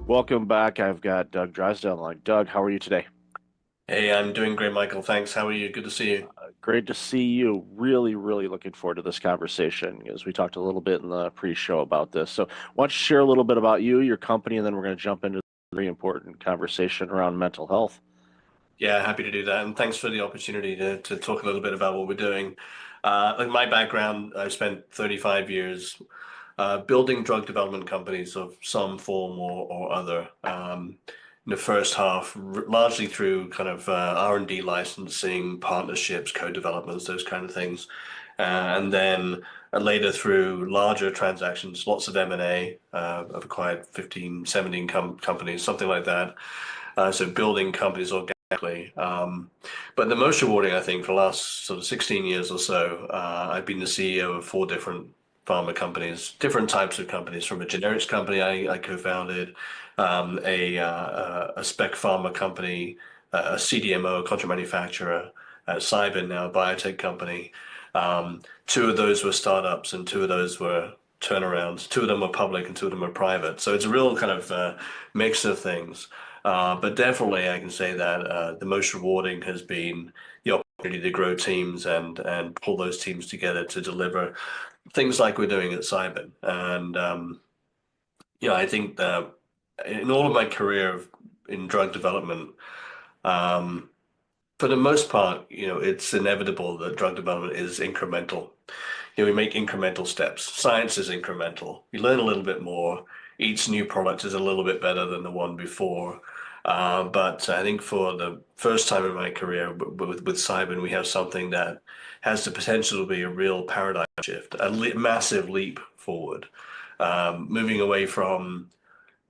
Welcome back. I've got Doug Drysdale on the line. Doug, how are you today? Hey, I'm doing great, Michael. Thanks. How are you? Good to see you. Great to see you. Really, really looking forward to this conversation as we talked a little bit in the pre-show about this. So, why don't you share a little bit about you, your company, and then we're going to jump into a very important conversation around mental health. Yeah, happy to do that. And thanks for the opportunity to talk a little bit about what we're doing. Like my background, I've spent 35 years building drug development companies of some form or other. In the first half, largely through kind of R&D licensing, partnerships, co-developments, those kind of things. And then later through larger transactions, lots of M&A. I've acquired 15, 17 companies, something like that. So building companies organically. But the most rewarding, I think, for the last sort of 16 years or so, I've been the CEO of four different pharma companies, different types of companies, from a generics company I co-founded, a spec pharma company, a CDMO, a contract manufacturer, Cybin, now a biotech company. Two of those were startups and two of those were turnarounds. Two of them were public and two of them were private. So it's a real kind of mix of things. But definitely, I can say that the most rewarding has been the opportunity to grow teams and pull those teams together to deliver things like we're doing at Cybin. And I think that in all of my career in drug development, um, for the most part, it's inevitable that drug development is incremental. We make incremental steps. Science is incremental. We learn a little bit more. Each new product is a little bit better than the one before. But I think for the first time in my career with Cybin, we have something that has the potential to be a real paradigm shift, a massive leap forward, moving away from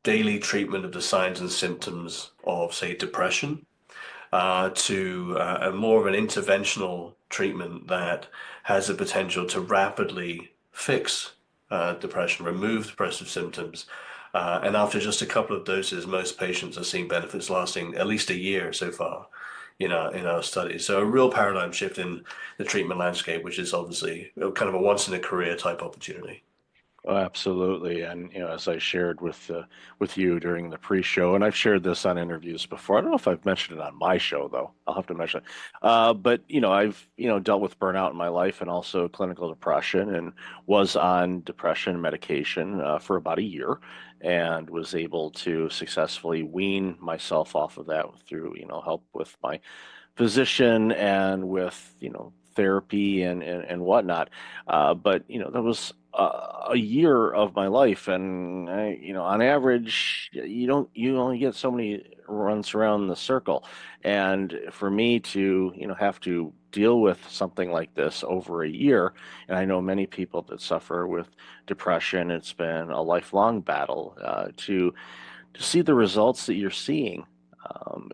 daily treatment of the signs and symptoms of, say, depression to a more of an interventional treatment that has the potential to rapidly fix depression, remove depressive symptoms. And after just a couple of doses, most patients are seeing benefits lasting at least a year so far in our studies. So a real paradigm shift in the treatment landscape, which is obviously kind of a once in a career type opportunity. Oh, absolutely. And as I shared with you during the pre-show, and I've shared this on interviews before. I don't know if I've mentioned it on my show though. I'll have to mention it. But I've dealt with burnout in my life and also clinical depression, and was on depression medication for about a year, and was able to successfully wean myself off of that through help with my physician and with therapy and whatnot. But that was a year of my life, and on average, you only get so many runs around the circle, and for me to have to deal with something like this over a year, and I know many people that suffer with depression. It's been a lifelong battle to see the results that you're seeing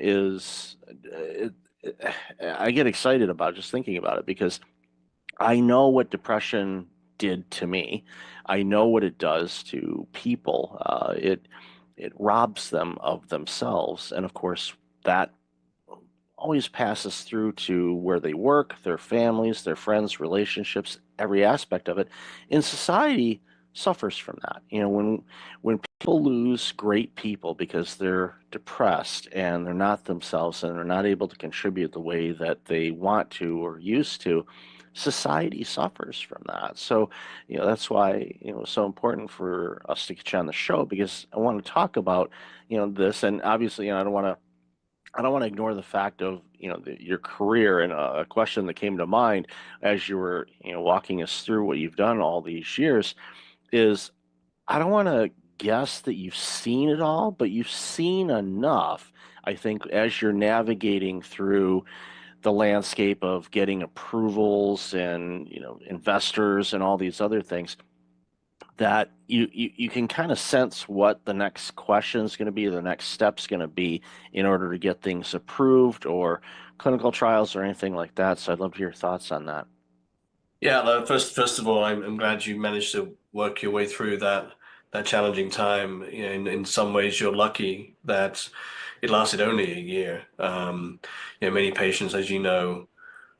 is I get excited about just thinking about it because I know what depression did to me. I know what it does to people. It robs them of themselves, and of course that always passes through to where they work, their families, their friends, relationships, every aspect of it. In society suffers from that. When people lose great people because they're depressed and they're not themselves and they're not able to contribute the way that they want to or used to, society suffers from that. So, that's why, it's so important for us to get you on the show, because I want to talk about, this. And obviously, I don't want to ignore the fact of your career, and a question that came to mind as you were walking us through what you've done all these years is, I don't want to guess that you've seen it all, but you've seen enough. I think as you're navigating through the landscape of getting approvals and investors and all these other things, that you can kind of sense what the next question is going to be, the next step's going to be in order to get things approved or clinical trials or anything like that. So I'd love to hear your thoughts on that. Yeah, first of all, I'm glad you managed to work your way through that challenging time. In some ways, you're lucky that it lasted only a year. Many patients, as you know,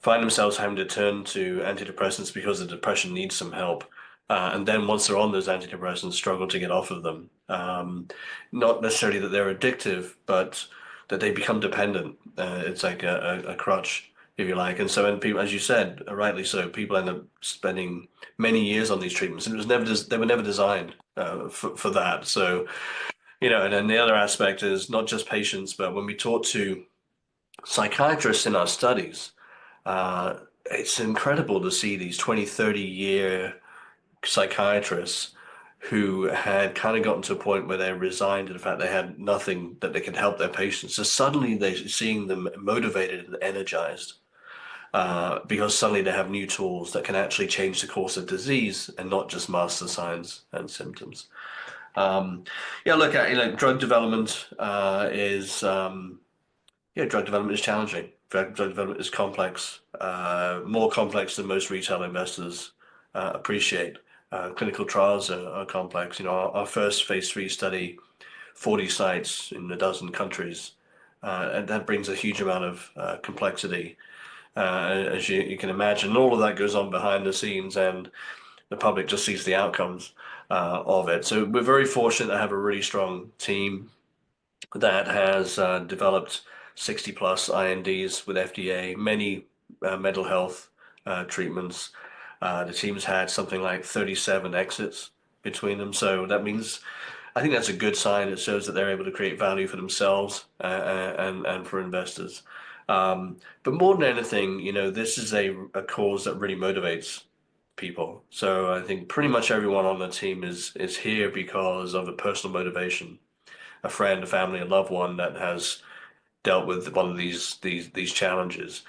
find themselves having to turn to antidepressants because the depression needs some help. And then once they're on those antidepressants, struggle to get off of them. Not necessarily that they're addictive, but that they become dependent. It's like a crutch, if you like. And so, and people, as you said, rightly so, people end up spending many years on these treatments, and it was never they were never designed for that. So, and then the other aspect is not just patients, but when we talk to psychiatrists in our studies, uh, it's incredible to see these 20, 30-year psychiatrists who had kind of gotten to a point where they resigned to the fact they had nothing that they could help their patients. So suddenly they're seeing them motivated and energized because suddenly they have new tools that can actually change the course of disease and not just mask the signs and symptoms. Yeah, look, drug development drug development is challenging. Drug development is complex, more complex than most retail investors appreciate. Clinical trials are complex. Our first phase 3 study, 40 sites in a dozen countries, and that brings a huge amount of complexity, as you can imagine. And all of that goes on behind the scenes, and the public just sees the outcomes of it. So we're very fortunate to have a really strong team that has developed 60 plus INDs with FDA, many mental health treatments. The team's had something like 37 exits between them. So that means, I think that's a good sign. It shows that they're able to create value for themselves and for investors. But more than anything, this is a cause that really motivates people. So I think pretty much everyone on the team is here because of a personal motivation, a friend, a family, a loved one that has dealt with one of these challenges.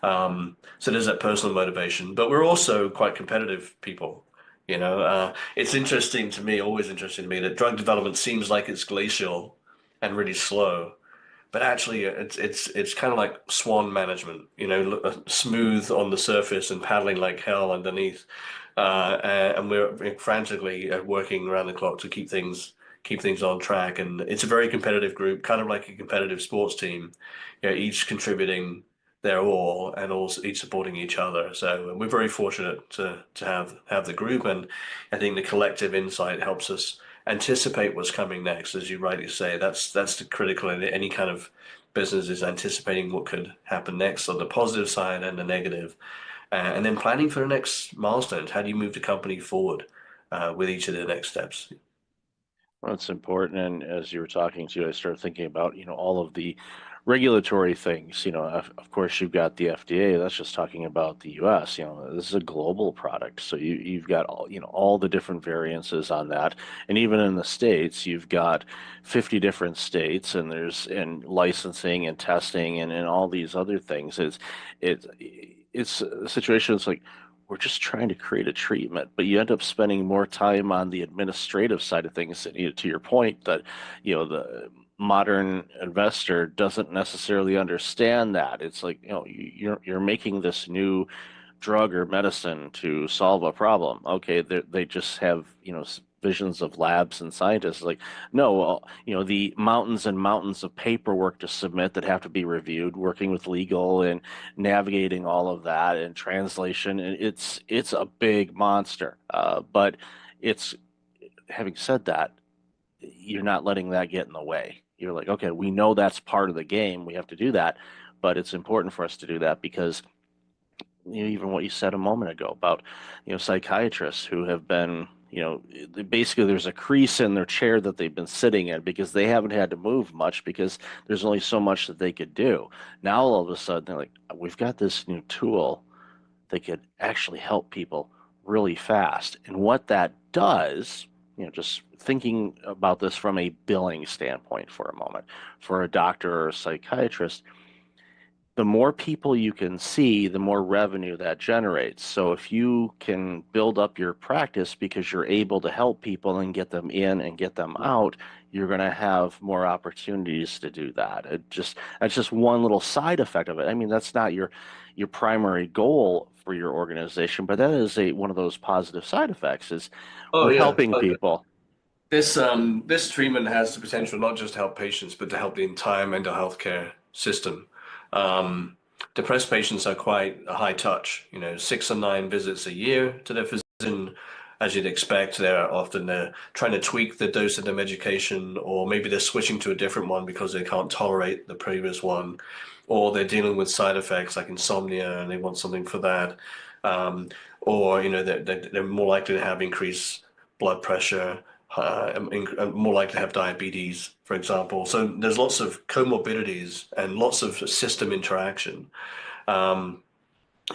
So there's that personal motivation, but we're also quite competitive people. It's interesting to me, always interesting to me, that drug development seems like it's glacial and really slow, but actually it's kind of like swan management. Smooth on the surface and paddling like hell underneath. And we're frantically working around the clock to keep things on track. And it's a very competitive group, kind of like a competitive sports team, each contributing their all and also each supporting each other. So we're very fortunate to have the group, and I think the collective insight helps us anticipate what's coming next. As you rightly say, that's the critical in any kind of business, is anticipating what could happen next on the positive side and the negative, and then planning for the next milestones. How do you move the company forward with each of the next steps? Well, it's important. And as you were talking to, I started thinking about, all of the regulatory things. Of course, you've got the FDA. That's just talking about the U.S. This is a global product, so you've got all the different variances on that. And even in the states, you've got 50 different states, and there's licensing and testing and all these other things. It's a situation. It's like we're just trying to create a treatment, but you end up spending more time on the administrative side of things. To your point, that the modern investor doesn't necessarily understand that. It's like, you're making this new drug or medicine to solve a problem. Okay, they just have visions of labs and scientists. Like, no, well, the mountains and mountains of paperwork to submit that have to be reviewed, working with legal and navigating all of that and translation. And it's a big monster. But it's having said that, you're not letting that get in the way. You're like, okay, we know that's part of the game. We have to do that, but it's important for us to do that because even what you said a moment ago about psychiatrists who have been basically there's a crease in their chair that they've been sitting in because they haven't had to move much because there's only so much that they could do. Now all of a sudden they're like, we've got this new tool that could actually help people really fast. And what that does, just thinking about this from a billing standpoint for a moment, for a doctor or a psychiatrist, the more people you can see, the more revenue that generates. So if you can build up your practice because you're able to help people and get them in and get them out, you're going to have more opportunities to do that. That's just one little side effect of it. I mean, that's not your primary goal for your organization, but that is one of those positive side effects is Oh we're yeah. helping people. This treatment has the potential not just to help patients, but to help the entire mental health care system. Um, Depressed patients are quite a high touch, 6 or 9 visits a year to their physician, as you'd expect, they're trying to tweak the dose of the medication, or maybe they're switching to a different one because they can't tolerate the previous one, or they're dealing with side effects like insomnia and they want something for that. Um, or they're more likely to have increased blood pressure, more likely to have diabetes, for example. So there's lots of comorbidities and lots of system interaction. Um,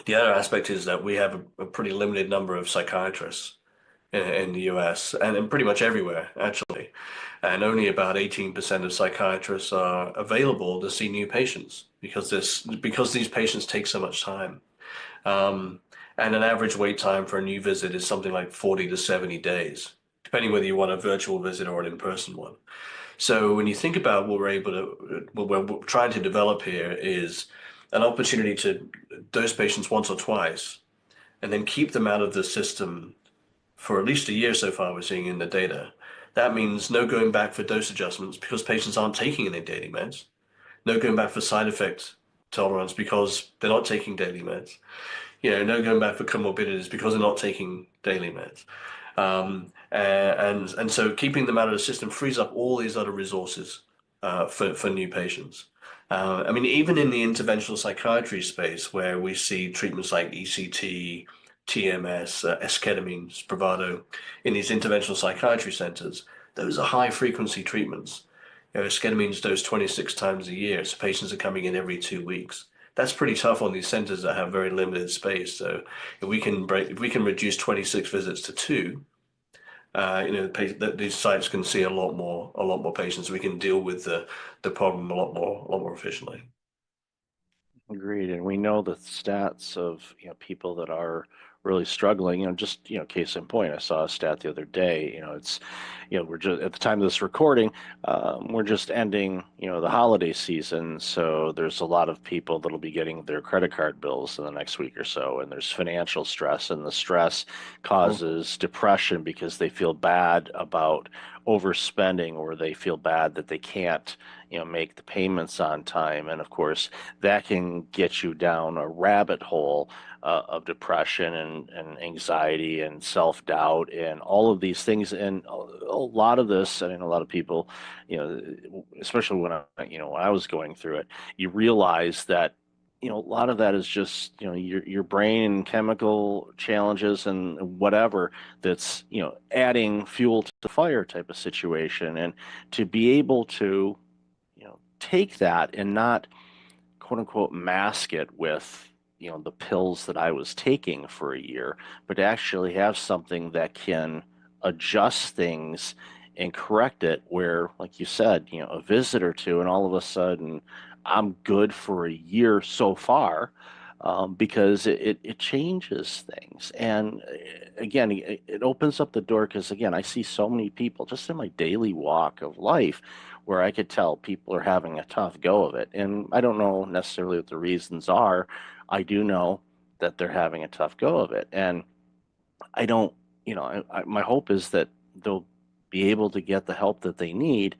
the other aspect is that we have a pretty limited number of psychiatrists in the US and in pretty much everywhere, actually. And only about 18% of psychiatrists are available to see new patients because these patients take so much time. Um, and an average wait time for a new visit is something like 40 to 70 days, depending whether you want a virtual visit or an in-person one. So when you think about what we're trying to develop here is an opportunity to dose patients once or twice and then keep them out of the system for at least a year so far, we're seeing in the data. That means no going back for dose adjustments because patients aren't taking any daily meds. No going back for side effect tolerance because they're not taking daily meds. No going back for comorbidities because they're not taking daily meds. And so keeping them out of the system frees up all these other resources for new patients. I mean, even in the interventional psychiatry space, where we see treatments like ECT, TMS, esketamine, Spravato, in these interventional psychiatry centers, those are high frequency treatments. Esketamine dosed 26 times a year, so patients are coming in every 2 weeks. That's pretty tough on these centers that have very limited space. So if we can reduce 26 visits to two, these sites can see a lot more patients. We can deal with the problem a lot more efficiently. Agreed. And we know the stats of, people that are really struggling, just, case in point, I saw a stat the other day, it's, we're just at the time of this recording, we're just ending, the holiday season. So there's a lot of people that'll be getting their credit card bills in the next week or so. And there's financial stress, and the stress Mhm. causes depression because they feel bad about overspending, or they feel bad that they can't, make the payments on time. And of course, that can get you down a rabbit hole of depression and anxiety and self-doubt and all of these things. And a lot of this, I mean, a lot of people, especially when I was going through it, you realize that, a lot of that is just, your brain and chemical challenges and whatever that's, adding fuel to the fire type of situation. And to be able to, take that and not quote unquote mask it with the pills that I was taking for a year, but to actually have something that can adjust things and correct it where, like you said, a visit or two, and all of a sudden I'm good for a year so far. Because it changes things. And again, it opens up the door because, again, I see so many people just in my daily walk of life where I could tell people are having a tough go of it. And I don't know necessarily what the reasons are. I do know that they're having a tough go of it. And I don't, my hope is that they'll be able to get the help that they need.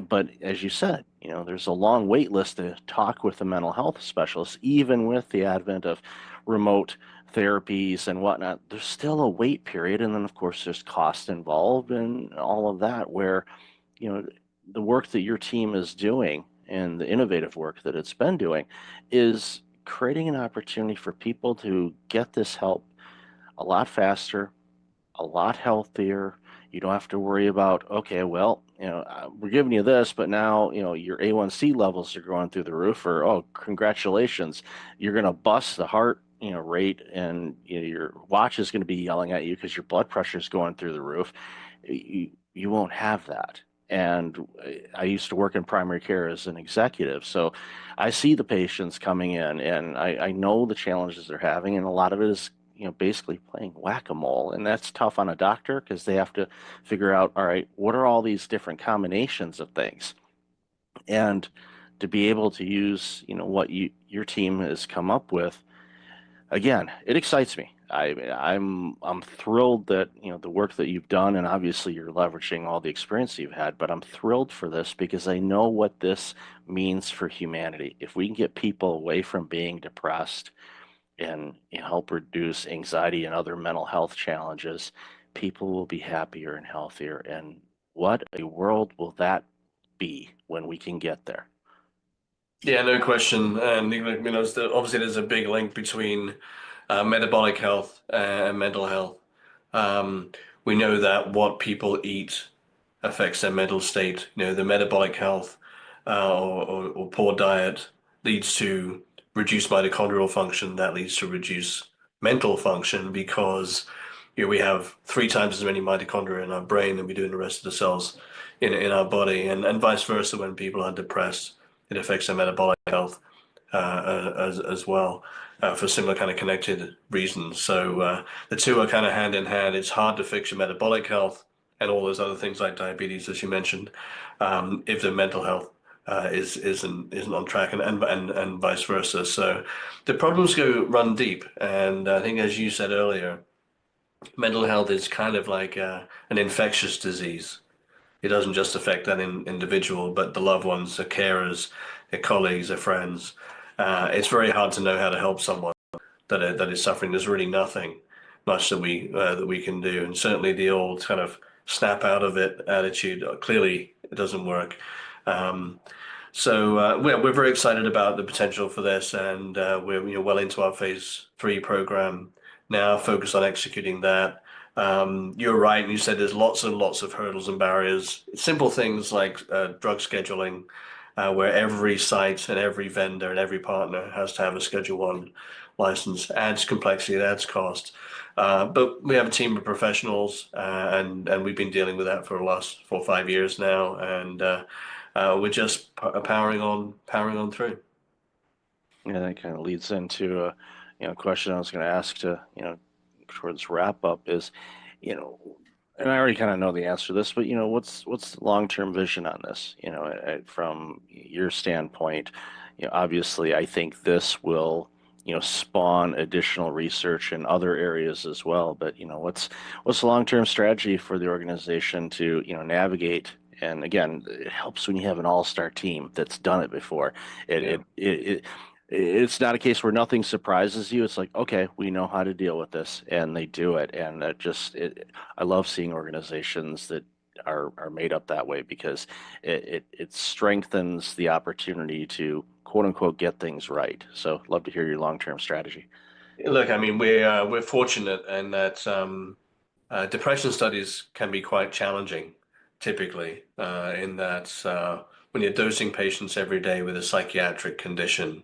But as you said, there's a long wait list to talk with a mental health specialist, even with the advent of remote therapies and whatnot. There's still a wait period. And then, of course, there's cost involved and all of that, where, you know, the work that your team is doing and the innovative work that it's been doing is creating an opportunity for people to get this help a lot faster, a lot healthier. You don't have to worry about, okay, well, we're giving you this, but now, your A1C levels are going through the roof, or, oh, congratulations, you're going to bust the heart, rate, and your watch is going to be yelling at you because your blood pressure is going through the roof. You won't have that. And I used to work in primary care as an executive, so I see the patients coming in, and I know the challenges they're having, and a lot of it is basically playing whack-a-mole. And that's tough on a doctor because they have to figure out, all right, what are all these different combinations of things? And to be able to use, what your team has come up with, again, it excites me. I'm thrilled that, the work that you've done, and obviously you're leveraging all the experience you've had, but I'm thrilled for this because I know what this means for humanity. If we can get people away from being depressed and help reduce anxiety and other mental health challenges, people will be happier and healthier. And what a world will that be when we can get there? Yeah, no question. And obviously there's a big link between metabolic health and mental health. Um, we know that what people eat affects their mental state. The metabolic health or poor diet leads to reduced mitochondrial function. That leads to reduced mental function because we have 3 times as many mitochondria in our brain than we do in the rest of the cells in our body, and vice versa. When people are depressed, it affects their metabolic health as well for similar kind of connected reasons. So the two are kind of hand in hand. It's hard to fix your metabolic health and all those other things like diabetes, as you mentioned, if the mental health isn't on track, and vice versa. So the problems run deep, and I think, as you said earlier, mental health is kind of like an infectious disease. It doesn't just affect that individual, but the loved ones, the carers, their colleagues, their friends. It's very hard to know how to help someone that is suffering. There's really nothing much that we can do, and certainly the old kind of snap out of it attitude clearly it doesn't work. Um, we're very excited about the potential for this, and we're well into our phase 3 program now, focused on executing that. You're right, you said there's lots and lots of hurdles and barriers. Simple things like drug scheduling, where every site and every vendor and every partner has to have a Schedule 1 license. Adds complexity, it adds cost. But we have a team of professionals, and we've been dealing with that for the last 4 or 5 years now, and we're just powering on through. Yeah, that kind of leads into a question I was going to ask to towards wrap up is, you know, and I already kind of know the answer to this, but what's the long-term vision on this? From your standpoint, obviously I think this will spawn additional research in other areas as well. But what's the long-term strategy for the organization to navigate? And again, it helps when you have an all-star team that's done it before. It, Yeah. it, it, it it's not a case where nothing surprises you. It's like, okay, we know how to deal with this, and they do it. And I love seeing organizations that are made up that way because it strengthens the opportunity to quote unquote get things right. So, love to hear your long-term strategy. Look, I mean, we're fortunate in that depression studies can be quite challenging, typically, in that when you're dosing patients every day with a psychiatric condition,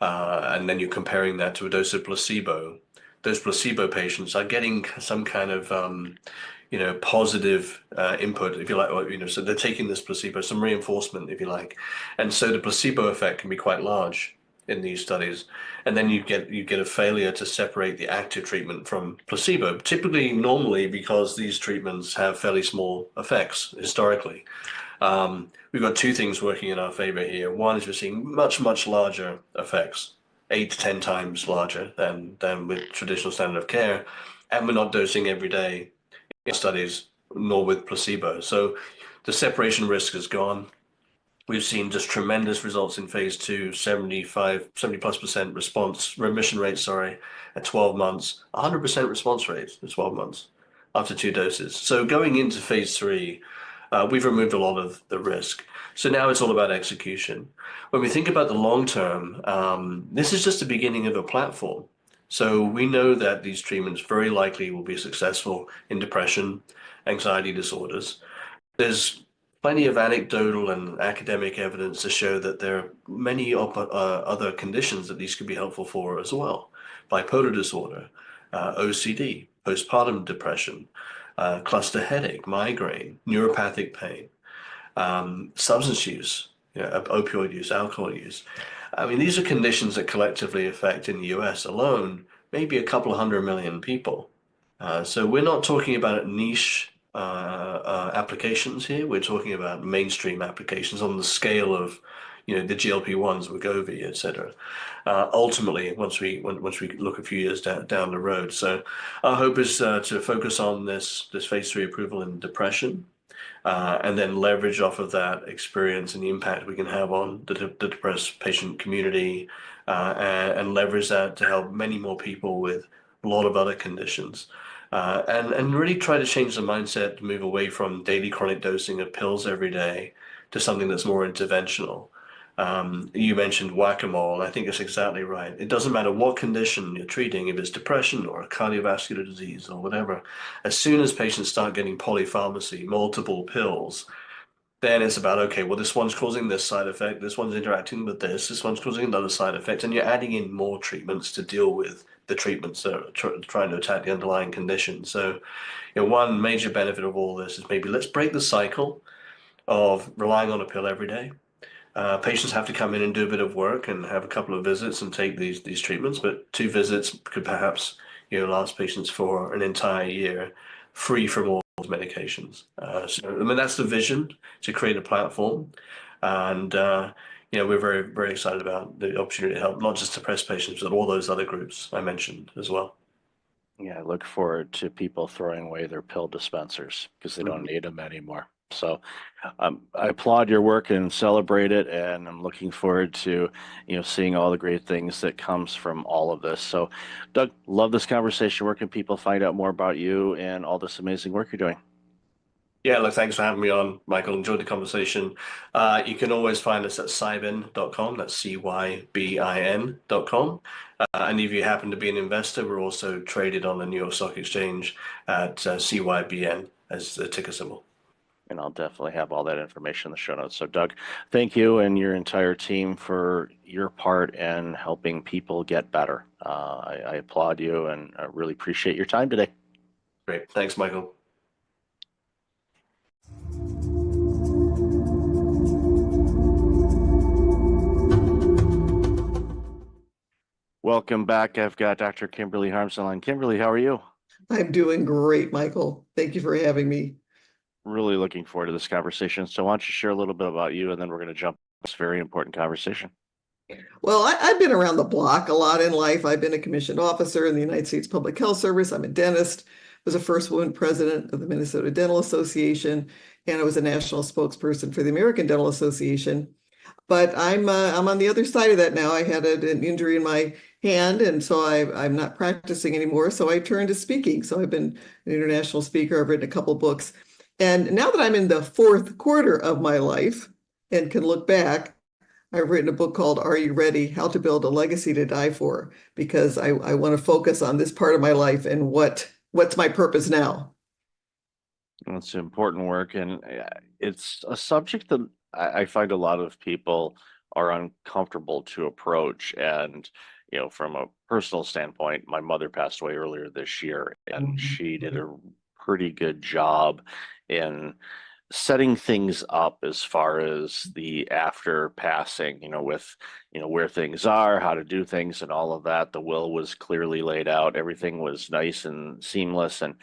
and then you're comparing that to a dose of placebo, those placebo patients are getting some kind of positive input, if you like, or, so they're taking this placebo, some reinforcement, if you like, and so the placebo effect can be quite large in these studies, and then you get a failure to separate the active treatment from placebo, typically normally because these treatments have fairly small effects historically. We've got two things working in our favor here. One is we're seeing much, much larger effects, 8 to 10 times larger than with traditional standard of care, and we're not dosing every day in studies, nor with placebo. So the separation risk is gone. We've seen just tremendous results in phase 2, 70+% remission rate, sorry, at 12 months, 100% response rate at 12 months after 2 doses. So going into phase 3, we've removed a lot of the risk. So now it's all about execution. When we think about the long term, this is just the beginning of a platform. So we know that these treatments very likely will be successful in depression, anxiety disorders. There's plenty of anecdotal and academic evidence to show that there are many other conditions that these could be helpful for as well. Bipolar disorder, OCD, postpartum depression, cluster headache, migraine, neuropathic pain, substance use, opioid use, alcohol use. I mean, these are conditions that collectively affect in the US alone maybe a couple of 100 million people. So we're not talking about niche applications here. We're talking about mainstream applications on the scale of, the GLP-1s, Wegovy, etc. Ultimately, once we look a few years down the road. So our hope is to focus on this phase 3 approval in depression, and then leverage off of that experience and the impact we can have on the depressed patient community, and leverage that to help many more people with a lot of other conditions. and really try to change the mindset to move away from daily chronic dosing of pills every day to something that's more interventional. You mentioned whack-a-mole. I think it's exactly right. It doesn't matter what condition you're treating, if it's depression or a cardiovascular disease or whatever. As soon as patients start getting polypharmacy, multiple pills, then it's about, okay, well, this one's causing this side effect, this one's interacting with this one's causing another side effect, and you're adding in more treatments to deal with the treatments that are trying to attack the underlying condition. So, one major benefit of all this is maybe let's break the cycle of relying on a pill every day. Patients have to come in and do a bit of work and have a couple of visits and take these treatments, but 2 visits could perhaps last patients for an entire year, free from all those medications. So I mean that's the vision to create a platform, and we're very very excited about the opportunity to help not just depressed patients but all those other groups I mentioned as well. Yeah, I look forward to people throwing away their pill dispensers because they don't Mhm. need them anymore. So I applaud your work and celebrate it, and I'm looking forward to, seeing all the great things that comes from all of this. So, Doug, love this conversation. Where can people find out more about you and all this amazing work you're doing? Yeah, look, thanks for having me on, Michael. Enjoyed the conversation. You can always find us at cybin.com. That's cybin.com. And if you happen to be an investor, we're also traded on the New York Stock Exchange at CYBN as the ticker symbol. And I'll definitely have all that information in the show notes. So, Doug, thank you and your entire team for your part in helping people get better. I applaud you and I really appreciate your time today. Great. Thanks, Michael. Welcome back. I've got Dr. Kimberly Harms on. Kimberly, how are you? I'm doing great, Michael. Thank you for having me. Really looking forward to this conversation. So, why don't you share a little bit about you, and then we're going to jump into this very important conversation. Well, I've been around the block a lot in life. I've been a commissioned officer in the United States Public Health Service. I'm a dentist, was a first woman president of the Minnesota Dental Association, and I was a national spokesperson for the American Dental Association. But I'm on the other side of that now. I had an injury in my hand, and so I'm not practicing anymore. So I turned to speaking. So I've been an international speaker. I've written a couple books. And now that I'm in the fourth quarter of my life and can look back, I've written a book called Are You Ready? How to Build a Legacy to Die For, because I want to focus on this part of my life and what's my purpose now. It's important work, and it's a subject that I find a lot of people are uncomfortable to approach. And, from a personal standpoint, my mother passed away earlier this year, and she did a pretty good job in setting things up as far as the after passing, with, where things are, how to do things, and all of that. The will was clearly laid out. Everything was nice and seamless and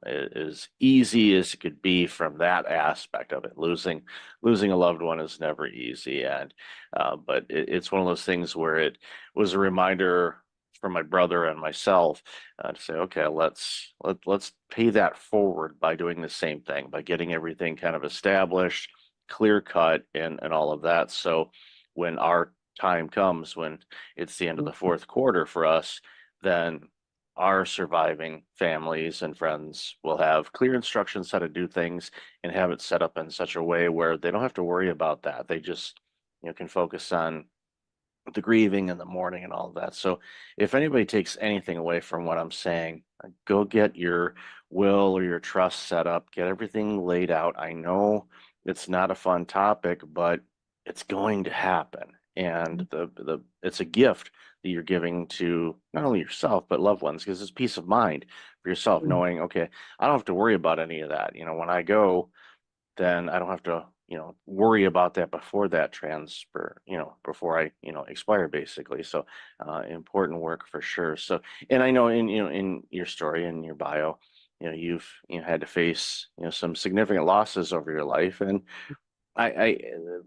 as easy as it could be from that aspect of it. Losing a loved one is never easy, and but it's one of those things where it was a reminder for my brother and myself to say, okay, let's pay that forward by doing the same thing, by getting everything kind of established, clear cut, and all of that. So when our time comes, when it's the end of the fourth quarter for us, then our surviving families and friends will have clear instructions how to do things and have it set up in such a way where they don't have to worry about that. They just, can focus on the grieving and the mourning and all of that. So if anybody takes anything away from what I'm saying, go get your will or your trust set up, get everything laid out. I know it's not a fun topic, but it's going to happen. And the it's a gift that you're giving to not only yourself but loved ones, because it's peace of mind for yourself knowing, okay, I don't have to worry about any of that. When I go, then I don't have to, worry about that before that transfer, before I, expire basically. So important work for sure. So, and I know in your story, in your bio, you've, had to face, some significant losses over your life. And I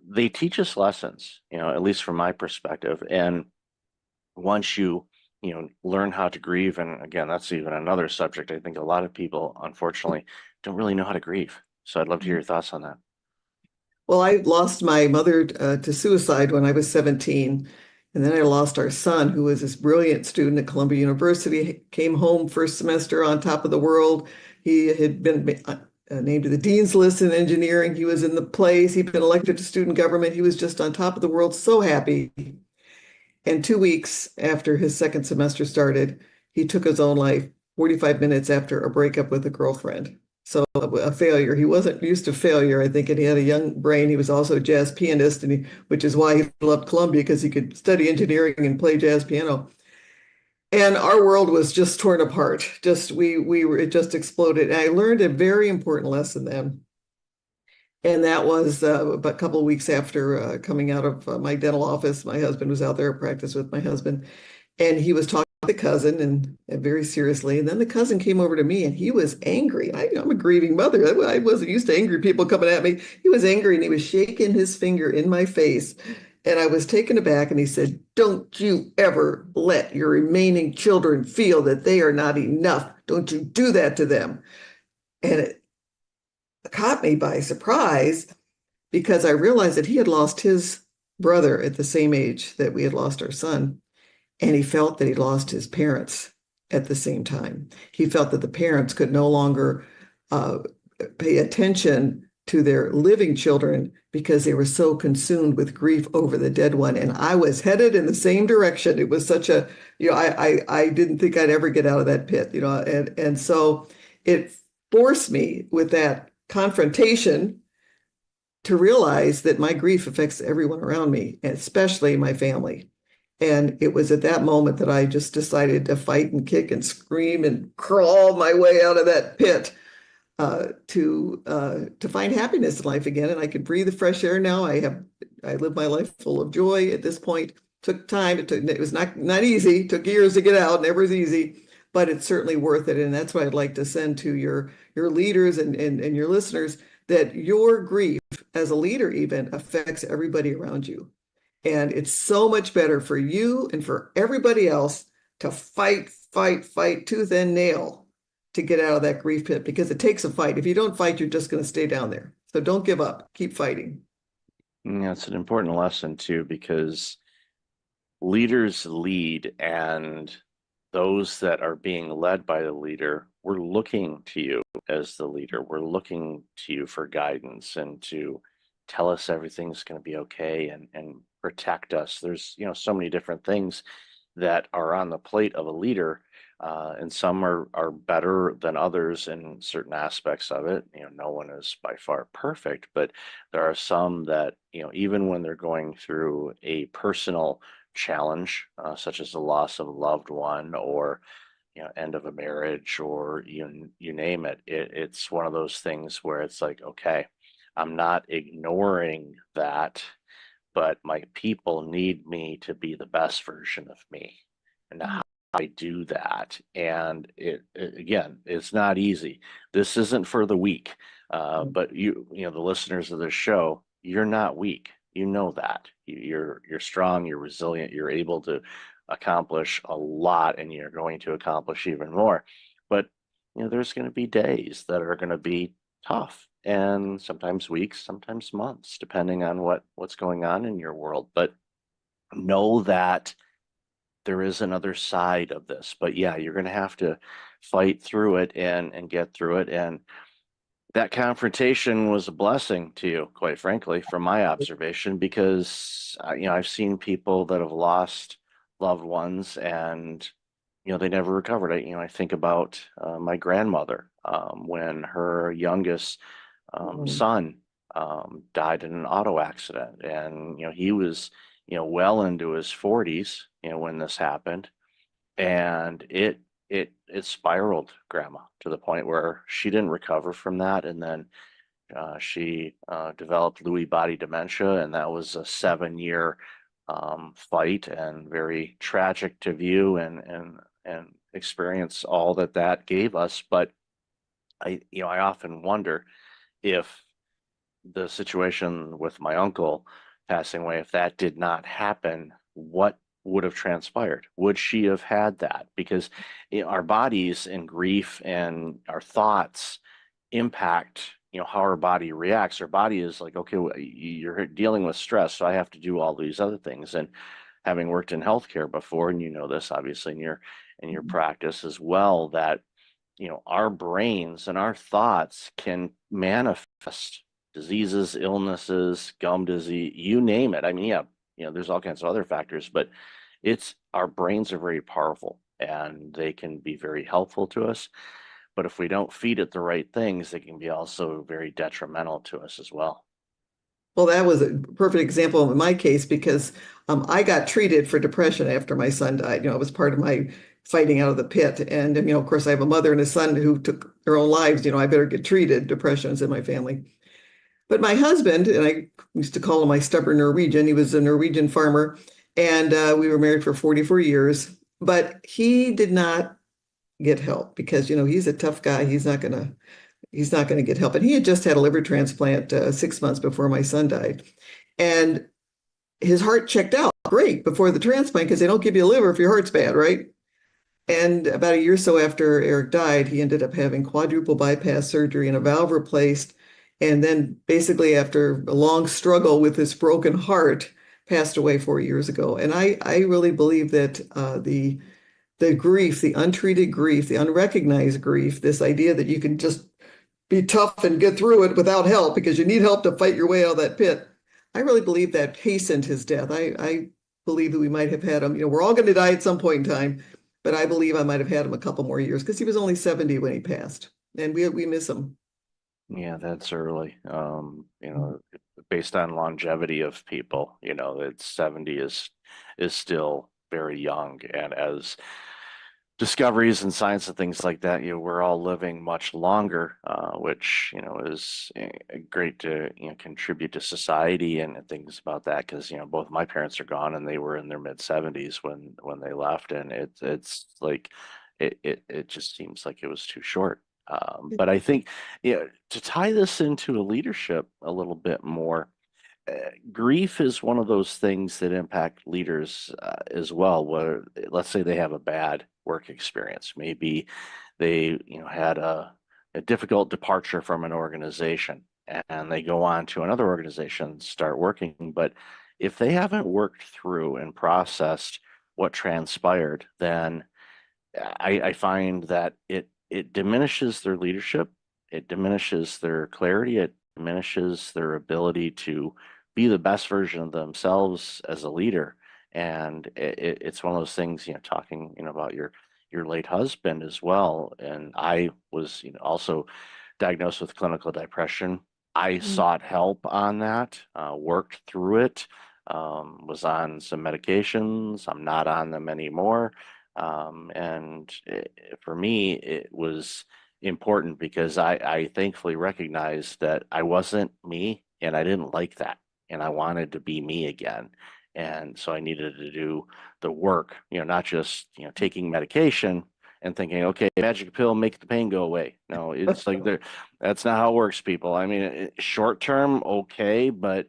they teach us lessons, at least from my perspective. And once you, learn how to grieve, and again, that's even another subject. I think a lot of people, unfortunately, don't really know how to grieve. So I'd love to hear your thoughts on that. Well, I lost my mother to suicide when I was 17. And then I lost our son, who was this brilliant student at Columbia University, came home first semester on top of the world. He had been named to the dean's list in engineering. He was in the place. He'd been elected to student government. He was just on top of the world, so happy. And 2 weeks after his second semester started, he took his own life 45 minutes after a breakup with a girlfriend. So a failure. He wasn't used to failure, I think, and he had a young brain. He was also a jazz pianist, which is why he loved Columbia, because he could study engineering and play jazz piano. And our world was just torn apart. It just exploded. And I learned a very important lesson then. And that was a couple of weeks after coming out of my dental office. My husband was out there at practice with my husband, and he was talking to the cousin and very seriously. And then the cousin came over to me, and he was angry. I'm a grieving mother. I wasn't used to angry people coming at me. He was angry, and he was shaking his finger in my face. And I was taken aback, and he said, "Don't you ever let your remaining children feel that they are not enough. Don't you do that to them." And it caught me by surprise, because I realized that he had lost his brother at the same age that we had lost our son. And he felt that he lost his parents at the same time. He felt that the parents could no longer pay attention to their living children because they were so consumed with grief over the dead one. And I was headed in the same direction. It was such a, I didn't think I'd ever get out of that pit, and so it forced me with that confrontation to realize that my grief affects everyone around me, and especially my family. And it was at that moment that I just decided to fight and kick and scream and crawl my way out of that pit to find happiness in life again. And I could breathe the fresh air now. I live my life full of joy at this point. Took time. It was not easy. It took years to get out. Never is easy, but it's certainly worth it. And that's what I'd like to send to your leaders and your listeners, that your grief as a leader even affects everybody around you. And it's so much better for you and for everybody else to fight tooth and nail to get out of that grief pit, because it takes a fight. If you don't fight, you're just going to stay down there. So don't give up. Keep fighting. Yeah, it's an important lesson too, because leaders lead, and those that are being led by the leader, we're looking to you as the leader. We're looking to you for guidance and to tell us everything's going to be okay and protect us. There's, so many different things that are on the plate of a leader, and some are better than others in certain aspects of it. No one is by far perfect, but there are some that, even when they're going through a personal challenge, such as the loss of a loved one, or end of a marriage, or you name it, it's one of those things where it's like, okay, I'm not ignoring that, but my people need me to be the best version of me. And how I do that, and again, it's not easy. This isn't for the weak, but the listeners of this show, you're not weak. You know that you're strong, you're resilient, you're able to accomplish a lot, and you're going to accomplish even more. But there's going to be days that are going to be tough, and sometimes weeks, sometimes months, depending on what's going on in your world. But know that there is another side of this. But yeah, you're going to have to fight through it and get through it. And that confrontation was a blessing to you, quite frankly, from my observation, because I've seen people that have lost loved ones, and they never recovered. I think about my grandmother, when her youngest son died in an auto accident, and he was well into his 40s when this happened, and it spiraled grandma to the point where she didn't recover from that. And then she developed Lewy body dementia, and that was a 7-year fight, and very tragic to view and experience all that gave us. But I often wonder if the situation with my uncle passing away, if that did not happen, what would have transpired? Would she have had that? Because our bodies and grief and our thoughts impact how our body reacts. Our body is like, okay, you're dealing with stress, so I have to do all these other things. And having worked in healthcare before, and you know this obviously in your practice as well, that our brains and our thoughts can manifest diseases, illnesses, gum disease, you name it. I mean, yeah, there's all kinds of other factors, but it's our brains are very powerful and they can be very helpful to us. But if we don't feed it the right things, they can be also very detrimental to us as well. Well, that was a perfect example in my case because I got treated for depression after my son died. It was part of my fighting out of the pit. And, of course, I have a mother and a son who took their own lives. I better get treated. Depression's in my family. But my husband, and I used to call him my stubborn Norwegian, he was a Norwegian farmer, and we were married for 44 years. But he did not get help because, he's a tough guy. He's not going to get help. And he had just had a liver transplant 6 months before my son died. And his heart checked out great before the transplant because they don't give you a liver if your heart's bad, right? And about a year or so after Eric died, he ended up having quadruple bypass surgery and a valve replaced. And then basically after a long struggle with this broken heart, passed away 4 years ago. And I really believe that the grief, the untreated grief, the unrecognized grief, this idea that you can just be tough and get through it without help because you need help to fight your way out of that pit. I really believe that hastened his death. I believe that we might have had him, we're all going to die at some point in time, but I believe I might have had him a couple more years because he was only 70 when he passed, and we miss him. Yeah, that's early. Based on longevity of people, it's 70 is still very young. And as discoveries and science and things like that, we're all living much longer, which, is great to, contribute to society and things about that. Because, both my parents are gone and they were in their mid 70s when they left. And it's like, it just seems like it was too short. But I think, to tie this into a leadership a little bit more, grief is one of those things that impact leaders as well. Where let's say they have a bad work experience, maybe they had a difficult departure from an organization, and they go on to another organization, start working. But if they haven't worked through and processed what transpired, then I find that it diminishes their leadership, it diminishes their clarity, it diminishes their ability to be the best version of themselves as a leader. And it's one of those things, talking, about your late husband as well. And I was, also diagnosed with clinical depression. I sought help on that, worked through it, was on some medications. I'm not on them anymore. For me, it was important because I thankfully recognized that I wasn't me and I didn't like that. And I wanted to be me again. And so I needed to do the work, not just, taking medication and thinking, okay, magic pill, make the pain go away. No, it's like that's not how it works, people. I mean, short term, okay, but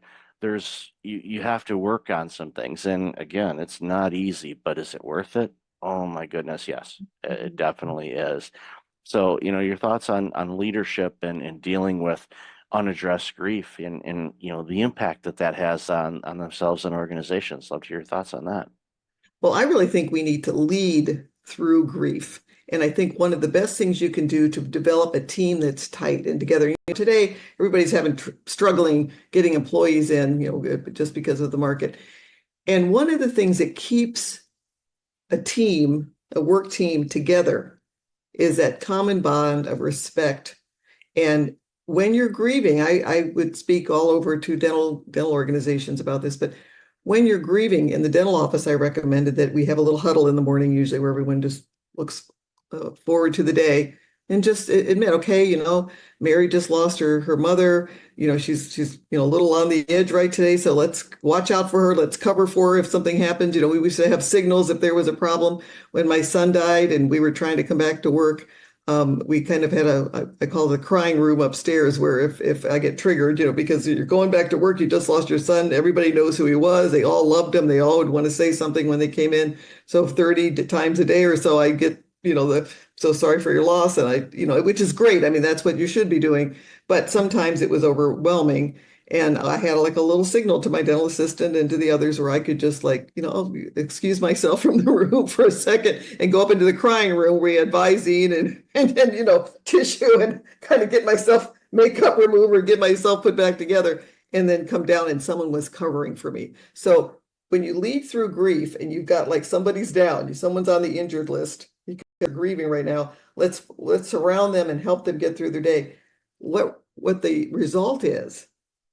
you have to work on some things. And again, it's not easy, but is it worth it? Oh my goodness, yes, it definitely is. So, your thoughts on leadership and dealing with unaddressed grief and the impact that has on themselves and organizations. Love to hear your thoughts on that. Well, I really think we need to lead through grief. And I think one of the best things you can do to develop a team that's tight and together. Today, everybody's struggling getting employees in, just because of the market. And one of the things that keeps a work team together is that common bond of respect. And when you're grieving, I would speak all over to dental organizations about this, but when you're grieving in the dental office, I recommended that we have a little huddle in the morning, usually where everyone just looks forward to the day and just admit, okay, Mary just lost her mother. She's a little on the edge right today. So let's watch out for her. Let's cover for her if something happens. We used to have signals if there was a problem. When my son died and we were trying to come back to work, we kind of had I call it a crying room upstairs where if I get triggered, because you're going back to work, you just lost your son, everybody knows who he was. They all loved him. They all would want to say something when they came in. So 30 times a day or so, I get, so sorry for your loss. And which is great. I mean, that's what you should be doing. But sometimes it was overwhelming. And I had like a little signal to my dental assistant and to the others where I could just like, excuse myself from the room for a second and go up into the crying room where we had Visine and tissue and kind of get myself makeup remover, get myself put back together, and then come down and someone was covering for me. So when you lead through grief and you've got like somebody's down, someone's on the injured list, you're grieving right now, let's surround them and help them get through their day. What the result is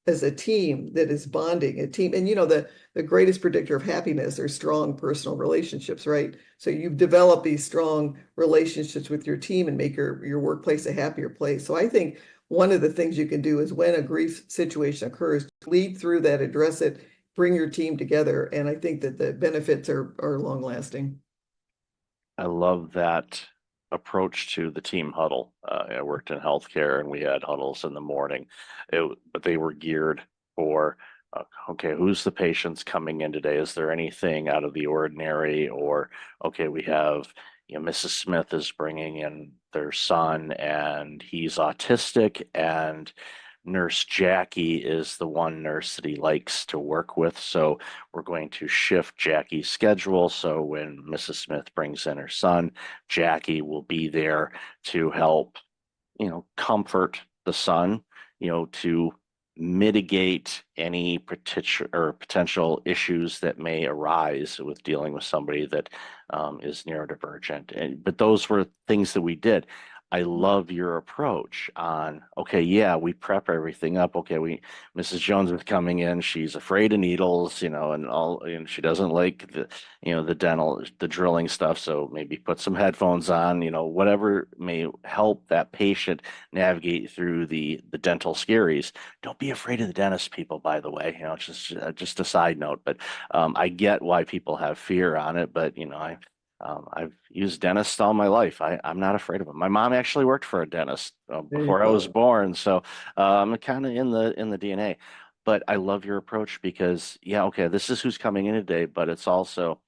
as a team that is bonding, a team, and the greatest predictor of happiness are strong personal relationships, right? So you've developed these strong relationships with your team and make your workplace a happier place. So I think one of the things you can do is when a grief situation occurs, lead through that, address it, bring your team together. And I think that the benefits are long lasting. I love that approach to the team huddle. I worked in healthcare and we had huddles in the morning, but they were geared for, okay, who's the patients coming in today? Is there anything out of the ordinary? Or, okay, we have, Mrs. Smith is bringing in their son and he's autistic, and Nurse Jackie is the one nurse that he likes to work with. So we're going to shift Jackie's schedule. So when Mrs. Smith brings in her son, Jackie will be there to help, comfort the son, to mitigate any potential issues that may arise with dealing with somebody that is neurodivergent. But those were things that we did. I love your approach on, okay, yeah, we prep everything up. Okay, Mrs. Jones is coming in. She's afraid of needles, and she doesn't like the drilling stuff. So maybe put some headphones on, whatever may help that patient navigate through the dental scaries. Don't be afraid of the dentist, people, by the way, just a side note, but I get why people have fear on it, but I've used dentists all my life. I'm not afraid of them. My mom actually worked for a dentist before I was born, so I'm kind of in the DNA. But I love your approach because, yeah, okay, this is who's coming in today, but it's also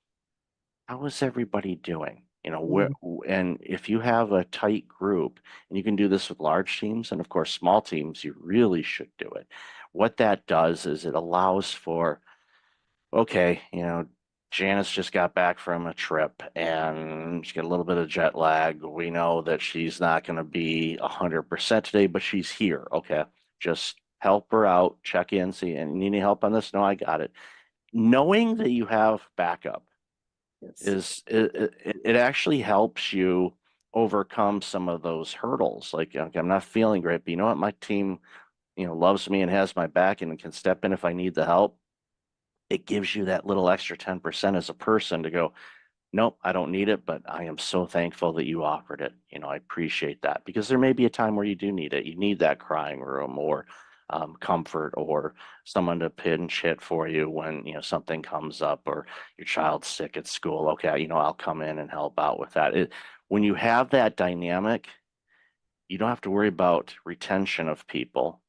how is everybody doing? And if you have a tight group, and you can do this with large teams, and of course, small teams, you really should do it. What that does is it allows for, okay, Janice just got back from a trip and she's got a little bit of jet lag. We know that she's not going to be 100% today, but she's here. Okay, just help her out, check in, see, and need any help on this? No, I got it. Knowing that you have backup Yes. it actually helps you overcome some of those hurdles. Like, okay, I'm not feeling great, but you know what? My team, loves me and has my back and can step in if I need the help. It gives you that little extra 10% as a person to go, nope, I don't need it, but I am so thankful that you offered it. I appreciate that, because there may be a time where you do need it. You need that crying room or comfort, or someone to pinch hit for you when, something comes up or your child's sick at school. Okay, I'll come in and help out with that. When you have that dynamic, you don't have to worry about retention of people.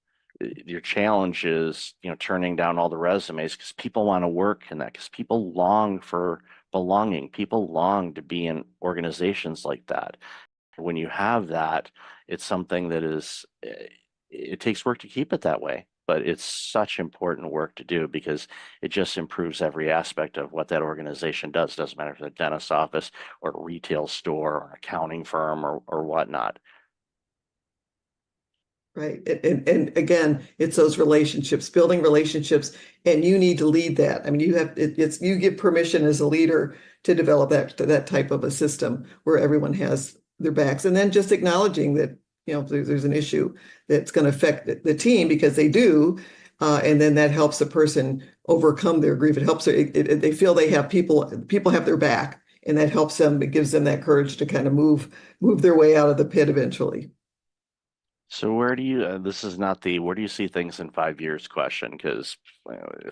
Your challenge is, turning down all the resumes, because people want to work in that, because people long for belonging. People long to be in organizations like that. When you have that, it's something that it takes work to keep it that way, but it's such important work to do, because it just improves every aspect of what that organization does. Doesn't matter if it's a dentist's office or a retail store or an accounting firm or whatnot. Right. And again, it's those relationships, building relationships, and you need to lead that. I mean, you give permission as a leader to develop that type of a system where everyone has their backs, and then just acknowledging that, there's an issue that's going to affect the team, because they do. And then that helps the person overcome their grief. It helps they feel they have people have their back, and that helps them. It gives them that courage to kind of move their way out of the pit eventually. So where do you, this is not the where do you see things in 5 years question, because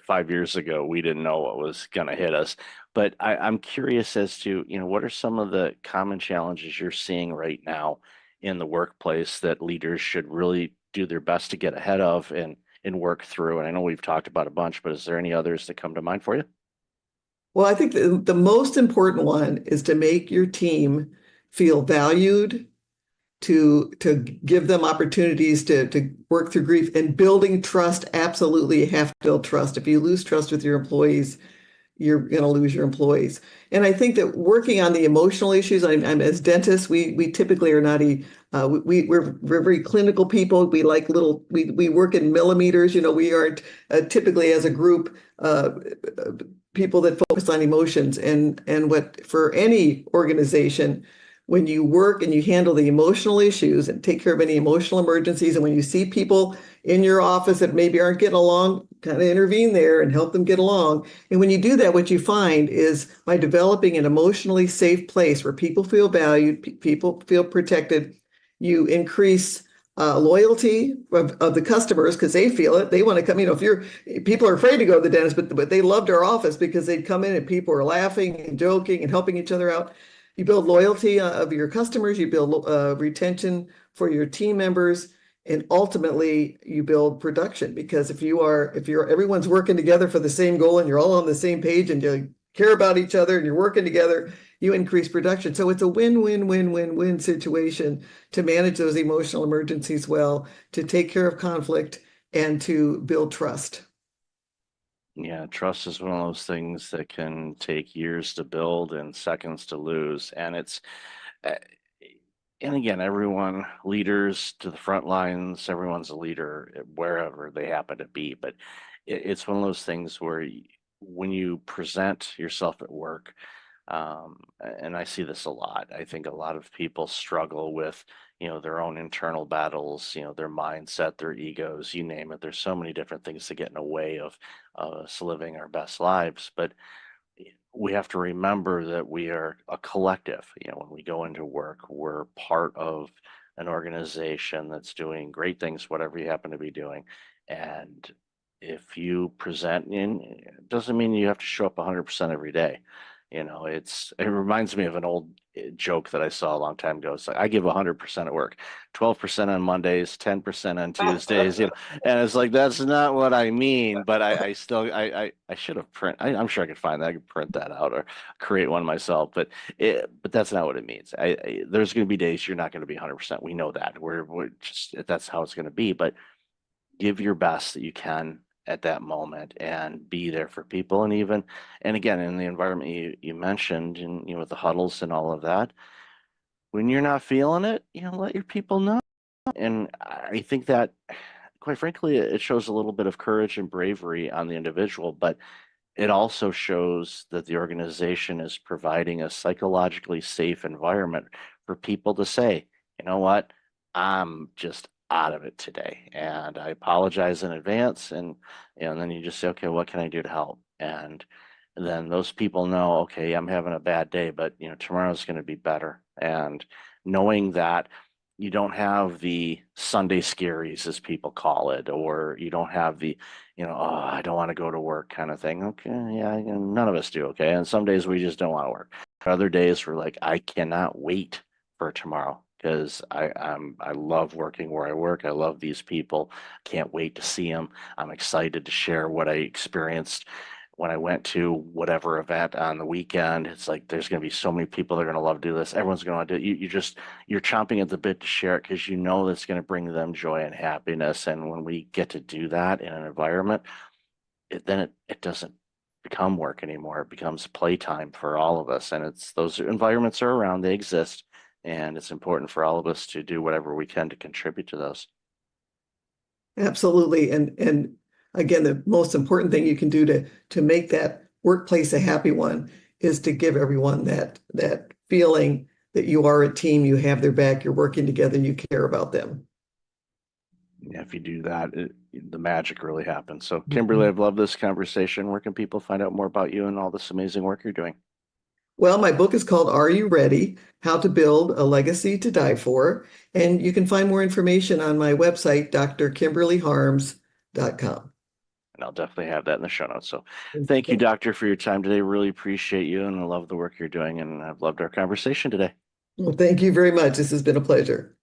5 years ago we didn't know what was going to hit us. But I'm curious as to, what are some of the common challenges you're seeing right now in the workplace that leaders should really do their best to get ahead of and work through? And I know we've talked about a bunch, but is there any others that come to mind for you? Well, I think the most important one is to make your team feel valued to give them opportunities to work through grief, and building trust. Absolutely, you have to build trust. If you lose trust with your employees, you're going to lose your employees. And I think that working on the emotional issues, I'm as dentists, we typically are not we're very clinical people. We like we work in millimeters. We aren't typically as a group people that focus on emotions. And what for any organization, when you work and you handle the emotional issues and take care of any emotional emergencies, and when you see people in your office that maybe aren't getting along, kind of intervene there and help them get along. And when you do that, what you find is by developing an emotionally safe place where people feel valued, people feel protected, you increase loyalty of the customers because they feel it. They want to come. If people are afraid to go to the dentist, but they loved our office because they'd come in and people are laughing and joking and helping each other out. You build loyalty of your customers. You build retention for your team members. And ultimately, you build production, because if everyone's working together for the same goal and you're all on the same page and you care about each other and you're working together, you increase production. So it's a win-win-win-win-win situation to manage those emotional emergencies well, to take care of conflict, and to build trust. Yeah, trust is one of those things that can take years to build and seconds to lose. And and again, everyone, leaders to the front lines, everyone's a leader wherever they happen to be. But it's one of those things where when you present yourself at work, and I see this a lot, I think a lot of people struggle with, their own internal battles, their mindset, their egos, you name it. There's so many different things that get in the way of us living our best lives. But we have to remember that we are a collective. When we go into work, we're part of an organization that's doing great things, whatever you happen to be doing. And if you present it doesn't mean you have to show up 100% every day. It reminds me of an old joke that I saw a long time ago. It's like, I give 100% at work, 12% on Mondays, 10% on Tuesdays, and it's like, that's not what I mean, but I still, I should have I'm sure I could find that. I could print that out or create one myself, but that's not what it means. There's going to be days you're not going to be 100%. We know that we're just, that's how it's going to be, but give your best that you can at that moment and be there for people. And again, in the environment you mentioned, and with the huddles and all of that, when you're not feeling it, let your people know. And I think that, quite frankly, it shows a little bit of courage and bravery on the individual, but it also shows that the organization is providing a psychologically safe environment for people to say, you know what, I'm just out of it today, and I apologize in advance. And then you just say, okay, what can I do to help? And then those people know, okay, I'm having a bad day, but tomorrow's going to be better. And knowing that you don't have the Sunday scaries, as people call it, or you don't have the, oh, I don't want to go to work kind of thing. Okay, yeah, none of us do. Okay, and some days we just don't want to work. Other days we're like, I cannot wait for tomorrow, because I love working where I work. I love these people. Can't wait to see them. I'm excited to share what I experienced when I went to whatever event on the weekend. It's like, there's going to be so many people that are going to love to do this. Everyone's going to do it. You're chomping at the bit to share it, because that's going to bring them joy and happiness. And when we get to do that in an environment, then it doesn't become work anymore. It becomes playtime for all of us. And those environments are around, they exist. And it's important for all of us to do whatever we can to contribute to those. Absolutely. And again, the most important thing you can do to make that workplace a happy one is to give everyone that feeling that you are a team, you have their back, you're working together, you care about them. Yeah, if you do that, the magic really happens. So, Kimberly, I've loved this conversation. Where can people find out more about you and all this amazing work you're doing? Well, my book is called Are You Ready? How to Build a Legacy to Die For. And you can find more information on my website, drkimberlyharms.com. And I'll definitely have that in the show notes. So thank you, Doctor, for your time today. Really appreciate you, and I love the work you're doing, and I've loved our conversation today. Well, thank you very much. This has been a pleasure.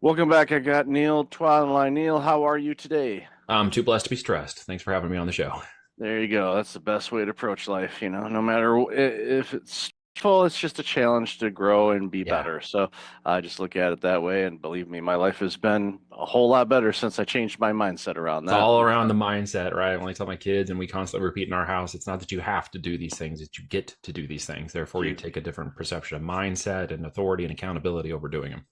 Welcome back. I got Neil Twa on the line. Neil, how are you today? I'm too blessed to be stressed. Thanks for having me on the show. There you go. That's the best way to approach life, no matter if it's full, it's just a challenge to grow and be Yeah. better. So I just look at it that way. And believe me, my life has been a whole lot better since I changed my mindset around It's that. all around the mindset, right? I only tell my kids, and we constantly repeat in our house, it's not that you have to do these things, it's you get to do these things. Therefore, you take a different perception of mindset and authority and accountability over doing them.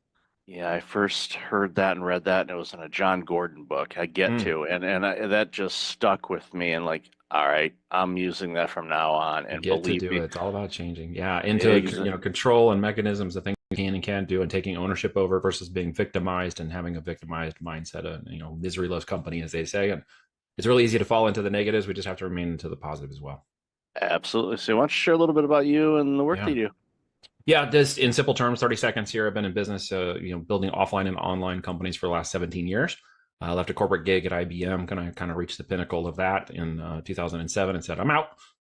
Yeah, I first heard that and read that, and it was in a John Gordon book. I get Mm. to, that just stuck with me. And like, all right, I'm using that from now on. You And get to believe do me, it. It's all about changing. Yeah, into exa- control and mechanisms of things you can and can't do, and taking ownership over versus being victimized and having a victimized mindset. Misery loves company, as they say. And it's really easy to fall into the negatives. We just have to remain into the positive as well. absolutely. So, why don't you share a little bit about you and the work Yeah. that you do? Yeah, just in simple terms, 30 seconds here. I've been in business, building offline and online companies for the last 17 years. I left a corporate gig at IBM, kind of reached the pinnacle of that in 2007 and said, I'm out.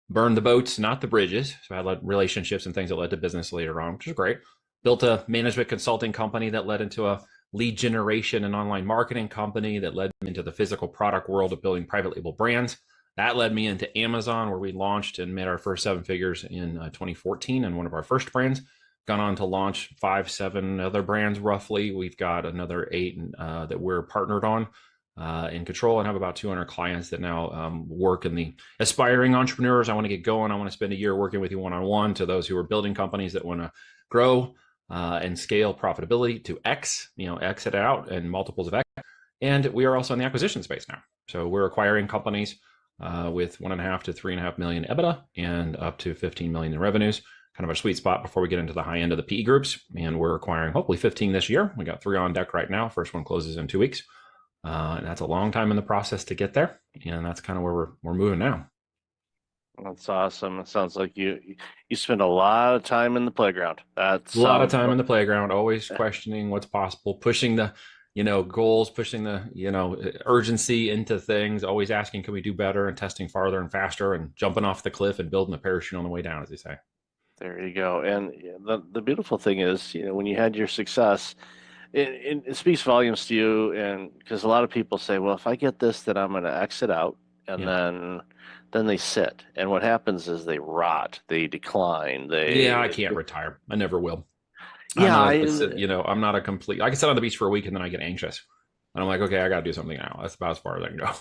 Burned the boats, not the bridges. So I had relationships and things that led to business later on, which is great. Built a management consulting company that led into a lead generation and online marketing company that led into the physical product world of building private label brands. That led me into Amazon, where we launched and made our first 7 figures in 2014 and one of our first brands. Gone on to launch 5, 7 other brands roughly. We've got another 8 that we're partnered on in control, and have about 200 clients that now work in the aspiring entrepreneurs. I want to get going. I want to spend a year working with you one-on-one, to those who are building companies that want to grow and scale profitability to X, exit out and multiples of X. And we are also in the acquisition space now. So we're acquiring companies with 1.5 to 3.5 million EBITDA and up to 15 million in revenues. Kind of a sweet spot before we get into the high end of the PE groups. And we're acquiring hopefully 15 this year. We got 3 on deck right now. First one closes in 2 weeks. And that's a long time in the process to get there. And that's kind of where we're moving now. That's awesome. It sounds like you spend a lot of time in the playground. That's A lot of time in the playground, always questioning what's possible, pushing the goals, pushing the urgency into things, always asking, can we do better, and testing farther and faster, and jumping off the cliff and building a parachute on the way down, as they say. There you go. And the beautiful thing is, when you had your success, it speaks volumes to you. And because a lot of people say, well, if I get this, then I'm going to exit out, and Yeah. then they sit. And what happens is they rot, they decline. I can't retire. I never will. Yeah, I'm not a complete. I can sit on the beach for a week and then I get anxious, and I'm like, okay, I got to do something now. That's about as far as I can go.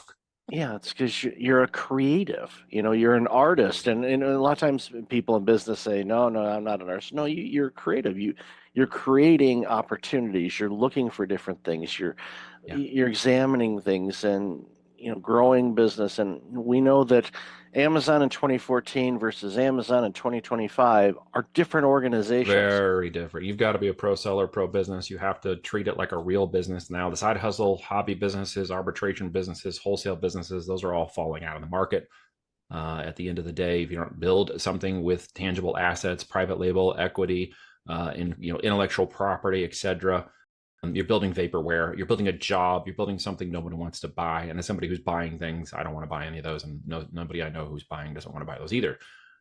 Yeah, it's because you're a creative. You're an artist, and a lot of times people in business say, "No, no, I'm not an artist." No, you're creative. You're creating opportunities. You're looking for different things. Yeah. You're examining things, and growing business. And we know that Amazon in 2014 versus Amazon in 2025 are different organizations. Very different. You've got to be a pro seller, pro business. You have to treat it like a real business now. The side hustle, hobby businesses, arbitration businesses, wholesale businesses, those are all falling out of the market. At the end of the day, if you don't build something with tangible assets, private label, equity, intellectual property, etc., you're building vaporware, you're building a job, you're building something nobody wants to buy. And as somebody who's buying things, I don't want to buy any of those. And nobody I know who's buying doesn't want to buy those either.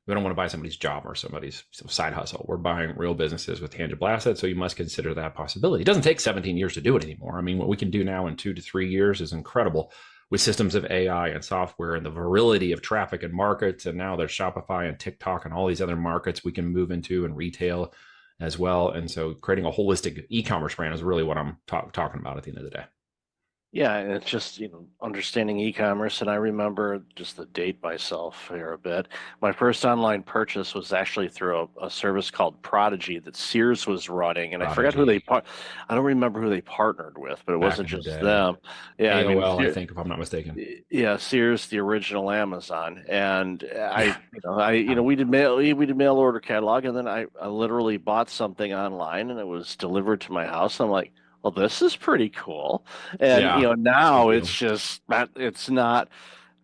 We don't want to buy somebody's job or somebody's side hustle. We're buying real businesses with tangible assets. So you must consider that possibility. It doesn't take 17 years to do it anymore. I mean, what we can do now in 2 to 3 years is incredible, with systems of AI and software and the virility of traffic and markets. And now there's Shopify and TikTok and all these other markets we can move into, and retail as well. And so creating a holistic e-commerce brand is really what I'm talking about at the end of the day. Yeah, and it's just, understanding e-commerce. And I remember, just to date myself here a bit, my first online purchase was actually through a service called Prodigy that Sears was running. And I forgot who I don't remember who they partnered with, but it wasn't just them. Yeah, AOL, I think, if I'm not mistaken. Yeah, Sears, the original Amazon. And we did mail order catalog, and then I literally bought something online, and it was delivered to my house. I'm like, well, this is pretty cool. And now it's just it's not.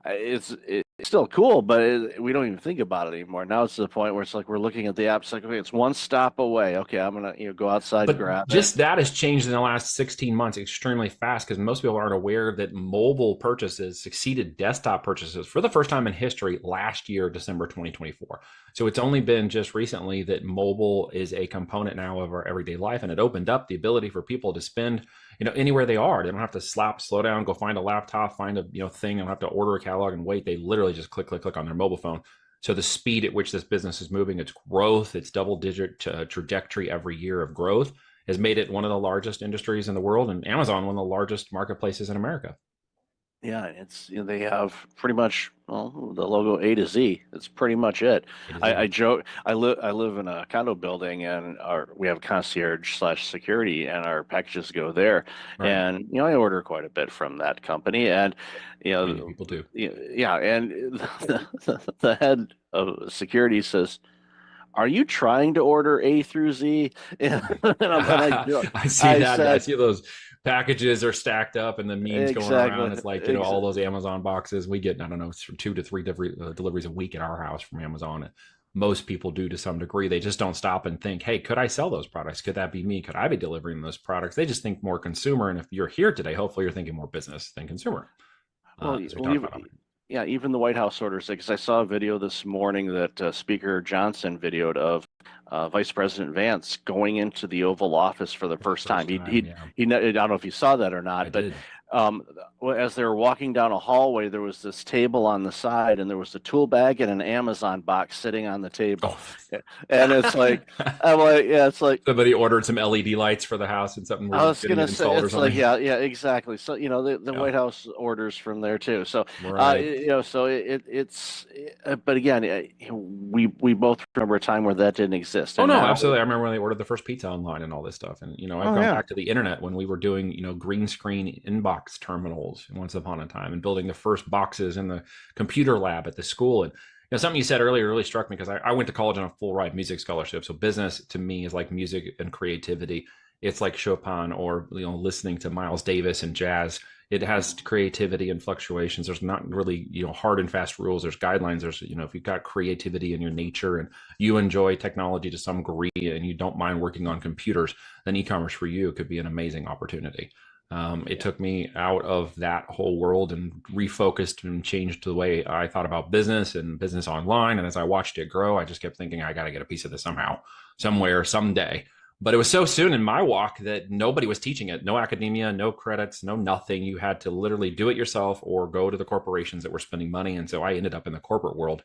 It's still cool, but we don't even think about it anymore. Now it's to the point where it's like we're looking at the app. It's like, okay, it's one stop away. Okay, I'm gonna go outside and grab it. Just that has changed in the last 16 months extremely fast, because most people aren't aware that mobile purchases succeeded desktop purchases for the first time in history last year, December 2024. So it's only been just recently that mobile is a component now of our everyday life, and it opened up the ability for people to spend anywhere they are. They don't have to slow down, go find a laptop, find a thing. They don't have to order a catalog and wait. They literally literally just click, click, click on their mobile phone. So the speed at which this business is moving, its growth, its double-digit trajectory every year of growth has made it one of the largest industries in the world, and Amazon one of the largest marketplaces in America. Yeah, it's they have pretty much well the logo A to Z. That's pretty much it. I joke. I live in a condo building, and we have a concierge slash security, and our packages go there. Right. And I order quite a bit from that company, and Many people do. yeah, and the head of security says, "Are you trying to order A through Z?" And I see that. I see those packages are stacked up and the memes going around. It's like, all those Amazon boxes. We get, I don't know, 2 to 3 deliveries a week at our house from Amazon. Most people do to some degree. They just don't stop and think, hey, could I sell those products? Could that be me? Could I be delivering those products? They just think more consumer. And if you're here today, hopefully you're thinking more business than consumer. Yeah, even the White House orders it, because I saw a video this morning that Speaker Johnson videoed of Vice President Vance going into the Oval Office for the first time. I don't know if you saw that or not, but as they were walking down a hallway, there was this table on the side, and there was a tool bag and an Amazon box sitting on the table. And it's like, it's like somebody ordered some LED lights for the house and something. I was gonna say, it's like, yeah, exactly. So the White House orders from there too. So but again, we both remember a time where that didn't exist. Oh no, absolutely. I remember when they ordered the first pizza online and all this stuff. And I've gone back to the internet when we were doing green screen inbox terminals once upon a time and building the first boxes in the computer lab at the school. And something you said earlier really struck me because I went to college on a full ride music scholarship. So business to me is like music and creativity. It's like Chopin or listening to Miles Davis and jazz. It has creativity and fluctuations. There's not really hard and fast rules. There's guidelines. There's if you've got creativity in your nature and you enjoy technology to some degree and you don't mind working on computers, then e-commerce for you could be an amazing opportunity. It took me out of that whole world and refocused and changed the way I thought about business and business online. And as I watched it grow, I just kept thinking, I got to get a piece of this somehow, somewhere, someday. But it was so soon in my walk that nobody was teaching it. No academia, no credits, no nothing. You had to literally do it yourself or go to the corporations that were spending money. And so I ended up in the corporate world,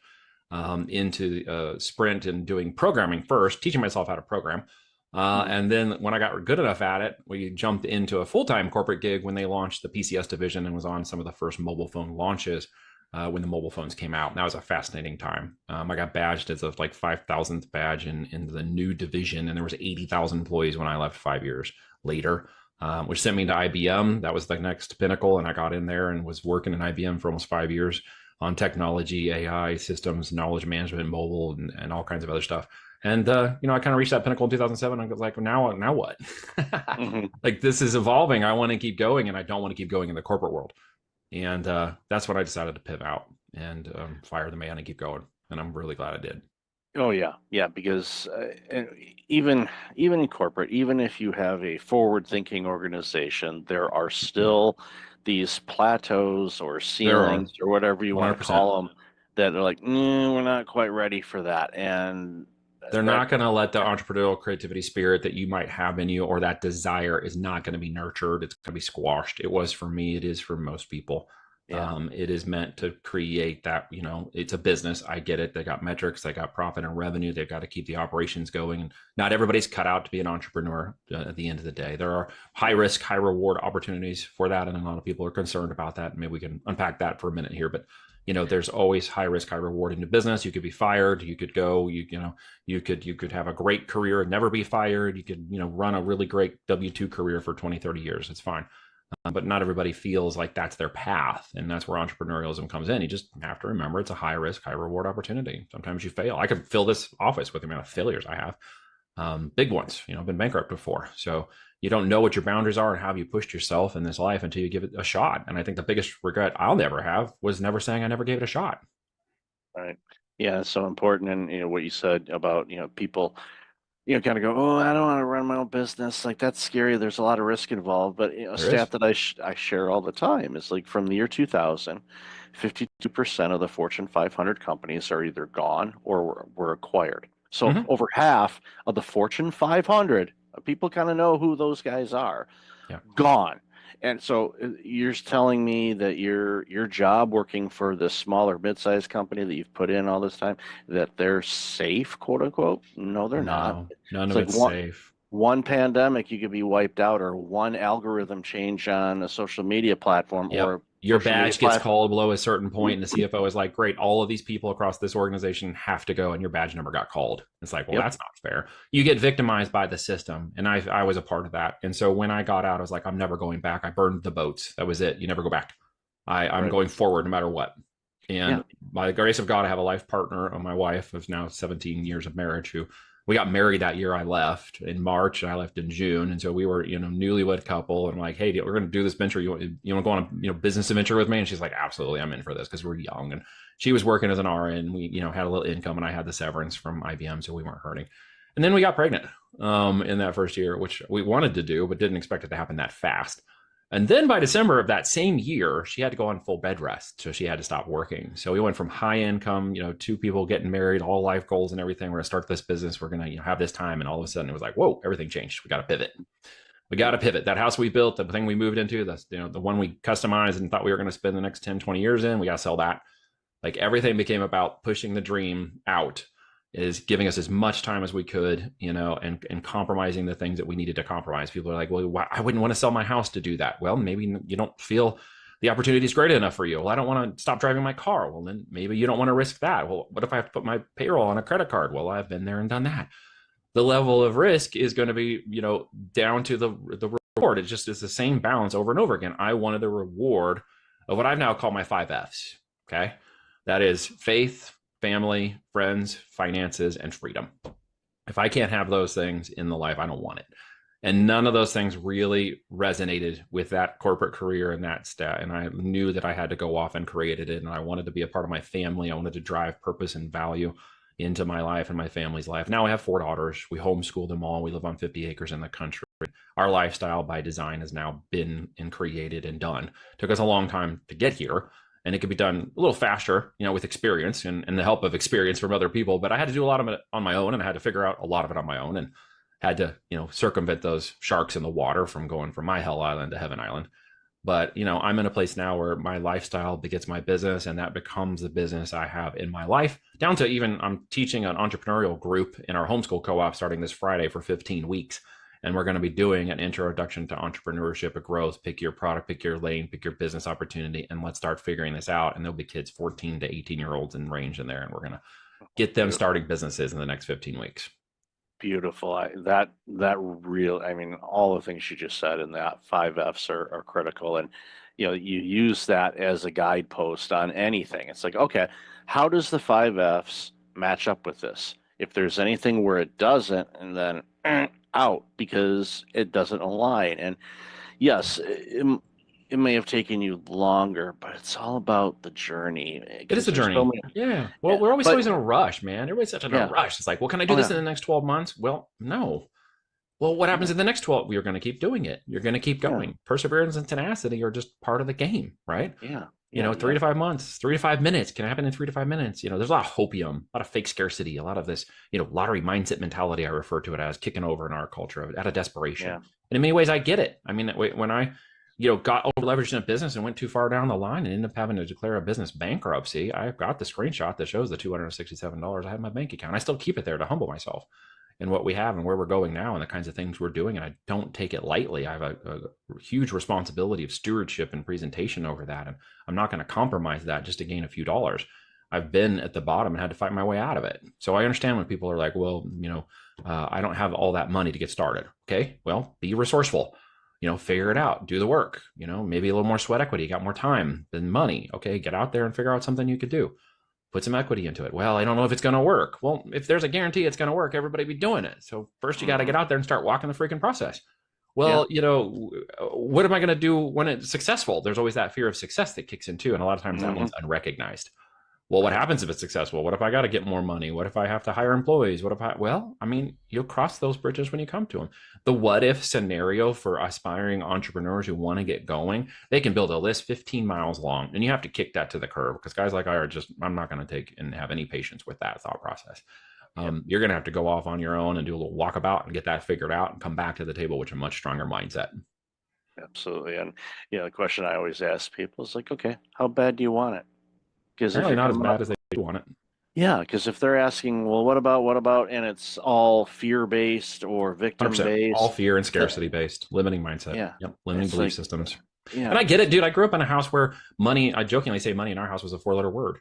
into Sprint and doing programming first, teaching myself how to program. And then when I got good enough at it, we jumped into a full-time corporate gig when they launched the PCS division and was on some of the first mobile phone launches when the mobile phones came out. And that was a fascinating time. I got badged as a 5,000th badge in the new division, and there was 80,000 employees when I left 5 years later, which sent me to IBM. That was the next pinnacle, and I got in there and was working in IBM for almost 5 years on technology, AI, systems, knowledge management, mobile, and all kinds of other stuff. And, I kind of reached that pinnacle in 2007. I was like, now what? Like, this is evolving. I want to keep going, and I don't want to keep going in the corporate world. And that's when I decided to pivot out and fire the man and keep going. And I'm really glad I did. Oh, yeah. Yeah, because even in corporate, even if you have a forward-thinking organization, there are still these plateaus or ceilings or whatever you want to call them that are like, we're not quite ready for that. And they're not going to let the entrepreneurial creativity spirit that you might have in you, or that desire, is not going to be nurtured. It's going to be squashed. It was for me. It is for most people. Yeah. It is meant to create that, it's a business. I get it. They got metrics, they got profit and revenue. They've got to keep the operations going. And not everybody's cut out to be an entrepreneur at the end of the day. There are high risk, high reward opportunities for that. And a lot of people are concerned about that. Maybe we can unpack that for a minute here, but there's always high risk, high reward in the business. You could be fired. You could go, you could have a great career and never be fired. You could, run a really great W-2 career for 20, 30 years. It's fine. But not everybody feels like that's their path. And that's where entrepreneurialism comes in. You just have to remember it's a high risk, high reward opportunity. Sometimes you fail. I could fill this office with the amount of failures I have. Big ones, I've been bankrupt before. So you don't know what your boundaries are and how you pushed yourself in this life until you give it a shot. And I think the biggest regret I'll never have was never saying I never gave it a shot. Right. Yeah, it's so important. And what you said about, people, kind of go, oh, I don't want to run my own business. Like, that's scary. There's a lot of risk involved. But a stat that I share all the time is like from the year 2000, 52% of the Fortune 500 companies are either gone or were acquired. So over half of the Fortune 500, people kind of know who those guys are, gone. And so you're telling me that your job working for this smaller mid-sized company that you've put in all this time, that they're safe, quote unquote? No, they're not. No, none It's of like it's safe. one pandemic you could be wiped out, or one algorithm change on a social media platform Yep. or Your social media badge gets platform. called below a certain point, and the CFO is like, great, all of these people across this organization have to go, and your badge number got called. It's like, well, Yep. that's not fair. You get victimized by the system. And I was a part of that. And so when I got out, I was like, I'm never going back. I burned the boats. That was it. You never go back. I'm Right. going forward no matter what. Yeah. And by the grace of God, I have a life partner, my wife, who's now 17 years of marriage, who we got married that year I left in March, and I left in June. And so we were, newlywed couple. And I'm like, hey, we're going to do this venture. You want to go on a, business adventure with me? And she's like, absolutely, I'm in for this, because we're young. And she was working as an RN. We, had a little income, and I had the severance from IBM, so we weren't hurting. And then we got pregnant in that first year, which we wanted to do, but didn't expect it to happen that fast. And then by December of that same year, she had to go on full bed rest. So she had to stop working. So we went from high income, two people getting married, all life goals and everything. We're going to start this business. We're going to have this time. And all of a sudden it was like, whoa, everything changed. We got to pivot. We got to pivot. That house we built, the thing we moved into, that's, the one we customized and thought we were going to spend the next 10, 20 years in, we got to sell that. Like everything became about pushing the dream out, is giving us as much time as we could, and compromising the things that we needed to compromise. People are like, well, I wouldn't want to sell my house to do that. Well, maybe you don't feel the opportunity is great enough for you. Well, I don't want to stop driving my car. Well, then maybe you don't want to risk that. Well, what if I have to put my payroll on a credit card? Well, I've been there and done that. The level of risk is going to be, down to the reward. It just is the same balance over and over again. I wanted the reward of what I've now called my 5 Fs. Okay. That is faith, family, friends, finances, and freedom. If I can't have those things in the life, I don't want it. And none of those things really resonated with that corporate career and that stat. And I knew that I had to go off and create it. And I wanted to be a part of my family. I wanted to drive purpose and value into my life and my family's life. Now I have 4 daughters. We homeschool them all. We live on 50 acres in the country. Our lifestyle by design has now been and created and done. It took us a long time to get here. And it could be done a little faster, with experience and the help of experience from other people. But I had to do a lot of it on my own, and I had to figure out a lot of it on my own, and had to, circumvent those sharks in the water from going from my hell island to heaven island. But, I'm in a place now where my lifestyle begets my business, and that becomes the business I have in my life, down to even I'm teaching an entrepreneurial group in our homeschool co-op starting this Friday for 15 weeks. And we're going to be doing an introduction to entrepreneurship, a growth, pick your product, pick your lane, pick your business opportunity, and let's start figuring this out. And there'll be kids 14 to 18-year-olds in range in there. And we're going to get them starting businesses in the next 15 weeks. Beautiful. I mean, all the things you just said in that 5 Fs are critical. And, you use that as a guidepost on anything. It's like, okay, how does the 5 Fs match up with this? If there's anything where it doesn't, and then out because it doesn't align. And yes, it may have taken you longer, but it's all about the journey. It is a journey. Yeah. Well, we're always in a rush, man. Everybody's such in a rush. It's like, well, can I do this in the next 12 months? Well, no. Well, what happens in the next 12? You're going to keep doing it. You're going to keep going. Yeah. Perseverance and tenacity are just part of the game, right? Yeah. 3 to 5 months, 3 to 5 minutes can happen in 3 to 5 minutes. There's a lot of hopium, a lot of fake scarcity, a lot of this, lottery mindset mentality. I refer to it as kicking over in our culture out of desperation. Yeah. And in many ways, I get it. I mean, when I, got over leveraged in a business and went too far down the line and ended up having to declare a business bankruptcy, I've got the screenshot that shows the $267 I had in my bank account. I still keep it there to humble myself and what we have and where we're going now and the kinds of things we're doing. And I don't take it lightly. I have a huge responsibility of stewardship and presentation over that. And I'm not going to compromise that just to gain a few dollars. I've been at the bottom and had to fight my way out of it. So I understand when people are like, well, I don't have all that money to get started. Okay, well, be resourceful, figure it out, do the work, maybe a little more sweat equity, got more time than money. Okay, get out there and figure out something you could do. Put some equity into it. Well, I don't know if it's going to work. Well, if there's a guarantee it's going to work, everybody be doing it. So first you got to get out there and start walking the freaking process. Well, what am I going to do when it's successful? There's always that fear of success that kicks in too. And a lot of times that one's unrecognized. Well, what happens if it's successful? What if I got to get more money? What if I have to hire employees? You'll cross those bridges when you come to them. The what if scenario for aspiring entrepreneurs who want to get going, they can build a list 15 miles long, and you have to kick that to the curb because guys like I I'm not going to take and have any patience with that thought process. You're going to have to go off on your own and do a little walkabout and get that figured out and come back to the table with a much stronger mindset. Absolutely. And the question I always ask people is like, okay, how bad do you want it? Because if Apparently you're not as coming up, bad as they want it. yeah, because if they're asking, well, what about, and it's all fear-based or 100%. All victim-based, fear and th- scarcity based, limiting mindset. yeah, Yep. Limiting it's belief like, systems. And yeah, I get it, dude. I grew up in a house where money, I jokingly say money in our house was a 4-letter word.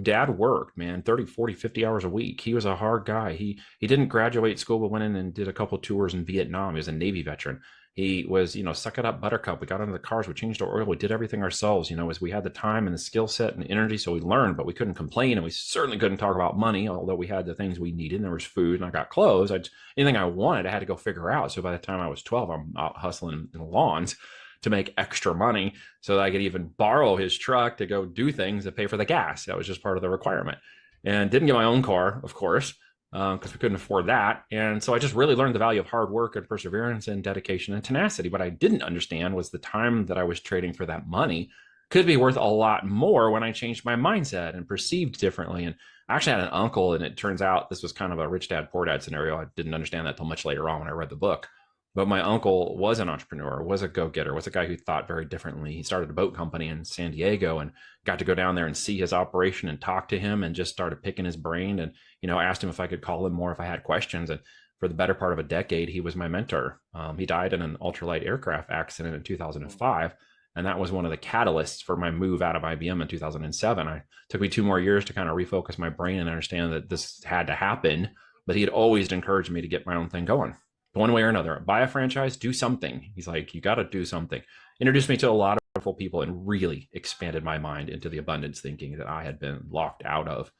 Dad worked, man, 30, 40, 50 hours a week. He was a hard guy. He didn't graduate school, but went in and did a couple tours in Vietnam. He was a Navy veteran. He was, suck it up, buttercup. We got into the cars, we changed our oil, we did everything ourselves, as we had the time and the skill set and the energy. So we learned, but we couldn't complain. And we certainly couldn't talk about money, although we had the things we needed. And there was food and I got clothes. Anything I wanted, I had to go figure out. So by the time I was 12, I'm out hustling in the lawns to make extra money so that I could even borrow his truck to go do things to pay for the gas. That was just part of the requirement. And didn't get my own car, of course, because we couldn't afford that. And so I just really learned the value of hard work and perseverance and dedication and tenacity. What I didn't understand was the time that I was trading for that money could be worth a lot more when I changed my mindset and perceived differently. And I actually had an uncle, and it turns out this was kind of a rich dad, poor dad scenario. I didn't understand that till much later on when I read the book. But my uncle was an entrepreneur, was a go-getter, was a guy who thought very differently. He started a boat company in San Diego and got to go down there and see his operation and talk to him and just started picking his brain and, asked him if I could call him more if I had questions. And for the better part of a decade, he was my mentor. He died in an ultralight aircraft accident in 2005. And that was one of the catalysts for my move out of IBM in 2007. It took me 2 more years to kind of refocus my brain and understand that this had to happen. But he had always encouraged me to get my own thing going. One way or another, buy a franchise, do something. He's like, you got to do something. Introduced me to a lot of wonderful people and really expanded my mind into the abundance thinking that I had been locked out of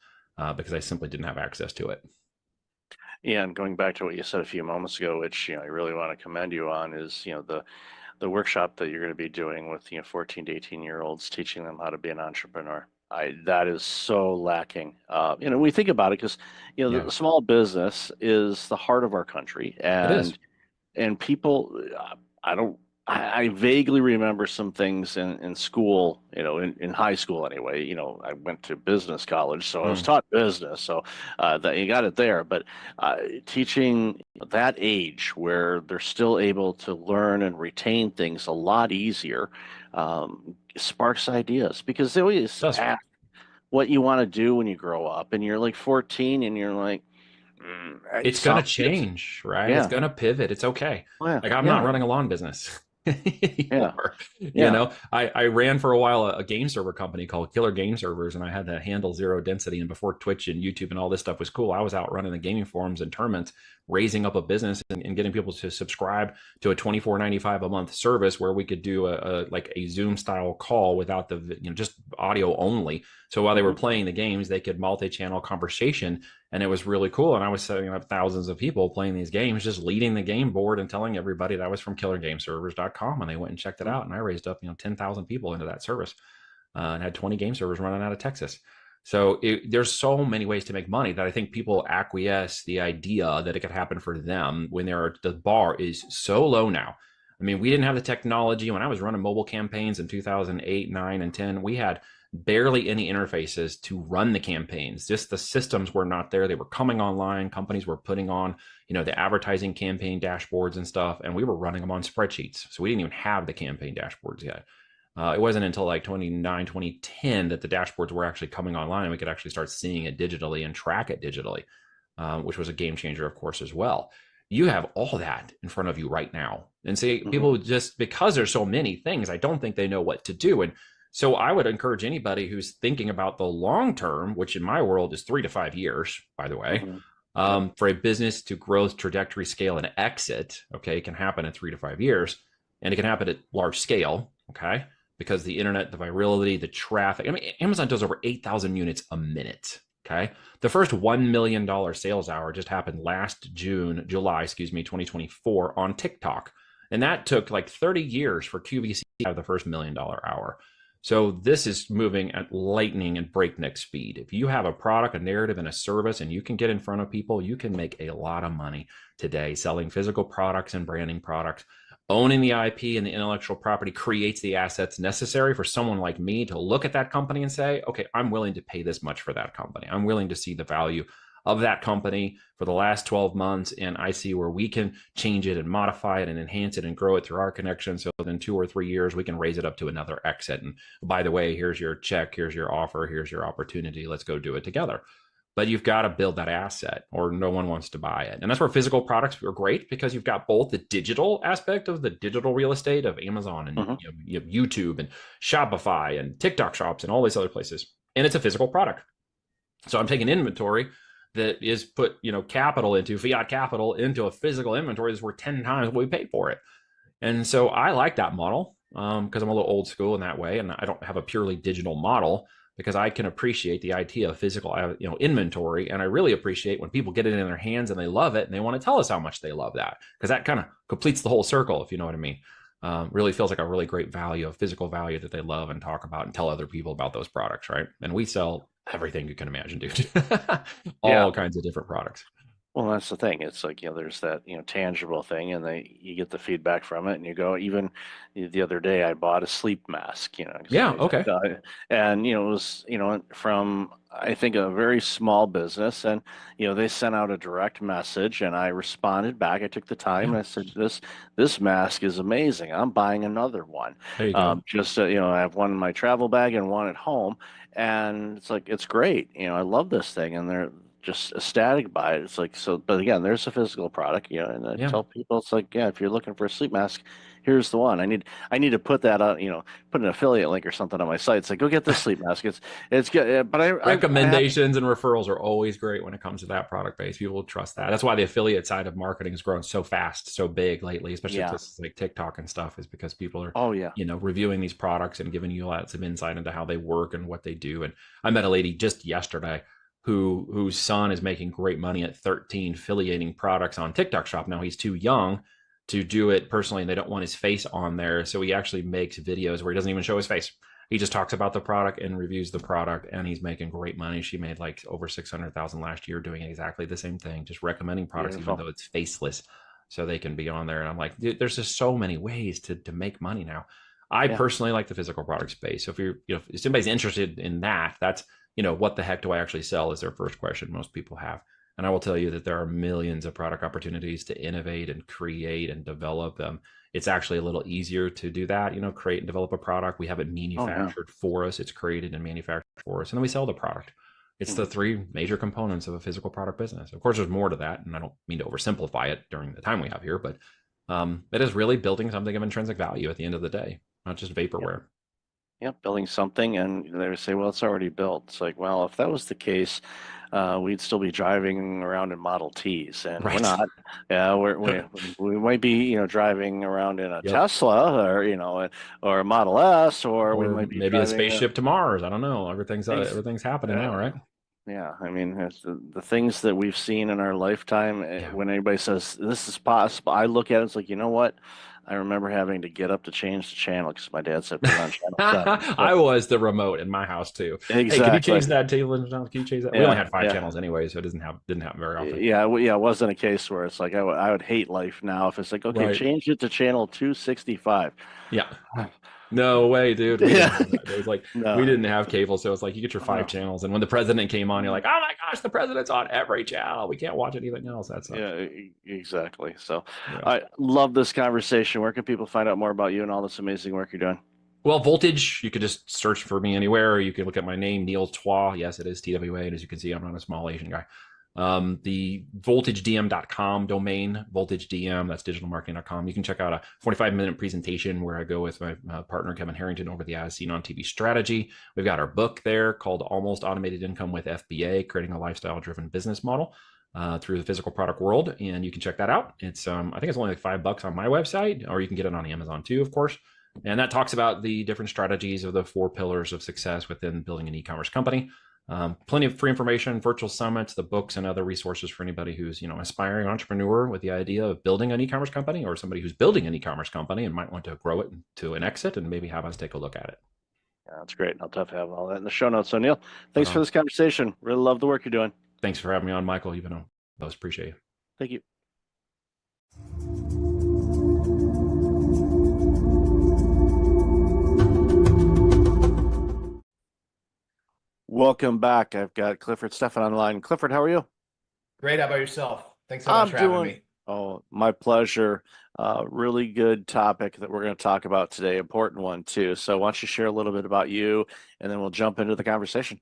because I simply didn't have access to it. yeah. And going back to what you said a few moments ago, which I really want to commend you on, is the workshop that you're going to be doing with 14 to 18-year-olds, teaching them how to be an entrepreneur. That is so lacking. We think about it because the small business is the heart of our country, It is. and people, I vaguely remember some things in school, in high school anyway. I went to business college, so I was taught business, so that you got it there. But teaching that age where they're still able to learn and retain things a lot easier sparks ideas, because they always ask what you want to do when you grow up, and you're like 14, and you're like, it's going to change, right? Yeah. It's going to pivot. It's okay. Yeah. Like I'm not running a lawn business. Yeah. I ran for a while a game server company called Killer Game Servers, and I had to handle zero density. And before Twitch and YouTube and all this stuff was cool, I was out running the gaming forums and tournaments, raising up a business and getting people to subscribe to a $24.95 a month service where we could do a Zoom style call without the just audio only. So while they were playing the games, they could multi-channel conversation. And it was really cool. And I was setting up thousands of people playing these games, just leading the game board and telling everybody that I was from killergameservers.com. And they went and checked it out. And I raised up, 10,000 people into that service and had 20 game servers running out of Texas. So there's so many ways to make money that I think people acquiesce the idea that it could happen for them when the bar is so low now. I mean, we didn't have the technology. When I was running mobile campaigns in 2008, 9, and 10, we had barely any interfaces to run the campaigns. Just the systems were not there. They were coming online. Companies were putting on, the advertising campaign dashboards and stuff, and we were running them on spreadsheets. So we didn't even have the campaign dashboards yet. It wasn't until like 2010 that the dashboards were actually coming online and we could actually start seeing it digitally and track it digitally, which was a game changer, of course, as well. You have all that in front of you right now. And see, people just, because there's so many things, I don't think they know what to do. And so I would encourage anybody who's thinking about the long term, which in my world is 3 to 5 years, by the way, for a business to growth, trajectory, scale, and exit, okay, it can happen in 3 to 5 years, and it can happen at large scale, okay, because the internet, the virality, the traffic. I mean, Amazon does over 8,000 units a minute, okay? The first $1 million sales hour just happened last July, 2024 on TikTok. And that took like 30 years for QVC to have the first $1 million hour. So this is moving at lightning and breakneck speed. If you have a product, a narrative, and a service, and you can get in front of people, you can make a lot of money today selling physical products and branding products. Owning the IP and the intellectual property creates the assets necessary for someone like me to look at that company and say, okay, I'm willing to pay this much for that company. I'm willing to see the value of that company for the last 12 months, and I see where we can change it and modify it and enhance it and grow it through our connection. So within 2 or 3 years, we can raise it up to another exit. And by the way, here's your check, here's your offer, here's your opportunity. Let's go do it together. But you've got to build that asset or no one wants to buy it. And that's where physical products are great, because you've got both the digital aspect of the digital real estate of Amazon and you have YouTube and Shopify and TikTok shops and all these other places. And it's a physical product. So I'm taking inventory that is put, capital into fiat capital into a physical inventory that's worth 10 times what we paid for it. And so I like that model because I'm a little old school in that way. And I don't have a purely digital model, because I can appreciate the idea of physical, inventory. And I really appreciate when people get it in their hands and they love it and they want to tell us how much they love that, because that kind of completes the whole circle, if you know what I mean. Really feels like a really great value, a physical value that they love and talk about and tell other people about those products, right? And we sell everything you can imagine, dude. All kinds of different products. Well, that's the thing. It's like, there's that, tangible thing, and you get the feedback from it, and you go, even the other day, I bought a sleep mask, 'cause Yeah. Okay. and, it was, from, I think, a very small business, and, they sent out a direct message, and I responded back. I took the time and I said, this mask is amazing. I'm buying another one. There you go. Just, I have one in my travel bag and one at home, and it's like, it's great. I love this thing, and they're just ecstatic by it. It's like, so, but again, there's a physical product, and I tell people, it's like, if you're looking for a sleep mask, here's the one. I need to put that out, put an affiliate link or something on my site. It's like, go get this sleep mask. It's good. But recommendations and referrals are always great when it comes to that product base. People will trust that. That's why the affiliate side of marketing has grown so fast, so big lately, especially with places like TikTok and stuff, is because people are, reviewing these products and giving you lots of insight into how they work and what they do. And I met a lady just yesterday whose son is making great money at 13 affiliating products on TikTok Shop. Now he's too young to do it personally, and they don't want his face on there. So he actually makes videos where he doesn't even show his face. He just talks about the product and reviews the product, and he's making great money. She made like over 600,000 last year doing exactly the same thing, just recommending products, even though it's faceless, so they can be on there. And I'm like, dude, there's just so many ways to make money now. I personally like the physical product space. So if somebody's interested in that, that's, what the heck do I actually sell is their first question most people have. And I will tell you that there are millions of product opportunities to innovate and create and develop them. It's actually a little easier to do that, create and develop a product. We have it manufactured for us. It's created and manufactured for us. And then we sell the product. It's the three major components of a physical product business. Of course, there's more to that. And I don't mean to oversimplify it during the time we have here, but it is really building something of intrinsic value at the end of the day, not just vaporware. Building something, and they would say, well, it's already built. It's like, well, if that was the case, we'd still be driving around in Model Ts, and we're not. Yeah, we might be, driving around in a Tesla, or a Model S, or we might be maybe a spaceship to Mars. I don't know. Everything's happening now, right? Yeah, I mean, it's the things that we've seen in our lifetime. When anybody says this is possible, I look at it. It's like, you know what? I remember having to get up to change the channel because my dad said put on channel 7. I was the remote in my house too. Exactly. Hey, can you change that table? Can you change that? We only had 5 channels anyway, so it didn't happen very often. It wasn't a case where it's like I would hate life now if it's like, okay, change it to channel 265. Yeah. No way, dude. It was like we didn't have cable, so it's like you get your 5 channels, and when the president came on, you're like, oh my gosh, the president's on every channel. We can't watch anything else. That's exactly. So I love this conversation. Where can people find out more about you and all this amazing work you're doing? Well, Voltage, you could just search for me anywhere, or you can look at my name, Neil Twa. Yes, it is TWA, and as you can see, I'm not a small Asian guy. The voltagedm.com domain, voltagedm, that's digitalmarketing.com. You can check out a 45-minute presentation where I go with my partner, Kevin Harrington, over the As Seen on TV strategy. We've got our book there called Almost Automated Income with FBA, Creating a Lifestyle-Driven Business Model through the physical product world. And you can check that out. It's, I think it's only like $5 on my website, or you can get it on Amazon too, of course. And that talks about the different strategies of the 4 pillars of success within building an e-commerce company. Plenty of free information, virtual summits, the books, and other resources for anybody who's, aspiring entrepreneur with the idea of building an e-commerce company, or somebody who's building an e-commerce company and might want to grow it to an exit and maybe have us take a look at it. Yeah, that's great. I'll definitely have all that in the show notes. So Neil, thanks for this conversation. Really love the work you're doing. Thanks for having me on, Michael. You've been most appreciate you. Thank you. Welcome back. I've got Clifford Stephan online. Clifford, how are you? Great. How about yourself? Thanks so much I'm for having doing, me. oh, my pleasure. Really good topic that we're going to talk about today. Important one too. So why don't you share a little bit about you and then we'll jump into the conversation.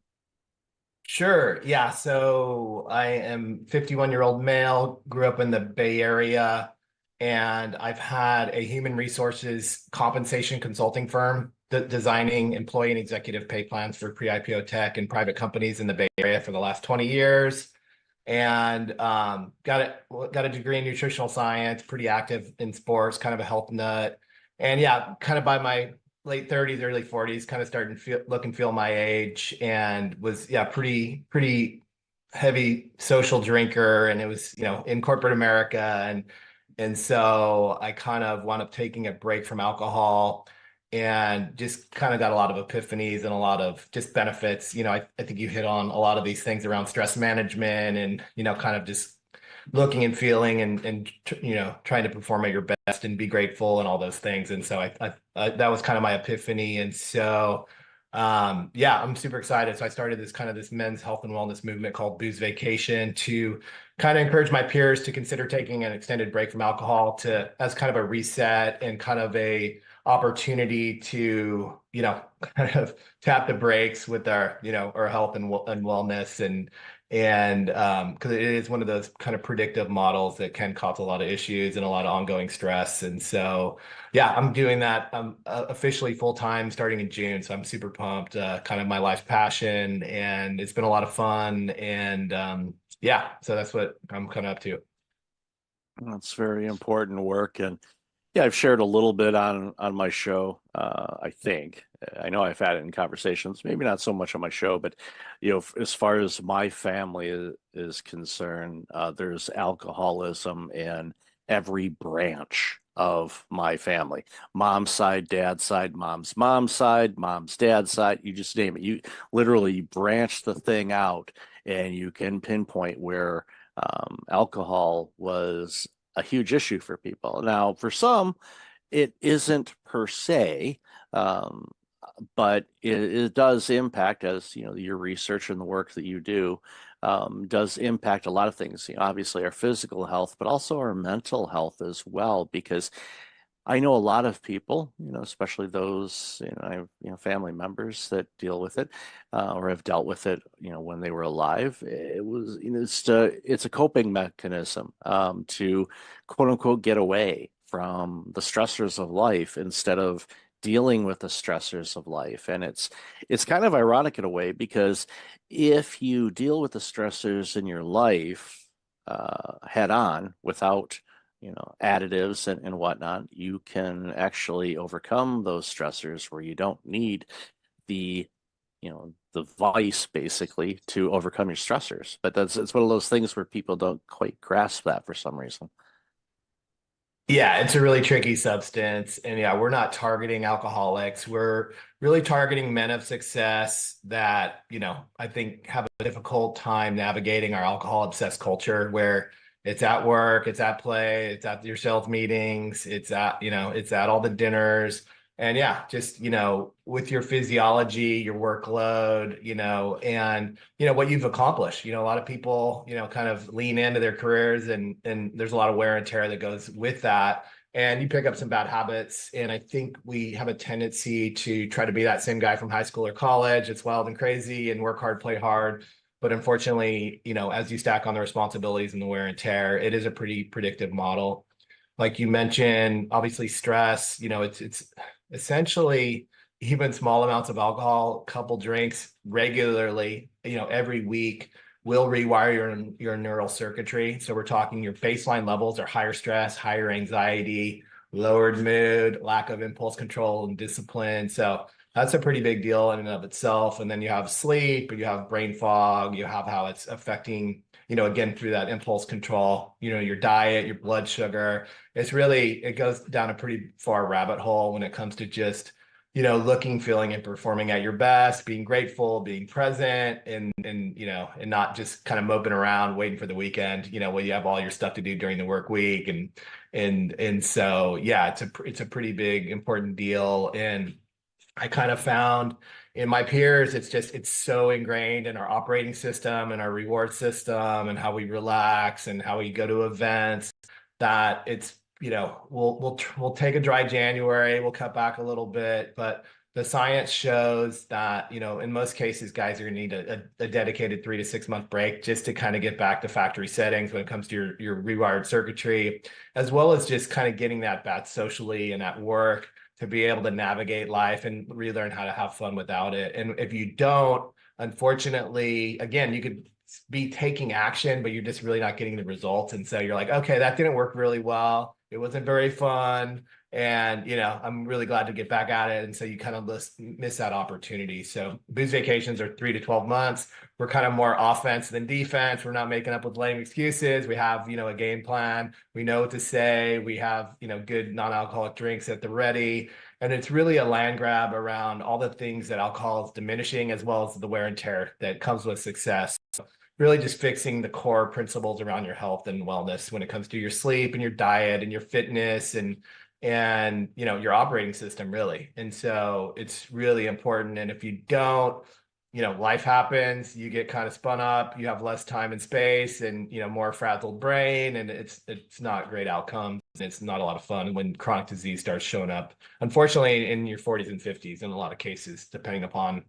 Sure. Yeah. So I am 51-year-old male, grew up in the Bay Area, and I've had a human resources compensation consulting firm designing employee and executive pay plans for pre-IPO tech and private companies in the Bay Area for the last 20 years. And got a degree in nutritional science, pretty active in sports, kind of a health nut. And yeah, kind of by my late 30s, early 40s, kind of starting to look and feel my age, and was pretty heavy social drinker, and it was in corporate America, and so I kind of wound up taking a break from alcohol and just kind of got a lot of epiphanies and a lot of just benefits. I think you hit on a lot of these things around stress management and kind of just looking and feeling and trying to perform at your best and be grateful and all those things. And so I that was kind of my epiphany. And so yeah, I'm super excited. So I started this men's health and wellness movement called Booze Vacation to kind of encourage my peers to consider taking an extended break from alcohol to as kind of a reset and kind of a opportunity to kind of tap the brakes with our health and wellness, and because it is one of those kind of predictive models that can cause a lot of issues and a lot of ongoing stress. And so yeah, I'm doing that officially full time starting in June, so I'm super pumped. Kind of my life's passion, and it's been a lot of fun. And yeah, so that's what I'm kind of up to. That's very important work. And yeah, I've shared a little bit on my show. I think I know I've had it in conversations, maybe not so much on my show, but as far as my family is concerned, there's alcoholism in every branch of my family. Mom's side, dad's side, mom's side, mom's dad's side. You just name it. You literally branch the thing out, and you can pinpoint where alcohol was a huge issue for people. Now, for some, it isn't per se, um, but it does impact, as your research and the work that you do does impact a lot of things. Obviously, our physical health, but also our mental health as well, because I know a lot of people, especially those, I have, family members that deal with it, or have dealt with it, when they were alive. It was, it's a coping mechanism, to quote unquote get away from the stressors of life instead of dealing with the stressors of life. And it's kind of ironic in a way, because if you deal with the stressors in your life, head on without additives and whatnot, you can actually overcome those stressors where you don't need the, the vice basically to overcome your stressors. But it's one of those things where people don't quite grasp that for some reason. Yeah, it's a really tricky substance. And yeah, we're not targeting alcoholics. We're really targeting men of success that, I think have a difficult time navigating our alcohol obsessed culture, where it's at work, it's at play, it's at your sales meetings, it's at all the dinners. And yeah, just, with your physiology, your workload, and what you've accomplished. A lot of people, kind of lean into their careers, and there's a lot of wear and tear that goes with that. And you pick up some bad habits. And I think we have a tendency to try to be that same guy from high school or college. It's wild and crazy and work hard, play hard. But unfortunately, as you stack on the responsibilities and the wear and tear, it is a pretty predictive model. Like you mentioned, obviously stress, it's essentially even small amounts of alcohol, couple drinks regularly, every week will rewire your neural circuitry. So we're talking your baseline levels are higher stress, higher anxiety, lowered mood, lack of impulse control and discipline. So that's a pretty big deal in and of itself. And then you have sleep, you have brain fog, you have how it's affecting, again, through that impulse control, your diet, your blood sugar. It goes down a pretty far rabbit hole when it comes to just, looking, feeling, and performing at your best, being grateful, being present, and not just kind of moping around waiting for the weekend, when you have all your stuff to do during the work week. And so, yeah, it's a pretty big, important deal. And I kind of found in my peers, it's so ingrained in our operating system and our reward system and how we relax and how we go to events that it's, we'll take a dry January, we'll cut back a little bit, but the science shows that, in most cases, guys are going to need a dedicated 3 to 6 month break just to kind of get back to factory settings when it comes to your rewired circuitry, as well as just kind of getting that back socially and at work to be able to navigate life and relearn how to have fun without it. And if you don't, unfortunately, again, you could be taking action, but you're just really not getting the results. And so you're like, okay, that didn't work really well. It wasn't very fun. And, I'm really glad to get back at it. And so you kind of miss that opportunity. So booze vacations are 3 to 12 months. We're kind of more offense than defense. We're not making up with lame excuses. We have, a game plan. We know what to say. We have, good non-alcoholic drinks at the ready. And it's really a land grab around all the things that alcohol is diminishing, as well as the wear and tear that comes with success. So really just fixing the core principles around your health and wellness when it comes to your sleep and your diet and your fitness and your operating system, really. And so it's really important. And if you don't, life happens, you get kind of spun up, you have less time and space and, more frazzled brain, and it's not great outcomes. It's not a lot of fun when chronic disease starts showing up, unfortunately, in your 40s and 50s in a lot of cases, depending upon,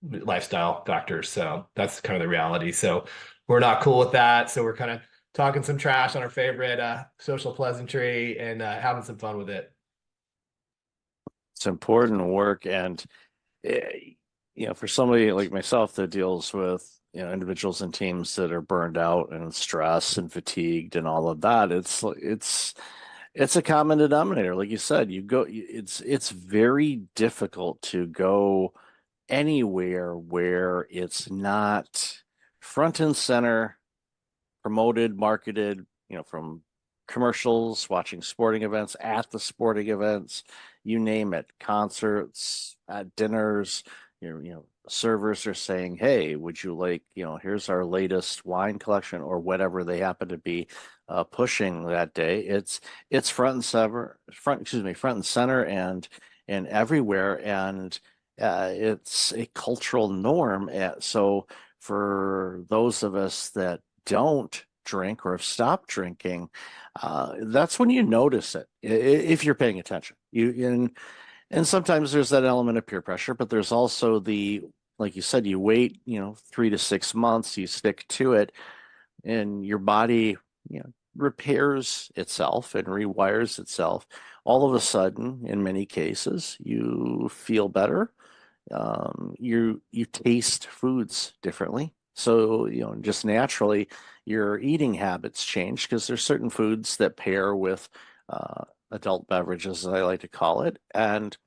lifestyle factors. So that's kind of the reality. So we're not cool with that. So we're kind of talking some trash on our favorite social pleasantry and having some fun with it. It's important work. And, for somebody like myself that deals with, individuals and teams that are burned out and stressed and fatigued and all of that, it's a common denominator. Like you said, it's very difficult to go anywhere where it's not front and center, promoted, marketed, from commercials, watching sporting events, at the sporting events, you name it, concerts, at dinners, servers are saying, hey, would you like, here's our latest wine collection or whatever they happen to be pushing that day. It's front and center and everywhere. And it's a cultural norm. So for those of us that don't drink or have stopped drinking, that's when you notice it if you're paying attention. And sometimes there's that element of peer pressure, but there's also like you said, you wait 3 to 6 months, you stick to it, and your body repairs itself and rewires itself. All of a sudden, in many cases, you feel better. You taste foods differently. So, just naturally, your eating habits change because there's certain foods that pair with adult beverages, as I like to call it. And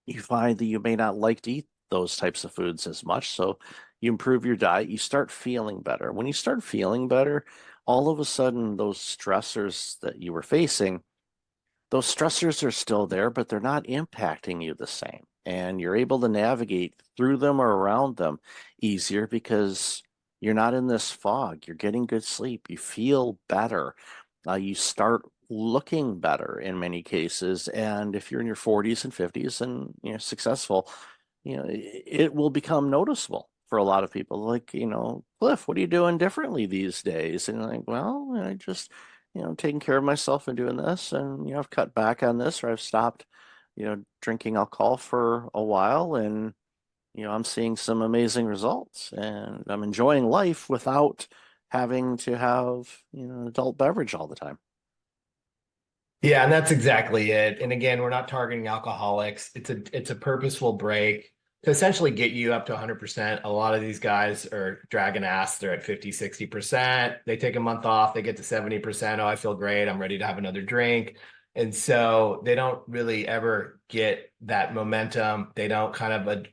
you find that you may not like to eat those types of foods as much. So you improve your diet, you start feeling better. When you start feeling better, all of a sudden, those stressors that you were facing, those stressors are still there, but they're not impacting you the same. And you're able to navigate through them or around them easier because you're not in this fog. You're getting good sleep. You feel better. You start looking better in many cases. And if you're in your 40s and 50s and you're successful, it will become noticeable for a lot of people. Like, Cliff, what are you doing differently these days? And like, well, I just, taking care of myself and doing this, and I've cut back on this, or I've stopped, drinking alcohol for a while, and I'm seeing some amazing results, and I'm enjoying life without having to have an adult beverage all the time. Yeah, and that's exactly it. And again, we're not targeting alcoholics. It's a purposeful break to essentially get you up to 100%. A lot of these guys are dragging ass. They're at 50, 60%. They take a month off. They get to 70%. Oh, I feel great. I'm ready to have another drink. And so they don't really ever get that momentum. They don't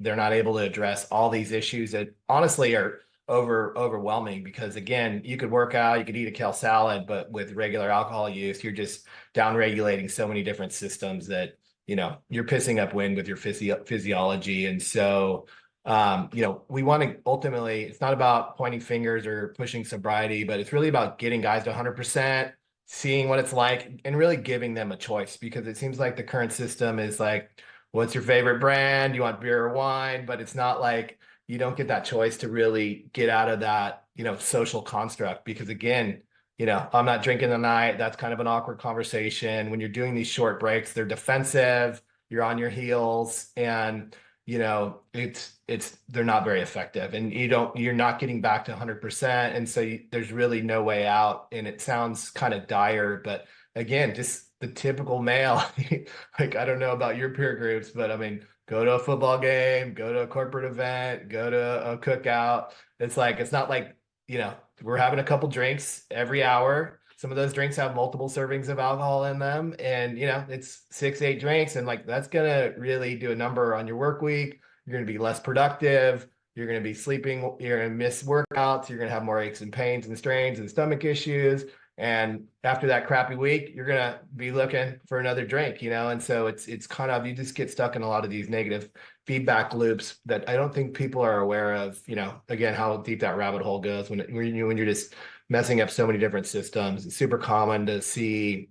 they're not able to address all these issues that honestly are overwhelming, because again, you could work out, you could eat a kale salad, but with regular alcohol use, you're just down regulating so many different systems that you're pissing up wind with your physiology. And so we want to ultimately, it's not about pointing fingers or pushing sobriety, but it's really about getting guys to 100%, seeing what it's like, and really giving them a choice, because it seems like the current system is like, what's your favorite brand? You want beer or wine? But it's not like you don't get that choice to really get out of that, social construct. Because again, I'm not drinking tonight. That's kind of an awkward conversation. When you're doing these short breaks, they're defensive, you're on your heels, and they're not very effective, and you're not getting back to 100%. And so there's really no way out. And it sounds kind of dire, but again, just the typical male, like, I don't know about your peer groups, but I mean, go to a football game, go to a corporate event, go to a cookout. It's not like, we're having a couple drinks every hour. Some of those drinks have multiple servings of alcohol in them, and it's 6, 8 drinks, and like that's gonna really do a number on your work week. You're gonna be less productive. You're gonna be sleeping. You're gonna miss workouts. You're gonna have more aches and pains and strains and stomach issues. And after that crappy week, you're gonna be looking for another drink, And so it's kind of, you just get stuck in a lot of these negative feedback loops that I don't think people are aware of. Again, how deep that rabbit hole goes when you're just messing up so many different systems. It's super common to see,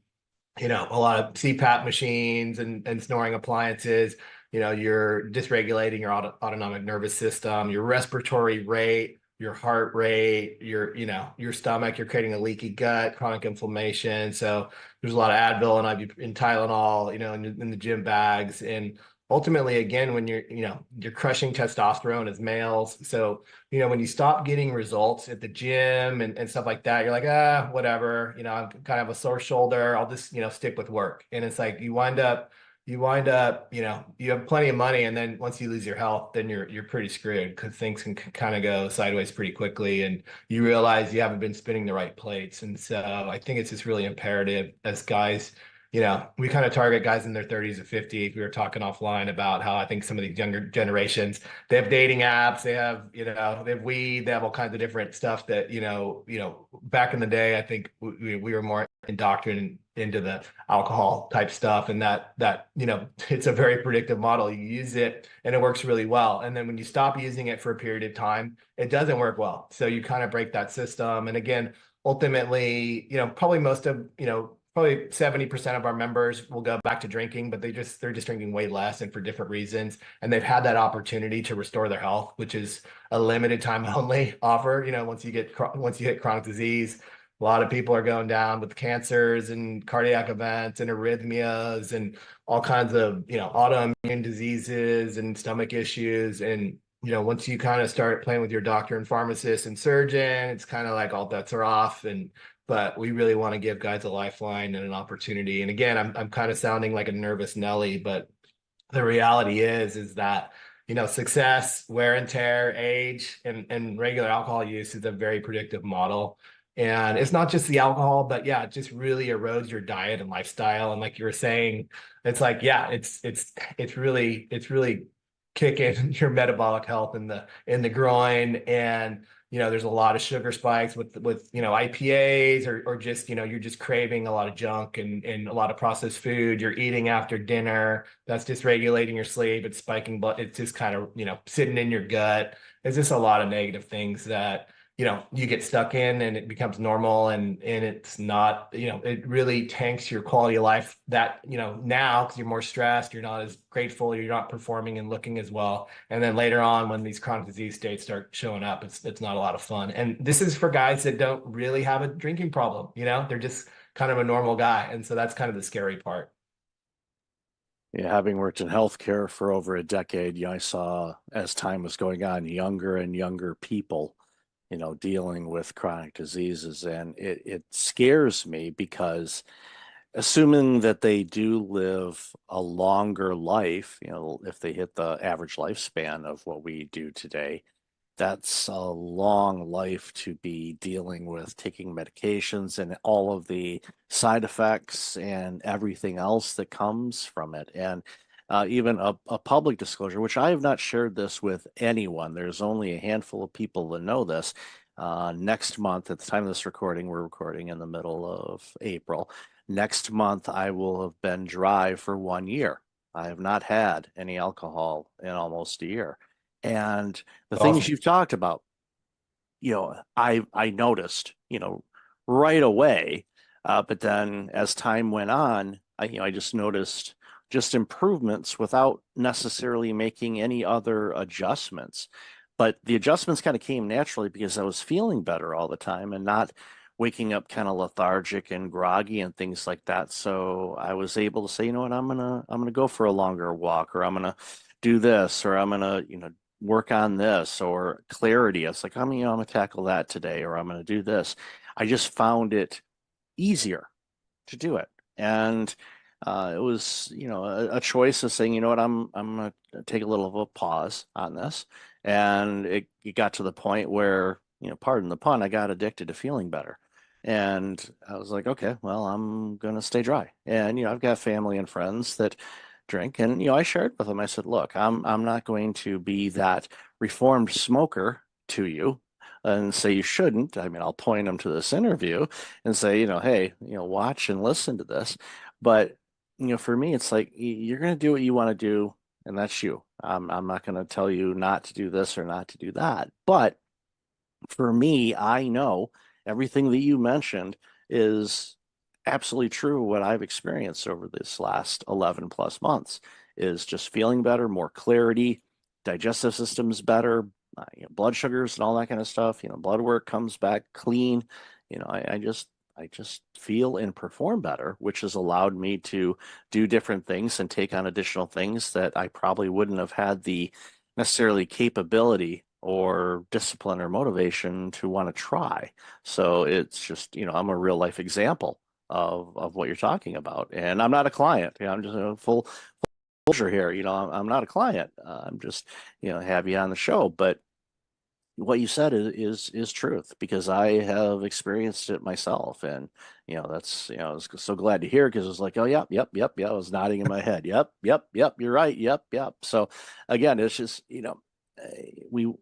a lot of CPAP machines and snoring appliances. You're dysregulating your autonomic nervous system, your respiratory rate, your heart rate, your stomach. You're creating a leaky gut, chronic inflammation. So there's a lot of Advil and Tylenol, in the gym bags. And ultimately, again, when you're crushing testosterone as males. So, when you stop getting results at the gym and stuff like that, you're like, whatever, I'm kind of a sore shoulder. I'll just, stick with work. And it's like, you wind up, you have plenty of money. And then once you lose your health, then you're pretty screwed, because things can kind of go sideways pretty quickly. And you realize you haven't been spinning the right plates. And so I think it's just really imperative as guys, we kind of target guys in their 30s or 50s. We were talking offline about how I think some of these younger generations, they have dating apps, they have, they have weed, they have all kinds of different stuff that, back in the day, I think we were more indoctrinated into the alcohol type stuff. And that, it's a very predictive model. You use it and it works really well. And then when you stop using it for a period of time, it doesn't work well. So you kind of break that system. And again, ultimately, probably probably 70% of our members will go back to drinking, but they're just drinking way less and for different reasons. And they've had that opportunity to restore their health, which is a limited time only offer. Once you hit chronic disease, a lot of people are going down with cancers and cardiac events and arrhythmias and all kinds of, autoimmune diseases and stomach issues. And, once you kind of start playing with your doctor and pharmacist and surgeon, it's kind of like all bets are off. But we really want to give guys a lifeline and an opportunity. And again, I'm kind of sounding like a nervous Nelly, but the reality is that, success, wear and tear, age, and regular alcohol use is a very predictive model. And it's not just the alcohol, but yeah, it just really erodes your diet and lifestyle. And like you were saying, it's like, yeah, it's really kicking your metabolic health in the groin. And there's a lot of sugar spikes with IPAs or just you're just craving a lot of junk and a lot of processed food. You're eating after dinner. That's dysregulating your sleep. It's spiking blood. It's just kind of sitting in your gut. It's just a lot of negative things that you get stuck in, and it becomes normal, and it's not, it really tanks your quality of life that, now, because you're more stressed, you're not as grateful, you're not performing and looking as well. And then later on, when these chronic disease states start showing up, it's not a lot of fun. And this is for guys that don't really have a drinking problem, they're just kind of a normal guy. And so that's kind of the scary part. Yeah, having worked in healthcare for over a decade, I saw, as time was going on, younger and younger people dealing with chronic diseases. And it scares me, because assuming that they do live a longer life, if they hit the average lifespan of what we do today, that's a long life to be dealing with taking medications and all of the side effects and everything else that comes from it. And even a public disclosure, which I have not shared this with anyone. There's only a handful of people that know this. Next month, at the time of this recording, we're recording in the middle of April. Next month, I will have been dry for 1 year. I have not had any alcohol in almost a year. And the things you've talked about, I noticed, right away. But then as time went on, I just noticed just improvements without necessarily making any other adjustments. But the adjustments kind of came naturally because I was feeling better all the time and not waking up kind of lethargic and groggy and things like that. So I was able to say, you know what, I'm gonna go for a longer walk, or I'm gonna do this, or I'm gonna, work on this, or clarity. It's like, I'm gonna tackle that today, or I'm gonna do this. I just found it easier to do it. And it was, a choice of saying, you know what, I'm gonna take a little of a pause on this. And it got to the point where, pardon the pun, I got addicted to feeling better. And I was like, okay, well, I'm gonna stay dry. And I've got family and friends that drink, and I shared with them. I said, look, I'm not going to be that reformed smoker to you and say you shouldn't. I mean, I'll point them to this interview and say, hey, watch and listen to this. But, for me, it's like you're going to do what you want to do, and that's you. I'm not going to tell you not to do this or not to do that. But for me, I know everything that you mentioned is absolutely true. What I've experienced over this last 11 plus months is just feeling better, more clarity, digestive system's better, blood sugars and all that kind of stuff. Blood work comes back clean. I just feel and perform better, which has allowed me to do different things and take on additional things that I probably wouldn't have had the necessarily capability or discipline or motivation to want to try. So it's just, I'm a real life example of what you're talking about. And I'm not a client. I'm just full disclosure here. I'm not a client. I'm just, have you on the show. But what you said is truth, because I have experienced it myself. And that's, I was so glad to hear, because it was like, oh yep, yep, yep, yeah. I was nodding in my head. Yep, yep, yep, you're right. Yep, yep. So again, it's just, we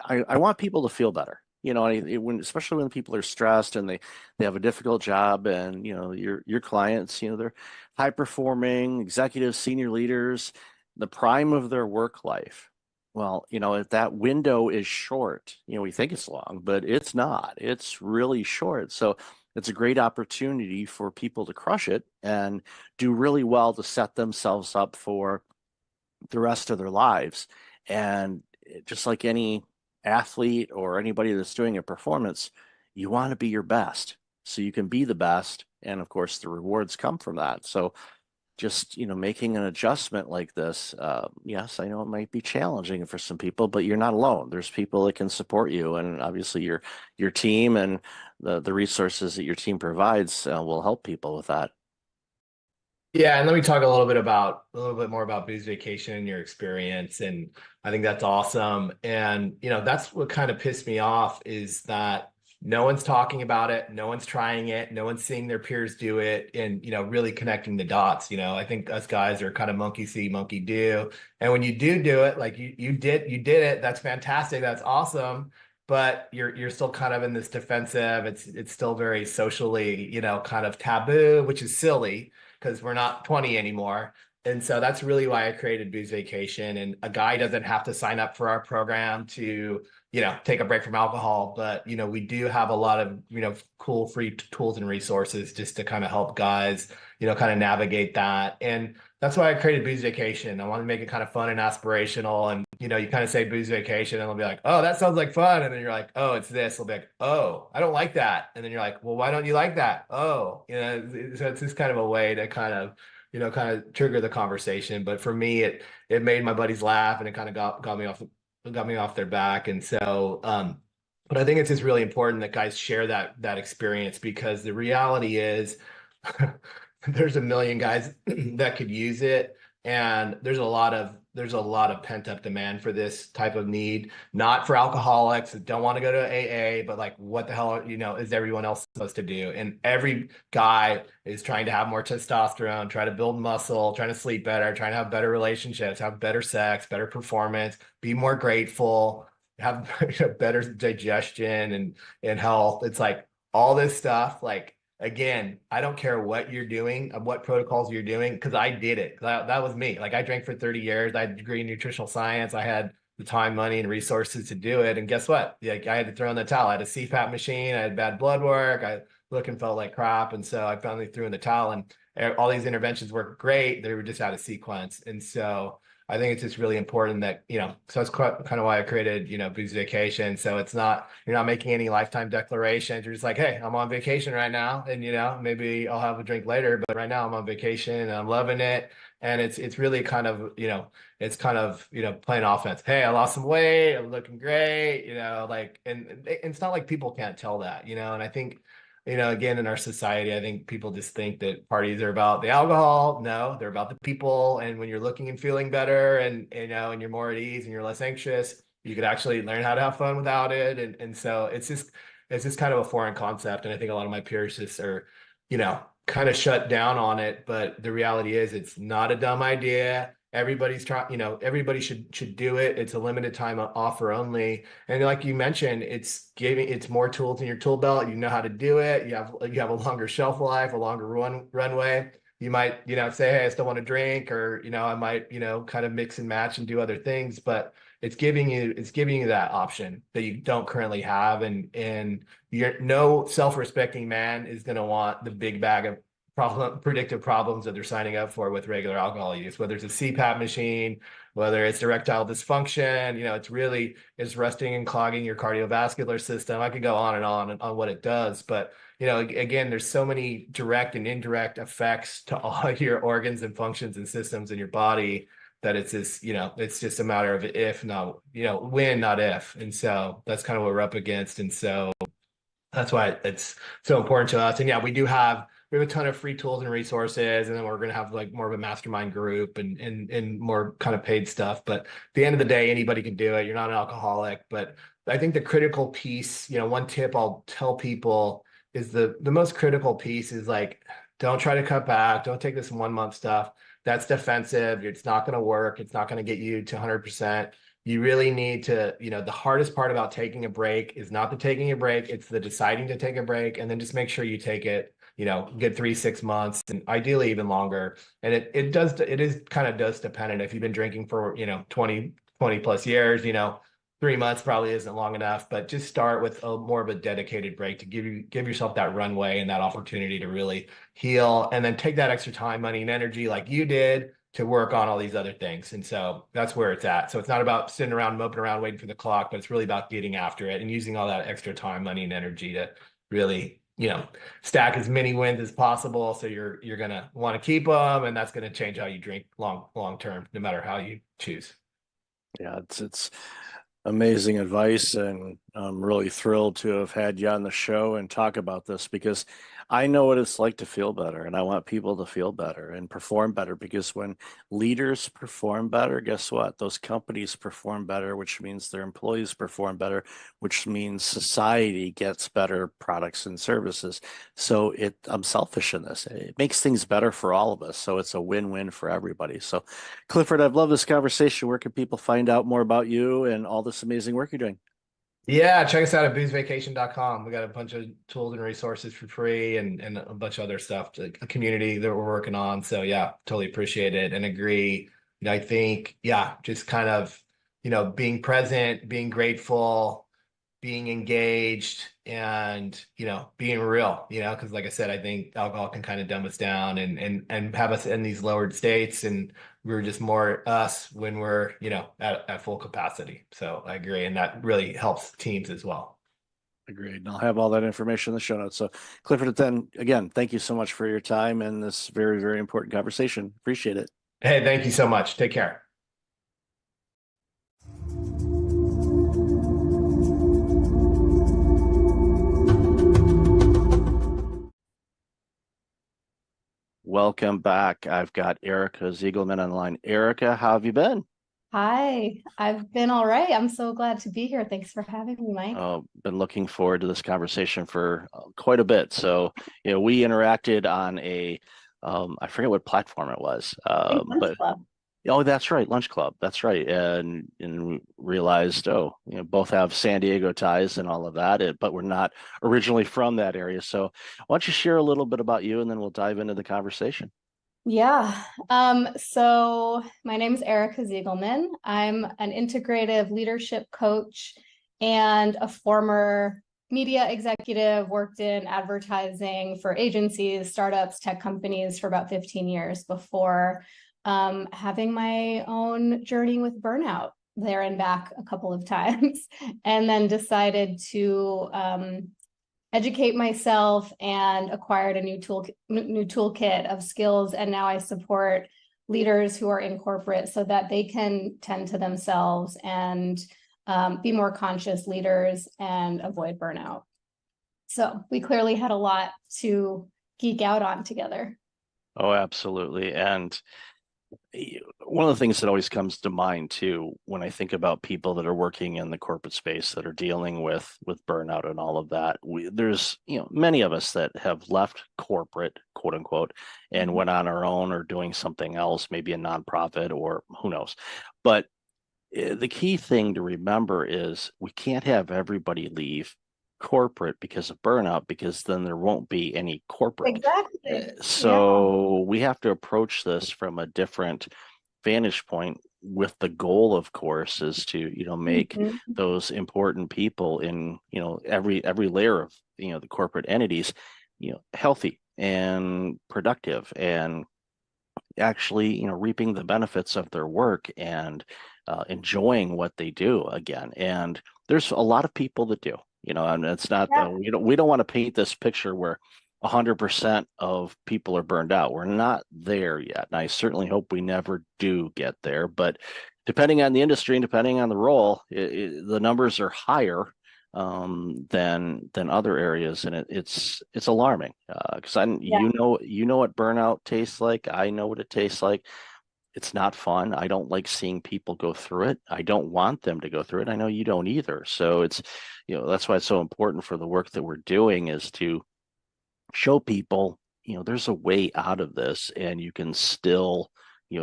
I want people to feel better. Especially when people are stressed and they have a difficult job, and your clients, they're high performing executives, senior leaders, the prime of their work life. Well, if that window is short, we think it's long, but it's not. It's really short. So it's a great opportunity for people to crush it and do really well to set themselves up for the rest of their lives. And just like any athlete or anybody that's doing a performance, you want to be your best so you can be the best. And of course, the rewards come from that. So just, making an adjustment like this, yes, I know it might be challenging for some people, but you're not alone. There's people that can support you. And obviously your team and the resources that your team provides will help people with that. Yeah, and let me talk a little bit more about Booze Vacation and your experience. And I think that's awesome. And that's what kind of pissed me off, is that no one's talking about it, no one's trying it, no one's seeing their peers do it, and really connecting the dots. I think us guys are kind of monkey see, monkey do. And when you do it, like you did it, that's fantastic, that's awesome. But you're still kind of in this defensive. It's still very socially, kind of taboo, which is silly, because we're not 20 anymore. And so that's really why I created Booze Vacation. And a guy doesn't have to sign up for our program to, take a break from alcohol. But, we do have a lot of, cool free tools and resources just to kind of help guys, kind of navigate that. And that's why I created Booze Vacation. I want to make it kind of fun and aspirational. And, you kind of say Booze Vacation and they'll be like, oh, that sounds like fun. And then you're like, oh, it's this. They'll be like, oh, I don't like that. And then you're like, well, why don't you like that? Oh, so it's just kind of a way to kind of, kind of trigger the conversation. But for me, it made my buddies laugh, and it kind of got me off their back. And so, but I think it's just really important that guys share that experience, because the reality is there's a million guys that could use it. And there's a lot of pent up demand for this type of need, not for alcoholics that don't want to go to AA, but like, what the hell, is everyone else supposed to do? And every guy is trying to have more testosterone, try to build muscle, trying to sleep better, trying to have better relationships, have better sex, better performance, be more grateful, have better digestion and health. It's like all this stuff, like, again, I don't care what you're doing, what protocols you're doing, because I did it. That was me. Like, I drank for 30 years. I had a degree in nutritional science. I had the time, money, and resources to do it. And guess what? Like, I had to throw in the towel. I had a CPAP machine. I had bad blood work. I looked and felt like crap. And so I finally threw in the towel, and all these interventions worked great. They were just out of sequence. And so I think it's just really important that, so that's kind of why I created, Booze Vacation. So it's not, you're not making any lifetime declarations. You're just like, hey, I'm on vacation right now. And, maybe I'll have a drink later, but right now I'm on vacation and I'm loving it. And it's really kind of, it's kind of, playing offense. Hey, I lost some weight. I'm looking great, and it's not like people can't tell that, and I think, again, in our society, I think people just think that parties are about the alcohol. No, they're about the people. And when you're looking and feeling better and, and you're more at ease and you're less anxious, you could actually learn how to have fun without it. And so it's just kind of a foreign concept. And I think a lot of my peers just are, kind of shut down on it. But the reality is it's not a dumb idea. Everybody's trying, everybody should do it. It's a limited time offer only. And like you mentioned, it's more tools in your tool belt. You know how to do it. You have a longer shelf life, a longer runway. You might, say, hey, I still want to drink, or, I might, kind of mix and match and do other things, but it's giving you that option that you don't currently have. And no self-respecting man is going to want the big bag of predictive problems that they're signing up for with regular alcohol use, whether it's a CPAP machine, whether it's erectile dysfunction, it's rusting and clogging your cardiovascular system. I could go on and on what it does, but again, there's so many direct and indirect effects to all your organs and functions and systems in your body that it's just a matter of if, not, when, not if. And so that's kind of what we're up against. And so that's why it's so important to us. And yeah, we have a ton of free tools and resources, and then we're going to have like more of a mastermind group and more kind of paid stuff. But at the end of the day, anybody can do it. You're not an alcoholic. But I think the critical piece, one tip I'll tell people is the most critical piece is like, don't try to cut back. Don't take this 1 month stuff. That's defensive. It's not going to work. It's not going to get you to 100%. You really need to, the hardest part about taking a break is not the taking a break. It's the deciding to take a break, and then just make sure you take it, get 3-6 months, and ideally even longer. And it is kind of dose dependent. If you've been drinking for, 20 plus years, 3 months probably isn't long enough, but just start with more of a dedicated break to give yourself that runway and that opportunity to really heal, and then take that extra time, money, and energy like you did to work on all these other things. And so that's where it's at. So it's not about sitting around, moping around, waiting for the clock, but it's really about getting after it and using all that extra time, money, and energy to really, stack as many wins as possible. So you're going to want to keep them, and that's going to change how you drink long term, no matter how you choose. Yeah, it's amazing advice, and I'm really thrilled to have had you on the show and talk about this, because I know what it's like to feel better, and I want people to feel better and perform better, because when leaders perform better, guess what? Those companies perform better, which means their employees perform better, which means society gets better products and services. So I'm selfish in this. It makes things better for all of us. So it's a win-win for everybody. So Clifford, I've loved this conversation. Where can people find out more about you and all this amazing work you're doing? Yeah, check us out at boozevacation.com. We got a bunch of tools and resources for free, and a bunch of other stuff, a community that we're working on. So yeah, totally appreciate it and agree. I think, yeah, just kind of, being present, being grateful, being engaged, and, being real, because like I said, I think alcohol can kind of dumb us down and have us in these lowered states, and we're just more us when we're, at full capacity. So I agree. And that really helps teams as well. Agreed. And I'll have all that information in the show notes. So Clifford, then again, thank you so much for your time and this very, very important conversation. Appreciate it. Hey, thank you so much. Take care. Welcome back. I've got Erica Ziegelman on the line. Erica, how have you been? Hi, I've been all right. I'm so glad to be here. Thanks for having me, Mike. Been looking forward to this conversation for quite a bit. So, we interacted on I forget what platform it was, but Club. Oh, that's right, Lunch Club. That's right, and realized, both have San Diego ties and all of that, but we're not originally from that area. So, why don't you share a little bit about you, and then we'll dive into the conversation. Yeah. So my name is Erica Ziegelman. I'm an integrative leadership coach and a former media executive, worked in advertising for agencies, startups, tech companies for about 15 years before having my own journey with burnout there and back a couple of times, and then decided to educate myself and acquired a new toolkit of skills. And now I support leaders who are in corporate so that they can tend to themselves and be more conscious leaders and avoid burnout. So we clearly had a lot to geek out on together. Oh, absolutely. And one of the things that always comes to mind too, when I think about people that are working in the corporate space that are dealing with burnout and all of that, there's many of us that have left corporate, quote unquote, and went on our own or doing something else, maybe a nonprofit or who knows. But the key thing to remember is we can't have everybody leave corporate because of burnout, because then there won't be any corporate. Exactly. So we have to approach this from a different vantage point, with the goal, of course, is to make those important people in every layer of the corporate entities healthy and productive, and actually reaping the benefits of their work and enjoying what they do again. And there's a lot of people that do, and it's not we don't want to paint this picture where 100% of people are burned out. We're not there yet, and I certainly hope we never do get there. But depending on the industry and depending on the role, the numbers are higher than other areas, and it's alarming because you know what burnout tastes like. I know what it tastes like. It's not fun. I don't like seeing people go through it. I don't want them to go through it. I know you don't either. So it's that's why it's so important for the work that we're doing, is to show people there's a way out of this, and you can still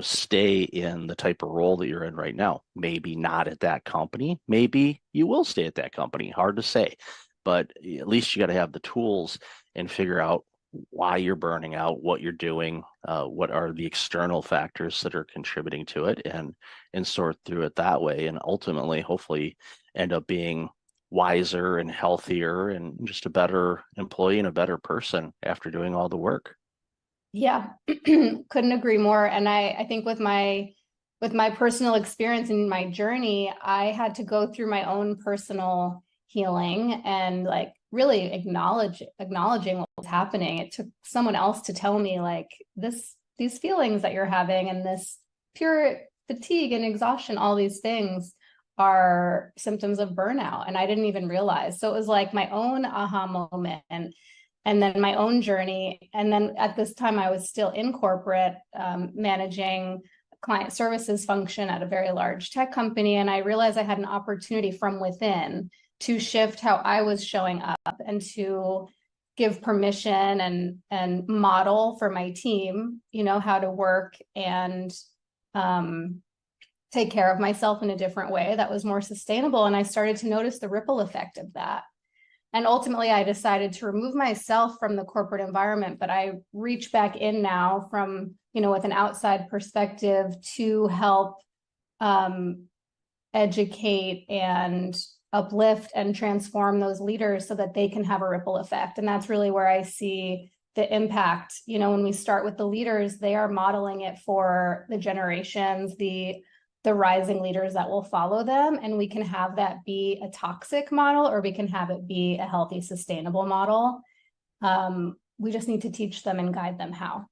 stay in the type of role that you're in right now. Maybe not at that company, maybe you will stay at that company, hard to say, but at least you got to have the tools and figure out why you're burning out, what you're doing, what are the external factors that are contributing to it, and sort through it that way, and ultimately hopefully end up being wiser and healthier and just a better employee and a better person after doing all the work. Yeah, couldn't agree more. And I think with my personal experience and my journey, I had to go through my own personal healing and like really acknowledging what was happening. It took someone else to tell me like these feelings that you're having and this pure fatigue and exhaustion, all these things are symptoms of burnout. And I didn't even realize. So it was like my own aha moment and then my own journey. And then at this time, I was still in corporate, managing client services function at a very large tech company. And I realized I had an opportunity from within to shift how I was showing up and to give permission and model for my team, how to work and take care of myself in a different way that was more sustainable. And I started to notice the ripple effect of that. And ultimately, I decided to remove myself from the corporate environment, but I reach back in now from, with an outside perspective to help educate and uplift and transform those leaders so that they can have a ripple effect. And that's really where I see the impact. When we start with the leaders, they are modeling it for the generations, the rising leaders that will follow them. And we can have that be a toxic model, or we can have it be a healthy, sustainable model. We just need to teach them and guide them how.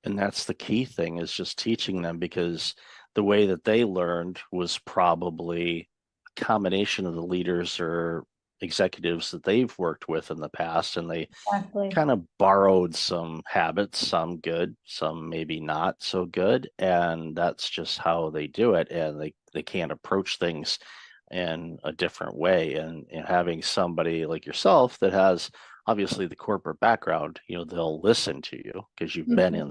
And that's the key thing, is just teaching them, because the way that they learned was probably a combination of the leaders or executives that they've worked with in the past, and they kind of borrowed some habits, some good, some maybe not so good, and that's just how they do it, and they can't approach things in a different way. And having somebody like yourself that has obviously the corporate background, they'll listen to you because you've been in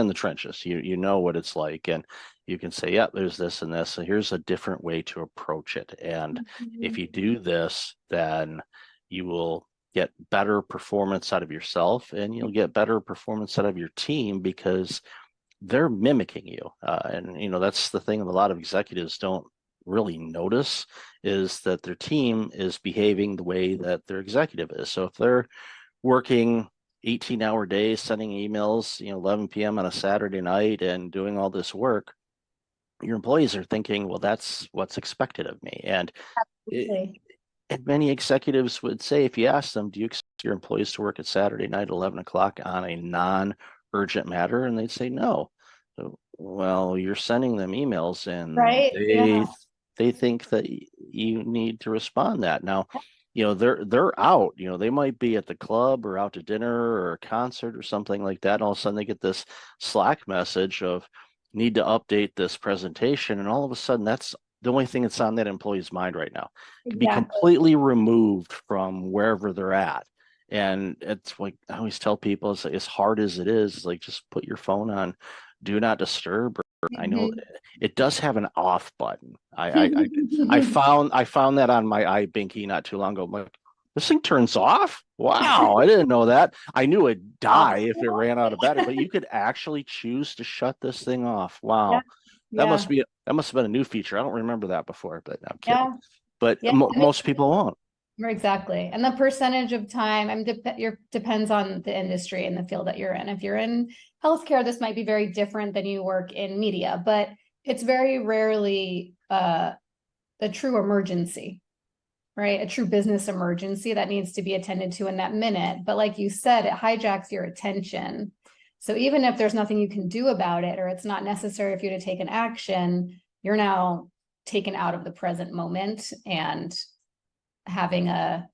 the trenches. You know what it's like, and you can say, yeah, there's this and this, and here's a different way to approach it. And if you do this, then you will get better performance out of yourself, and you'll get better performance out of your team because they're mimicking you. And that's the thing that a lot of executives don't really notice, is that their team is behaving the way that their executive is. So if they're working 18-hour days, sending emails, 11 p.m. on a Saturday night and doing all this work, your employees are thinking, well, that's what's expected of me. And many executives would say, if you ask them, do you expect your employees to work at Saturday night at 11 o'clock on a non-urgent matter? And they'd say no. So, well, you're sending them emails, and Right. they think that you need to respond that. Now, they're out, they might be at the club or out to dinner or a concert or something like that. And all of a sudden they get this Slack message of need to update this presentation. And all of a sudden that's the only thing that's on that employee's mind right now. To be completely removed from wherever they're at. And it's like, I always tell people, it's like, as hard as it is, like, just put your phone on do not disturb. I know it does have an off button. I found that on my iBinky not too long ago. I'm like, this thing turns off? Wow, I didn't know that. I knew it'd die if it ran out of battery, but you could actually choose to shut this thing off. Wow. That must have been a new feature. I don't remember that before, but I'm kidding. But most people won't. Exactly. And the percentage of time, depends on the industry and the field that you're in. If you're in healthcare, this might be very different than you work in media, but it's very rarely a true emergency, right? A true business emergency that needs to be attended to in that minute. But like you said, it hijacks your attention. So even if there's nothing you can do about it, or it's not necessary for you to take an action, you're now taken out of the present moment and having a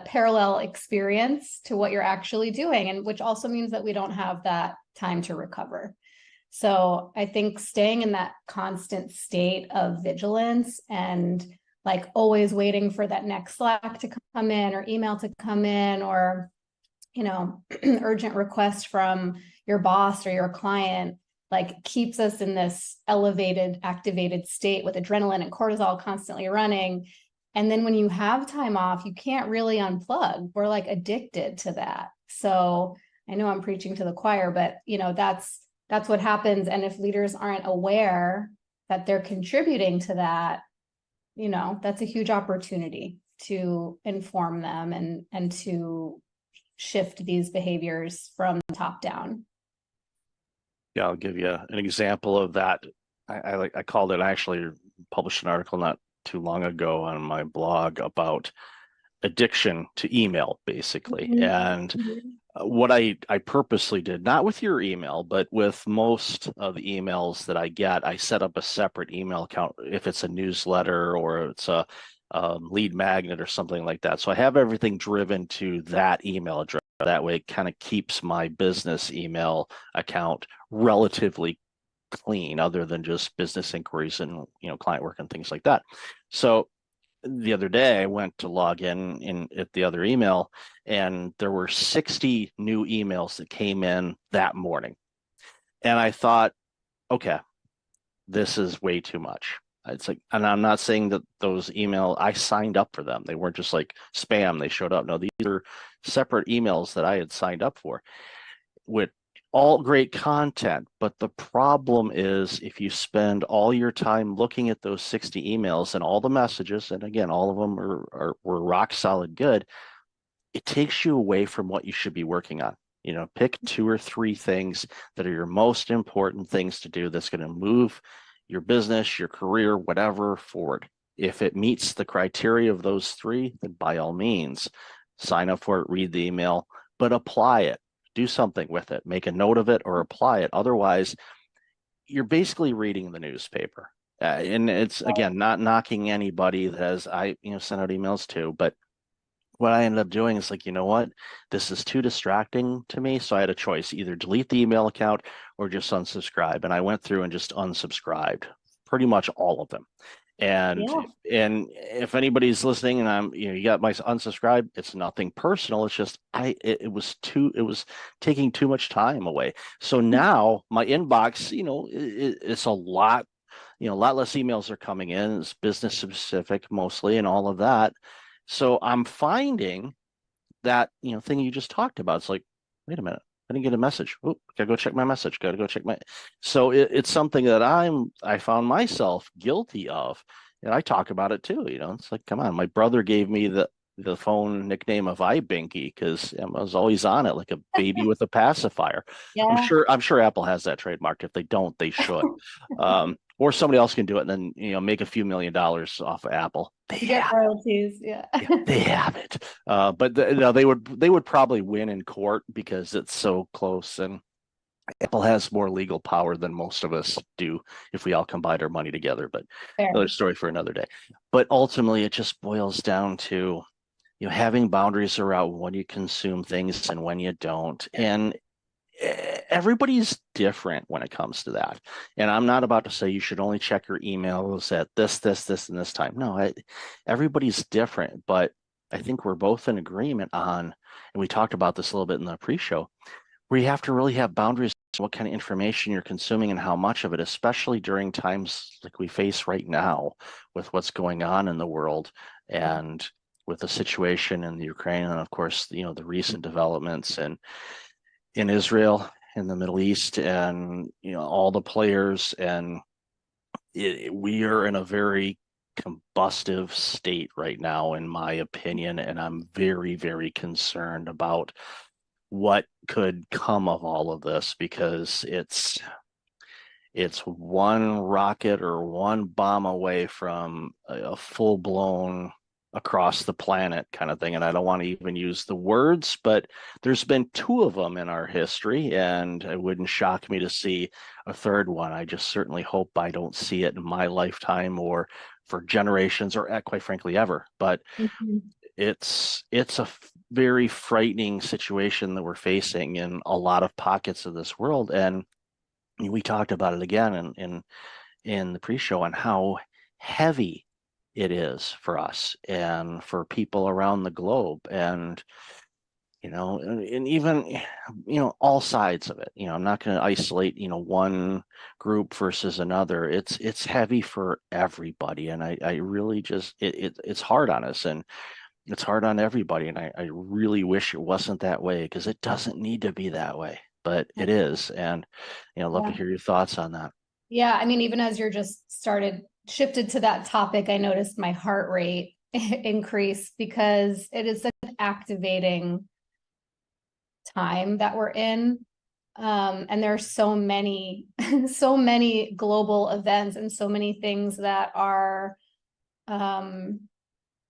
parallel experience to what you're actually doing, and which also means that we don't have that time to recover. So I think staying in that constant state of vigilance and like always waiting for that next Slack to come in or email to come in, or urgent request from your boss or your client, like keeps us in this elevated, activated state with adrenaline and cortisol constantly running. And then when you have time off, you can't really unplug. We're like addicted to that. So I know I'm preaching to the choir, but that's what happens. And if leaders aren't aware that they're contributing to that, that's a huge opportunity to inform them and to shift these behaviors from the top down. Yeah, I'll give you an example of that. I called it, I actually published an article not too long ago on my blog about addiction to email, basically. And what I purposely did, not with your email, but with most of the emails that I get, I set up a separate email account if it's a newsletter or it's a lead magnet or something like that. So I have everything driven to that email address. That way it kind of keeps my business email account relatively clean, other than just business inquiries and client work and things like that. So the other day I went to log in at the other email, and there were 60 new emails that came in that morning. And I thought, okay, this is way too much. It's like, and I'm not saying that those emails, I signed up for them. They weren't just like spam, they showed up. No, these are separate emails that I had signed up for with all great content. But the problem is, if you spend all your time looking at those 60 emails and all the messages, and again, all of them were rock solid good, it takes you away from what you should be working on. Pick 2 or 3 things that are your most important things to do that's going to move your business, your career, whatever, forward. If it meets the criteria of those 3, then by all means, sign up for it, read the email, but apply it. Do something with it, make a note of it or apply it. Otherwise, you're basically reading the newspaper. And it's, again, not knocking anybody that has, sent out emails to, but what I ended up doing is like, you know what, this is too distracting to me. So I had a choice, either delete the email account or just unsubscribe. And I went through and just unsubscribed pretty much all of them. And if anybody's listening and I'm, you got my unsubscribe, it's nothing personal. It's just it was taking too much time away. So now my inbox, it's a lot, a lot less emails are coming in. It's business specific mostly and all of that. So I'm finding that, thing you just talked about. It's like, wait a minute, I didn't get a message. Oh, gotta go check my message. Gotta go check my. So it's something that I found myself guilty of, and I talk about it too. It's like, come on, my brother gave me the phone nickname of iBinky because I was always on it like a baby with a pacifier. Yeah. I'm sure Apple has that trademarked. If they don't, they should. Or somebody else can do it and then make a few $1 million off of Apple. They You get have royalties. Yeah. they have it. But they would probably win in court because it's so close, and Apple has more legal power than most of us do if we all combine our money together. But Fair. another story for another day. But ultimately, it just boils down to having boundaries around when you consume things and when you don't, and everybody's different when it comes to that. And I'm not about to say you should only check your emails at this, and this time. No, everybody's different, but I think we're both in agreement on, and we talked about this a little bit in the pre-show, where you have to really have boundaries on what kind of information you're consuming and how much of it, especially during times like we face right now with what's going on in the world and with the situation in the Ukraine, and of course, the recent developments and in Israel, in the Middle East, and all the players, and we are in a very combustive state right now, in my opinion, and I'm very, very concerned about what could come of all of this, because it's one rocket or one bomb away from a full-blown across the planet kind of thing. And I don't want to even use the words, but there's been 2 of them in our history, and it wouldn't shock me to see a third one. I just certainly hope I don't see it in my lifetime or for generations or quite frankly ever. But it's a very frightening situation that we're facing in a lot of pockets of this world. And we talked about it again in the pre-show on how heavy it is for us and for people around the globe, and and even all sides of it. I'm not going to isolate one group versus another. It's heavy for everybody, and I really just it's hard on us, and it's hard on everybody, and I really wish it wasn't that way, because it doesn't need to be that way, but it is. And I'd love to hear your thoughts on that. Yeah, I mean, even as you're just shifted to that topic, I noticed my heart rate increase, because it is such an activating time that we're in. And there are so many global events and so many things that are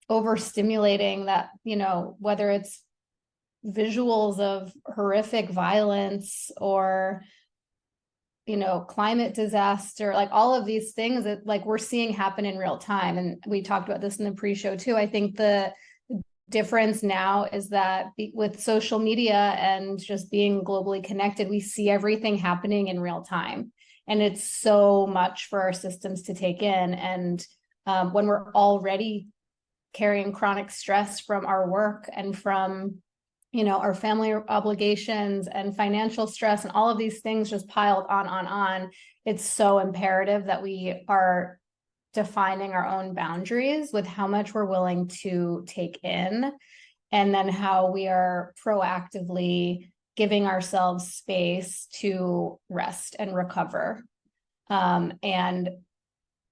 overstimulating, that, whether it's visuals of horrific violence or climate disaster, like all of these things that like we're seeing happen in real time. And we talked about this in the pre-show too. I think the difference now is that with social media and just being globally connected, we see everything happening in real time. And it's so much for our systems to take in. And when we're already carrying chronic stress from our work and from our family obligations and financial stress and all of these things just piled on, it's so imperative that we are defining our own boundaries with how much we're willing to take in, and then how we are proactively giving ourselves space to rest and recover. And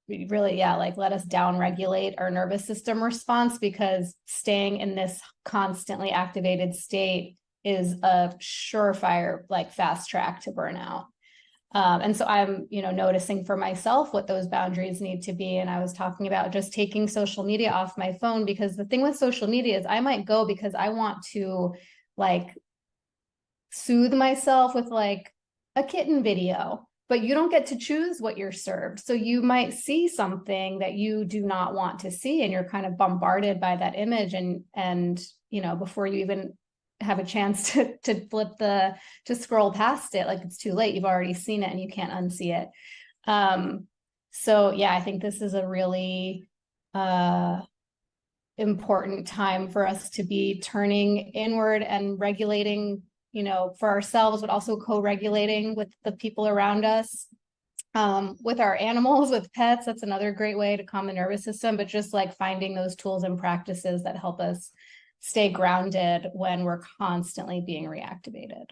really, let us down regulate our nervous system response, because staying in this constantly activated state is a surefire, fast track to burnout. And so I'm, noticing for myself what those boundaries need to be. And I was talking about just taking social media off my phone, because the thing with social media is I might go because I want to soothe myself with a kitten video, but you don't get to choose what you're served. So you might see something that you do not want to see, and you're kind of bombarded by that image. And before you even have a chance to scroll past it, it's too late. You've already seen it and you can't unsee it. So yeah, I think this is a really important time for us to be turning inward and regulating, for ourselves, but also co-regulating with the people around us. with our animals, with pets, that's another great way to calm the nervous system, but just like finding those tools and practices that help us stay grounded when we're constantly being reactivated.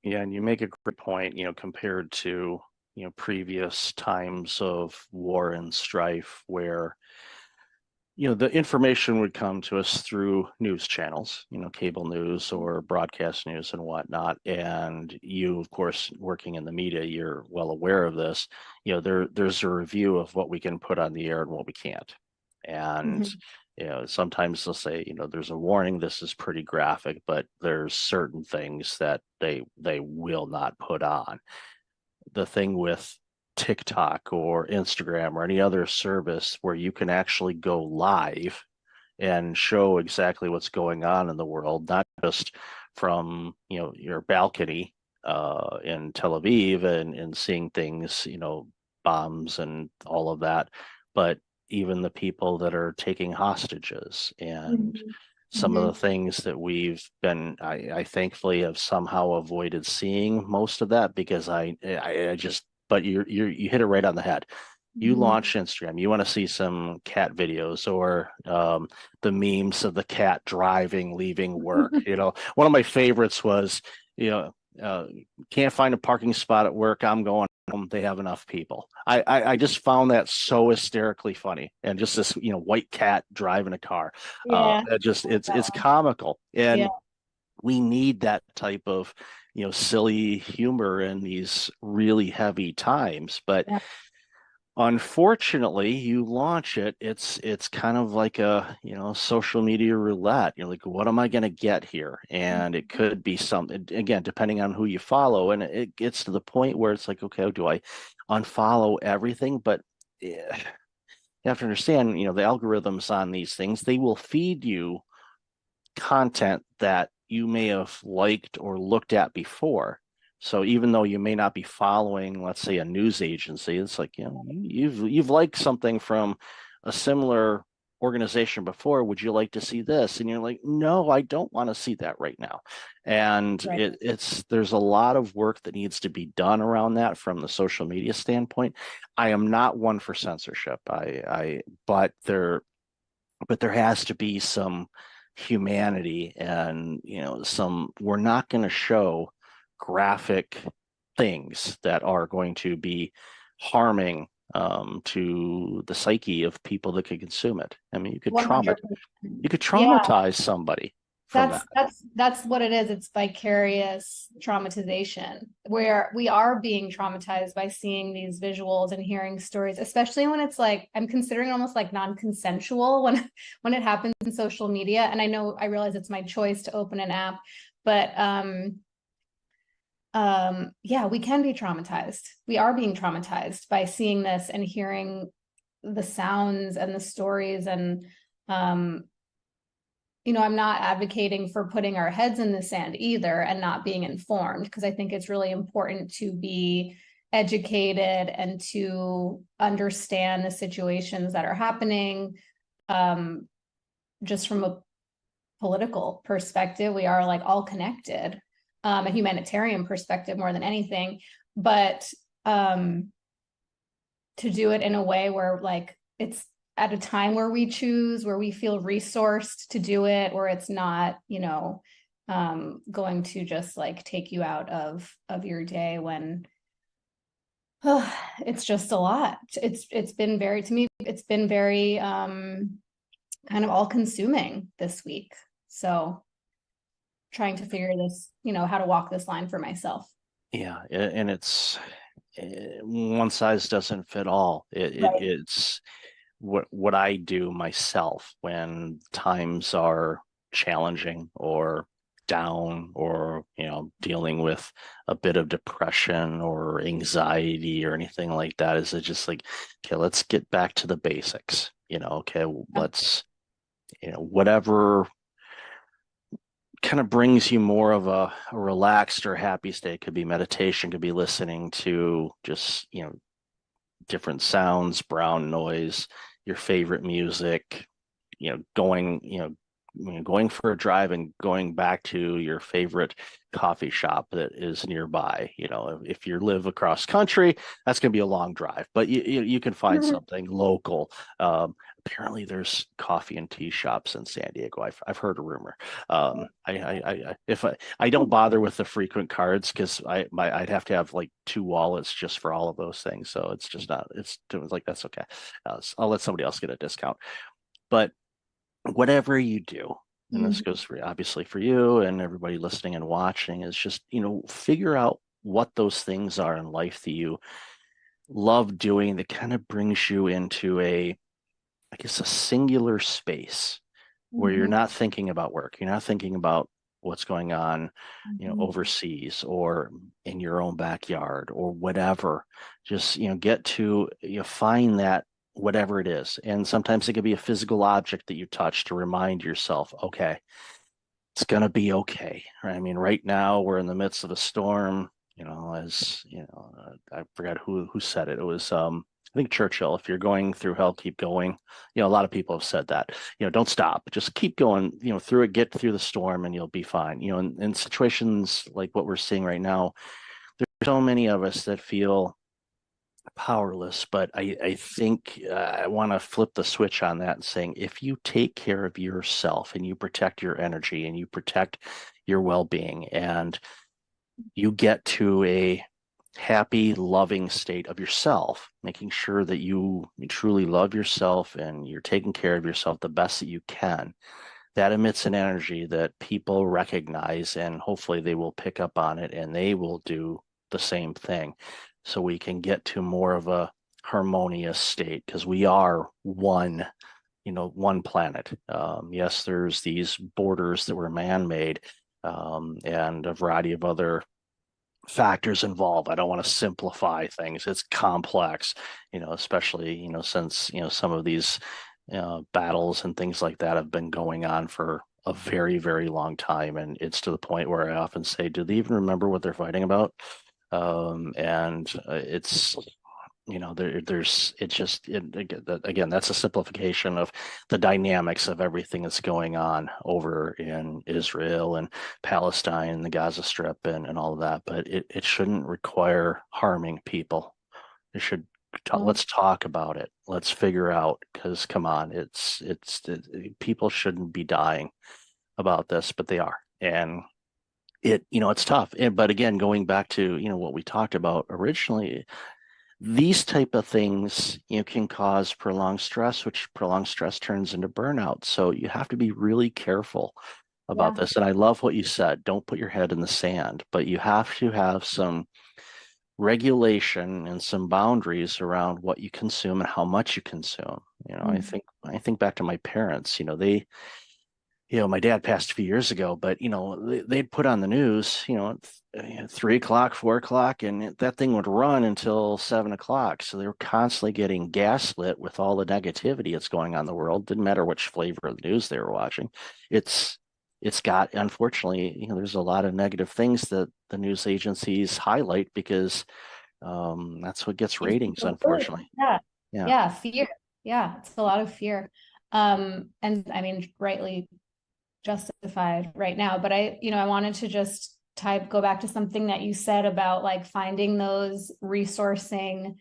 Yeah, and you make a great point, compared to, previous times of war and strife where, the information would come to us through news channels, cable news or broadcast news and whatnot. And you, of course, working in the media, you're well aware of this. There's a review of what we can put on the air and what we can't. And sometimes they'll say, there's a warning, this is pretty graphic, but there's certain things that they will not put on. The thing with TikTok or Instagram or any other service where you can actually go live and show exactly what's going on in the world, not just from your balcony in Tel Aviv and seeing things, bombs and all of that, but even the people that are taking hostages and some of the things that we've been, I thankfully have somehow avoided seeing most of that because I just, but you hit it right on the head. You launch Instagram, you want to see some cat videos or the memes of the cat driving, leaving work. One of my favorites was, can't find a parking spot at work, I'm going home, they have enough people. I just found that so hysterically funny, and just this white cat driving a car. It's comical, and we need that type of silly humor in these really heavy times. But unfortunately, you launch it, it's kind of like a social media roulette. You're like, what am I going to get here? And it could be something, again, depending on who you follow, and it gets to the point where it's like, okay, do I unfollow everything? But you have to understand, the algorithms on these things, they will feed you content that you may have liked or looked at before. So even though you may not be following, let's say, a news agency, it's like, you've liked something from a similar organization before. Would you like to see this? And you're like, no, I don't want to see that right now. And there's a lot of work that needs to be done around that from the social media standpoint. I am not one for censorship. But there has to be some humanity and we're not going to show graphic things that are going to be harming to the psyche of people that could consume it. I mean, you could traumatize somebody. That's what it is. It's vicarious traumatization, where we are being traumatized by seeing these visuals and hearing stories, especially when it's like, I'm considering almost like non-consensual when it happens in social media. And I realize it's my choice to open an app, but we can be traumatized. We are being traumatized by seeing this and hearing the sounds and the stories. And I'm not advocating for putting our heads in the sand either and not being informed, because I think it's really important to be educated and to understand the situations that are happening. Just from a political perspective, we are like all connected, a humanitarian perspective more than anything, but to do it in a way where like it's at a time where we choose, where we feel resourced to do it, where it's not, going to just like take you out of your day when it's just a lot. It's been very, to me, it's been very kind of all consuming this week. So trying to figure this, how to walk this line for myself. Yeah. And it's one size doesn't fit all. It's what I do myself when times are challenging or down, or dealing with a bit of depression or anxiety or anything like that, is it just like, okay, let's get back to the basics. Let's whatever kind of brings you more of a relaxed or happy state. Could be meditation, could be listening to just different sounds, brown noise, your favorite music, going going for a drive and going back to your favorite coffee shop that is nearby. If you live across country, that's going to be a long drive, but you can find something local. Apparently there's coffee and tea shops in San Diego. I've heard a rumor. I don't bother with the frequent cards because I'd have to have like 2 wallets just for all of those things. So it's just not, it's like, that's okay. I'll let somebody else get a discount. But whatever you do, and this goes obviously for you and everybody listening and watching, is just, figure out what those things are in life that you love doing that kind of brings you into a singular space where you're not thinking about work. You're not thinking about what's going on, overseas or in your own backyard or whatever. Just, get to, find that whatever it is. And sometimes it could be a physical object that you touch to remind yourself, okay, it's going to be okay. I mean, right now we're in the midst of a storm, I forgot who said it. It was, I think Churchill, if you're going through hell, keep going. A lot of people have said that, don't stop, just keep going, through it, get through the storm and you'll be fine. In situations like what we're seeing right now, there's so many of us that feel powerless, but I think I want to flip the switch on that and saying, if you take care of yourself and you protect your energy and you protect your well-being and you get to a happy, loving state of yourself, making sure that you truly love yourself and you're taking care of yourself the best that you can, that emits an energy that people recognize, and hopefully they will pick up on it and they will do the same thing. So we can get to more of a harmonious state, because we are one planet. Yes, there's these borders that were man-made, and a variety of other factors involved. I don't want to simplify things. It's complex, especially, since, some of these battles and things like that have been going on for a very, very long time. And it's to the point where I often say, do they even remember what they're fighting about? It's, again, that's a simplification of the dynamics of everything that's going on over in Israel and Palestine, the Gaza Strip, and all of that. But it shouldn't require harming people. It should. Let's talk about it. Let's figure out, because come on, people shouldn't be dying about this, but they are. And it's tough. But again, going back to, what we talked about originally, these type of things, can cause prolonged stress, which prolonged stress turns into burnout. So you have to be really careful about this. And I love what you said, don't put your head in the sand, but you have to have some regulation and some boundaries around what you consume and how much you consume. I think back to my parents, they, my dad passed a few years ago, but they'd put on the news, at 3 o'clock, 4 o'clock, and that thing would run until 7 o'clock. So they were constantly getting gaslit with all the negativity that's going on in the world. Didn't matter which flavor of the news they were watching. It's got, unfortunately, there's a lot of negative things that the news agencies highlight because that's what gets ratings, unfortunately. Yeah, fear. Yeah, it's a lot of fear. And I mean, rightly justified right now, but I wanted to just go back to something that you said about like finding those resourcing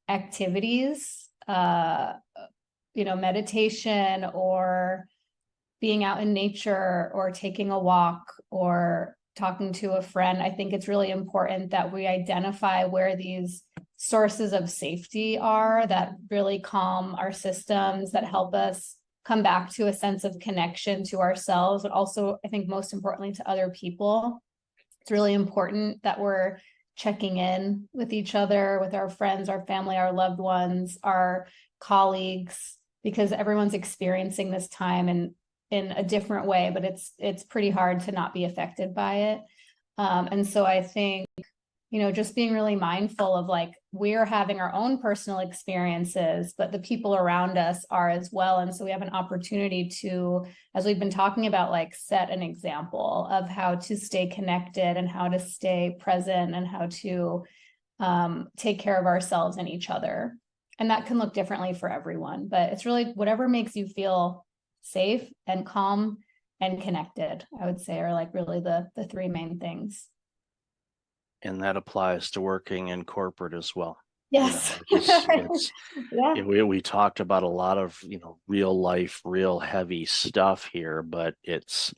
activities, meditation or being out in nature or taking a walk or talking to a friend. I think it's really important that we identify where these sources of safety are that really calm our systems, that help us come back to a sense of connection to ourselves, but also, I think most importantly, to other people. It's really important that we're checking in with each other, with our friends, our family, our loved ones, our colleagues, because everyone's experiencing this time in a different way, but it's pretty hard to not be affected by it. And so I think, just being really mindful of like, we're having our own personal experiences, but the people around us are as well. And so we have an opportunity to, as we've been talking about, like set an example of how to stay connected and how to stay present and how to take care of ourselves and each other. And that can look differently for everyone, but it's really whatever makes you feel safe and calm and connected, I would say, are like really the three main things. And that applies to working in corporate as well. Yes. Yeah. We talked about a lot of, real life, real heavy stuff here, but it's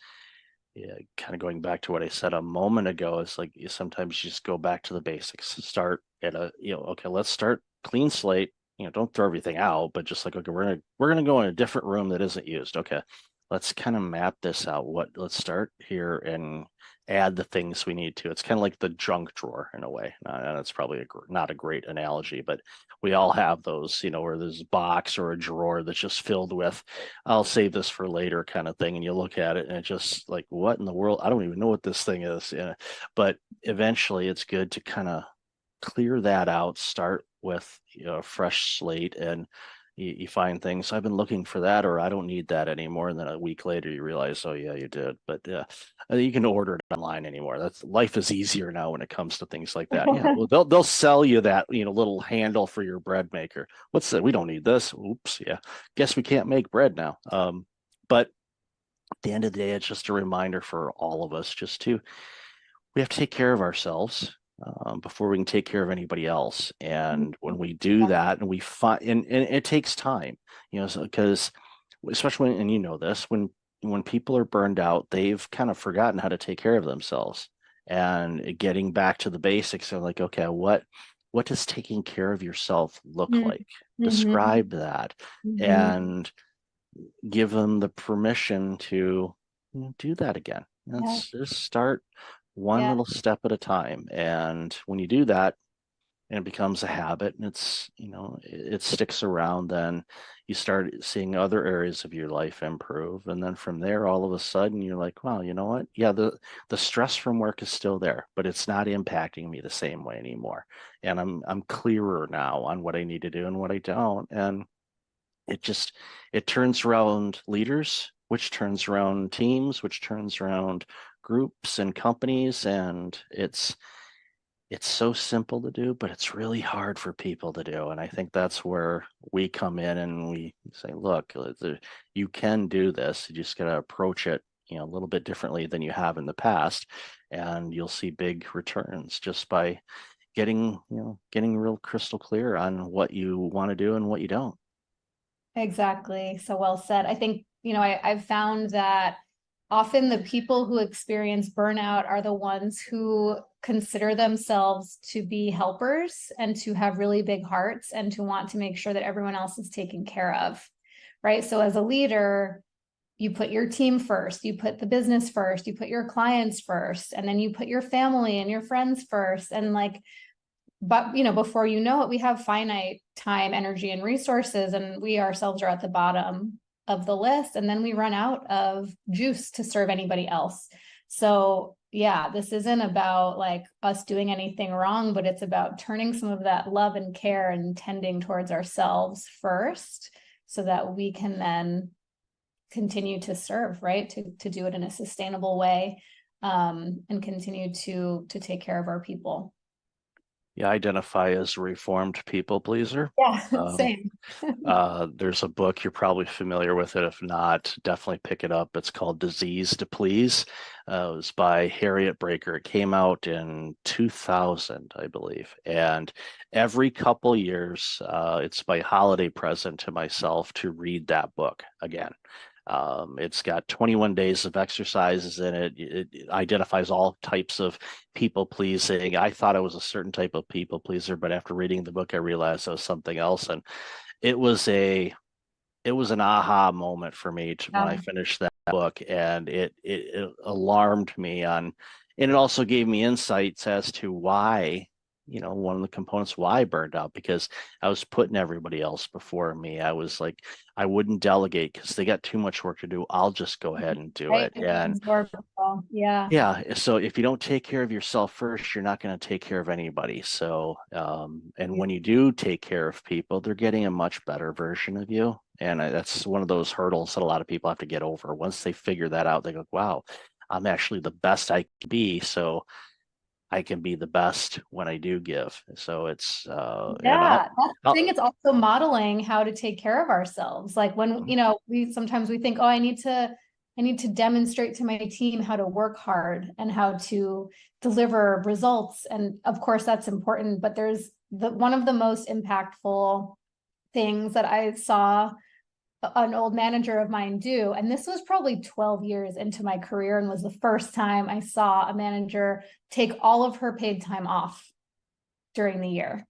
kind of going back to what I said a moment ago. It's like sometimes you just go back to the basics, start at okay, let's start clean slate. Don't throw everything out, but just like, okay, we're gonna go in a different room that isn't used. Okay, let's kind of map this out. Let's start here and add the things we need to. It's kind of like the junk drawer in a way. And it's probably not a great analogy, but we all have those, where there's a box or a drawer that's just filled with, I'll save this for later kind of thing. And you look at it and it's just like, what in the world? I don't even know what this thing is. But eventually it's good to kind of clear that out, start with a fresh slate, and you find things, I've been looking for that, or I don't need that anymore. And then a week later you realize, oh yeah, you did. But you can order it online anymore. Life is easier now when it comes to things like that. Yeah, well, they'll sell you that little handle for your bread maker. What's that? We don't need this. Oops, yeah. Guess we can't make bread now. But at the end of the day, it's just a reminder for all of us we have to take care of ourselves before we can take care of anybody else. And when we do that, and we find, and it takes time, because especially when, and this, when people are burned out, they've kind of forgotten how to take care of themselves. And getting back to the basics of like, okay, what does taking care of yourself look like? Describe that and give them the permission to do that again. Let's just start one little step at a time. And when you do that, and it becomes a habit, and it's, it sticks around, then you start seeing other areas of your life improve. And then from there, all of a sudden you're like, wow, you know what? Yeah, the stress from work is still there, but it's not impacting me the same way anymore. And I'm clearer now on what I need to do and what I don't. And it turns around leaders, which turns around teams, which turns around groups and companies. And it's so simple to do, but it's really hard for people to do. And I think that's where we come in and we say, look, you can do this. You just got to approach it, a little bit differently than you have in the past. And you'll see big returns just by getting real crystal clear on what you want to do and what you don't. Exactly. So well said. I think, I've found that often the people who experience burnout are the ones who consider themselves to be helpers and to have really big hearts and to want to make sure that everyone else is taken care of, right? So as a leader, you put your team first, you put the business first, you put your clients first, and then you put your family and your friends first. And but before you know it, we have finite time, energy, and resources, and we ourselves are at the bottom of the list, and then we run out of juice to serve anybody else. So yeah, this isn't about like us doing anything wrong, but it's about turning some of that love and care and tending towards ourselves first, so that we can then continue to serve, right? To do it in a sustainable way, and continue to take care of our people. You identify as a reformed people pleaser. Yeah, same. There's a book, you're probably familiar with it. If not, definitely pick it up. It's called Disease to Please. It was by Harriet Breaker. It came out in 2000, I believe. And every couple years, it's my holiday present to myself to read that book again. It's got 21 days of exercises in it. It identifies all types of people pleasing. I thought I was a certain type of people pleaser, but after reading the book, I realized I was something else. And it was an aha moment for me when I finished that book, and it alarmed me and it also gave me insights as to why, one of the components why I burned out, because I was putting everybody else before me. I was like, I wouldn't delegate because they got too much work to do. I'll just go ahead and do it. And so if you don't take care of yourself first, you're not going to take care of anybody. So, and when you do take care of people, they're getting a much better version of you. And that's one of those hurdles that a lot of people have to get over. Once they figure that out, they go, wow, I'm actually the best I can be. So I can be the best when I do give. So it's I think it's also modeling how to take care of ourselves. Like when we sometimes we think, oh, I need to I need to demonstrate to my team how to work hard and how to deliver results. And of course, that's important, but there's one of the most impactful things that I saw an old manager of mine do, and this was probably 12 years into my career and was the first time I saw a manager take all of her paid time off during the year.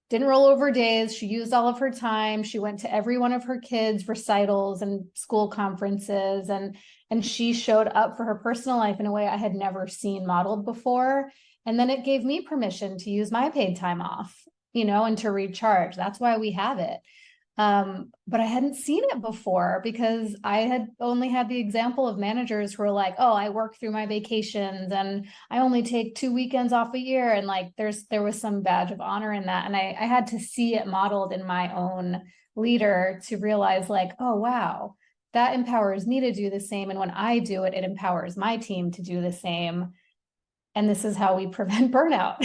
Didn't roll over days. She used all of her time. She went to every one of her kids' recitals and school conferences, and she showed up for her personal life in a way I had never seen modeled before. And then it gave me permission to use my paid time off, and to recharge. That's why we have it. But I hadn't seen it before because I had only had the example of managers who are like, oh, I work through my vacations and I only take 2 weekends off a year. And like, there was some badge of honor in that. And I had to see it modeled in my own leader to realize like, oh, wow, that empowers me to do the same. And when I do it, it empowers my team to do the same. And this is how we prevent burnout.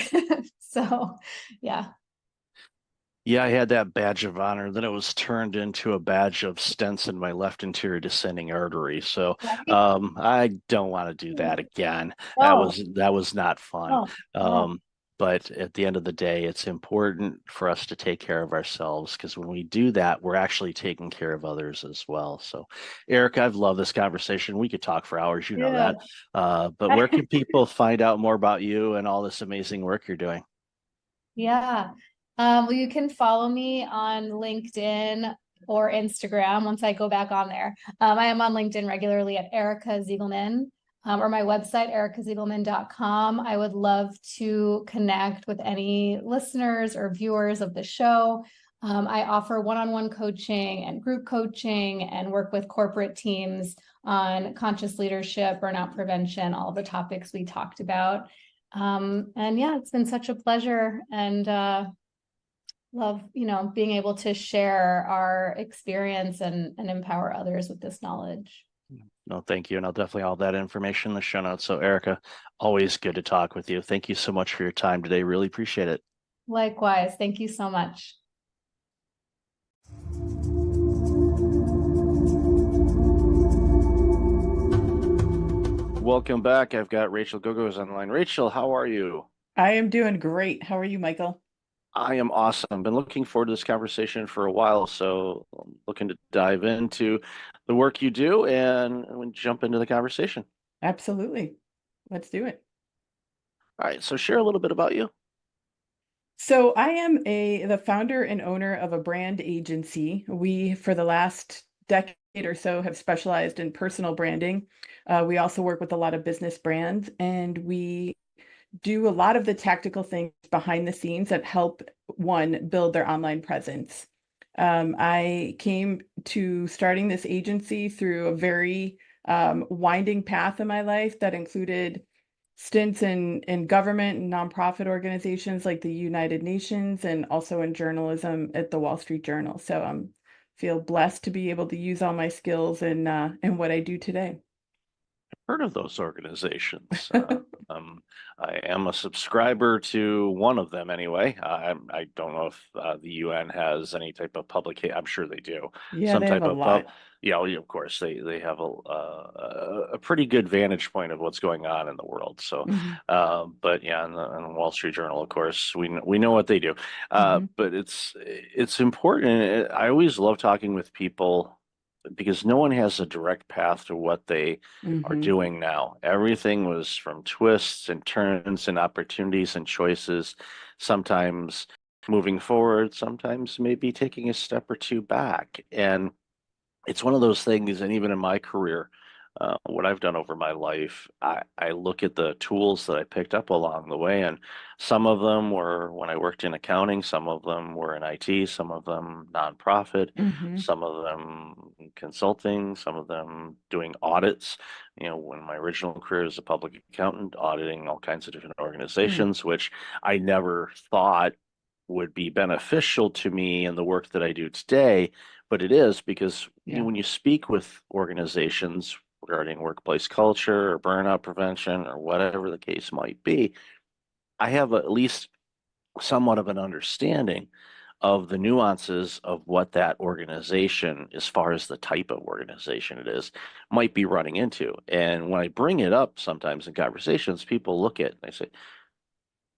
So, yeah. Yeah, I had that badge of honor. Then it was turned into a badge of stents in my left anterior descending artery. So I don't want to do that again. Oh. That was not fun. Oh. But at the end of the day, it's important for us to take care of ourselves, because when we do that, we're actually taking care of others as well. So, Erica, I've loved this conversation. We could talk for hours, you know that. But where can people find out more about you and all this amazing work you're doing? Yeah. Well, you can follow me on LinkedIn or Instagram once I go back on there. I am on LinkedIn regularly at Erica Ziegelman, or my website, ericaziegelman.com. I would love to connect with any listeners or viewers of the show. I offer one-on-one coaching and group coaching and work with corporate teams on conscious leadership, burnout prevention, all the topics we talked about. And yeah, it's been such a pleasure, and love, being able to share our experience and empower others with this knowledge. No, thank you. And I'll definitely have all that information in the show notes. So, Erica, always good to talk with you. Thank you so much for your time today. Really appreciate it. Likewise. Thank you so much. Welcome back. I've got Rachel Gogos online. Rachel, how are you? I am doing great. How are you, Michael? I am awesome. Been looking forward to this conversation for a while, so I'm looking to dive into the work you do and jump into the conversation. Absolutely. Let's do it. All right, so share a little bit about you. So I am the founder and owner of a brand agency. We, for the last decade or so, have specialized in personal branding. We also work with a lot of business brands, and we do a lot of the tactical things behind the scenes that help one build their online presence. I came to starting this agency through a very winding path in my life that included stints in government and nonprofit organizations like the United Nations, and also in journalism at the Wall Street Journal. So I feel blessed to be able to use all my skills in what I do today. Heard of those organizations. I am a subscriber to one of them anyway. I don't know if the UN has any type of publication. I'm sure they do. Yeah, Some they type have a of lot. yeah, of course they have a pretty good vantage point of what's going on in the world. So, Mhm. but yeah, in the Wall Street Journal, of course, we know what they do. Mhm. But it's important. I always love talking with people, because no one has a direct path to what they are Mhm. doing now. Everything was from twists and turns and opportunities and choices, sometimes moving forward, sometimes maybe taking a step or two back. And it's one of those things, and even in my career, what I've done over my life, I look at the tools that I picked up along the way, and some of them were when I worked in accounting, some of them were in IT, some of them nonprofit, Mhm. some of them consulting, some of them doing audits. When my original career as a public accountant, auditing all kinds of different organizations, which I never thought would be beneficial to me in the work that I do today, but it is, because Yeah. when you speak with organizations regarding workplace culture or burnout prevention or whatever the case might be, I have at least somewhat of an understanding of the nuances of what that organization, as far as the type of organization it is, might be running into. And when I bring it up sometimes in conversations, people look at it and they say,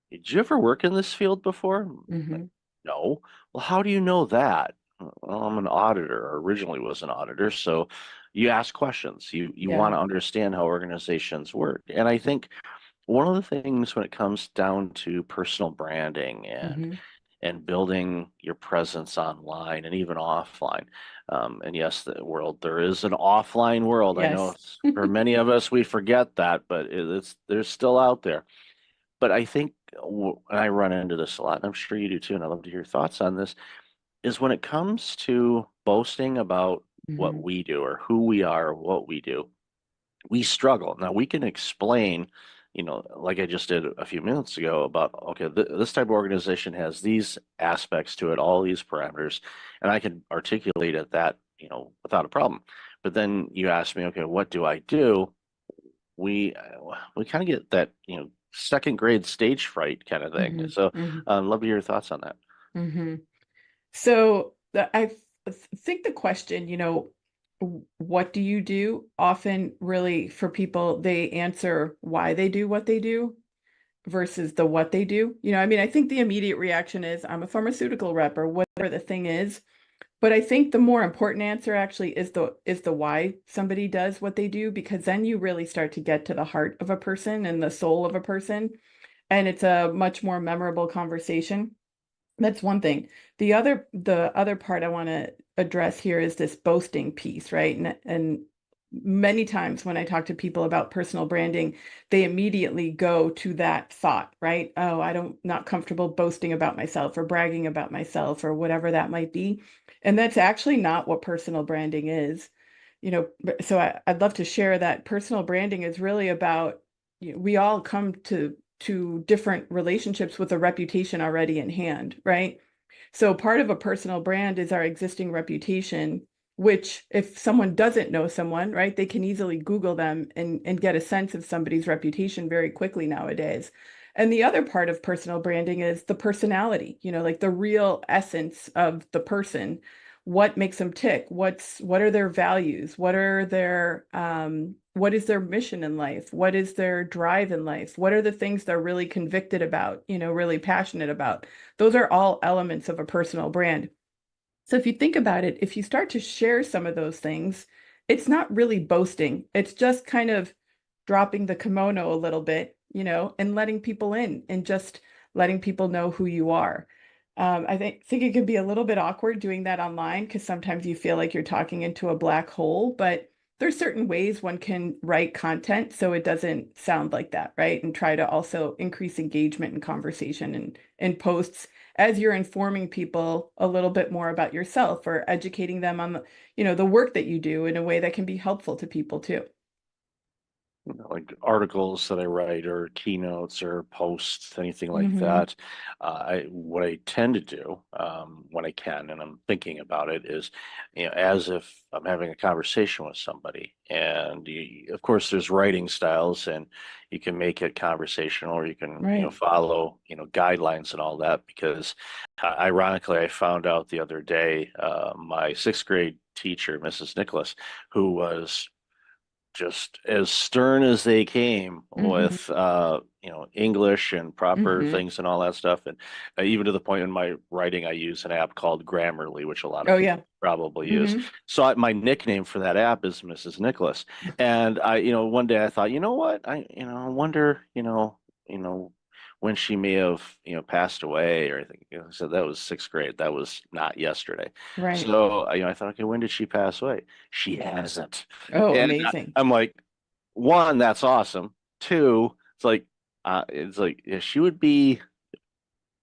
did you ever work in this field before? Mhm. No. Well, how do you know that? Well, I'm an auditor, or originally was an auditor. So you ask questions. You Yeah. want to understand how organizations work. And I think one of the things when it comes down to personal branding Mhm. and building your presence online and even offline. And yes, there is an offline world. I know Yes. for many of us, we forget that, but it's there's still out there. But I think, and I run into this a lot, and I'm sure you do too, and I'd love to hear your thoughts on this, is when it comes to boasting about what Mhm. we do or who we are or what we do, we struggle. Now we can explain, like I just did a few minutes ago about, okay, this type of organization has these aspects to it, all these parameters, and I can articulate it that, without a problem. But then you ask me, okay, what do I do? We kind of get that, second grade stage fright kind of thing. Mhm. So, Mhm. love to hear your thoughts on that. Mhm. So think the question, what do you do? Often, really, for people, they answer why they do what they do versus the what they do. I mean, I think the immediate reaction is I'm a pharmaceutical rep or whatever the thing is. But I think the more important answer actually is the why somebody does what they do, because then you really start to get to the heart of a person and the soul of a person, and it's a much more memorable conversation. That's one thing. The other part I want to address here is this boasting piece, right? And many times when I talk to people about personal branding, they immediately go to that thought, right? Oh, I don't not comfortable boasting about myself or bragging about myself or whatever that might be. And that's actually not what personal branding is. So I'd love to share that personal branding is really about, we all come to different relationships with a reputation already in hand, right? So part of a personal brand is our existing reputation, which if someone doesn't know someone, right, they can easily Google them and get a sense of somebody's reputation very quickly nowadays. And the other part of personal branding is the personality, like the real essence of the person. What makes them tick? What are their values? What is their mission in life? What is their drive in life? What are the things they're really convicted about, really passionate about? Those are all elements of a personal brand. So if you think about it, if you start to share some of those things, it's not really boasting. It's just kind of dropping the kimono a little bit, and letting people in and just letting people know who you are. I think it can be a little bit awkward doing that online because sometimes you feel like you're talking into a black hole, but there's certain ways one can write content so it doesn't sound like that, right? And try to also increase engagement and conversation and posts as you're informing people a little bit more about yourself or educating them on the work that you do in a way that can be helpful to people too. Like articles that I write or keynotes or posts, anything like Mhm. that. What I tend to do when I can, and I'm thinking about it, is as if I'm having a conversation with somebody, and of course there's writing styles, and you can make it conversational, or you can Right. follow guidelines and all that. Because ironically, I found out the other day, my sixth grade teacher, Mrs. Nicholas, who was just as stern as they came Mhm. with English and proper Mhm. things and all that stuff, and even to the point in my writing I use an app called Grammarly, which a lot of Oh people yeah. probably use. Mhm. So my nickname for that app is Mrs. Nicholas. And I one day I thought, what, I wonder, you know when she may have passed away or anything. So that was sixth grade, that was not yesterday. Right. So I thought, okay, when did she pass away? She hasn't. Oh, And amazing. I'm like, one, that's awesome. Two, it's like yeah, she would be.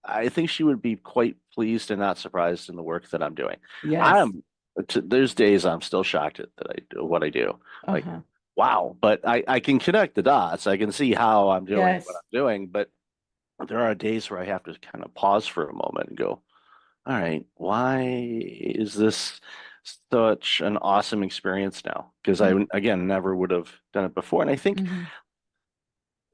I think she would be quite pleased and not surprised in the work that I'm doing. Yes. I'm there's days I'm still shocked at that I do what I do. Like, Uh-huh. wow, but I can connect the dots. I can see how I'm doing what Yes. I'm doing, but there are days where I have to kind of pause for a moment and go, all right, why is this such an awesome experience now? Because I, again, never would have done it before. And I think Mhm.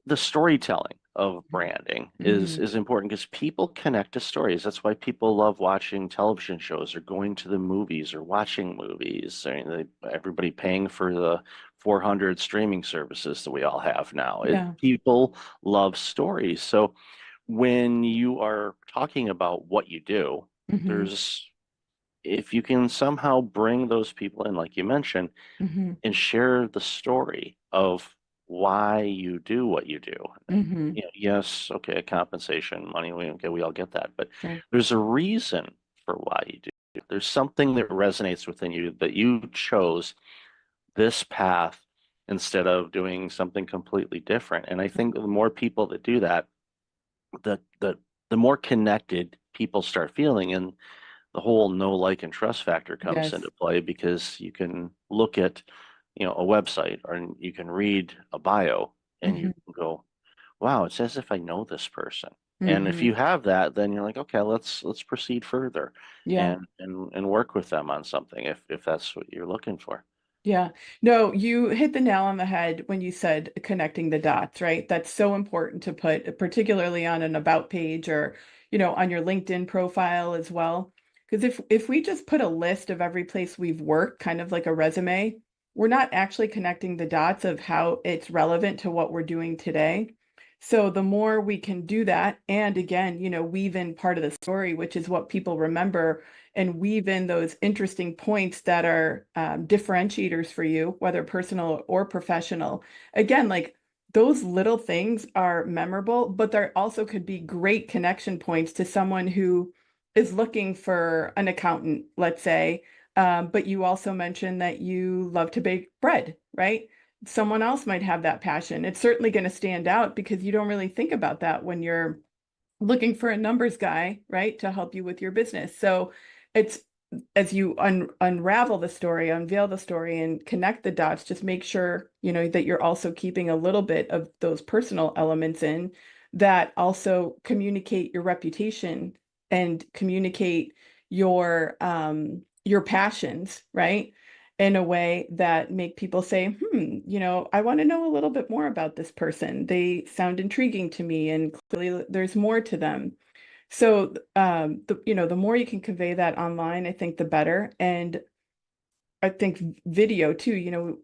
the storytelling of branding Mhm. is important because people connect to stories. That's why people love watching television shows or going to the movies or watching movies. I mean, everybody paying for the 400 streaming services that we all have now. Yeah. People love stories. So when you are talking about what you do, Mhm. there's if you can somehow bring those people in, like you mentioned, Mhm. and share the story of why you do what you do. And Mhm. yes, okay, compensation, money, we all get that, but Sure. there's a reason for why you do. There's something that resonates within you that you chose this path instead of doing something completely different. And I think the more people that do that, the more connected people start feeling, and the whole know, like, and trust factor comes Yes. into play because you can look at, a website or you can read a bio and you Mhm. can go, wow, it's as if I know this person. And if Mhm. you have that, then you're like, okay, let's proceed further Yeah. and work with them on something if that's what you're looking for. Yeah. No, you hit the nail on the head when you said connecting the dots, right? That's so important to put, particularly on an about page or, on your LinkedIn profile as well. Because if we just put a list of every place we've worked, kind of like a resume, we're not actually connecting the dots of how it's relevant to what we're doing today. So the more we can do that, and again, weave in part of the story, which is what people remember, and weave in those interesting points that are differentiators for you, whether personal or professional. Again, like those little things are memorable, but there also could be great connection points to someone who is looking for an accountant, let's say. But you also mentioned that you love to bake bread, right? Someone else might have that passion. It's certainly going to stand out because you don't really think about that when you're looking for a numbers guy, right, to help you with your business. So it's as you unravel the story, unveil the story, and connect the dots, just make sure, that you're also keeping a little bit of those personal elements in that also communicate your reputation and communicate your passions, right? In a way that make people say, I want to know a little bit more about this person. They sound intriguing to me, and clearly there's more to them. So, the more you can convey that online, I think the better. And I think video too,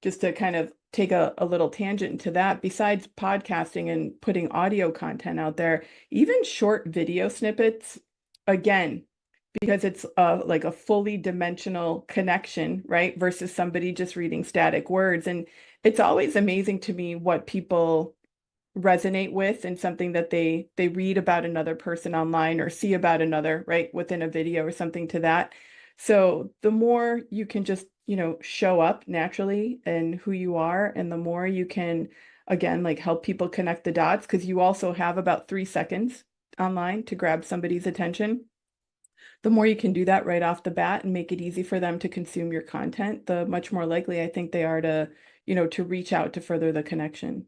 just to kind of take a little tangent into that, besides podcasting and putting audio content out there, even short video snippets, again, because it's like a fully dimensional connection, right? Versus somebody just reading static words. And it's always amazing to me what people resonate with and something that they read about another person online or see about another, right, within a video or something to that. So the more you can just, show up naturally and who you are, and the more you can, again, like help people connect the dots, because you also have about 3 seconds online to grab somebody's attention. The more you can do that right off the bat and make it easy for them to consume your content, the much more likely I think they are to, to reach out to further the connection.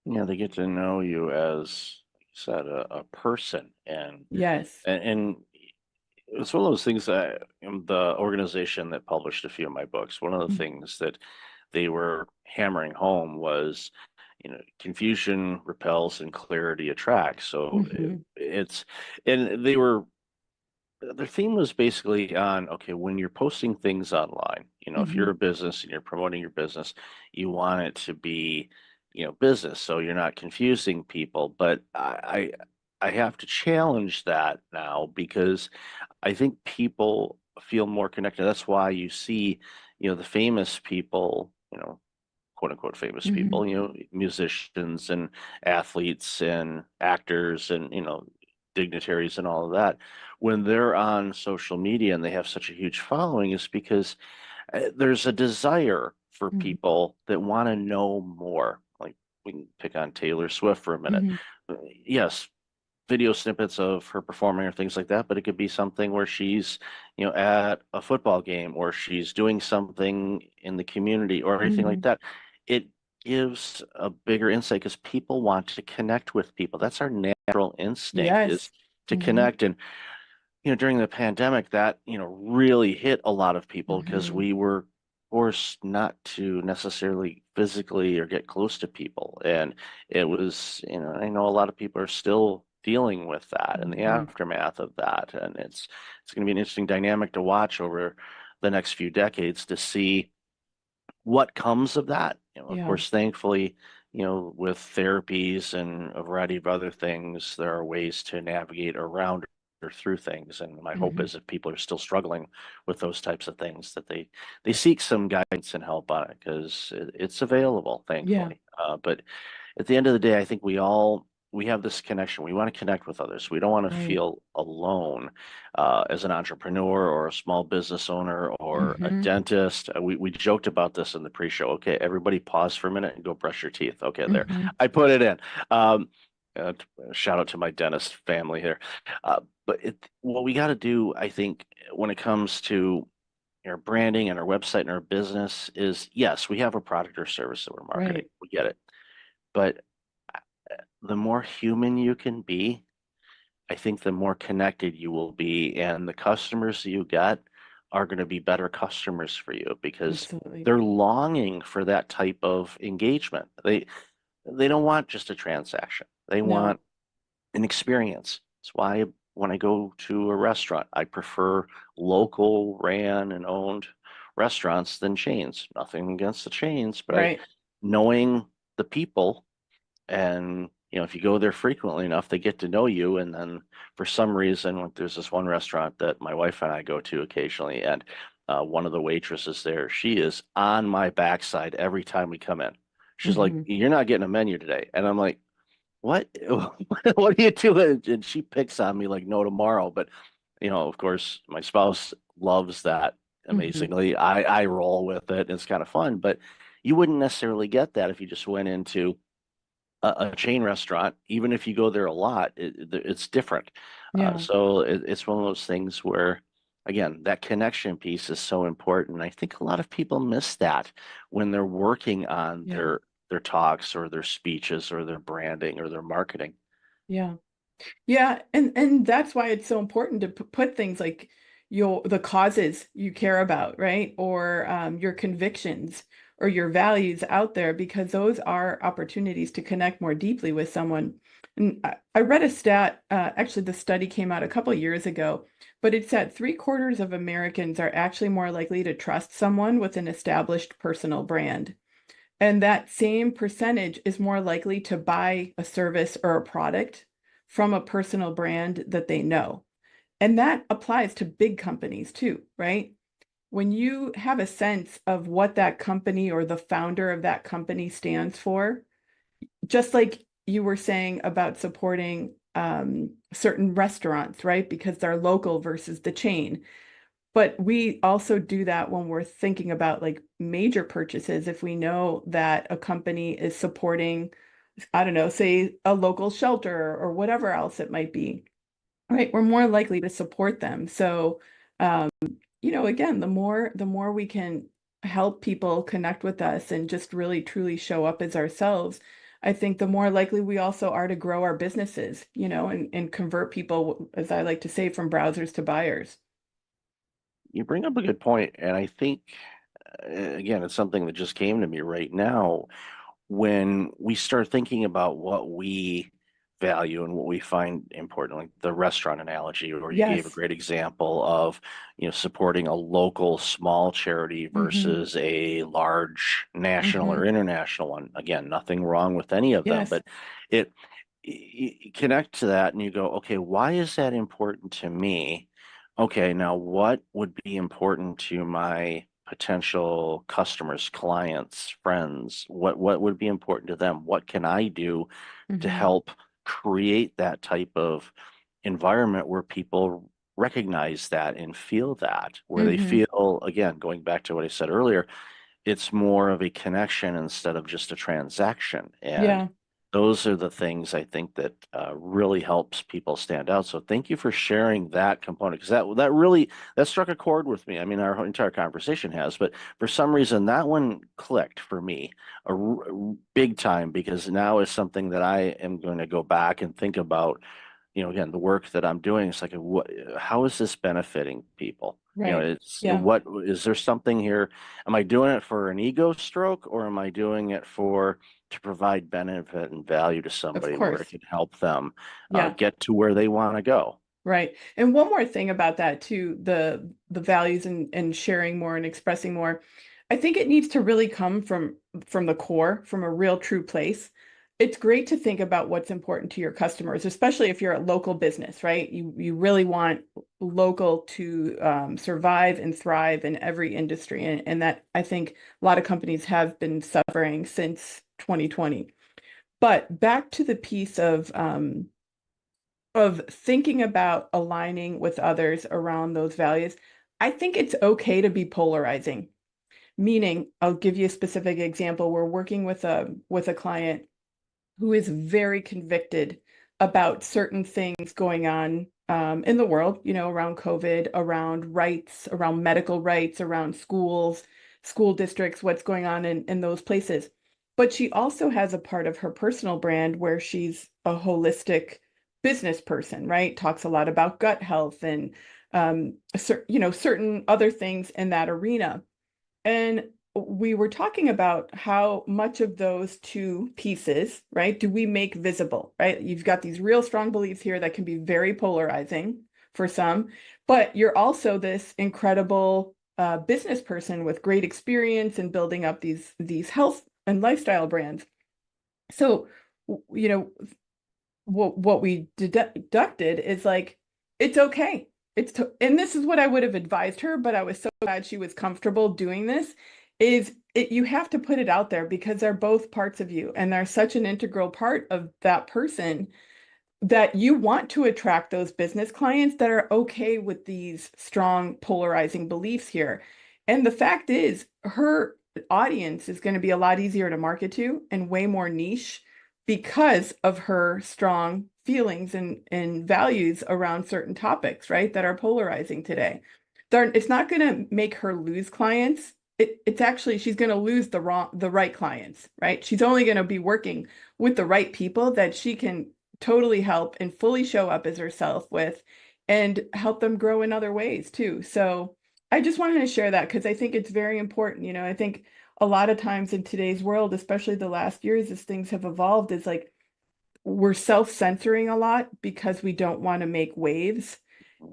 Yeah, they get to know you as, like you said, a person, Yes. and it's one of those things that the organization that published a few of my books, one of the things that they were hammering home was, confusion repels and clarity attracts. So Mhm. and their theme was basically on, okay, when you're posting things online, if you're Mhm. a business and you're promoting your business, you want it to be, business, so you're not confusing people. But I have to challenge that now because I think people feel more connected. That's why you see, the famous people, quote unquote famous Mhm. people, musicians and athletes and actors and, dignitaries and all of that. When they're on social media and they have such a huge following, is because there's a desire for Mhm. people that want to know more. Like, we can pick on Taylor Swift for a minute. Mhm. Yes, video snippets of her performing or things like that, but it could be something where she's, at a football game or she's doing something in the community or anything like Mhm. that. It gives a bigger insight because people want to connect with people. That's our natural instinct, is Yes. to Mhm. connect. And, during the pandemic, that, really hit a lot of people because Mhm. we were forced not to necessarily physically or get close to people. And it was, I know a lot of people are still dealing with that and the Mhm. aftermath of that. And it's going to be an interesting dynamic to watch over the next few decades to see what comes of that. Of Yeah. course, thankfully, with therapies and a variety of other things, there are ways to navigate around or through things. And my hope Mhm. is if people are still struggling with those types of things, that they seek some guidance and help on it because it's available, Yeah. thankfully. But at the end of the day, I think we have this connection. We want to connect with others. We don't want to Right. feel alone as an entrepreneur or a small business owner or a Mhm. dentist. We joked about this in the pre-show. Okay, everybody pause for a minute and go brush your teeth. Okay, there. Mhm. I put it in. Um, uh, Shout out to my dentist family here. But what we got to do, I think, when it comes to our branding and our website and our business is, yes, we have a product or service that we're marketing. Right. We get it. But the more human you can be, I think the more connected you will be, and the customers you get are going to be better customers for you because Absolutely. they're longing for that type of engagement. They don't want just a transaction. They No. want an experience. That's why when I go to a restaurant, I prefer local ran and owned restaurants than chains. Nothing against the chains, but Right. knowing the people, and if you go there frequently enough, they get to know you. And then for some reason, like, there's this one restaurant that my wife and I go to occasionally, and one of the waitresses there, she is on my backside every time we come in. She's like, Mhm. "You're not getting a menu today," and I'm like, "What? What are you doing?" And she picks on me like no tomorrow. But of course, my spouse loves that Mhm. amazingly. I roll with it. It's kind of fun, but you wouldn't necessarily get that if you just went into a chain restaurant. Even if you go there a lot, it's different. Yeah. So it's one of those things where, again, that connection piece is so important. I think a lot of people miss that when they're working on Yeah. their talks or their speeches or their branding or their marketing. Yeah. Yeah, and that's why it's so important to put things like the causes you care about, right? Or your convictions or your values out there because those are opportunities to connect more deeply with someone. And I read a stat, actually the study came out a couple years ago, but it's that 3/4 of Americans are actually more likely to trust someone with an established personal brand. And that same percentage is more likely to buy a service or a product from a personal brand that they know. And that applies to big companies too, right? When you have a sense of what that company or the founder of that company stands for, just like you were saying about supporting certain restaurants, right? Because they're local versus the chain. But we also do that when we're thinking about like major purchases. If we know that a company is supporting, I don't know, say a local shelter or whatever else it might be, right? We're more likely to support them. So, um, again, the more we can help people connect with us and just really truly show up as ourselves, I think the more likely we also are to grow our businesses, and convert people, as I like to say, from browsers to buyers. You bring up a good point, and I think again, it's something that just came to me right now. When we start thinking about what we value and what we find important, like the restaurant analogy, or you gave a Yes. great example of, supporting a local small charity Hmm. versus a large national or Hmm. international one. Again, nothing wrong with any of them, Yes. but it you connect to that and you go, okay, why is that important to me? Okay, now what would be important to my potential customers, clients, friends? What would be important to them? What can I do to Hmm. help create that type of environment where people recognize that and feel that, where they Hmm. feel, again, going back to what I said earlier, it's more of a connection instead of just a transaction. And Yeah. those are the things I think that really helps people stand out. So thank you for sharing that component, because that really that struck a chord with me. I mean, our entire conversation has, but for some reason that one clicked for me big time, because now is something that I am going to go back and think about. Again, the work that I'm doing is like, how is this benefiting people? You know, Right. it's Yeah. what is there something here? Am I doing it for an ego stroke, or am I doing it to provide benefit and value to Of somebody where it course. can help them Yeah. get to where they want to go? Right. And one more thing about that too, the values and sharing more and expressing more. I think it needs to really come from the core, from a real true place. It's great to think about what's important to your customers, especially if you're a local business, right? You really want local to survive and thrive in every industry. And that I think a lot of companies have been suffering since 2020. But back to the piece of thinking about aligning with others around those values, I think it's okay to be polarizing. Meaning, I'll give you a specific example. We're working with a client who is very convicted about certain things going on in the world, you know, around COVID, around rights, around medical rights, around schools, school districts, what's going on in those places. But she also has a part of her personal brand where she's a holistic business person, right? Talks a lot about gut health and you know, certain other things in that arena. And we were talking about how much of those two pieces, right, do we make visible, right? You've got these real strong beliefs here that can be very polarizing for some, but you're also this incredible business person with great experience in building up these health and lifestyle brands. So, you know, what we deducted is like, it's okay. And this is what I would have advised her, but I was so glad she was comfortable doing this, you have to put it out there because they're both parts of you and they're such an integral part of that person that you want to attract those business clients that are okay with these strong polarizing beliefs here. And the fact is, her audience is going to be a lot easier to market to and way more niche because of her strong feelings and values around certain topics, right, that are polarizing today. It's not going to make her lose clients. It's actually, she's going to lose the right clients, right? She's only going to be working with the right people that she can totally help and fully show up as herself with and help them grow in other ways too. So I just wanted to share that because I think it's very important. You know, I think a lot of times in today's world, especially the last years as things have evolved, is like we're self-censoring a lot because we don't want to make waves.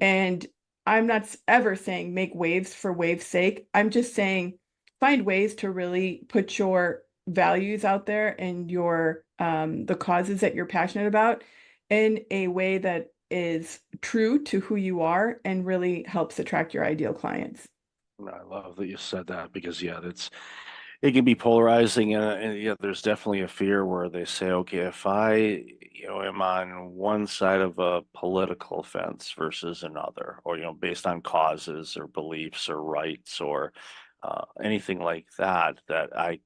And I'm not ever saying make waves for waves' sake. I'm just saying find ways to really put your values out there and your the causes that you're passionate about in a way that is true to who you are and really helps attract your ideal clients. I love that you said that because it can be polarizing, and yeah, there's definitely a fear where they say, okay, if I, am on one side of a political fence versus another, or, based on causes or beliefs or rights or anything like that, that I,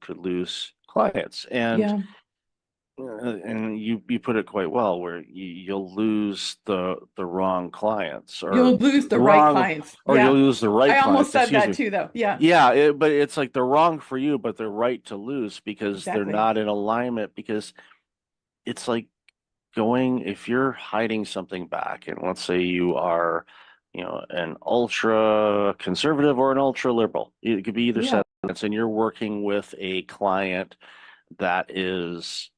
could lose clients. Yeah, And you put it quite well, where you'll lose the wrong clients or you'll lose the the right wrong, clients. or you'll Yeah, lose the right I almost clients, said excuse that me. too, though. Yeah, Yeah, but it's like they're wrong for you, but they're right to lose because they're exactly. not in alignment. Because it's like if you're hiding something back, and let's say you are, an ultra conservative or an ultra liberal, it could be either Yeah, sense, and you're working with a client that is,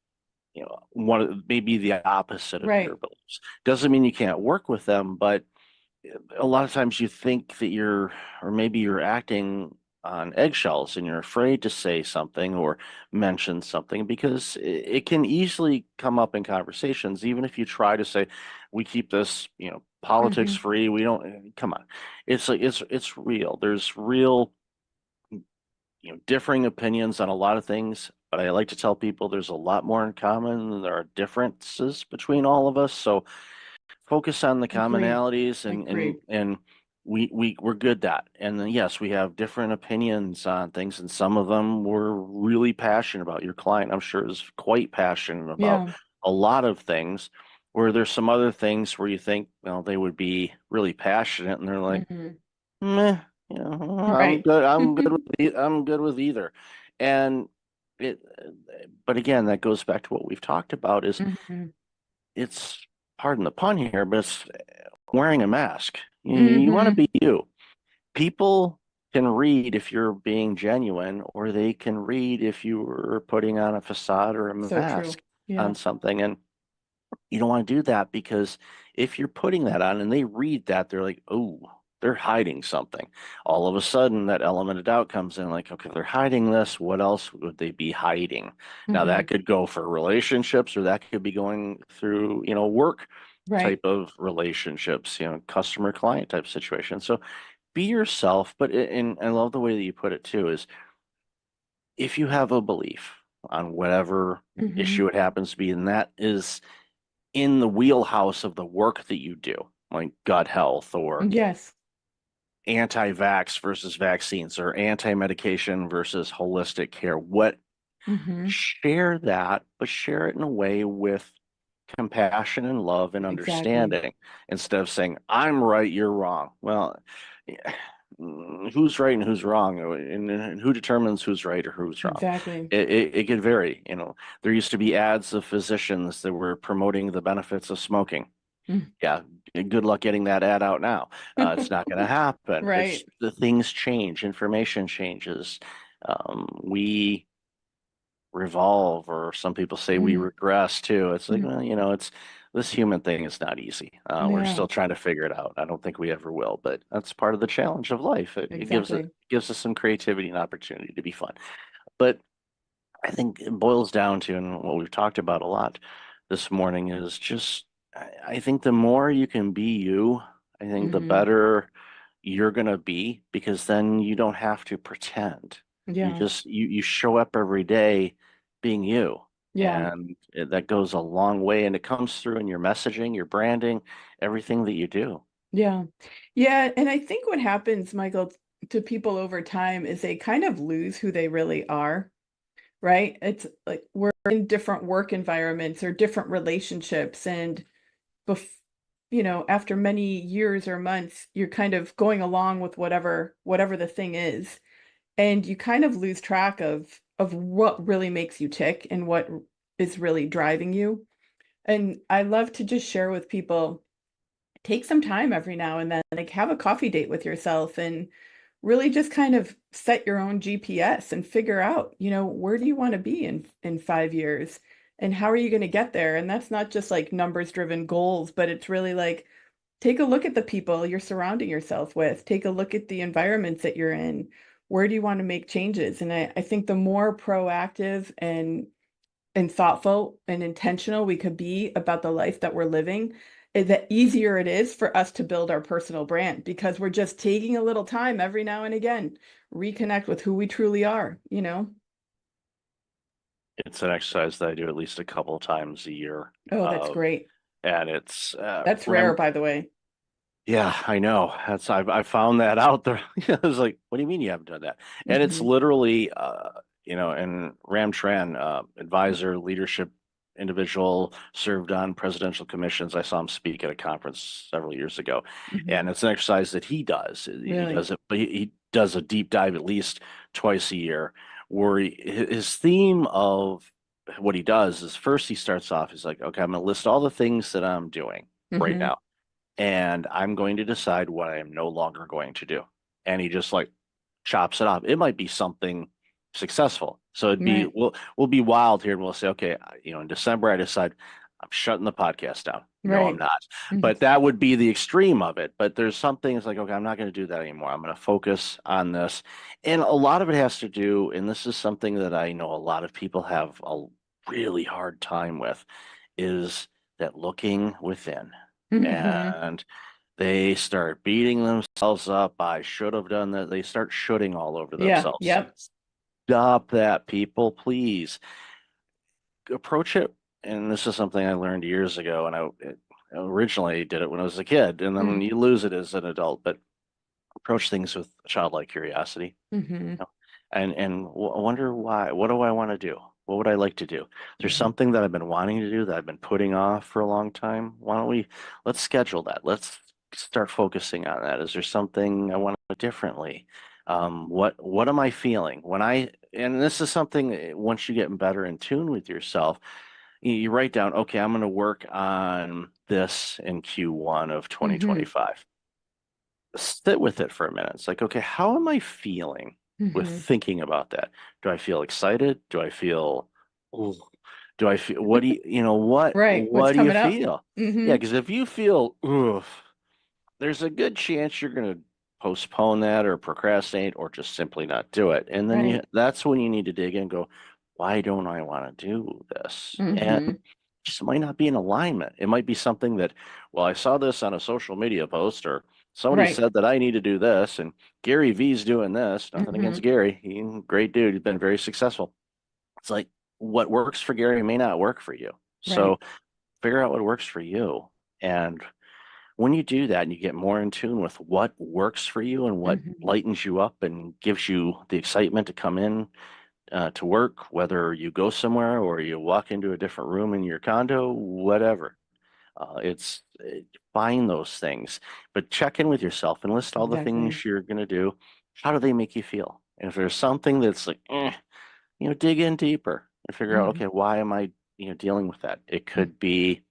maybe the opposite of your right. beliefs. Doesn't mean you can't work with them, but a lot of times you think that or maybe you're acting on eggshells and you're afraid to say something or mention something because it can easily come up in conversations, even if you try to say, we keep this, politics Hmm. free. We don't, come on. It's like, it's real. There's real, differing opinions on a lot of things, but I like to tell people there's a lot more in common than there are differences between all of us. So focus on the Agree. commonalities Agree. and we're good at. And then yes, we have different opinions on things, and some of them we're really passionate about. Your client, I'm sure, is quite passionate about Yeah. a lot of things, where there's some other things where you think, well, they would be really passionate and they're like, Hmm. meh, I'm Right. good. I'm good with either. And it, but again, that goes back to what we've talked about is Hmm. it's, pardon the pun here, but it's wearing a mask. You want to Hmm. be you. people can read if you're being genuine, or they can read if you were putting on a facade or a So true. mask Yeah. on something. And you don't want to do that, because if you're putting that on and they read that, they're like, oh, they're hiding something. All of a sudden, that element of doubt comes in, like, okay, they're hiding this. What else would they be hiding? Now, Mhm. that could go for relationships, or that could be going through, work Right. type of relationships, customer client type situation. So be yourself, but and I love the way that you put it too, is if you have a belief on whatever Mhm. issue it happens to be, and that is in the wheelhouse of the work that you do, like gut health or Yes. anti-vax versus vaccines or anti-medication versus holistic care, Mhm. share that, but share it in a way with compassion and love and Exactly. understanding, instead of saying, I'm right, you're wrong. Well, who's right and who's wrong, and who determines who's right or who's wrong? Exactly. It could vary. There used to be ads of physicians that were promoting the benefits of smoking. Mm. Yeah, good luck getting that ad out now. It's not going to happen. Right. The things change, information changes. We revolve, or some people say we Mhm. regress too. It's like, Mhm. well, it's this human thing is not easy. We're Yeah. still trying to figure it out. I don't think we ever will, but that's part of the challenge of life. It Exactly. gives us some creativity and opportunity to be fun. But I think it boils down to, and what we've talked about a lot this morning, is just, I think the more you can be you, I think the Mhm. better you're gonna be, because then you don't have to pretend. You Yeah. just you show up every day being you. Yeah. And that goes a long way, and it comes through in your messaging, your branding, everything that you do. Yeah. Yeah. And I think what happens, Michael, to people over time is they kind of lose who they really are, right? It's like we're in different work environments or different relationships. And bef after many years or months, you're kind of going along with whatever the thing is. And you kind of lose track of what really makes you tick and what is really driving you. And I love to just share with people, take some time every now and then, like have a coffee date with yourself and really just kind of set your own GPS and figure out, where do you want to be in 5 years and how are you going to get there? And that's not just like numbers driven goals, but it's really like take a look at the people you're surrounding yourself with, take a look at the environments that you're in. Where do you want to make changes? And I think the more proactive and thoughtful and intentional we could be about the life that we're living, the easier it is for us to build our personal brand, because we're just taking a little time every now and again, reconnect with who we truly are. It's an exercise that I do at least a couple of times a year. Oh, that's great. And it's That's rare, by the way. Yeah, I know. I found that out there. I was like, what do you mean you haven't done that? And it's Mhm. literally and Ram Tran, advisor, leadership individual, served on presidential commissions. I saw him speak at a conference several years ago. Mhm. And it's an exercise that he does. He Really? does it, but he does a deep dive at least twice a year, where his theme of what he does is, first he starts off, he's like, okay, I'm gonna list all the things that I'm doing right Mhm. now, and I'm going to decide what I am no longer going to do. And he just like chops it off. It might be something successful. So Right. we'll be wild here, and we'll say, okay, in December I decide I'm shutting the podcast down. No, I'm Right. not. Mhm. But that would be the extreme of it. But there's some things like, okay, I'm not going to do that anymore. I'm going to focus on this. And a lot of it has to do, and this is something that I know a lot of people have a really hard time with, is that looking within. Mhm. And they start beating themselves up. I should have done that. They start shooting all over Yeah. themselves. Yep. Stop that, people, please. Approach it. And this is something I learned years ago, and I originally did it when I was a kid, and then Mm. you lose it as an adult. But approach things with childlike curiosity, Mhm. and wonder why. What do I want to do? What would I like to do? There's Mhm. something that I've been wanting to do that I've been putting off for a long time. Why don't we let's schedule that? Let's start focusing on that. Is there something I want to do differently? What am I feeling when and this is something, once you get better in tune with yourself, you write down, okay, I'm going to work on this in Q1 of Mhm. 2025. sit with it for a minute. It's like, okay, how am I feeling with Mhm. thinking about that? Do I feel excited? Do I feel, ooh, do I feel, what do you know, Right. What's what do you coming up? feel? Yeah, Hmm. because if you feel, oof, there's a good chance you're going to postpone that or procrastinate or just simply not do it. And then Right. that's when you need to dig in and go, why don't I want to do this? And Hmm. just might not be in alignment. It might be something that, well, I saw this on a social media post or somebody Right. said that I need to do this and Gary V's doing this. Nothing Hmm. against Gary. He's a great dude. He's been very successful. It's like what works for Gary may not work for you. Right. So figure out what works for you. And when you do that and you get more in tune with what works for you and what Hmm. lightens you up and gives you the excitement to come in to work, whether you go somewhere or you walk into a different room in your condo, whatever. Find those things, but check in with yourself and list all the Exactly. things you're going to do. How do they make you feel? And if there's something that's like, dig in deeper and figure out, Hmm. okay, why am I, dealing with that? It could be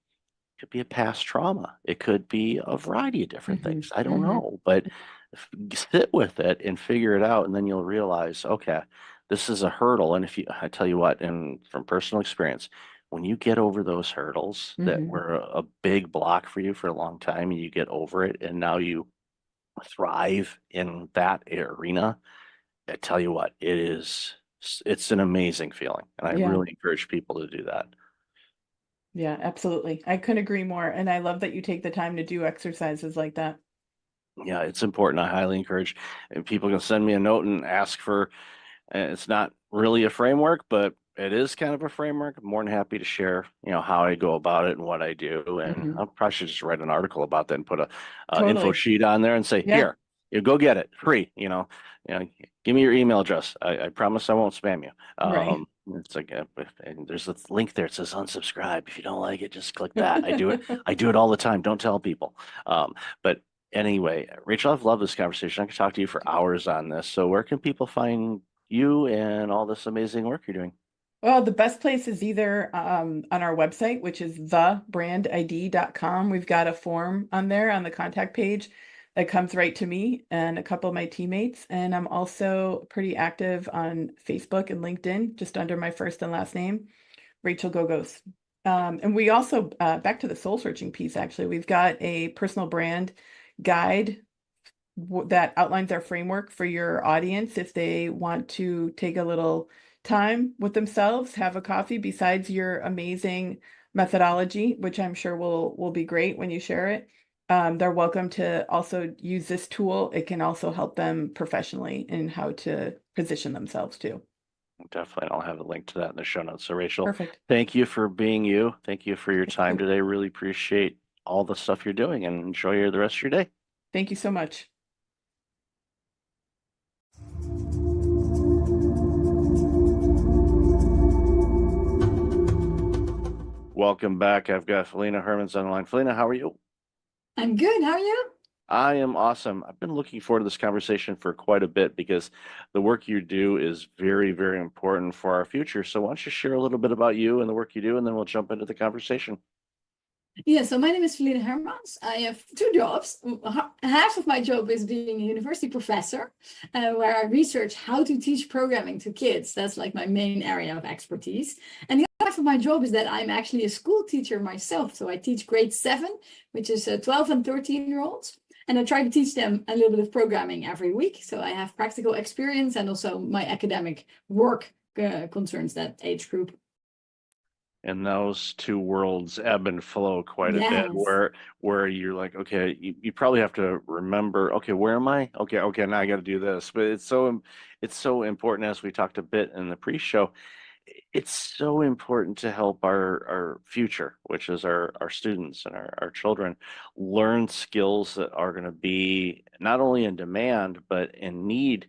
a past trauma. It could be a variety of different Hmm. things. I don't Hmm. know, but sit with it and figure it out, and then you'll realize, okay, this is a hurdle. And I tell you what, and from personal experience, when you get over those hurdles that Hmm. were a big block for you for a long time, and you get over it, and now you thrive in that arena, I tell you what, it's an amazing feeling, and I Yeah. really encourage people to do that. Yeah, absolutely. I couldn't agree more. And I love that you take the time to do exercises like that. Yeah, it's important. I highly encourage and people can send me a note and ask for, it's not really a framework, but it is kind of a framework. I'm more than happy to share, how I go about it and what I do. And Hmm. I probably should just write an article about that and put a info Totally. sheet on there and say, Yeah. here, you go get it free, give me your email address. I promise I won't spam you. Right. It's like, and there's a link there. It says unsubscribe. If you don't like it, just click that. I do it. I do it all the time. Don't tell people. But anyway, Rachel, I've loved this conversation. I could talk to you for hours on this. So where can people find you and all this amazing work you're doing? Well, the best place is either on our website, which is thebrandid.com. We've got a form on there on the contact page that comes right to me and a couple of my teammates. And I'm also pretty active on Facebook and LinkedIn, just under my first and last name, Rachel Gogos. And we also, back to the soul searching piece, actually, we've got a personal brand guide that outlines our framework for your audience if they want to take a little time with themselves, have a coffee besides your amazing methodology, which I'm sure will be great when you share it. They're welcome to also use this tool. It can also help them professionally in how to position themselves too. Definitely. I'll have a link to that in the show notes. So, Rachel, Perfect. thank you for being you. Thank you for your Thank time you. today. Really appreciate all the stuff you're doing and enjoy the rest of your day. Thank you so much. Welcome back. I've got Felina Hermans on the line. Felina, how are you? I'm good. How are you? I am awesome. I've been looking forward to this conversation for quite a bit because the work you do is very, very important for our future. So, why don't you share a little bit about you and the work you do, and then we'll jump into the conversation. Yeah, so my name is Feline Hermans. I have two jobs. Half of my job is being a university professor, where I research how to teach programming to kids. That's like my main area of expertise. And the other half of my job is that I'm actually a school teacher myself. So I teach grade 7, which is 12 and 13-year-olds. And I try to teach them a little bit of programming every week. So I have practical experience and also my academic work concerns that age group. And those two worlds ebb and flow quite a bit, Yes. where you're like, okay, you probably have to remember, okay, where am I? Okay, now I got to do this. But it's so important, as we talked a bit in the pre-show. It's so important to help our future, which is our students and our children, learn skills that are going to be not only in demand but in need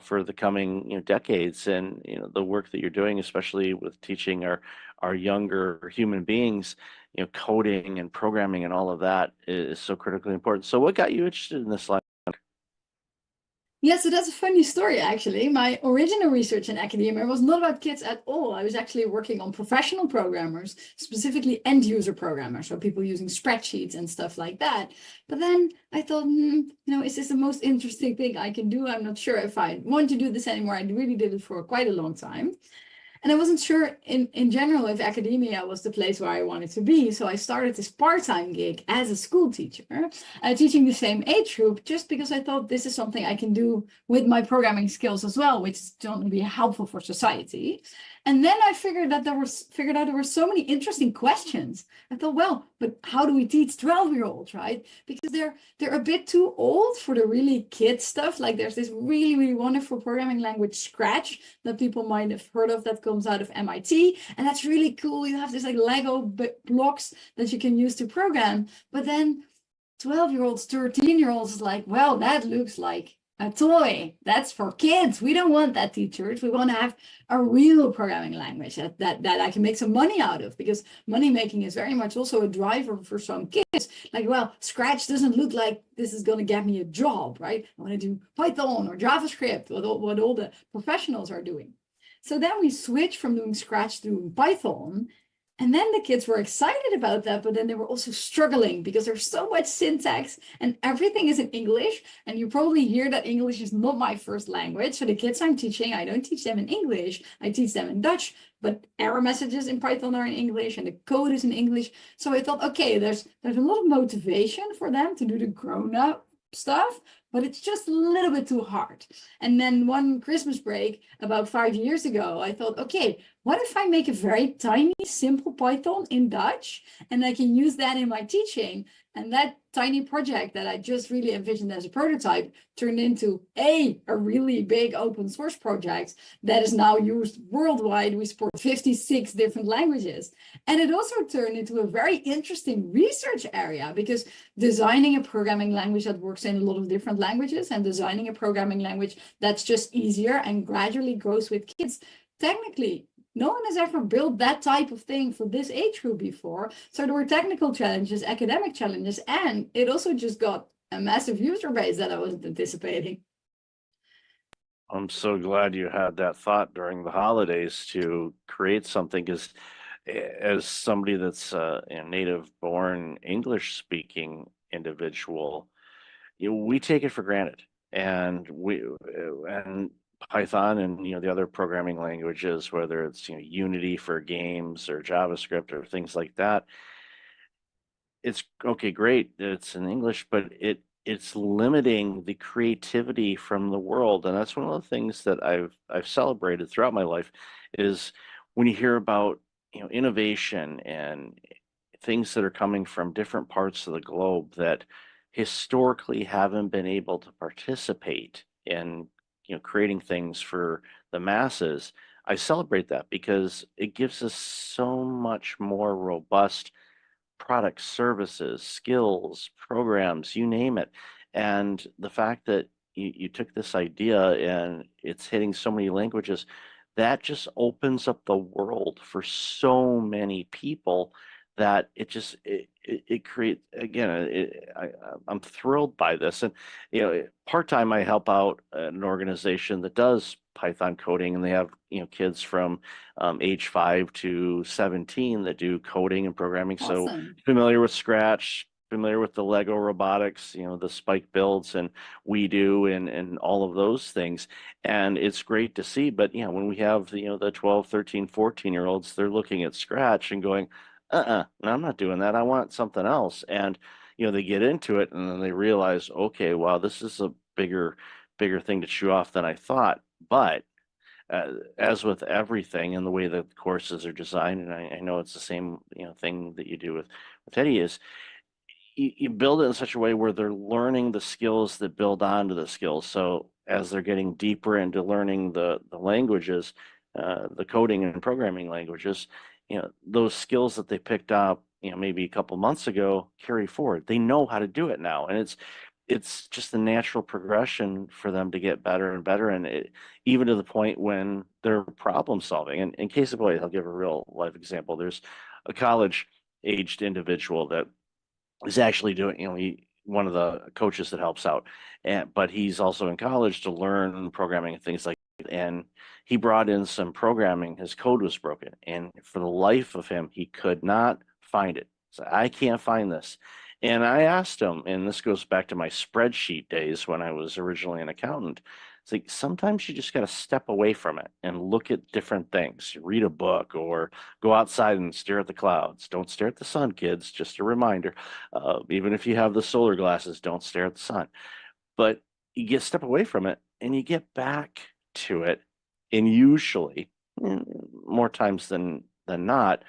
for the coming decades. And the work that you're doing, especially with teaching our younger human beings, coding and programming and all of that is so critically important. So, what got you interested in this line? Yeah, so that's a funny story, actually. My original research in academia was not about kids at all. I was actually working on professional programmers, specifically end user programmers, so people using spreadsheets and stuff like that. But then I thought, is this the most interesting thing I can do? I'm not sure if I want to do this anymore. I really did it for quite a long time. And I wasn't sure in general if academia was the place where I wanted to be. So I started this part-time gig as a school teacher, teaching the same age group, just because I thought this is something I can do with my programming skills as well, which is going to be helpful for society. And then I figured out there were so many interesting questions. I thought, well, but how do we teach 12-year-olds, right? Because they're a bit too old for the really kid stuff. Like there's this really, really wonderful programming language, Scratch, that people might have heard of, that comes out of MIT. And that's really cool. You have this like Lego blocks that you can use to program. But then 12-year-olds, 13-year-olds is like, well, that looks like a toy. That's for kids. We don't want that, teachers. We want to have a real programming language that I can make some money out of, because money making is very much also a driver for some kids. Like, well, Scratch doesn't look like this is going to get me a job, right? I want to do Python or JavaScript, what all the professionals are doing. So then we switched from doing Scratch to doing Python. And then the kids were excited about that, but then they were also struggling because there's so much syntax and everything is in English. And you probably hear that English is not my first language. So the kids I'm teaching, I don't teach them in English, I teach them in Dutch, but error messages in Python are in English and the code is in English. So I thought, okay, there's a lot of motivation for them to do the grown-up stuff, but it's just a little bit too hard. And then one Christmas break about 5 years ago, I thought, okay, what if I make a very tiny, simple Python in Dutch, and I can use that in my teaching? And that tiny project that I just really envisioned as a prototype turned into a really big open source project that is now used worldwide. We support 56 different languages. And it also turned into a very interesting research area, because designing a programming language that works in a lot of different languages and designing a programming language that's just easier and gradually grows with kids, technically, no one has ever built that type of thing for this age group before. So there were technical challenges, academic challenges, and it also just got a massive user base that I wasn't anticipating. I'm so glad you had that thought during the holidays to create something, because as somebody that's a native born English speaking individual, we take it for granted. And Python and the other programming languages, whether it's Unity for games or JavaScript or things like that, it's okay, great, it's in English, but it's limiting the creativity from the world. And that's one of the things that I've celebrated throughout my life, is when you hear about innovation and things that are coming from different parts of the globe that historically haven't been able to participate in creating things for the masses. I celebrate that because it gives us so much more robust products, services, skills, programs, you name it. And the fact that you took this idea and it's hitting so many languages, that just opens up the world for so many people that it creates, again, I'm thrilled by this. And part-time I help out an organization that does Python coding, and they have kids from age 5 to 17 that do coding and programming. Awesome. So familiar with Scratch, familiar with the Lego robotics, the Spike builds and We Do and all of those things. And it's great to see. But when we have the 12, 13, 14-year-olds, they're looking at Scratch and going, no, I'm not doing that. I want something else. And they get into it and then they realize, okay, wow, this is a bigger thing to chew off than I thought. But as with everything and the way that the courses are designed, and I know it's the same thing that you do with Eddie, is you build it in such a way where they're learning the skills that build onto the skills. So as they're getting deeper into learning the languages, the coding and programming languages, those skills that they picked up, maybe a couple months ago carry forward. They know how to do it now. And it's just a natural progression for them to get better and better. And even to the point when they're problem solving. And in case of point, I'll give a real life example. There's a college aged individual that is actually doing, one of the coaches that helps out, but he's also in college to learn programming and things like that. And he brought in some programming. His code was broken, and for the life of him, he could not find it. So I can't find this. And I asked him, and this goes back to my spreadsheet days when I was originally an accountant. It's like sometimes you just got to step away from it and look at different things. Read a book or go outside and stare at the clouds. Don't stare at the sun, kids. Just a reminder. Even if you have the solar glasses, don't stare at the sun. But you get step away from it and you get back to it. And usually, more times than not,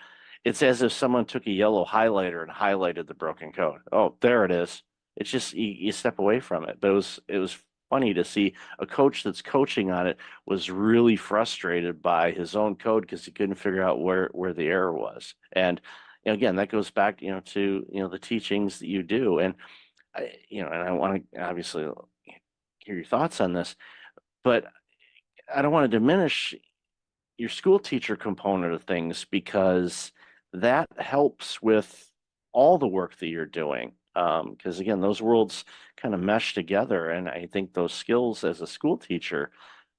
it's as if someone took a yellow highlighter and highlighted the broken code. Oh, there it is. It's just you step away from it. But it was funny to see a coach that's coaching on it was really frustrated by his own code because he couldn't figure out where the error was. And again, that goes back to the teachings that you do. And and I want to obviously hear your thoughts on this, but I don't want to diminish your school teacher component of things because that helps with all the work that you're doing. Because again, those worlds kind of mesh together, and I think those skills as a school teacher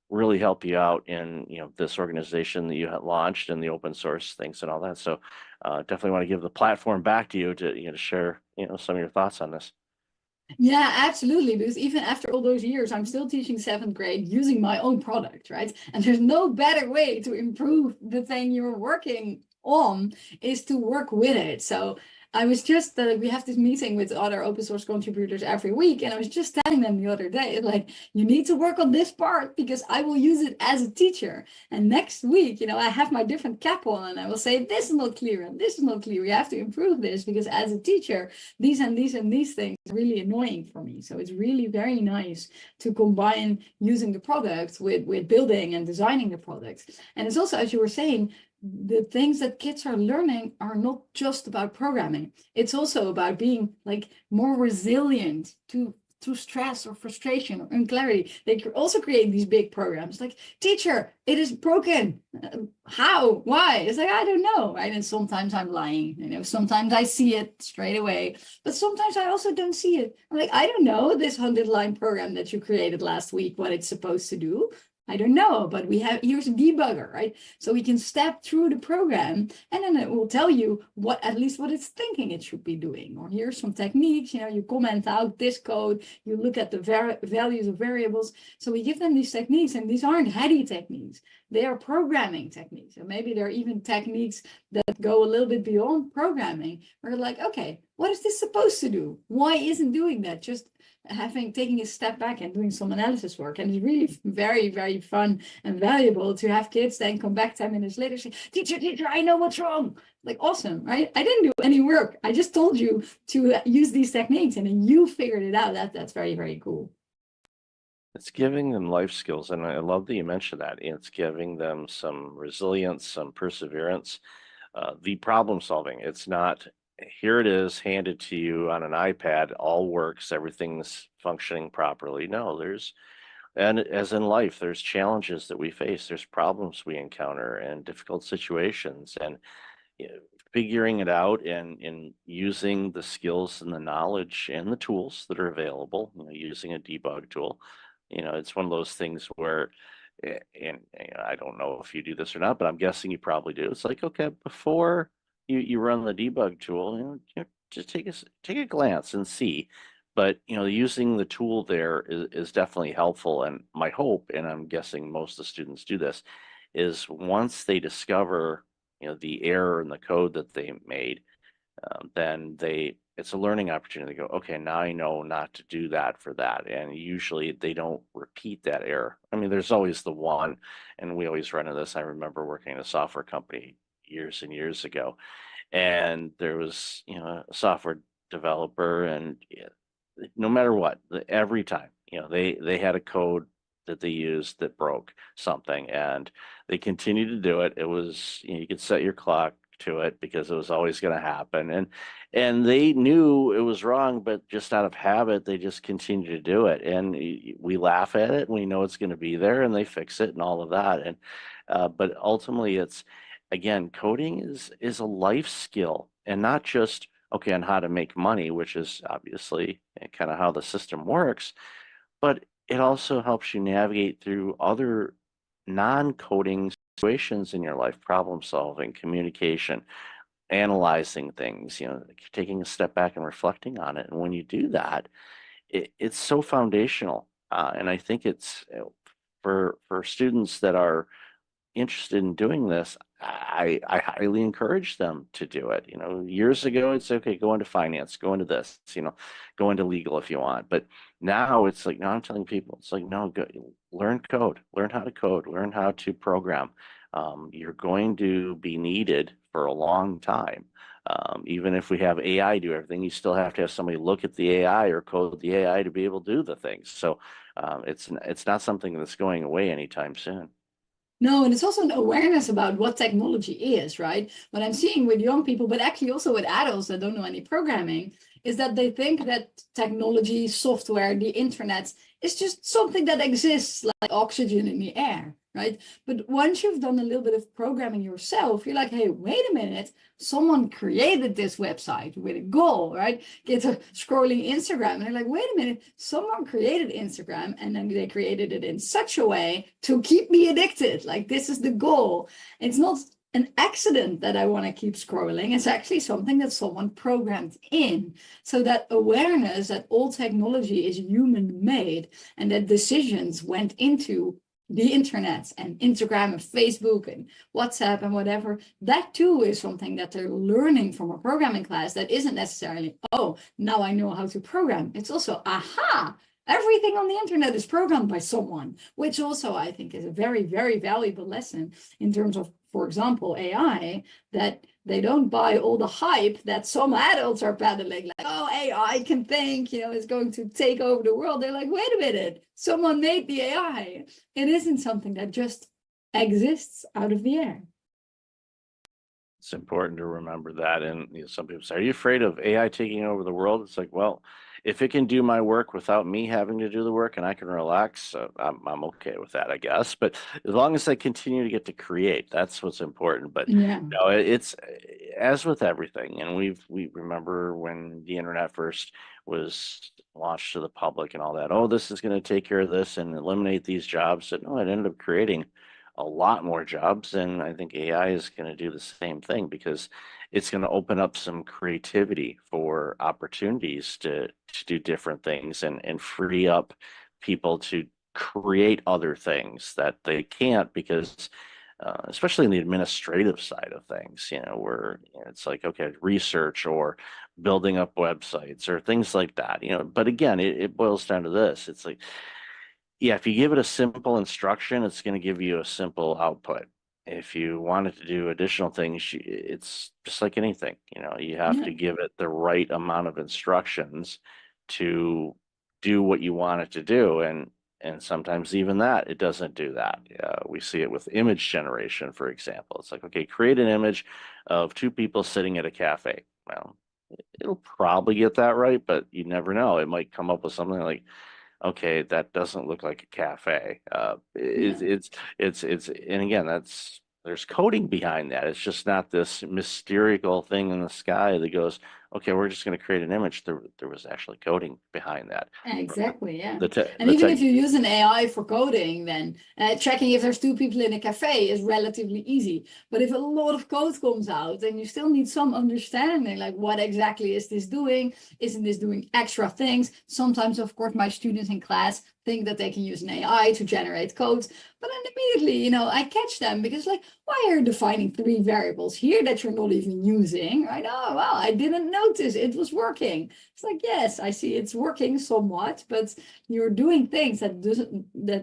really help you out in this organization that you had launched and the open source things and all that. So definitely want to give the platform back to you to share some of your thoughts on this. Yeah, absolutely. Because even after all those years, I'm still teaching 7th grade using my own product, right? And there's no better way to improve the thing you're working on is to work with it. So I was just, we have this meeting with other open source contributors every week. And I was just telling them the other day, like, you need to work on this part because I will use it as a teacher. And next week, I have my different cap on and I will say, this is not clear and this is not clear. You have to improve this because as a teacher, these and these and these things are really annoying for me. So it's really very nice to combine using the product with building and designing the product. And it's also, as you were saying, the things that kids are learning are not just about programming. It's also about being like more resilient to stress or frustration or unclarity. They also create these big programs like, teacher, it is broken. How? Why? It's like, I don't know, right? And sometimes I'm lying, sometimes I see it straight away, but sometimes I also don't see it. I'm like, I don't know this 100-line program that you created last week, what it's supposed to do. I don't know, but here's a debugger, right? So we can step through the program and then it will tell you at least what it's thinking it should be doing. Or here's some techniques, you comment out this code, you look at the values of variables. So we give them these techniques, and these aren't heady techniques. They are programming techniques. And maybe there are even techniques that go a little bit beyond programming. We're like, okay, what is this supposed to do? Why isn't doing that? Just taking a step back and doing some analysis work. And it's really very, very fun and valuable to have kids then come back 10 minutes later say, teacher, I know what's wrong. Like, awesome, right? I didn't do any work. I just told you to use these techniques and then you figured it out. That's very, very cool. It's giving them life skills. And I love that you mentioned that. It's giving them some resilience, some perseverance, the problem solving. It's not, here it is handed to you on an iPad, all works, everything's functioning properly. No, and as in life, there's challenges that we face, there's problems we encounter and difficult situations, and figuring it out and using the skills and the knowledge and the tools that are available, using a debug tool. It's one of those things where, and I don't know if you do this or not, but I'm guessing you probably do. It's like, okay, before you run the debug tool, just take a glance and see. But using the tool there is definitely helpful. And my hope, and I'm guessing most of the students do this, is once they discover the error in the code that they made, then it's a learning opportunity to go, okay, now I know not to do that for that. And usually they don't repeat that error. I mean, there's always the one, and we always run into this. I remember working in a software company years and years ago, and there was a software developer, and no matter what, every time they had a code that they used that broke something, and they continued to do it. It was you could set your clock to it because it was always going to happen, and they knew it was wrong, but just out of habit they just continue to do it, and we laugh at it and we know it's going to be there, and they fix it and all of that. And but ultimately, it's, again, coding is a life skill, and not just okay, on how to make money, which is obviously kind of how the system works, but it also helps you navigate through other non-coding situations in your life, problem solving, communication, analyzing things, taking a step back and reflecting on it. And when you do that, it's so foundational. And I think it's for students that are interested in doing this, I highly encourage them to do it. Years ago, it's okay, go into finance, go into this, go into legal if you want. But now it's like, no, I'm telling people, it's like, no, go, learn code, learn how to code, learn how to program. You're going to be needed for a long time. Even if we have AI do everything, you still have to have somebody look at the AI or code the AI to be able to do the things. So it's not something that's going away anytime soon. No, and it's also an awareness about what technology is, right? What I'm seeing with young people, but actually also with adults that don't know any programming, is that they think that technology, software, the internet is just something that exists like oxygen in the air, right? But once you've done a little bit of programming yourself, you're like, hey, wait a minute, someone created this website with a goal, right? Get a scrolling Instagram, and they're like, wait a minute, someone created Instagram, and then they created it in such a way to keep me addicted. Like, this is the goal. It's not an accident that I want to keep scrolling. It's actually something that someone programmed in. So that awareness that all technology is human made and that decisions went into the internet and Instagram and Facebook and WhatsApp and whatever, that too is something that they're learning from a programming class that isn't necessarily, oh, now I know how to program. It's also, aha, everything on the internet is programmed by someone, which also I think is a very, very valuable lesson in terms of, for example, AI, that they don't buy all the hype that some adults are peddling, like, oh, AI can think, it's going to take over the world. They're like, wait a minute, someone made the AI. It isn't something that just exists out of the air. It's important to remember that. And some people say, are you afraid of AI taking over the world? It's like, well, if it can do my work without me having to do the work and I can relax, I'm okay with that, I guess. But as long as I continue to get to create, that's what's important. But Yeah. it's as with everything. And we remember when the internet first was launched to the public and all that. Oh, this is going to take care of this and eliminate these jobs. And no, it ended up creating a lot more jobs. And I think AI is going to do the same thing because it's going to open up some creativity for opportunities to do different things and free up people to create other things that they can't because especially in the administrative side of things, where it's like, okay, research or building up websites or things like that, but again, it boils down to this. It's like, yeah, if you give it a simple instruction, it's going to give you a simple output. If you want it to do additional things, it's just like anything, you have to give it the right amount of instructions to do what you want it to do. And sometimes even that, it doesn't do that. We see it with image generation, for example. It's like, okay, create an image of two people sitting at a cafe. Well, it'll probably get that right, but you never know. It might come up with something like, okay, that doesn't look like a cafe. It's and again, there's coding behind that. It's just not this mystical thing in the sky that goes, okay, we're just going to create an image. There was actually coding behind that. Exactly, yeah. And even if you use an AI for coding, then checking if there's two people in a cafe is relatively easy. But if a lot of code comes out, then you still need some understanding, like what exactly is this doing? Isn't this doing extra things? Sometimes, of course, my students in class think that they can use an AI to generate codes, but then immediately, I catch them because like, why are you defining 3 variables here that you're not even using, right? Oh, well, I didn't notice it was working. It's like, yes, I see it's working somewhat, but you're doing things that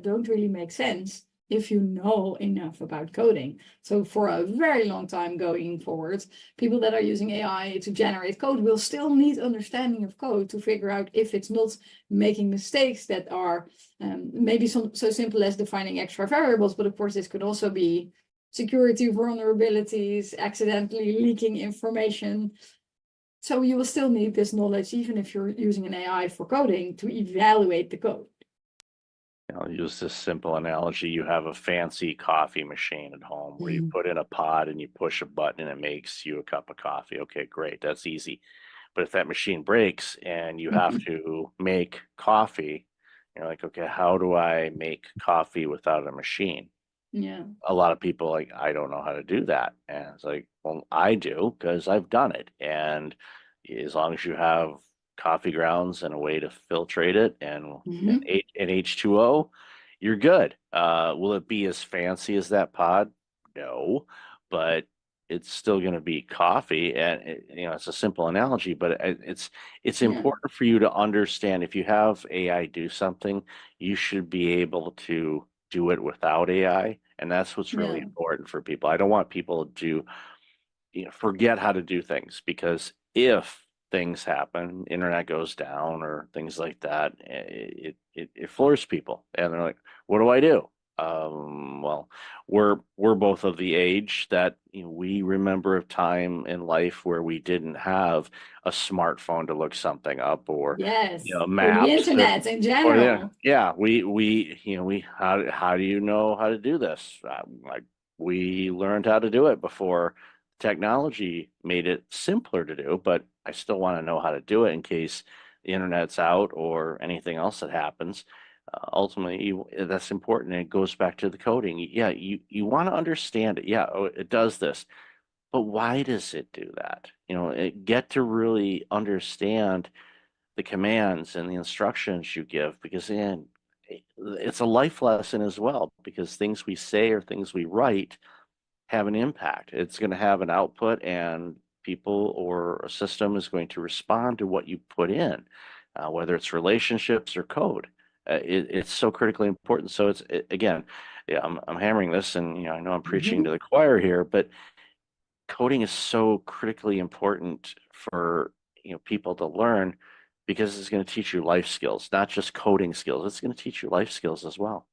don't really make sense if you know enough about coding. So for a very long time going forward, people that are using AI to generate code will still need understanding of code to figure out if it's not making mistakes that are maybe so simple as defining extra variables. But of course, this could also be security vulnerabilities, accidentally leaking information. So you will still need this knowledge, even if you're using an AI for coding, to evaluate the code. I'll use this simple analogy. You have a fancy coffee machine at home where you put in a pod and you push a button and it makes you a cup of coffee. Okay, great. That's easy. But if that machine breaks and you have to make coffee, you're like, okay, how do I make coffee without a machine? Yeah. A lot of people like, I don't know how to do that. And it's like, well, I do because I've done it. And as long as you have coffee grounds and a way to filtrate it and Mhm. an H2O, you're good. Will it be as fancy as that pod? No, but it's still going to be coffee. And it's a simple analogy, but it's Yeah. important for you to understand if you have AI do something, you should be able to do it without AI. And that's what's really Yeah. important for people. I don't want people to forget how to do things, because if things happen, internet goes down or things like that, it floors people, and they're like, "What do I do?" Well, we're both of the age that we remember a time in life where we didn't have a smartphone to look something up, or Yes. Or the maps, internet in or general. yeah, we how do you know how to do this? Like, we learned how to do it before technology made it simpler to do, but I still want to know how to do it in case the internet's out or anything else that happens. Ultimately, that's important. And it goes back to the coding. Yeah, you want to understand it. Yeah, oh, it does this, but why does it do that? Get to really understand the commands and the instructions you give, because then it's a life lesson as well, because things we say or things we write have an impact. It's going to have an output, and people or a system is going to respond to what you put in, whether it's relationships or code. It's so critically important. So again, yeah, I'm hammering this, and I know I'm preaching Mhm. to the choir here, but coding is so critically important for people to learn, because it's going to teach you life skills, not just coding skills. It's going to teach you life skills as well.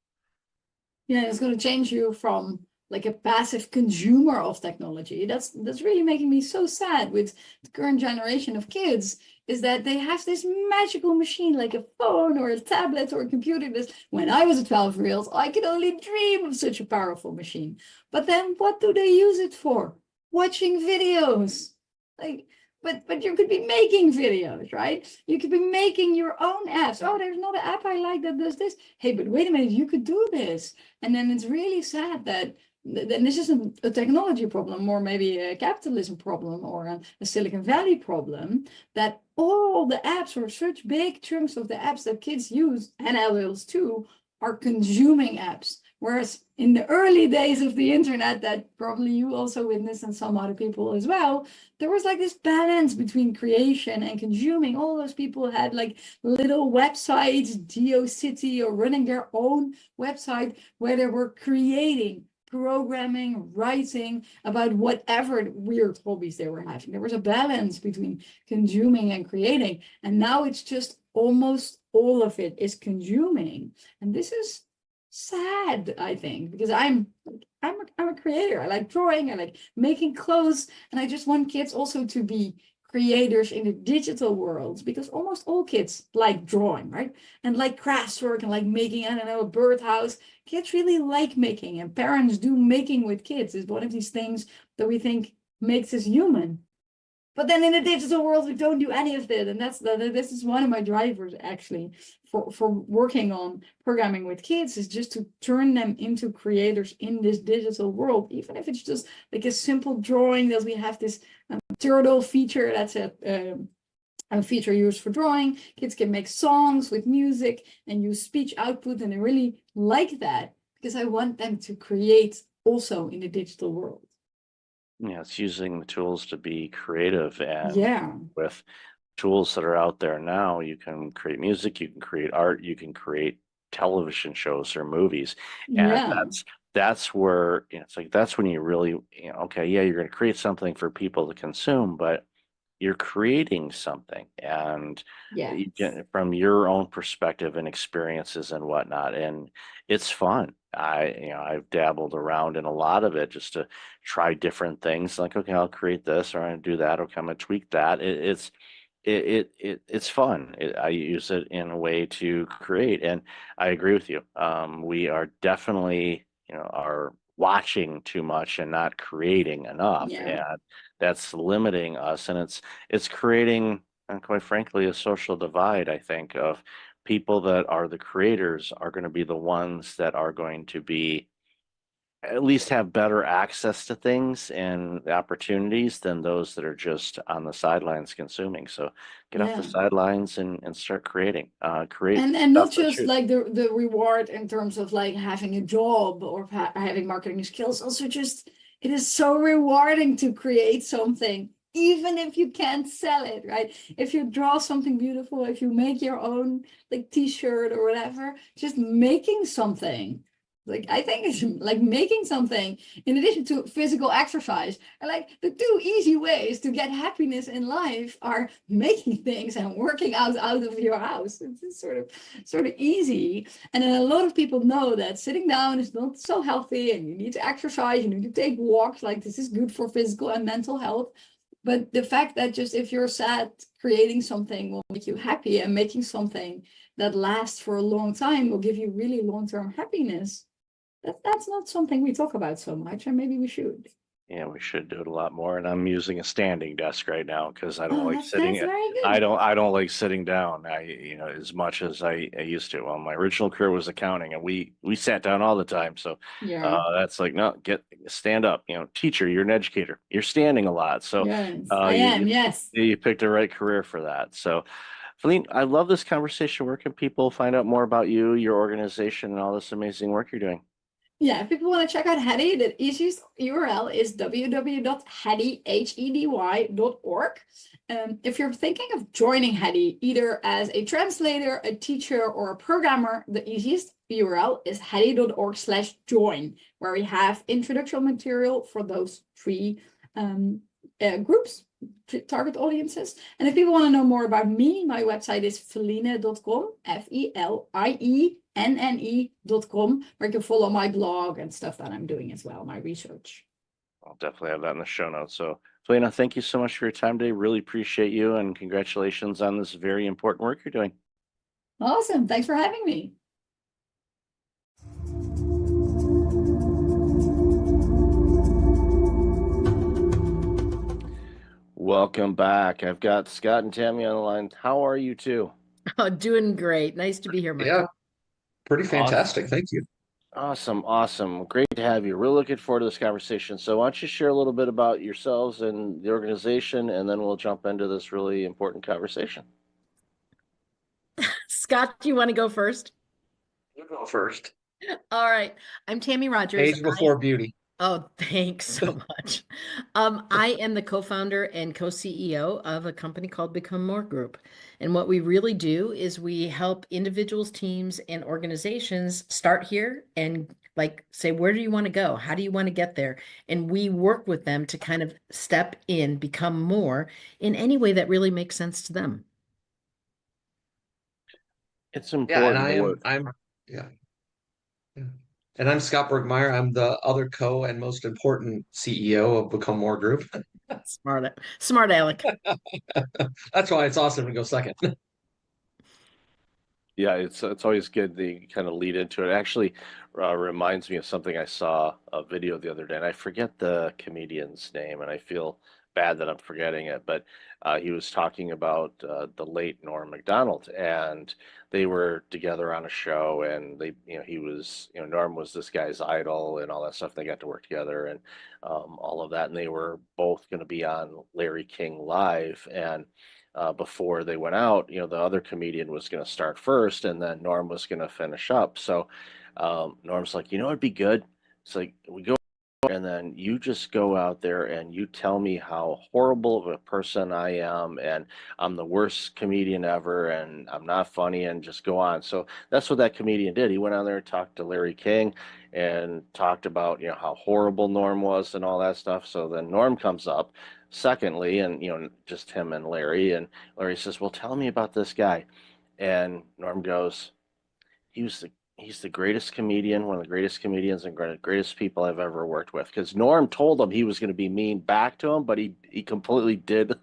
Yeah, it's going to change you from like a passive consumer of technology. That's really making me so sad with the current generation of kids, is that they have this magical machine like a phone or a tablet or a computer. This, when I was a 12-year-old, I could only dream of such a powerful machine. But then what do they use it for? Watching videos. Like, but you could be making videos, right? You could be making your own apps. Oh, there's not an app I like that does this. Hey, but wait a minute, you could do this. And then it's really sad that then this isn't a technology problem, or maybe a capitalism problem, or a Silicon Valley problem, that all the apps, or such big chunks of the apps that kids use, and adults too, are consuming apps. Whereas in the early days of the internet, that probably you also witnessed, and some other people as well, there was like this balance between creation and consuming. All those people had like little websites, GeoCity, or running their own website where they were creating, programming, writing about whatever weird hobbies they were having. There was a balance between consuming and creating. And now it's just almost all of it is consuming. And this is sad, I think, because I'm a creator. I like drawing, I like making clothes, and I just want kids also to be creators in the digital world, because almost all kids like drawing, right? And like crafts work, and like making, I don't know, a birdhouse. Kids really like making, and parents do making with kids. Is one of these things that we think makes us human. But then in the digital world, we don't do any of that. And this is one of my drivers actually for working on programming with kids, is just to turn them into creators in this digital world, even if it's just like a simple drawing. That we have this turtle feature, that's a feature used for drawing. Kids can make songs with music and use speech output, and I really like that, because I want them to create also in the digital world. Yeah, it's using the tools to be creative, and Yeah. with tools that are out there now, you can create music, you can create art, you can create television shows or movies, and Yeah. that's where it's like, that's when you really, okay, yeah, you're going to create something for people to consume, but you're creating something, and Yeah. you get from your own perspective and experiences and whatnot, and it's fun. I've dabbled around in a lot of it just to try different things. Like, okay, I'll create this, or I'm gonna do that. Okay, I'm gonna tweak that. It's fun. I use it in a way to create, and I agree with you. We are definitely, are watching too much and not creating enough, Yeah. and that's limiting us, and it's creating and quite frankly, a social divide, I think, of people that are the creators are going to be the ones that are going to be at least have better access to things and the opportunities than those that are just on the sidelines consuming. So get off the Yeah. sidelines and start creating. Create And not stuff that just you. like the reward in terms of like having a job or having marketing skills, also just it is so rewarding to create something, even if you can't sell it, right? If you draw something beautiful, if you make your own like t-shirt or whatever, just making something. Like I think it's like making something in addition to physical exercise. And like the two easy ways to get happiness in life are making things and working out of your house. It's sort of easy. And then a lot of people know that sitting down is not so healthy and you need to exercise, you need to take walks, like this is good for physical and mental health. But the fact that just if you're sad, creating something will make you happy, and making something that lasts for a long time will give you really long-term happiness. That's not something we talk about so much, and maybe we should. Yeah, we should do it a lot more. And I'm using a standing desk right now because I don't Oh, like that's sitting. very good. I don't like sitting down. As much as I used to. Well, my original career was accounting, and we sat down all the time. So Yeah. that's like, no, stand up. Teacher, you're an educator. You're standing a lot. So Yes, I am. Yes. you picked the right career for that. So, Feline, I love this conversation. Where can people find out more about you, your organization, and all this amazing work you're doing? Yeah, if people want to check out Hedy, the easiest URL is www.hedy.org. If you're thinking of joining Hedy, either as a translator, a teacher, or a programmer, the easiest URL is hedy.org/join, where we have introductory material for those three groups, target audiences. And if people want to know more about me, my website is feline.com, FELIENNE.com, where you can follow my blog and stuff that I'm doing as well, my research. I'll definitely have that in the show notes. So, Felina, thank you so much for your time today. Really appreciate you, and congratulations on this very important work you're doing. Awesome. Thanks for having me. Welcome back. I've got Scott and Tammy on the line. How are you two? Oh, doing great. Nice to be here, Michael. Yeah, pretty fantastic. Thank you. Awesome. Great to have you. Really looking forward to this conversation. So why don't you share a little bit about yourselves and the organization, and then we'll jump into this really important conversation. Scott, do you want to go first? You go first. All right. I'm Tammy Rogers. Age before beauty. Oh, thanks so much. I am the co-founder and co-CEO of a company called Become More Group. And what we really do is we help individuals, teams, and organizations start here and say, where do you want to go? How do you want to get there? And we work with them to kind of step in, become more in any way that really makes sense to them. It's important. Yeah, and I'm Scott Bergmeyer. I'm the other and most important CEO of Become More Group. Smart Alec. That's why it's awesome to go second. Yeah, it's always good to kind of lead into it. Actually, reminds me of something I saw a video the other day, and I forget the comedian's name, and I feel bad that I'm forgetting it, but he was talking about the late Norm Macdonald, and they were together on a show, and Norm was this guy's idol and all that stuff. They got to work together and all of that, and they were both going to be on Larry King Live, and before they went out, the other comedian was going to start first, and then Norm was going to finish up. So Norm's like, it'd be good. It's like, we go, and then you just go out there and you tell me how horrible of a person I am, and I'm the worst comedian ever, and I'm not funny, and just go on. So that's what that comedian did. He went on there and talked to Larry King and talked about, how horrible Norm was and all that stuff. So then Norm comes up secondly, and just him and Larry, and Larry says, well, tell me about this guy. And Norm goes, he's the greatest comedian, one of the greatest comedians and greatest people I've ever worked with. Because Norm told him he was going to be mean back to him, but he completely did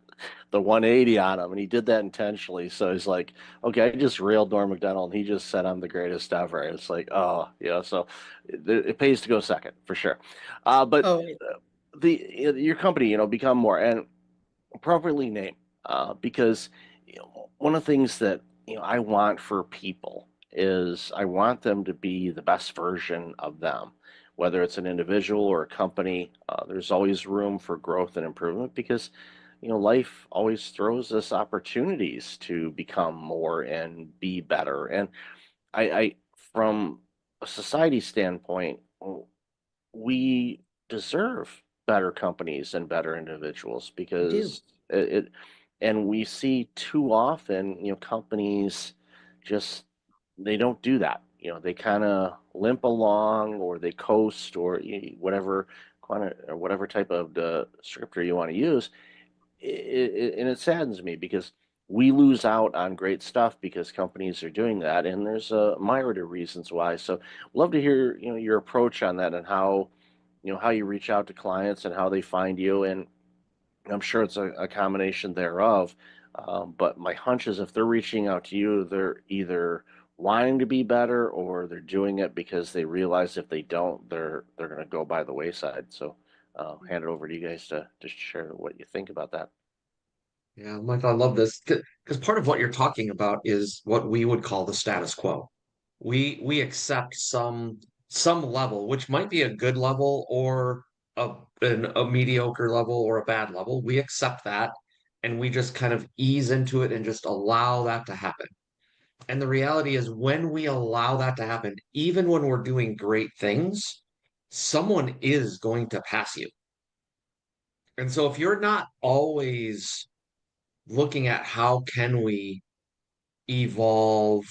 the 180 on him, and he did that intentionally. So he's like, okay, I just railed Norm Macdonald, and he just said I'm the greatest ever. And it's like, oh, yeah. So it pays to go second for sure. Your company, Become More, and appropriately named, because one of the things that I want for people is I want them to be the best version of them, whether it's an individual or a company. There's always room for growth and improvement because life always throws us opportunities to become more and be better. And I from a society standpoint, we deserve better companies and better individuals We do. because and we see too often, companies just they don't do that. They kind of limp along or they coast or whatever or whatever type of descriptor you want to use. And it saddens me because we lose out on great stuff because companies are doing that, and there's a myriad of reasons why. So, love to hear your approach on that and how how you reach out to clients and how they find you. And I'm sure it's a combination thereof. But my hunch is if they're reaching out to you, they're either wanting to be better or they're doing it because they realize if they don't, they're going to go by the wayside. So, hand it over to you guys to share what you think about that. Yeah, Michael, I love this because part of what you're talking about is what we would call the status quo. We accept some level, which might be a good level or a mediocre level or a bad level. We accept that and we just kind of ease into it and just allow that to happen. And the reality is when we allow that to happen, even when we're doing great things, someone is going to pass you. And so if you're not always looking at how can we evolve,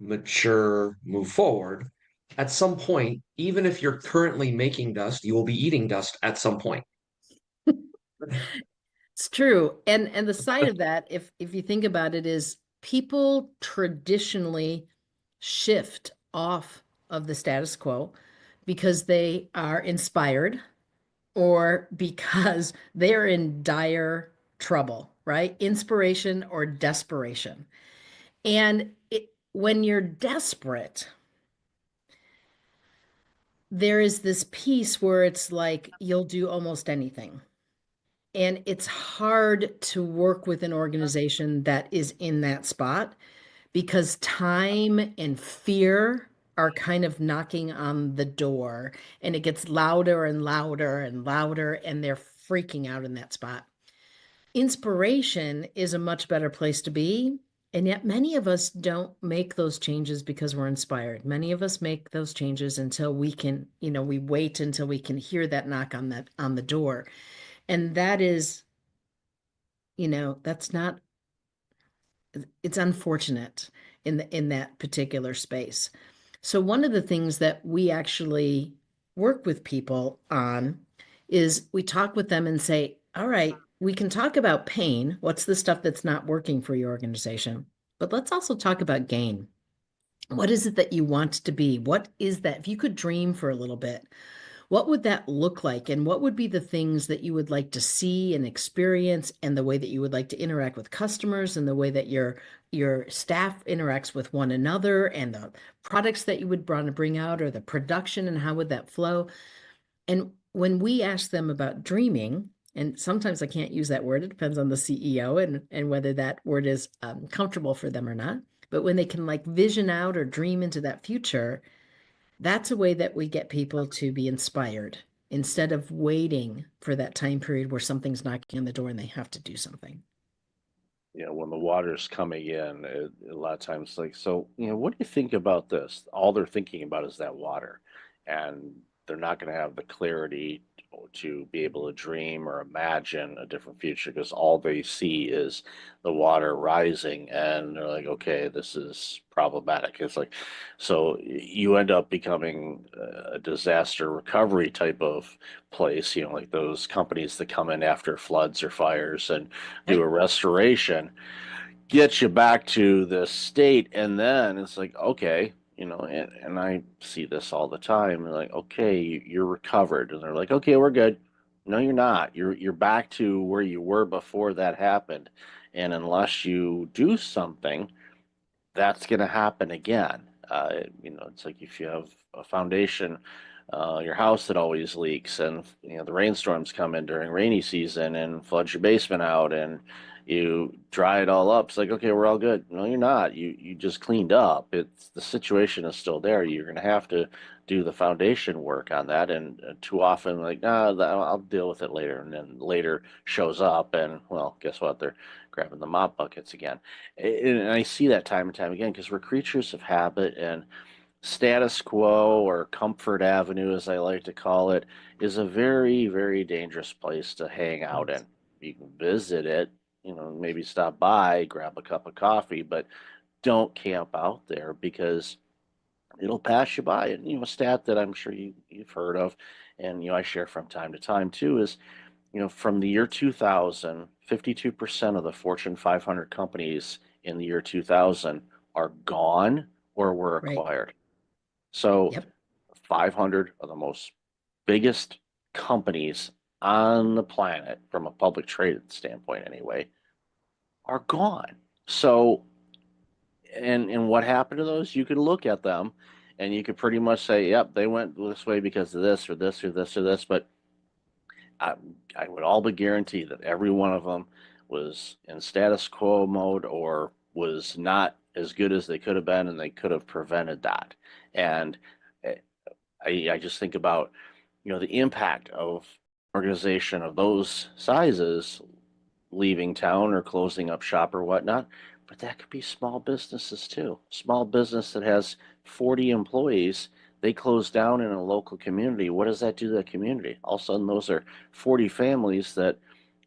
mature, move forward, at some point, even if you're currently making dust, you will be eating dust at some point. It's true. And the side of that, if you think about it, is people traditionally shift off of the status quo because they are inspired or because they're in dire trouble, right? Inspiration or desperation. And when you're desperate, there is this piece where it's like you'll do almost anything. And it's hard to work with an organization that is in that spot because time and fear are kind of knocking on the door and it gets louder and louder and louder, and they're freaking out in that spot. Inspiration is a much better place to be. And yet many of us don't make those changes because we're inspired. Many of us make those changes until we can, we wait until we can hear that knock on the door. And that is, that's not, it's unfortunate in that particular space. So one of the things that we actually work with people on is we talk with them and say, all right, we can talk about pain. What's the stuff that's not working for your organization? But let's also talk about gain. What is it that you want to be? What is that? If you could dream for a little bit, what would that look like? And what would be the things that you would like to see and experience, and the way that you would like to interact with customers, and the way that your staff interacts with one another, and the products that you would want to bring out, or the production, and how would that flow? And when we ask them about dreaming, and sometimes I can't use that word, it depends on the CEO and whether that word is comfortable for them or not. But when they can like vision out or dream into that future, that's a way that we get people to be inspired instead of waiting for that time period where something's knocking on the door and they have to do something. When the water's coming in, a lot of times, like, so, what do you think about this? All they're thinking about is that water, and they're not going to have the clarity to be able to dream or imagine a different future because all they see is the water rising, and they're like, okay, this is problematic. It's like, so you end up becoming a disaster recovery type of place, like those companies that come in after floods or fires and do a restoration, get you back to the state, and then it's like, okay, and I see this all the time. They're like, okay, you're recovered, and they're like, okay, we're good. No, you're not. You're back to where you were before that happened, and unless you do something, that's going to happen again. It's like if you have a foundation, your house that always leaks, and the rainstorms come in during rainy season and floods your basement out, and you dry it all up. It's like, okay, we're all good. No, you're not. You just cleaned up. It's the situation is still there. You're going to have to do the foundation work on that. And too often, like, nah, I'll deal with it later. And then later shows up, and well, guess what? They're grabbing the mop buckets again. And I see that time and time again because we're creatures of habit, and status quo, or comfort avenue, as I like to call it, is a very, very dangerous place to hang out in. You can visit it, maybe stop by, grab a cup of coffee, but don't camp out there because it'll pass you by. And, a stat that I'm sure you've heard of, and, I share from time to time too, is, from the year 2000, 52% of the Fortune 500 companies in the year 2000 are gone or were Right. acquired. So Yep. 500 of the most biggest companies on the planet, from a public traded standpoint anyway, are gone. So, and what happened to those? You could look at them and you could pretty much say, yep, they went this way because of this or this or this or this. But I would all but guarantee that every one of them was in status quo mode or was not as good as they could have been, and they could have prevented that. And I just think about, the impact of organization of those sizes leaving town or closing up shop or whatnot. But that could be small businesses too. Small business that has 40 employees, they close down in a local community. What does that do to the community? All of a sudden, those are 40 families that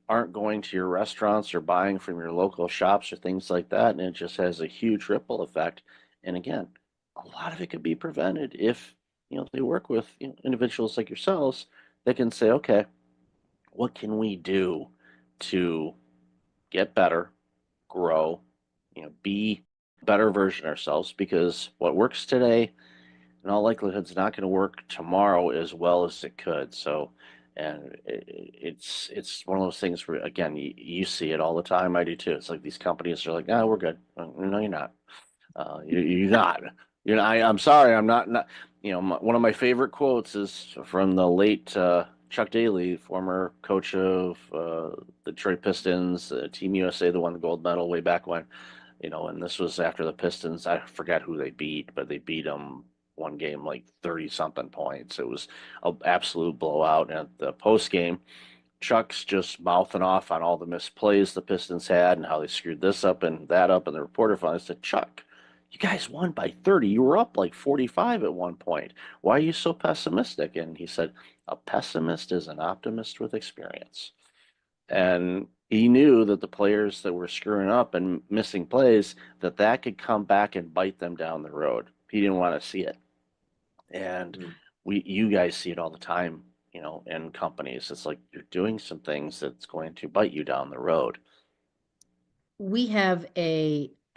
aren't going to your restaurants or buying from your local shops or things like that. And it just has a huge ripple effect. And again, a lot of it could be prevented if, they work with individuals like yourselves that can say, okay, what can we do to get better, grow, be a better version of ourselves? Because what works today, in all likelihood, is not going to work tomorrow as well as it could. So, and it's one of those things where, again, you see it all the time. I do too. It's like these companies are like, no, we're good. No, you're not. You're not. I'm sorry. I'm not. One of my favorite quotes is from the late Chuck Daly, former coach of the Detroit Pistons, Team USA, that won the gold medal way back when. And this was after the Pistons. I forget who they beat, but they beat them one game like 30 something points. It was an absolute blowout. And at the post game, Chuck's just mouthing off on all the missed plays the Pistons had and how they screwed this up and that up. And the reporter finally said, Chuck, you guys won by 30. You were up like 45 at one point. Why are you so pessimistic? And he said, a pessimist is an optimist with experience. And he knew that the players that were screwing up and missing plays, that could come back and bite them down the road. He didn't want to see it. And you guys see it all the time, in companies. It's like you're doing some things that's going to bite you down the road. We have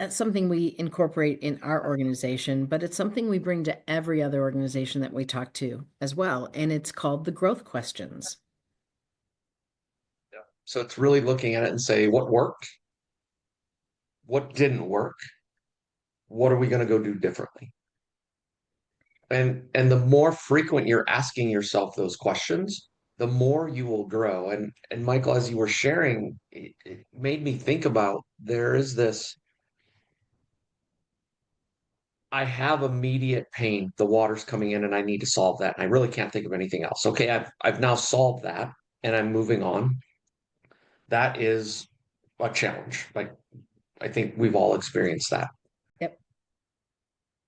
something we incorporate in our organization, but it's something we bring to every other organization that we talk to as well. And it's called the growth questions. Yeah. So it's really looking at it and say, what worked? What didn't work? What are we going to go do differently? And the more frequent you're asking yourself those questions, the more you will grow. And Michael, as you were sharing, it made me think about, there is this, I have immediate pain, the water's coming in and I need to solve that. And I really can't think of anything else. Okay, I've now solved that and I'm moving on. That is a challenge. Like, I think we've all experienced that. Yep.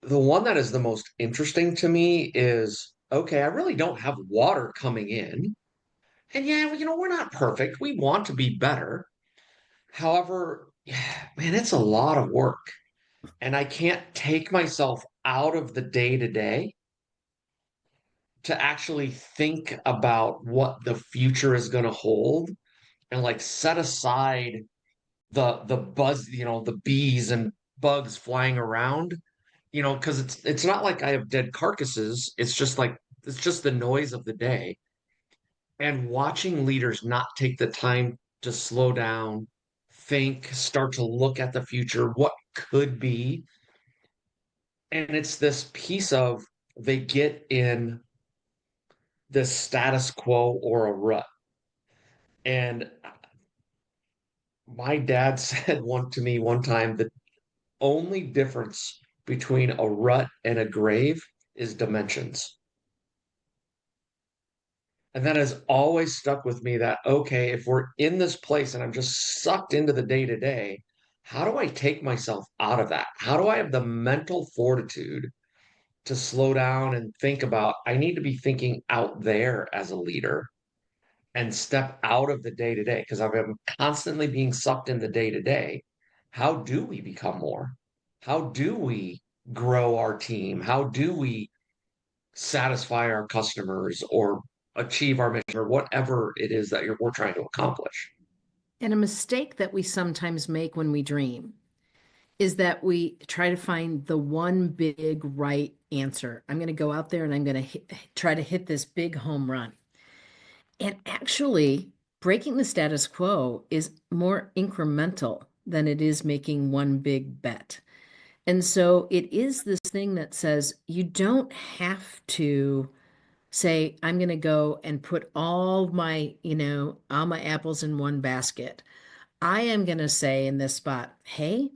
The one that is the most interesting to me is, okay, I really don't have water coming in. And yeah, we're not perfect. We want to be better. However, man, it's a lot of work. And I can't take myself out of the day to day to actually think about what the future is going to hold and like set aside the buzz, the bees and bugs flying around, because it's not like I have dead carcasses. It's just the noise of the day. And watching leaders not take the time to slow down, think, start to look at the future, what could be. And it's this piece of, they get in this status quo or a rut. And My dad said to me one time, the only difference between a rut and a grave is dimensions. And that has always stuck with me that, okay, if we're in this place and I'm just sucked into the day to day, how do I take myself out of that? How do I have the mental fortitude to slow down and think about, I need to be thinking out there as a leader and step out of the day to day? Because I'm constantly being sucked in the day to day. How do we become more? How do we grow our team? How do we satisfy our customers or achieve our mission or whatever it is that we're trying to accomplish? And a mistake that we sometimes make when we dream is that we try to find the one big right answer. I'm going to go out there and I'm going to try to hit this big home run. And actually, breaking the status quo is more incremental than it is making one big bet. And so it is this thing that says you don't have to say, I'm going to go and put all my apples in one basket. I am going to say in this spot, hey,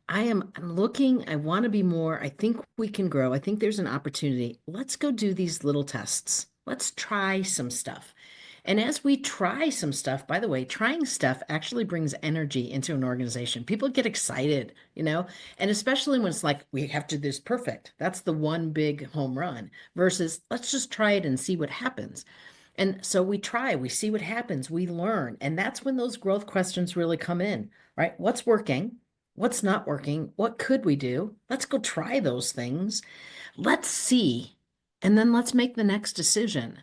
I'm looking, I want to be more. I think we can grow. I think there's an opportunity. Let's go do these little tests. Let's try some stuff. And as we try some stuff, by the way, trying stuff actually brings energy into an organization. People get excited, and especially when it's like, we have to do this perfect. That's the one big home run versus let's just try it and see what happens. And so we try, we see what happens, we learn. And that's when those growth questions really come in, right? What's working? What's not working? What could we do? Let's go try those things. Let's see. And then let's make the next decision.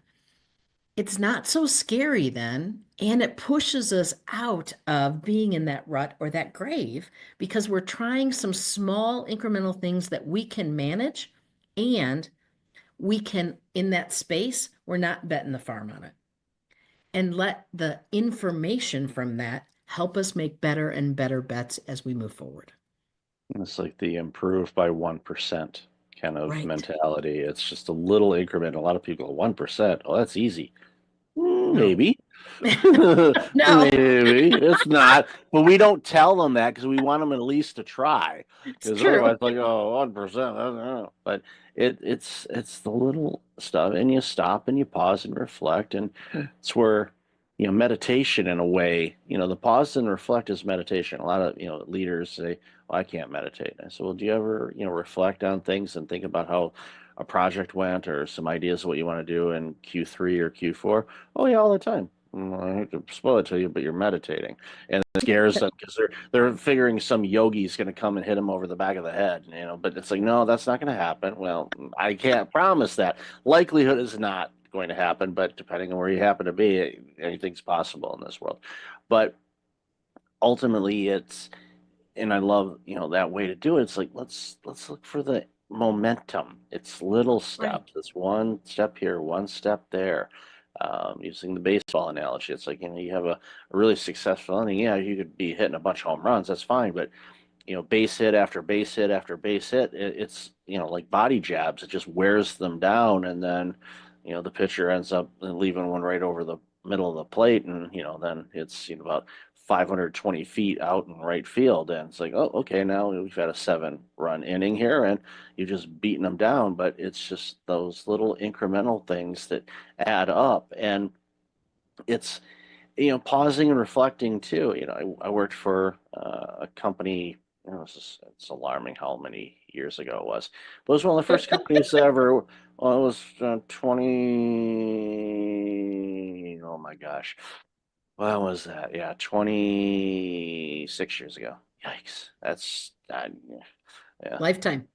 It's not so scary then, and it pushes us out of being in that rut or that grave because we're trying some small incremental things that we can manage, and we can, in that space, we're not betting the farm on it. And let the information from that help us make better and better bets as we move forward. It's like the improve by 1% kind of Right. mentality. It's just a little increment. A lot of people go 1%. Oh, that's easy. No. Maybe. No. Maybe it's not. But we don't tell them that because we want them at least to try. It's Because true. otherwise, like, oh, 1%. I don't know. But it's the little stuff, and you stop and you pause and reflect, and it's where meditation in a way. The pause and reflect is meditation. A lot of leaders say, "Well, I can't meditate." I said, "Well, do you ever reflect on things and think about how a project went or some ideas of what you want to do in Q3 or Q4?" "Oh yeah, all the time." "I hate to spoil it to you, but you're meditating," and it scares them because they're figuring some yogi is going to come and hit them over the back of the head, But it's like, no, that's not going to happen. Well, I can't promise that. Likelihood is not going to happen, but depending on where you happen to be, anything's possible in this world. But ultimately, and I love that way to do it. It's like let's look for the momentum. It's little steps. It's one step here, one step there. Using the baseball analogy, it's like you have a really successful inning. Yeah, you could be hitting a bunch of home runs. That's fine, but base hit after base hit after base hit, it's like body jabs. It just wears them down, and then the pitcher ends up leaving one right over the middle of the plate, and then it's about 520 feet out in right field, and it's like, oh, okay, now we've had a 7-run inning here, and you're just beating them down. But it's just those little incremental things that add up, and it's pausing and reflecting too. I worked for a company. It's alarming how many years ago it was. But it was one of the first companies ever. Well, it was 20. Oh my gosh. When was that? Yeah, 26 years ago. Yikes. That's yeah. Lifetime.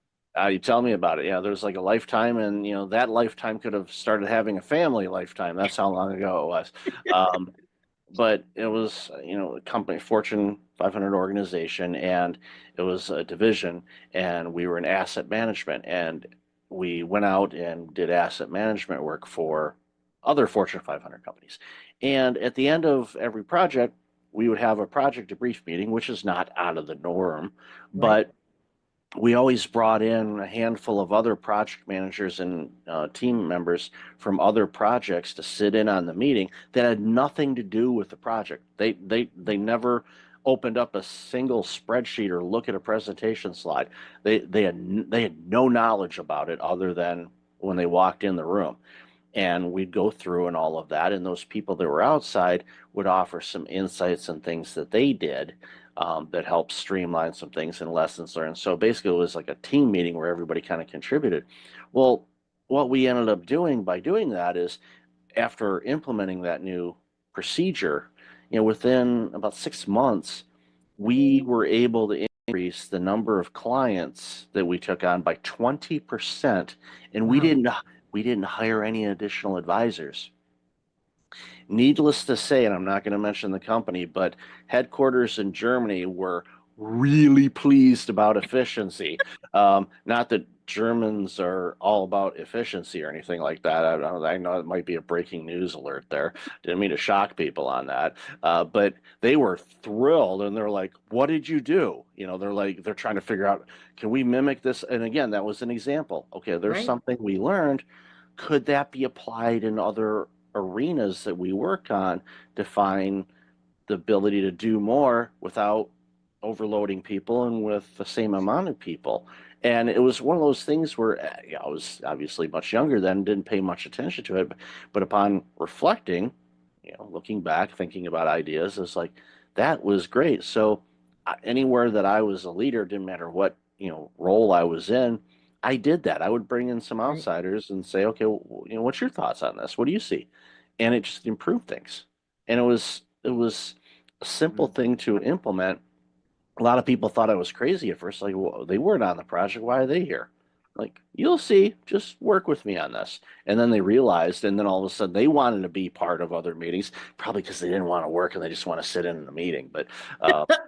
You tell me about it. Yeah, there's like a lifetime, and that lifetime could have started having a family lifetime. That's how long ago it was. But it was, a company, Fortune 500 organization, and it was a division, and we were in asset management, and we went out and did asset management work for other Fortune 500 companies. And at the end of every project, we would have a project debrief meeting, which is not out of the norm, but we always brought in a handful of other project managers and team members from other projects to sit in on the meeting that had nothing to do with the project. They never opened up a single spreadsheet or look at a presentation slide. They had no knowledge about it other than when they walked in the room. And we'd go through and all of that, and those people that were outside would offer some insights and things that they did that helped streamline some things and lessons learned. So basically, it was like a team meeting where everybody kind of contributed. Well, what we ended up doing by doing that is, after implementing that new procedure, within about 6 months, we were able to increase the number of clients that we took on by 20%, and we didn't hire any additional advisors. Needless to say, and I'm not going to mention the company, but headquarters in Germany were really pleased about efficiency. Not that Germans are all about efficiency or anything like that. I know it might be a breaking news alert there. Didn't mean to shock people on that. But they were thrilled, and they're like, "What did you do?" They're trying to figure out, can we mimic this? And again, that was an example. Okay, there's Right. something we learned. Could that be applied in other arenas that we work on to find the ability to do more without overloading people and with the same amount of people? And it was one of those things where I was obviously much younger then, didn't pay much attention to it, but upon reflecting, looking back, thinking about ideas, it's like, that was great. So anywhere that I was a leader, didn't matter what role I was in, I did that. I would bring in some Right. outsiders and say, okay, well, what's your thoughts on this? What do you see? And it just improved things. And it was a simple thing to implement. A lot of people thought I was crazy at first. Like, well, they weren't on the project. Why are they here? Like, you'll see. Just work with me on this. And then they realized, and then all of a sudden they wanted to be part of other meetings, probably because they didn't want to work and they just want to sit in the meeting. But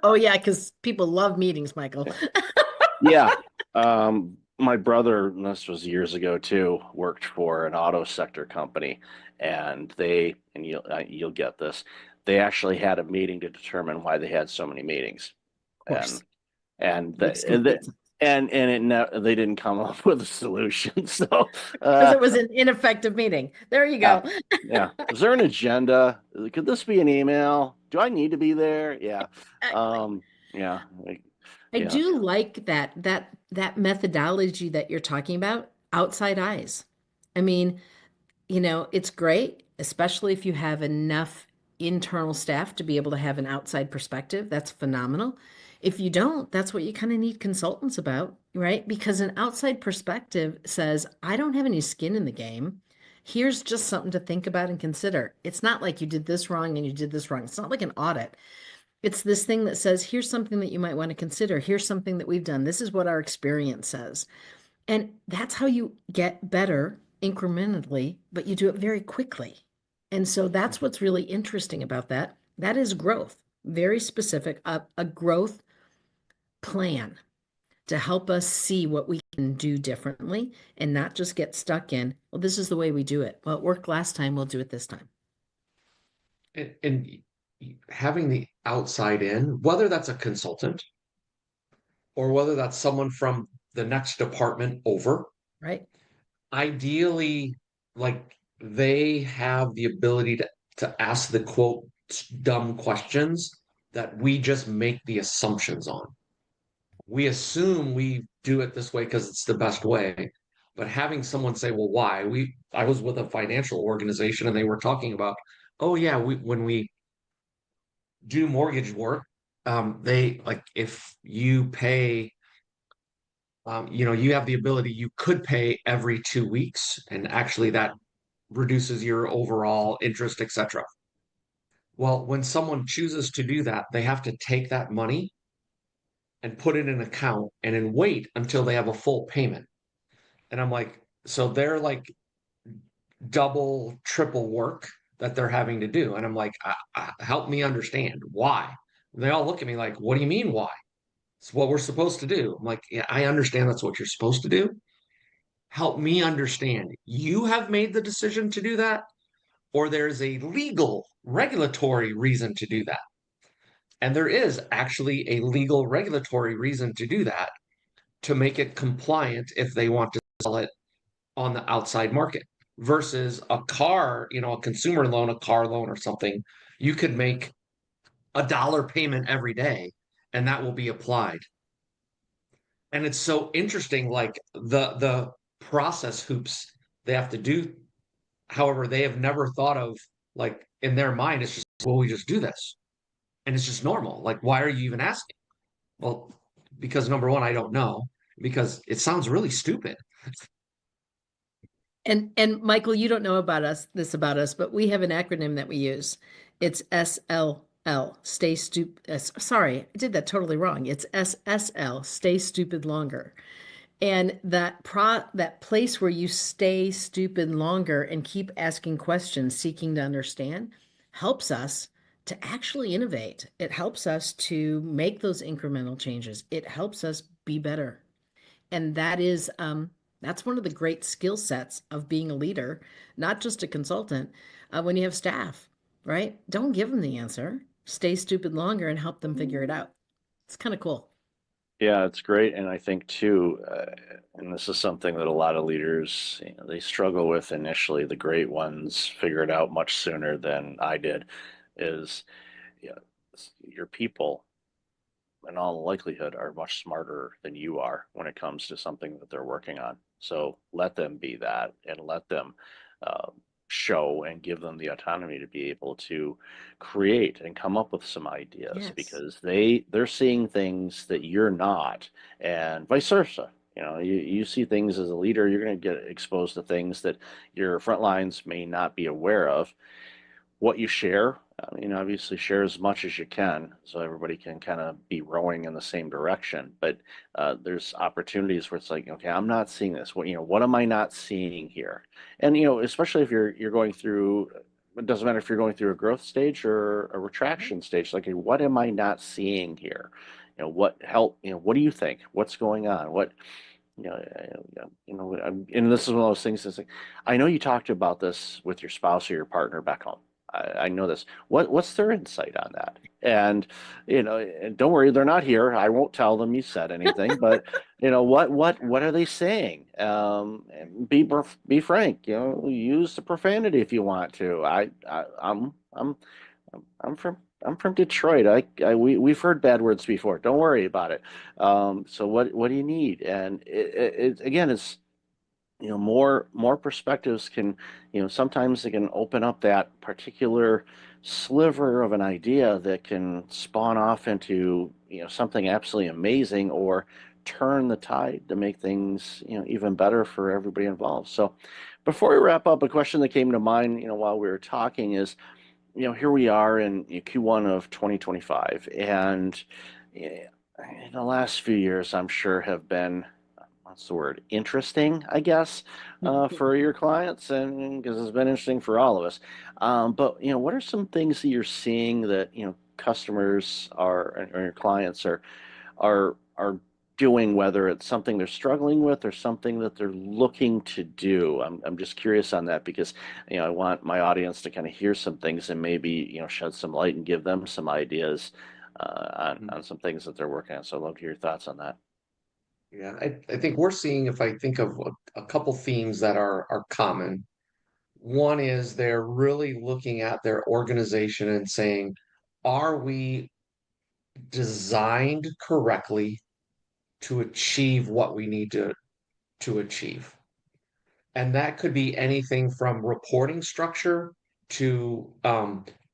Oh yeah, because people love meetings, Michael. yeah. My brother, and this was years ago too, worked for an auto sector company, and you'll get this. They actually had a meeting to determine why they had so many meetings, Of course. and Makes the, and complete the, sense. they didn't come up with a solution. So Because it was an ineffective meeting. There you go. yeah. Is there an agenda? Could this be an email? Do I need to be there? Yeah. Yeah. I Yeah. do like that methodology that you're talking about, outside eyes. I mean, it's great, especially if you have enough internal staff to be able to have an outside perspective. That's phenomenal. If you don't, that's what you kind of need consultants about, right? Because an outside perspective says, I don't have any skin in the game. Here's just something to think about and consider. It's not like you did this wrong and you did this wrong. It's not like an audit. It's this thing that says, here's something that you might want to consider. Here's something that we've done. This is what our experience says. And that's how you get better incrementally, but you do it very quickly. And so that's what's really interesting about that. That is growth, very specific, a growth plan to help us see what we can do differently and not just get stuck in, well, this is the way we do it. Well, it worked last time, we'll do it this time. And having the outside in, whether that's a consultant or whether that's someone from the next department over, Right. ideally, like, they have the ability to ask the quote dumb questions that we just make the assumptions on. We assume we do it this way because it's the best way, but having someone say, well, why? I was with a financial organization and they were talking about, oh yeah, when we do mortgage work, they, like, if you pay, you have the ability, you could pay every 2 weeks, and actually that reduces your overall interest, etc. Well, when someone chooses to do that, they have to take that money and put it in an account and then wait until they have a full payment. And I'm like, so they're like double, triple work that they're having to do. And I'm like, help me understand why. And they all look at me like, what do you mean why? It's what we're supposed to do. I'm like, yeah, I understand that's what you're supposed to do. Help me understand. You have made the decision to do that, or there's a legal, regulatory reason to do that. And there is actually a legal, regulatory reason to do that, to make it compliant if they want to sell it on the outside market, versus a car, a consumer loan, a car loan or something. You could make $1 payment every day, and that will be applied. And it's so interesting, like the process hoops they have to do. However, they have never thought of, like, in their mind, it's just, well, we just do this. And it's just normal. Like, why are you even asking? Well, because number one, I don't know, because it sounds really stupid. And Michael, you don't know about us, but we have an acronym that we use. It's SLL, stay stupid. Sorry, I did that totally wrong. It's SSL, stay stupid longer. And that place where you stay stupid longer and keep asking questions, seeking to understand, helps us to actually innovate. It helps us to make those incremental changes. It helps us be better. And that's one of the great skill sets of being a leader, not just a consultant. When you have staff, right? Don't give them the answer. Stay stupid longer and help them figure it out. It's kind of cool. Yeah, it's great. And I think too, and this is something that a lot of leaders, they struggle with initially. The great ones figure it out much sooner than I did, is, you know, your people in all likelihood are much smarter than you are when it comes to something that they're working on. So let them be that, and let them uh, show and give them the autonomy to be able to create and come up with some ideas, Yes. because they're seeing things that you're not, and vice versa. You see things as a leader, you're going to get exposed to things that your front lines may not be aware of. What you share, I mean, obviously share as much as you can so everybody can kind of be rowing in the same direction. But there's opportunities where it's like, okay, I'm not seeing this. What am I not seeing here? And especially if you're going through, it doesn't matter if you're going through a growth stage or a retraction stage. Like, what am I not seeing here? What help? What do you think? What's going on? And this is one of those things that's like, I know you talked about this with your spouse or your partner back home. I know this. What's their insight on that? And and don't worry, they're not here. I won't tell them you said anything. But what are they saying? And be frank. Use the profanity if you want to. I'm from Detroit. We've heard bad words before. Don't worry about it. So what do you need? And it again, it's more perspectives can, sometimes it can open up that particular sliver of an idea that can spawn off into something absolutely amazing, or turn the tide to make things even better for everybody involved. So before we wrap up, a question that came to mind while we were talking is, here we are in Q1 of 2025, and in the last few years, I'm sure have been, what's the word, interesting, I guess, for your clients, and because it's been interesting for all of us. But what are some things that you're seeing that customers or your clients are doing, whether it's something they're struggling with or something that they're looking to do? I'm just curious on that, because I want my audience to kind of hear some things and maybe shed some light and give them some ideas on some things that they're working on. So I'd love to hear your thoughts on that. Yeah, I think we're seeing, if I think of a couple themes that are common, one is they're really looking at their organization and saying, are we designed correctly to achieve what we need to achieve? And that could be anything from reporting structure to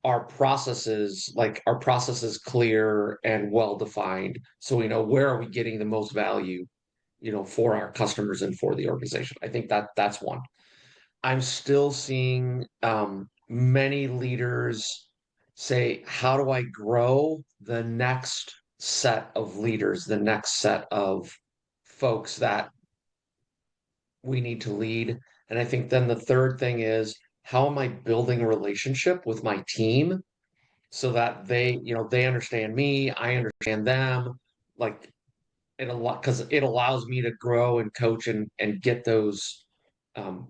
our processes, like our processes clear and well defined, so we know where are we getting the most value, for our customers and for the organization. I think that's one. I'm still seeing many leaders say, how do I grow the next set of leaders, the next set of folks that we need to lead? And I think then the third thing is, how am I building a relationship with my team so that they understand me, I understand them, like because it allows me to grow and coach and get those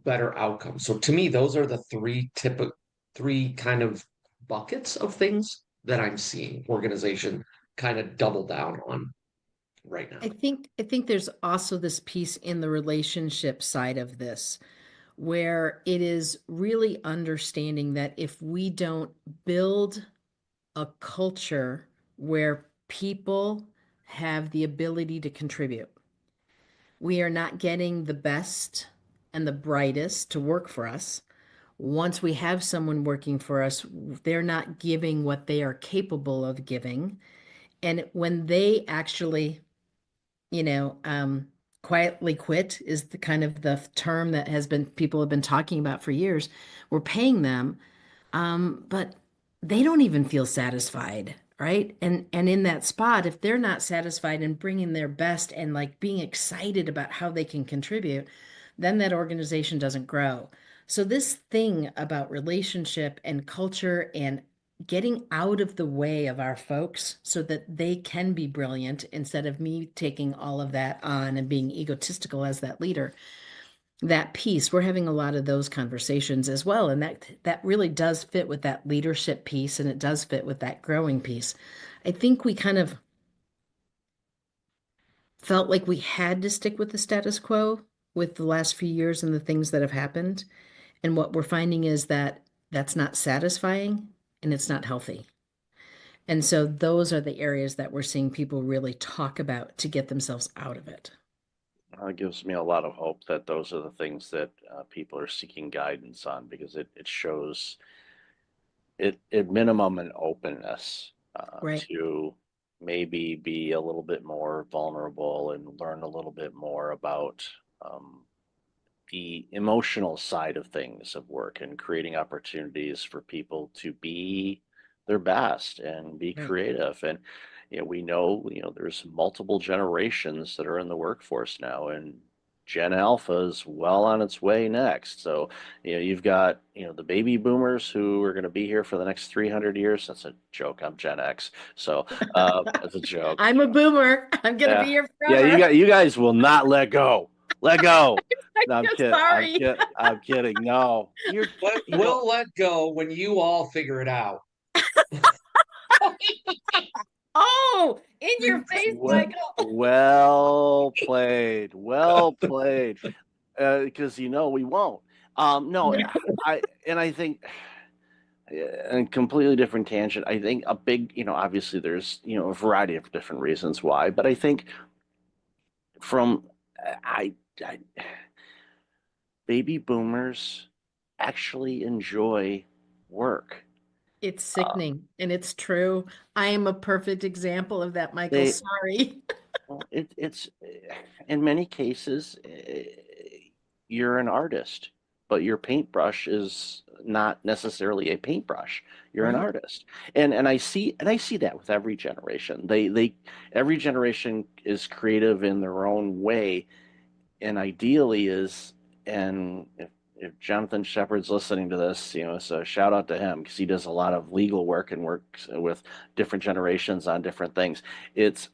better outcomes. So to me, those are the three kind of buckets of things that I'm seeing organization kind of double down on right now. I think there's also this piece in the relationship side of this, where it is really understanding that if we don't build a culture where people have the ability to contribute. We are not getting the best and the brightest to work for us. Once we have someone working for us, they're not giving what they are capable of giving. And when they actually, quietly quit is the kind of the term that people have been talking about for years. We're paying them, but they don't even feel satisfied, right? And in that spot, if they're not satisfied and bringing their best and like being excited about how they can contribute, then that organization doesn't grow. So this thing about relationship and culture and getting out of the way of our folks so that they can be brilliant instead of me taking all of that on and being egotistical as that leader, that piece, we're having a lot of those conversations as well. And that really does fit with that leadership piece, and it does fit with that growing piece. I think we kind of felt like we had to stick with the status quo with the last few years and the things that have happened. And what we're finding is that that's not satisfying and it's not healthy. And so those are the areas that we're seeing people really talk about to get themselves out of it. It gives me a lot of hope that those are the things that people are seeking guidance on, because it shows it at minimum an openness Right. to maybe be a little bit more vulnerable and learn a little bit more about the emotional side of things of work, and creating opportunities for people to be their best and be Right. creative. And we know there's multiple generations that are in the workforce now, and Gen Alpha is well on its way next. So you've got the baby boomers who are going to be here for the next 300 years. That's a joke. I'm Gen X, so that's a joke. I'm a boomer. I'm gonna be here Yeah, forever. you guys will not let go. Let go. No, I'm I'm kidding. sorry. I'm kidding. No, We'll let go when you all figure it out. Oh, in your face, Well, Michael. well played. Well played. Because we won't. No, I think, a completely different tangent. I think a big, obviously there's, a variety of different reasons why, but I think from I baby boomers actually enjoy work. It's sickening, and it's true. I am a perfect example of that, Michael. They- Sorry. It's in many cases, you're an artist, but your paintbrush is not necessarily a paintbrush. You're an Right. artist, and I see that with every generation. Every generation is creative in their own way, and ideally is, and if Jonathan Shepard's listening to this, so shout out to him, because he does a lot of legal work and works with different generations on different things. It's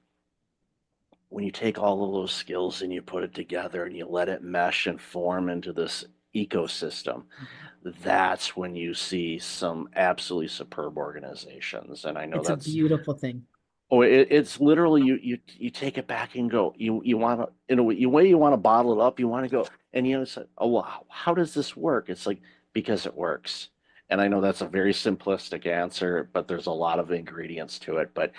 when you take all of those skills and you put it together and you let it mesh and form into this ecosystem, that's when you see some absolutely superb organizations. And I know It's a that's beautiful thing. it's literally you take it back and go, you want to, in a way you want to bottle it up, you want to go, and say, oh well, how does this work? It's like, because it works. And I know that's a very simplistic answer, but there's a lot of ingredients to it, but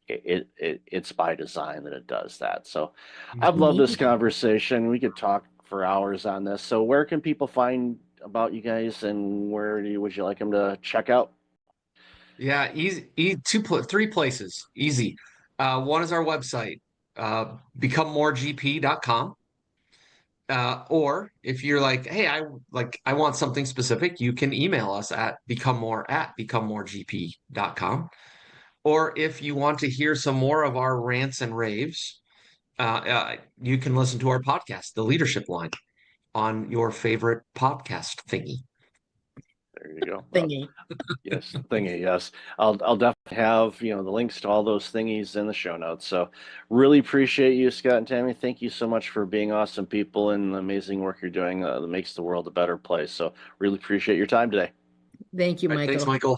it's by design that it does that. So I've loved this conversation. We could talk for hours on this. So where can people find about you guys, and where would you like them to check out? Yeah, easy, three places. Easy. One is our website, becomemoregp.com. Or if you're like, hey, I want something specific, you can email us at becomemoregp.com. Or if you want to hear some more of our rants and raves, you can listen to our podcast, The Leadership Line, on your favorite podcast thingy. There you go. Thingy. Yes, thingy. Yes, I'll definitely have the links to all those thingies in the show notes. So really appreciate you, Scott and Tammy. Thank you so much for being awesome people and the amazing work you're doing that makes the world a better place. So really appreciate your time today. Thank you, All right, Michael. thanks, Michael.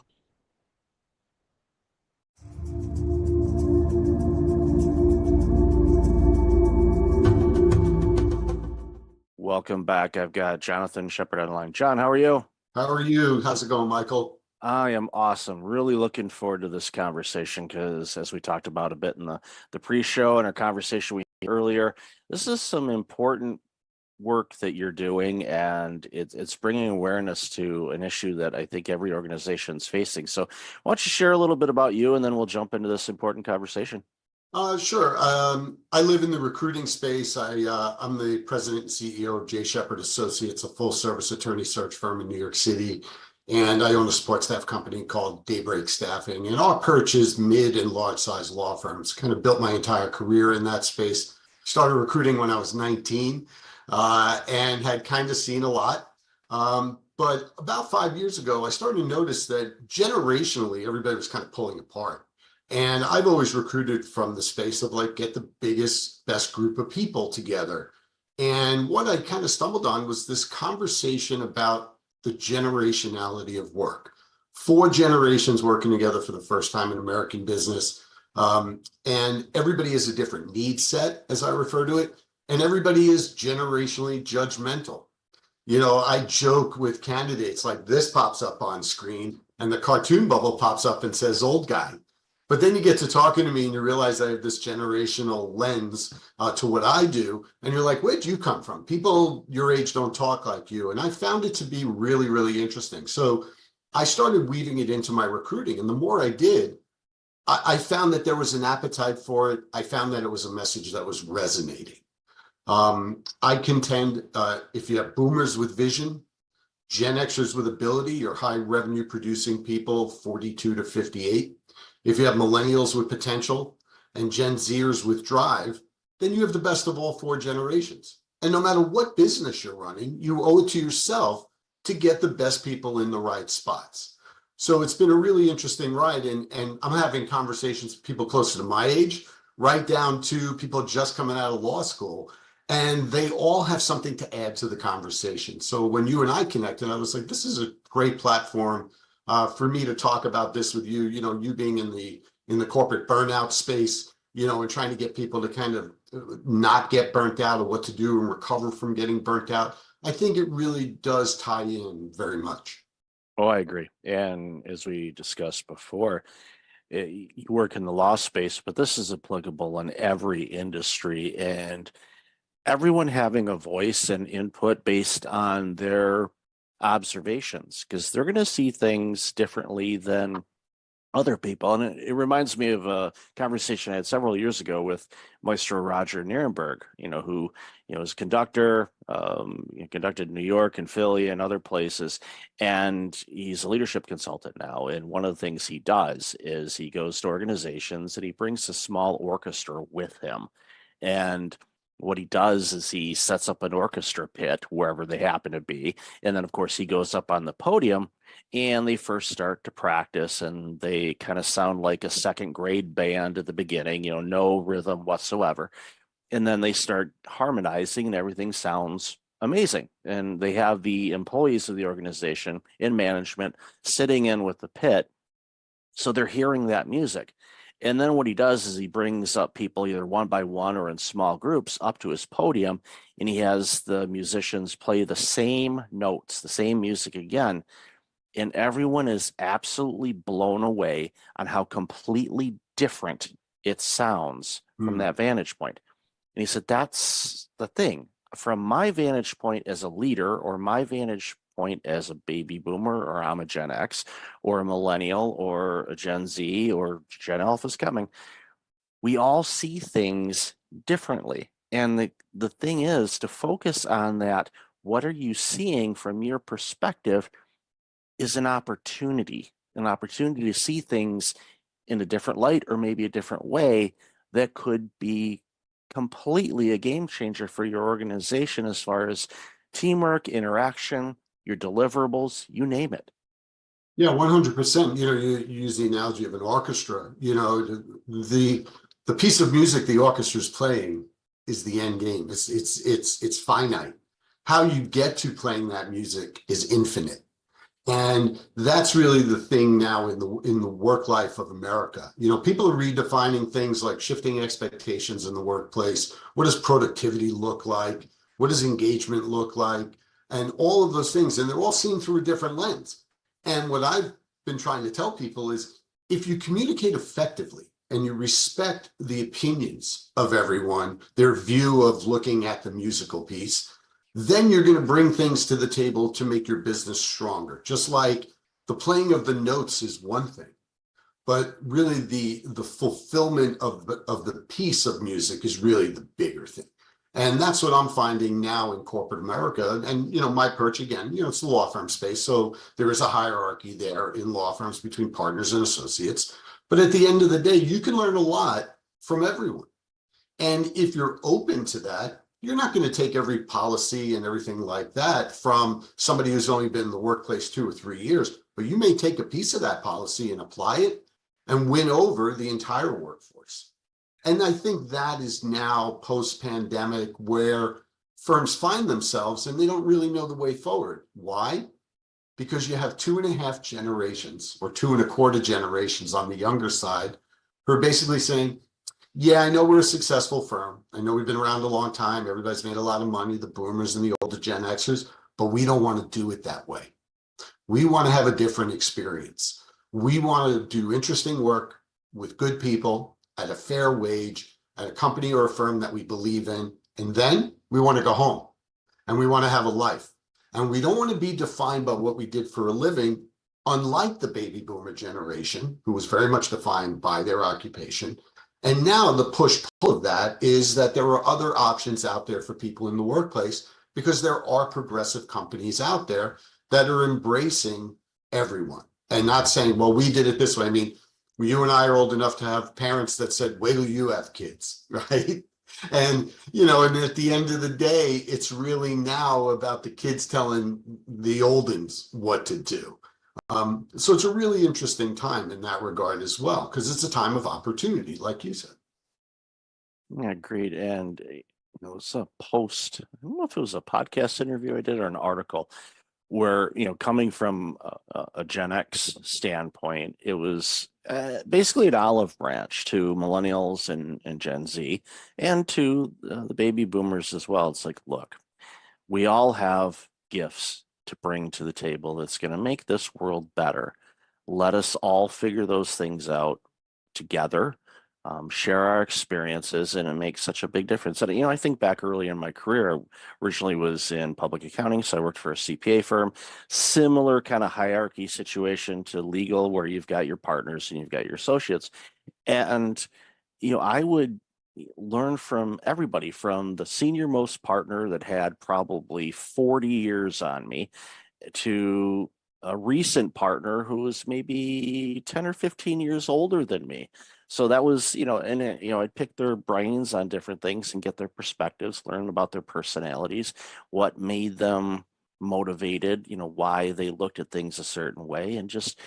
Welcome back. I've got Jonathan Shepard on the line. John, how are you? How are you? How's it going, Michael? I am awesome. Really looking forward to this conversation because, as we talked about a bit in the pre-show and our conversation we had earlier, this is some important work that you're doing, and it's bringing awareness to an issue that I think every organization is facing. So, why don't you share a little bit about you, and then we'll jump into this important conversation. Sure. I live in the recruiting space. I'm the president and CEO of J. Shepherd Associates, a full service attorney search firm in New York City. And I own a support staff company called Daybreak Staffing. And our perch is mid and large size law firms. Kind of built my entire career in that space. Started recruiting when I was 19 and had kind of seen a lot. But about 5 years ago, I started to notice that generationally, everybody was kind of pulling apart. And I've always recruited from the space of like, get the biggest, best group of people together. And what I kind of stumbled on was this conversation about the generationality of work. 4 generations working together for the first time in American business. And everybody has a different need set, as I refer to it. And everybody is generationally judgmental. You know, I joke with candidates like this pops up on screen and the cartoon bubble pops up and says old guy. But then you get to talking to me and you realize I have this generational lens to what I do. And you're like, where'd you come from? People your age don't talk like you. And I found it to be really, really interesting. So I started weaving it into my recruiting. And the more I did, I found that there was an appetite for it. I found that it was a message that was resonating. I contend if you have boomers with vision, Gen Xers with ability, or high revenue producing people, 42 to 58. If you have millennials with potential and Gen Zers with drive, then you have the best of all 4 generations. And no matter what business you're running, you owe it to yourself to get the best people in the right spots. So it's been a really interesting ride. And I'm having conversations with people closer to my age, right down to people just coming out of law school. And they all have something to add to the conversation. So when you and I connected, I was like, this is a great platform for me to talk about this with you, you know, you being in the corporate burnout space, you know, and trying to get people to kind of not get burnt out, or what to do and recover from getting burnt out. I think it really does tie in very much. Oh, I agree. And as we discussed before, you work in the law space, but this is applicable in every industry, and everyone having a voice and input based on their observations, because they're going to see things differently than other people. And it reminds me of a conversation I had several years ago with Maestro Roger Nierenberg, you know, who, you know, is conductor, conducted in New York and Philly and other places. And he's a leadership consultant now. And one of the things he does is he goes to organizations and he brings a small orchestra with him. And what he does is he sets up an orchestra pit wherever they happen to be. And then, of course, he goes up on the podium and they first start to practice, and they kind of sound like a second grade band at the beginning, you know, no rhythm whatsoever. And then they start harmonizing and everything sounds amazing. And they have the employees of the organization in management sitting in with the pit. So they're hearing that music. And then what he does is he brings up people either one by one or in small groups up to his podium, and he has the musicians play the same notes, the same music again. And everyone is absolutely blown away on how completely different it sounds from that vantage point. And he said, that's the thing. From my vantage point as a leader, or my vantage point as a baby boomer, or I'm a Gen X, or a millennial, or a Gen Z, or Gen Alpha is coming, we all see things differently. And the thing is to focus on that. What are you seeing from your perspective is an opportunity to see things in a different light, or maybe a different way, that could be completely a game changer for your organization as far as teamwork, interaction, your deliverables, you name it. Yeah, 100%. You know, you use the analogy of an orchestra. You know, the piece of music the orchestra is playing is the end game. It's finite. How you get to playing that music is infinite. And that's really the thing now in the work life of America. You know, people are redefining things like shifting expectations in the workplace. What does productivity look like? What does engagement look like? And all of those things. And they're all seen through a different lens. And what I've been trying to tell people is if you communicate effectively and you respect the opinions of everyone, their view of looking at the musical piece, then you're going to bring things to the table to make your business stronger. Just like the playing of the notes is one thing, but really the fulfillment of the piece of music is really the bigger thing. And that's what I'm finding now in corporate America. And, my perch again, it's the law firm space. So there is a hierarchy there in law firms between partners and associates. But at the end of the day, you can learn a lot from everyone. And if you're open to that, you're not going to take every policy and everything like that from somebody who's only been in the workplace 2 or 3 years, but you may take a piece of that policy and apply it and win over the entire workforce. And I think that is now post-pandemic where firms find themselves and they don't really know the way forward. Why? Because you have 2.5 generations or 2.25 generations on the younger side who are basically saying, yeah, I know we're a successful firm. I know we've been around a long time. Everybody's made a lot of money, the boomers and the older Gen Xers, but we don't want to do it that way. We want to have a different experience. We want to do interesting work with good people at a fair wage, at a company or a firm that we believe in. And then we want to go home and we want to have a life. And we don't want to be defined by what we did for a living, unlike the baby boomer generation, who was very much defined by their occupation. And now the push-pull of that is that there are other options out there for people in the workplace because there are progressive companies out there that are embracing everyone and not saying, well, we did it this way. I mean, you and I are old enough to have parents that said, wait till you have kids, right? And, and at the end of the day, it's really now about the kids telling the old uns what to do. So it's a really interesting time in that regard as well, because it's a time of opportunity, like you said. Yeah, great. And it was a post, I don't know if it was a podcast interview I did or an article where, coming from a Gen X standpoint, it was basically an olive branch to millennials and Gen Z and to the baby boomers as well. It's like, look, we all have gifts to bring to the table that's going to make this world better. Let us all figure those things out together, share our experiences, and it makes such a big difference. And, I think back early in my career, I originally was in public accounting, so I worked for a CPA firm, similar kind of hierarchy situation to legal, where you've got your partners and you've got your associates. And, I would learn from everybody, from the senior most partner that had probably 40 years on me to a recent partner who was maybe 10 or 15 years older than me. So that was, I'd pick their brains on different things and get their perspectives, learn about their personalities, what made them motivated, why they looked at things a certain way, and just,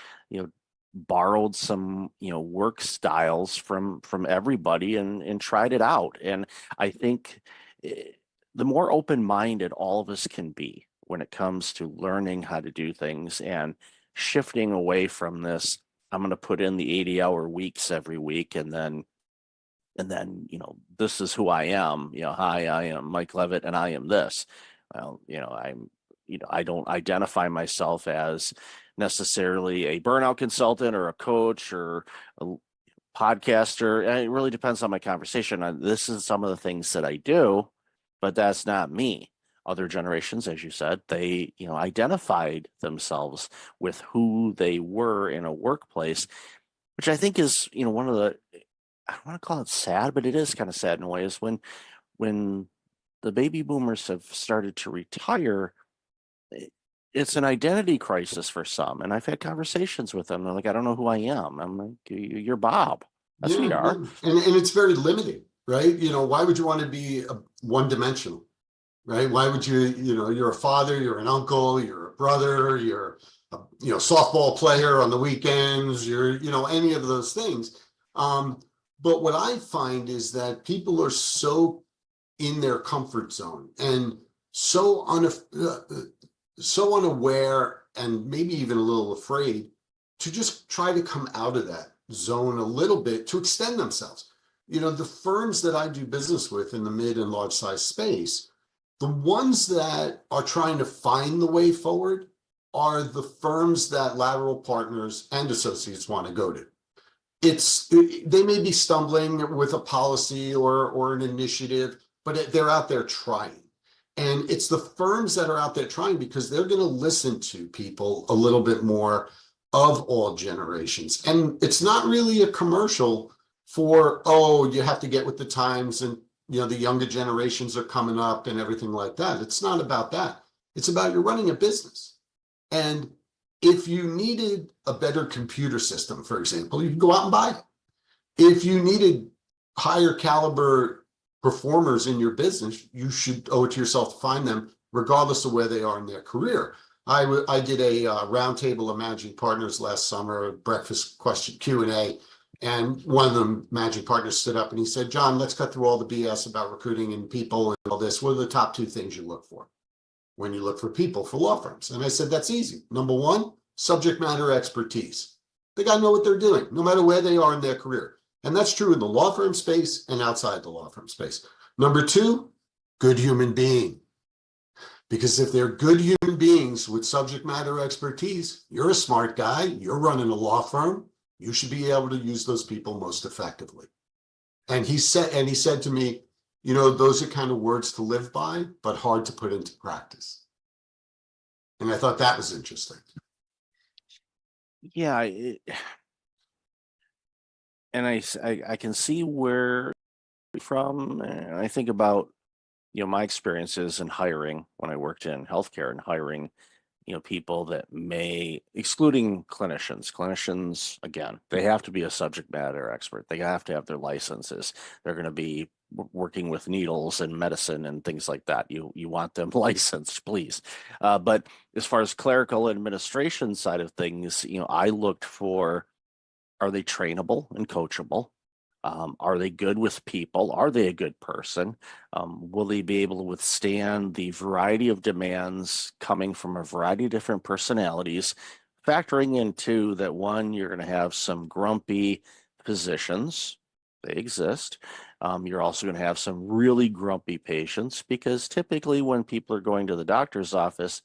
borrowed some, work styles from everybody and tried it out. And I think the more open-minded all of us can be when it comes to learning how to do things and shifting away from this, I'm going to put in the 80-hour weeks every week, and then, this is who I am. Hi, I am Mike Levitt, and I am this. Well, I don't identify myself as necessarily a burnout consultant or a coach or a podcaster. And it really depends on my conversation. This is some of the things that I do, but that's not me. Other generations, as you said, they, identified themselves with who they were in a workplace, which I think is, one of the, I don't want to call it sad, but it is kind of sad in a way, is when the baby boomers have started to retire, it's an identity crisis for some. And I've had conversations with them. They're like, I don't know who I am. I'm like, you're Bob. That's who you are. And it's very limiting, right? Why would you want to be one-dimensional, right? Why would you, you're a father, you're an uncle, you're a brother, you're a, softball player on the weekends, you're, any of those things. But what I find is that people are so in their comfort zone and so unaware and maybe even a little afraid to just try to come out of that zone a little bit to extend themselves. The firms that I do business with in the mid and large size space, the ones that are trying to find the way forward are the firms that lateral partners and associates want to go to. They may be stumbling with a policy or an initiative, but they're out there trying. And it's the firms that are out there trying because they're going to listen to people a little bit more of all generations. And it's not really a commercial for, oh, you have to get with the times and, you know, the younger generations are coming up and everything like that. It's not about that. It's about you're running a business. And if you needed a better computer system, for example, you can go out and buy it. If you needed higher caliber performers in your business, you should owe it to yourself to find them, regardless of where they are in their career. I did a roundtable of managing partners last summer, a breakfast question Q&A, and one of the managing partners stood up and he said, John, let's cut through all the BS about recruiting and people and all this. What are the top 2 things you look for when you look for people for law firms? And I said, that's easy. Number 1, subject matter expertise. They got to know what they're doing, no matter where they are in their career. And that's true in the law firm space and outside the law firm space. Number 2, good human being. Because if they're good human beings with subject matter expertise, you're a smart guy, you're running a law firm, you should be able to use those people most effectively. And he said to me, you know, those are kind of words to live by, but hard to put into practice. And I thought that was interesting. Yeah, and I can see where you're from. And I think about, you know, my experiences in hiring when I worked in healthcare and hiring, you know, people that may, excluding clinicians, again, they have to be a subject matter expert. They have to have their licenses. They're going to be working with needles and medicine and things like that. You want them licensed, please. But as far as clerical administration side of things, you know, I looked for, are they trainable and coachable? Are they good with people? Are they a good person? Will they be able to withstand the variety of demands coming from a variety of different personalities? Factoring into that, one, you're going to have some grumpy physicians. They exist. You're also going to have some really grumpy patients, because typically when people are going to the doctor's office,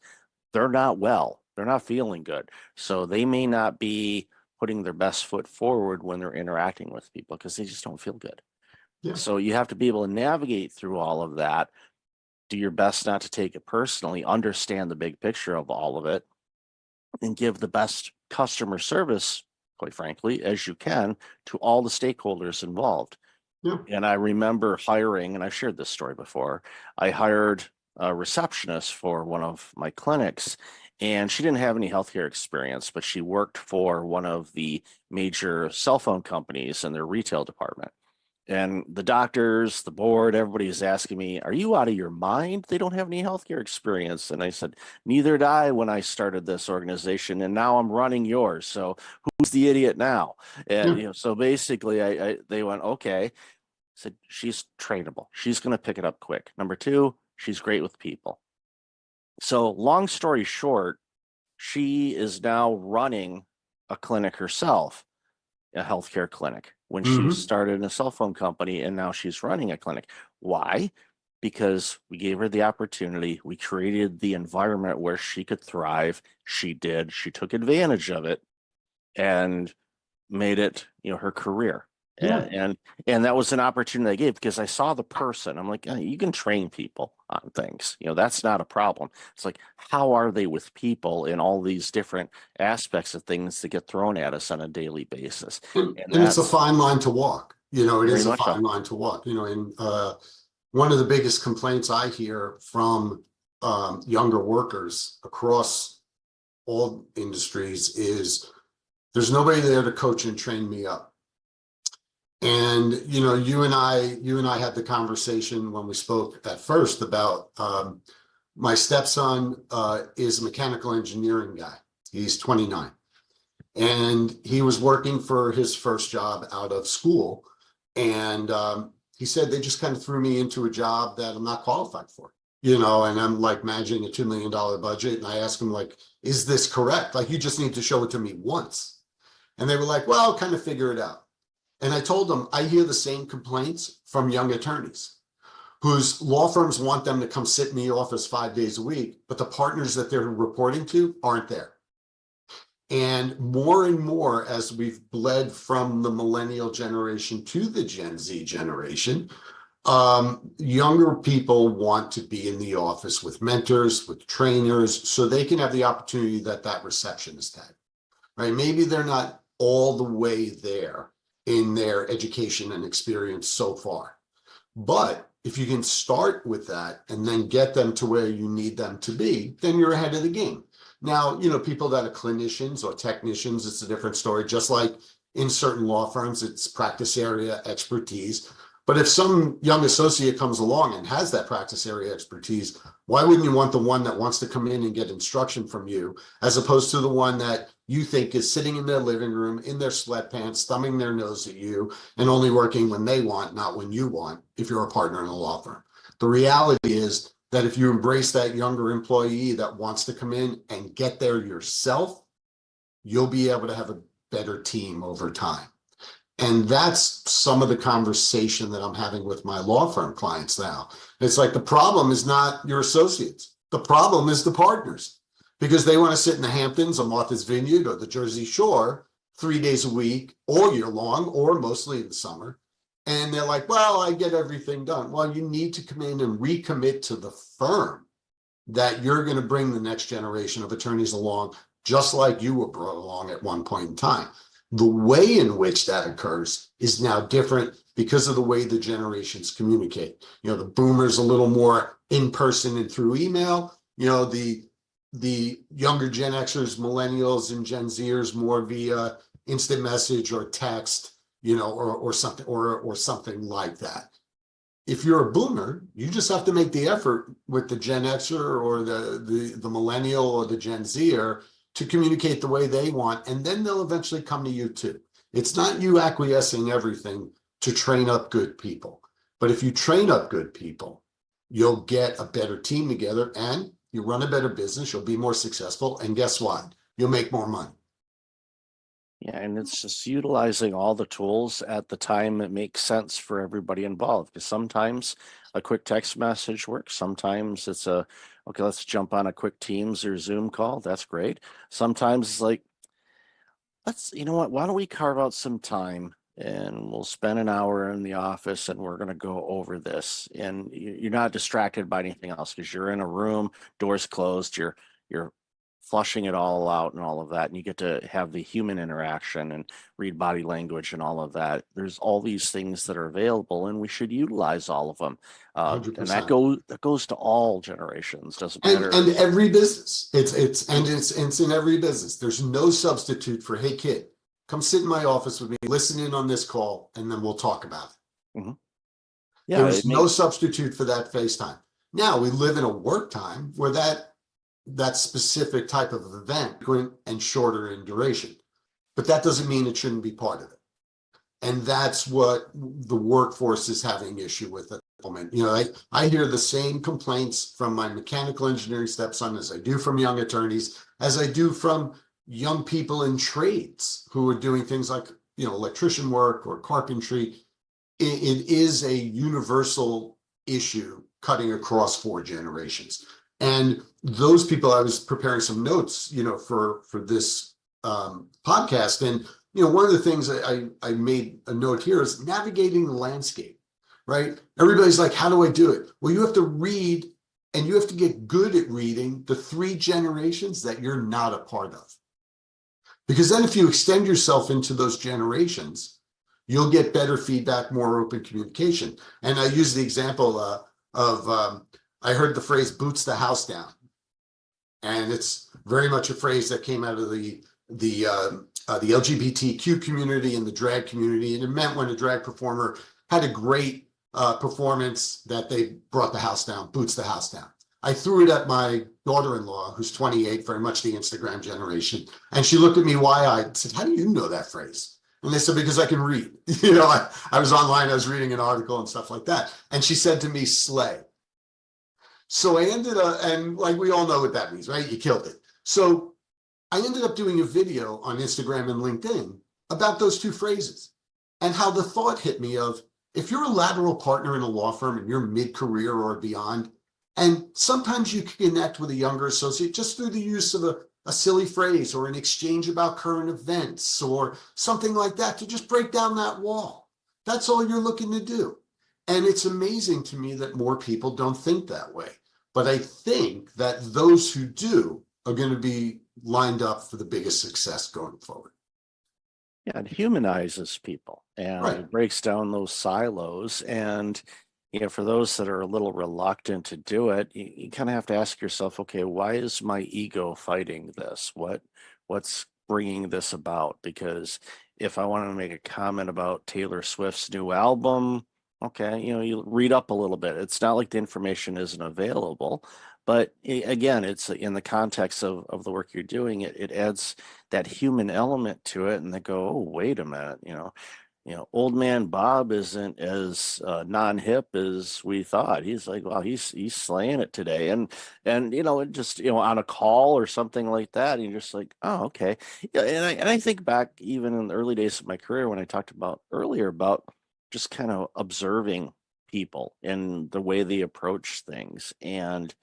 they're not well. They're not feeling good. So they may not be putting their best foot forward when they're interacting with people because they just don't feel good. Yeah. So you have to be able to navigate through all of that, do your best not to take it personally, understand the big picture of all of it, and give the best customer service, quite frankly, as you can to all the stakeholders involved. Yeah. And I remember hiring, and I've shared this story before, I hired a receptionist for one of my clinics, and she didn't have any healthcare experience, but she worked for one of the major cell phone companies in their retail department. And the doctors, the board, everybody's asking me, are you out of your mind? They don't have any healthcare experience. And I said, neither did I when I started this organization, and now I'm running yours. So who's the idiot now? And you know, so basically they went, okay. I said, she's trainable. She's going to pick it up quick. Number 2, she's great with people. So long story short, she is now running a clinic herself, a healthcare clinic, when she started in a cell phone company, and now she's running a clinic. Why? Because we gave her the opportunity. We created the environment where she could thrive. She did. She took advantage of it and made it, you know, her career. Yeah. And that was an opportunity I gave because I saw the person. I'm like, you can train people on things, you know, that's not a problem. It's like, how are they with people in all these different aspects of things that get thrown at us on a daily basis? And it's a fine line to walk. You know, it is a fine line to walk. You know, and one of the biggest complaints I hear from younger workers across all industries is there's nobody there to coach and train me up. And, you know, you and I had the conversation when we spoke at first about my stepson is a mechanical engineering guy. He's 29. And he was working for his first job out of school. And he said, they just kind of threw me into a job that I'm not qualified for, you know, and I'm like managing a $2 million budget. And I asked him, like, is this correct? Like, you just need to show it to me once. And they were like, well, kind of figure it out. And I told them, I hear the same complaints from young attorneys whose law firms want them to come sit in the office 5 days a week, but the partners that they're reporting to aren't there. And more, as we've bled from the millennial generation to the Gen Z generation, younger people want to be in the office with mentors, with trainers, so they can have the opportunity that receptionist had, right? Maybe they're not all the way there in their education and experience so far, but if you can start with that and then get them to where you need them to be, then you're ahead of the game. Now, people that are clinicians or technicians, it's a different story. Just like in certain law firms, it's practice area expertise. But if some young associate comes along and has that practice area expertise, why wouldn't you want the one that wants to come in and get instruction from you, as opposed to the one that you think is sitting in their living room, in their sweatpants, thumbing their nose at you, and only working when they want, not when you want, if you're a partner in a law firm? The reality is that if you embrace that younger employee that wants to come in and get there yourself, you'll be able to have a better team over time. And that's some of the conversation that I'm having with my law firm clients now. It's like the problem is not your associates. The problem is the partners, because they want to sit in the Hamptons or Martha's Vineyard or the Jersey Shore 3 days a week, all year long, or mostly in the summer. And they're like, well, I get everything done. Well, you need to come in and recommit to the firm that you're going to bring the next generation of attorneys along, just like you were brought along at one point in time. The way in which that occurs is now different because of the way the generations communicate. The boomers a little more in person and through email. The younger Gen Xers, millennials, and Gen Zers more via instant message or text, or something like that. If you're a boomer, you just have to make the effort with the Gen Xer or the millennial or the Gen Zer to communicate the way they want, and then they'll eventually come to you too. It's not you acquiescing everything to train up good people. But if you train up good people, you'll get a better team together and you run a better business, you'll be more successful, and guess what? You'll make more money. Yeah, and it's just utilizing all the tools at the time that makes sense for everybody involved. Because sometimes a quick text message works. Sometimes it's okay, let's jump on a quick Teams or Zoom call. That's great. Sometimes it's like, why don't we carve out some time and we'll spend an hour in the office and we're going to go over this. And you're not distracted by anything else because you're in a room, doors closed, you're flushing it all out and all of that, and you get to have the human interaction and read body language and all of that. There's all these things that are available, and we should utilize all of them. And that goes to all generations. Doesn't matter. And every business. It's in every business. There's no substitute for, hey kid, come sit in my office with me, listen in on this call, and then we'll talk about it. Mm-hmm. Yeah, there's no substitute for that FaceTime. Now we live in a work time where that specific type of event and shorter in duration, but that doesn't mean it shouldn't be part of it. And that's what the workforce is having issue with at the moment. I hear the same complaints from my mechanical engineering stepson as I do from young attorneys, as I do from young people in trades who are doing things like electrician work or carpentry. It is a universal issue cutting across 4 generations. And those people, I was preparing some notes, for this podcast. And, one of the things I made a note here is navigating the landscape, right? Everybody's like, how do I do it? Well, you have to read and you have to get good at reading the 3 generations that you're not a part of. Because then if you extend yourself into those generations, you'll get better feedback, more open communication. And I use the example of I heard the phrase boots the house down. And it's very much a phrase that came out of the LGBTQ community and the drag community. And it meant when a drag performer had a great performance that they brought the house down, boots the house down. I threw it at my daughter-in-law, who's 28, very much the Instagram generation. And she looked at me wide-eyed and said, how do you know that phrase? And they said, because I can read. I was online, I was reading an article and stuff like that. And she said to me, slay. So I ended up, and like we all know what that means, right? You killed it. So I ended up doing a video on Instagram and LinkedIn about those 2 phrases and how the thought hit me of, if you're a lateral partner in a law firm and you're mid-career or beyond, and sometimes you can connect with a younger associate just through the use of a silly phrase or an exchange about current events or something like that to just break down that wall. That's all you're looking to do. And it's amazing to me that more people don't think that way. But I think that those who do are going to be lined up for the biggest success going forward. Yeah, it humanizes people and Right. it breaks down those silos. And for those that are a little reluctant to do it, you kind of have to ask yourself, okay, why is my ego fighting this? What's bringing this about? Because if I want to make a comment about Taylor Swift's new album, okay, you read up a little bit. It's not like the information isn't available, but again, it's in the context of the work you're doing. It adds that human element to it, and they go, oh, wait a minute, old man Bob isn't as non-hip as we thought. He's like, wow, he's slaying it today, and it just on a call or something like that, and you're just like, oh, okay. Yeah, and I think back even in the early days of my career when I talked about earlier about just kind of observing people and the way they approach things, and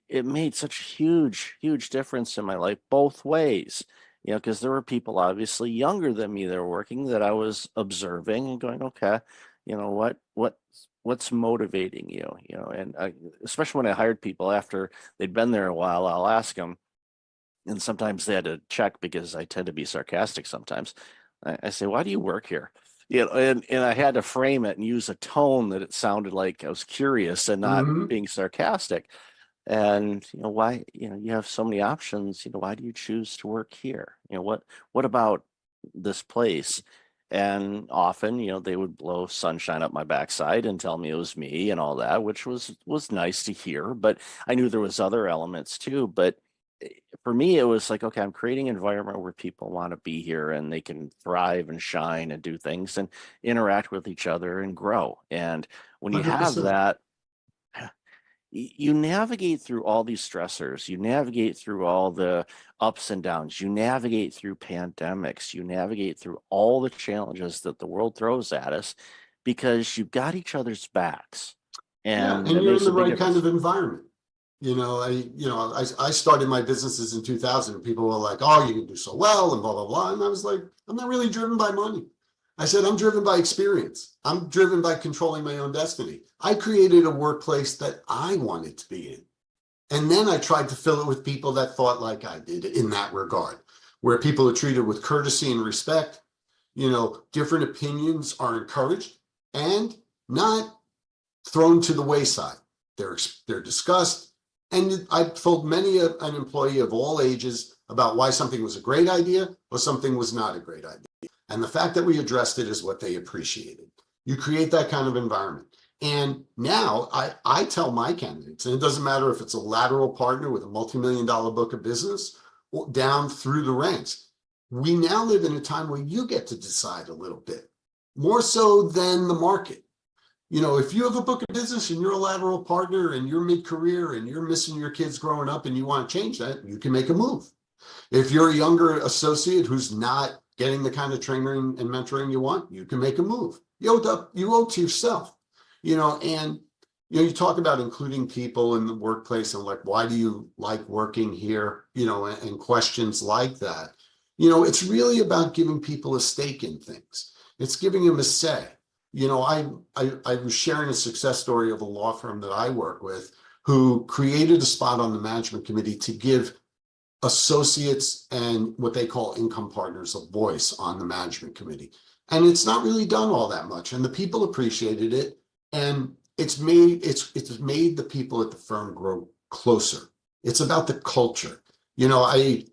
it made such a huge difference in my life both ways. Because there were people obviously younger than me that were working that I was observing and going, okay, what's motivating you? And especially when I hired people after they'd been there a while, I'll ask them, and sometimes they had to check because I tend to be sarcastic sometimes. I say, why do you work here? And I had to frame it and use a tone that it sounded like I was curious and not Mhm. being sarcastic. And why, you have so many options, why do you choose to work here? What about this place? And often, they would blow sunshine up my backside and tell me it was me and all that, which was nice to hear, but I knew there was other elements too. But for me, it was like, okay, I'm creating an environment where people want to be here and they can thrive and shine and do things and interact with each other and grow. And when you have 100%. that, you navigate through all these stressors, you navigate through all the ups and downs, you navigate through pandemics, you navigate through all the challenges that the world throws at us because you've got each other's backs. Yeah, And and it you're in makes the a big right kind difference. of environment. I started my businesses in 2000. People were like, "Oh, you can do so well," and blah blah blah. And I was like, "I'm not really driven by money." I said, "I'm driven by experience. I'm driven by controlling my own destiny." I created a workplace that I wanted to be in, and then I tried to fill it with people that thought like I did in that regard, where people are treated with courtesy and respect. Different opinions are encouraged and not thrown to the wayside. They're discussed. And I've told many an employee of all ages about why something was a great idea or something was not a great idea. And the fact that we addressed it is what they appreciated. You create that kind of environment. And now I tell my candidates, and it doesn't matter if it's a lateral partner with a multi-million-dollar book of business or down through the ranks, we now live in a time where you get to decide a little bit, more so than the market. If you have a book of business and you're a lateral partner and you're mid-career and you're missing your kids growing up and you want to change that, you can make a move. If you're a younger associate who's not getting the kind of training and mentoring you want, you can make a move. You owe to yourself, and you talk about including people in the workplace and like, why do you like working here? And questions like that. It's really about giving people a stake in things. It's giving them a say. I was sharing a success story of a law firm that I work with who created a spot on the management committee to give associates and what they call income partners a voice on the management committee. And it's not really done all that much. And the people appreciated it. And it's made the people at the firm grow closer. It's about the culture. I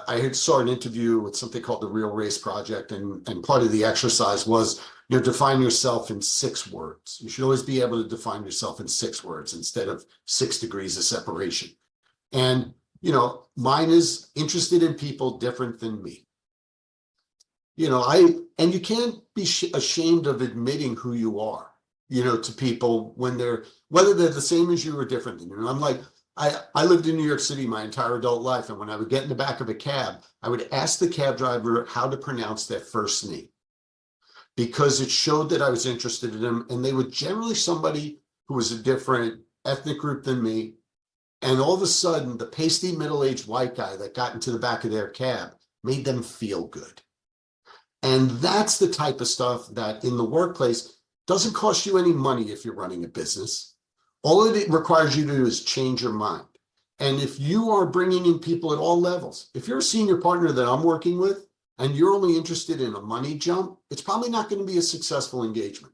had saw an interview with something called the Real Race Project, and part of the exercise was, define yourself in 6 words. You should always be able to define yourself in 6 words instead of 6 degrees of separation. And, mine is interested in people different than me. And you can't be ashamed of admitting who you are, to people whether they're the same as you or different than you. And I'm like, I lived in New York City my entire adult life. And when I would get in the back of a cab, I would ask the cab driver how to pronounce their first name. because it showed that I was interested in them. And they were generally somebody who was a different ethnic group than me. And all of a sudden, the pasty middle-aged white guy that got into the back of their cab made them feel good. And that's the type of stuff that in the workplace doesn't cost you any money if you're running a business. All it requires you to do is change your mind. And if you are bringing in people at all levels, if you're a senior partner that I'm working with and you're only interested in a money jump, it's probably not going to be a successful engagement.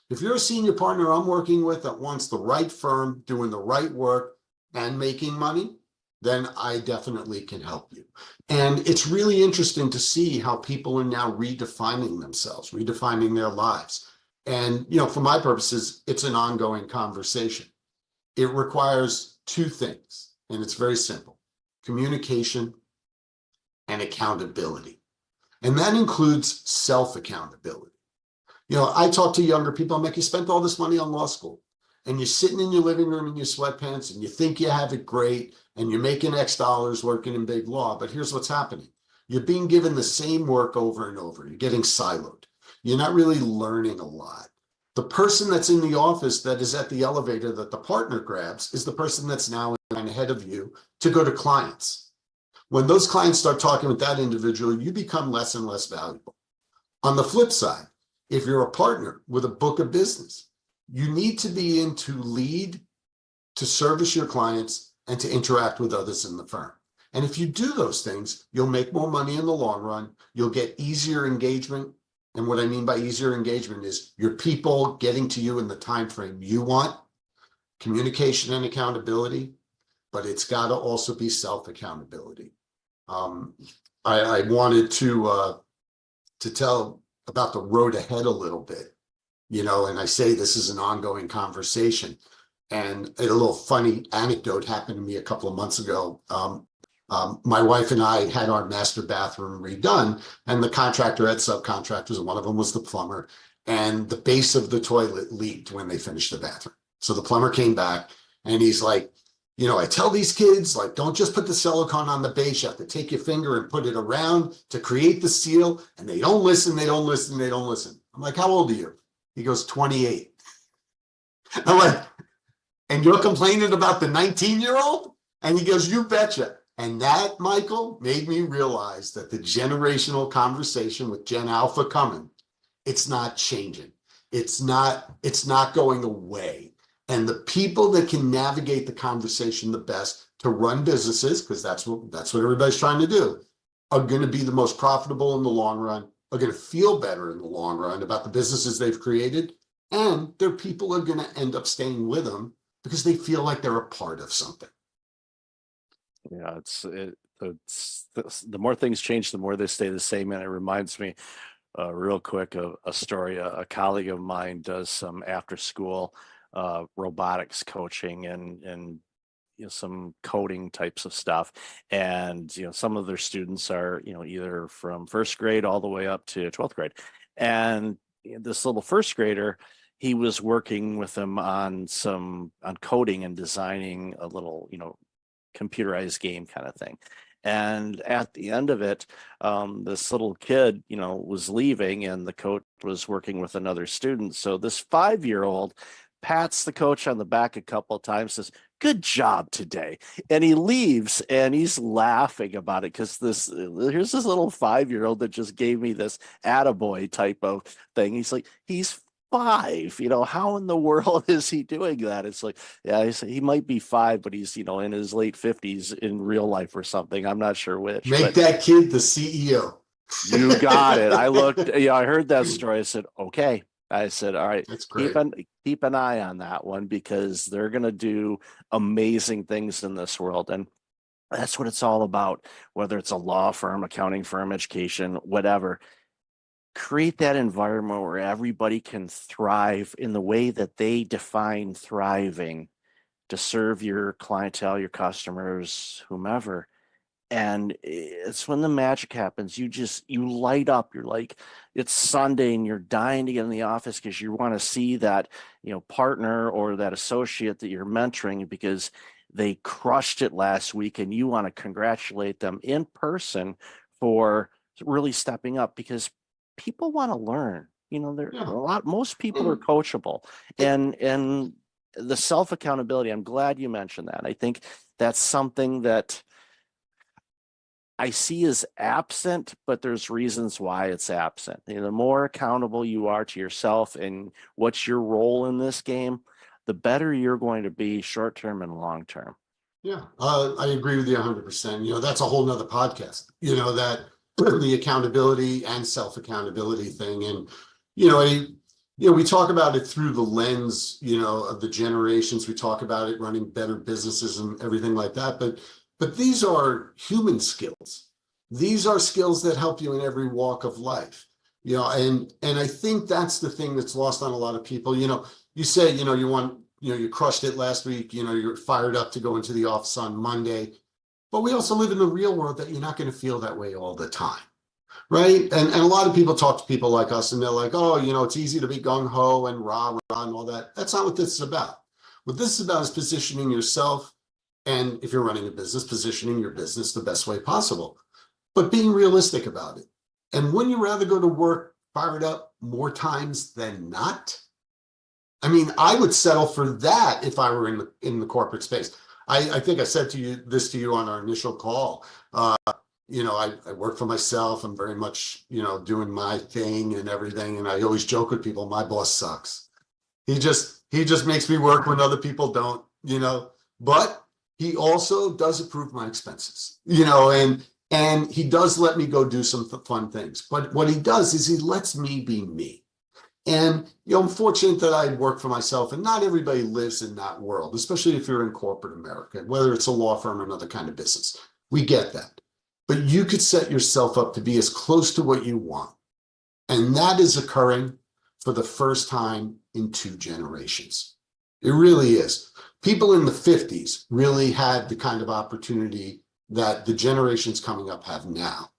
If you're a senior partner I'm working with that wants the right firm, doing the right work and making money, then I definitely can help you. And it's really interesting to see how people are now redefining themselves, redefining their lives. And, you know, for my purposes, it's an ongoing conversation. It requires two things, and it's very simple: communication and accountability. And that includes self-accountability. You know, I talk to younger people, I'm like, you spent all this money on law school, and you're sitting in your living room in your sweatpants, and you think you have it great, and you're making X dollars working in big law. But here's what's happening. You're being given the same work over and over. You're getting siloed. You're not really learning a lot. The person that's in the office that is at the elevator that the partner grabs is the person that's now ahead of you to go to clients. When those clients start talking with that individual, you become less and less valuable. On the flip side, if you're a partner with a book of business, you need to be in to lead, to service your clients, and to interact with others in the firm. And if you do those things, you'll make more money in the long run. You'll get easier engagement. And what I mean by easier engagement is your people getting to you in the time frame you want, communication and accountability, but it's got to also be self-accountability. I wanted to tell about the road ahead a little bit, you know, and I say this is an ongoing conversation. And a little funny anecdote happened to me a couple of months ago. My wife and I had our master bathroom redone, and the contractor had subcontractors, and one of them was the plumber, and the base of the toilet leaked when they finished the bathroom. So the plumber came back, and he's like, you know, I tell these kids, like, don't just put the silicone on the base. You have to take your finger and put it around to create the seal. And they don't listen, they don't listen, they don't listen. I'm like, how old are you? He goes, 28. I'm like, and you're complaining about the 19-year-old? And he goes, you betcha. And that, Michael, made me realize that the generational conversation with Gen Alpha coming, it's not changing. It's not going away. And the people that can navigate the conversation the best to run businesses, because that's what everybody's trying to do, are going to be the most profitable in the long run, are going to feel better in the long run about the businesses they've created, and their people are going to end up staying with them because they feel like they're a part of something. Yeah, the more things change, the more they stay the same. And it reminds me real quick of a story. A colleague of mine does some after school robotics coaching and you know, some coding types of stuff. And, you know, some of their students are, you know, either from first grade all the way up to 12th grade. And this little first grader, he was working with them on coding and designing a little, you know, computerized game kind of thing. And at the end of it, this little kid, you know, was leaving, and the coach was working with another student. So this 5-year-old pats the coach on the back a couple of times, says, "Good job today." And he leaves, and he's laughing about it because here's this little 5-year-old that just gave me this attaboy type of thing. He's like, he's 5, you know, how in the world is he doing that? It's like, yeah, he might be 5, but he's, you know, in his late 50s in real life or something. I'm not sure which. Make that kid the CEO. You got it. I looked, yeah, I heard that story. I said, okay. I said, all right, That's great. keep an eye on that one, because they're going to do amazing things in this world. And that's what it's all about, whether it's a law firm, accounting firm, education, whatever. Create that environment where everybody can thrive in the way that they define thriving, to serve your clientele, your customers, whomever. And it's when the magic happens. You light up. You're like, it's Sunday and you're dying to get in the office because you want to see that, you know, partner or that associate that you're mentoring because they crushed it last week, and you want to congratulate them in person for really stepping up, because people want to learn. You know, there Yeah. most people are coachable, and the self accountability. I'm glad you mentioned that. I think that's something that I see as absent, but there's reasons why it's absent. You know, the more accountable you are to yourself and what's your role in this game, the better you're going to be short term and long term. Yeah, I agree with you 100%. You know, that's a whole nother podcast, you know, that the accountability and self-accountability thing. And, you know, we talk about it through the lens, you know, of the generations. We talk about it running better businesses and everything like that. But these are human skills. These are skills that help you in every walk of life. You know, and I think that's the thing that's lost on a lot of people. You know, you say, you know, you crushed it last week, you know, you're fired up to go into the office on Monday. But we also live in the real world that you're not going to feel that way all the time. Right. And a lot of people talk to people like us and they're like, oh, you know, it's easy to be gung ho and rah, rah, and all that. That's not what this is about. What this is about is positioning yourself. And if you're running a business, positioning your business the best way possible, but being realistic about it. And wouldn't you rather go to work fired up more times than not? I mean, I would settle for that if I were in the corporate space. I think I said to you on our initial call. You know, I work for myself. I'm very much, you know, doing my thing and everything. And I always joke with people, my boss sucks. He just makes me work when other people don't, you know, but he also does approve my expenses, you know, and he does let me go do some fun things. But what he does is he lets me be me. And, you know, I'm fortunate that I work for myself, and not everybody lives in that world, especially if you're in corporate America, whether it's a law firm or another kind of business. We get that. But you could set yourself up to be as close to what you want. And that is occurring for the first time in 2 generations. It really is. People in the 50s really had the kind of opportunity that the generations coming up have now.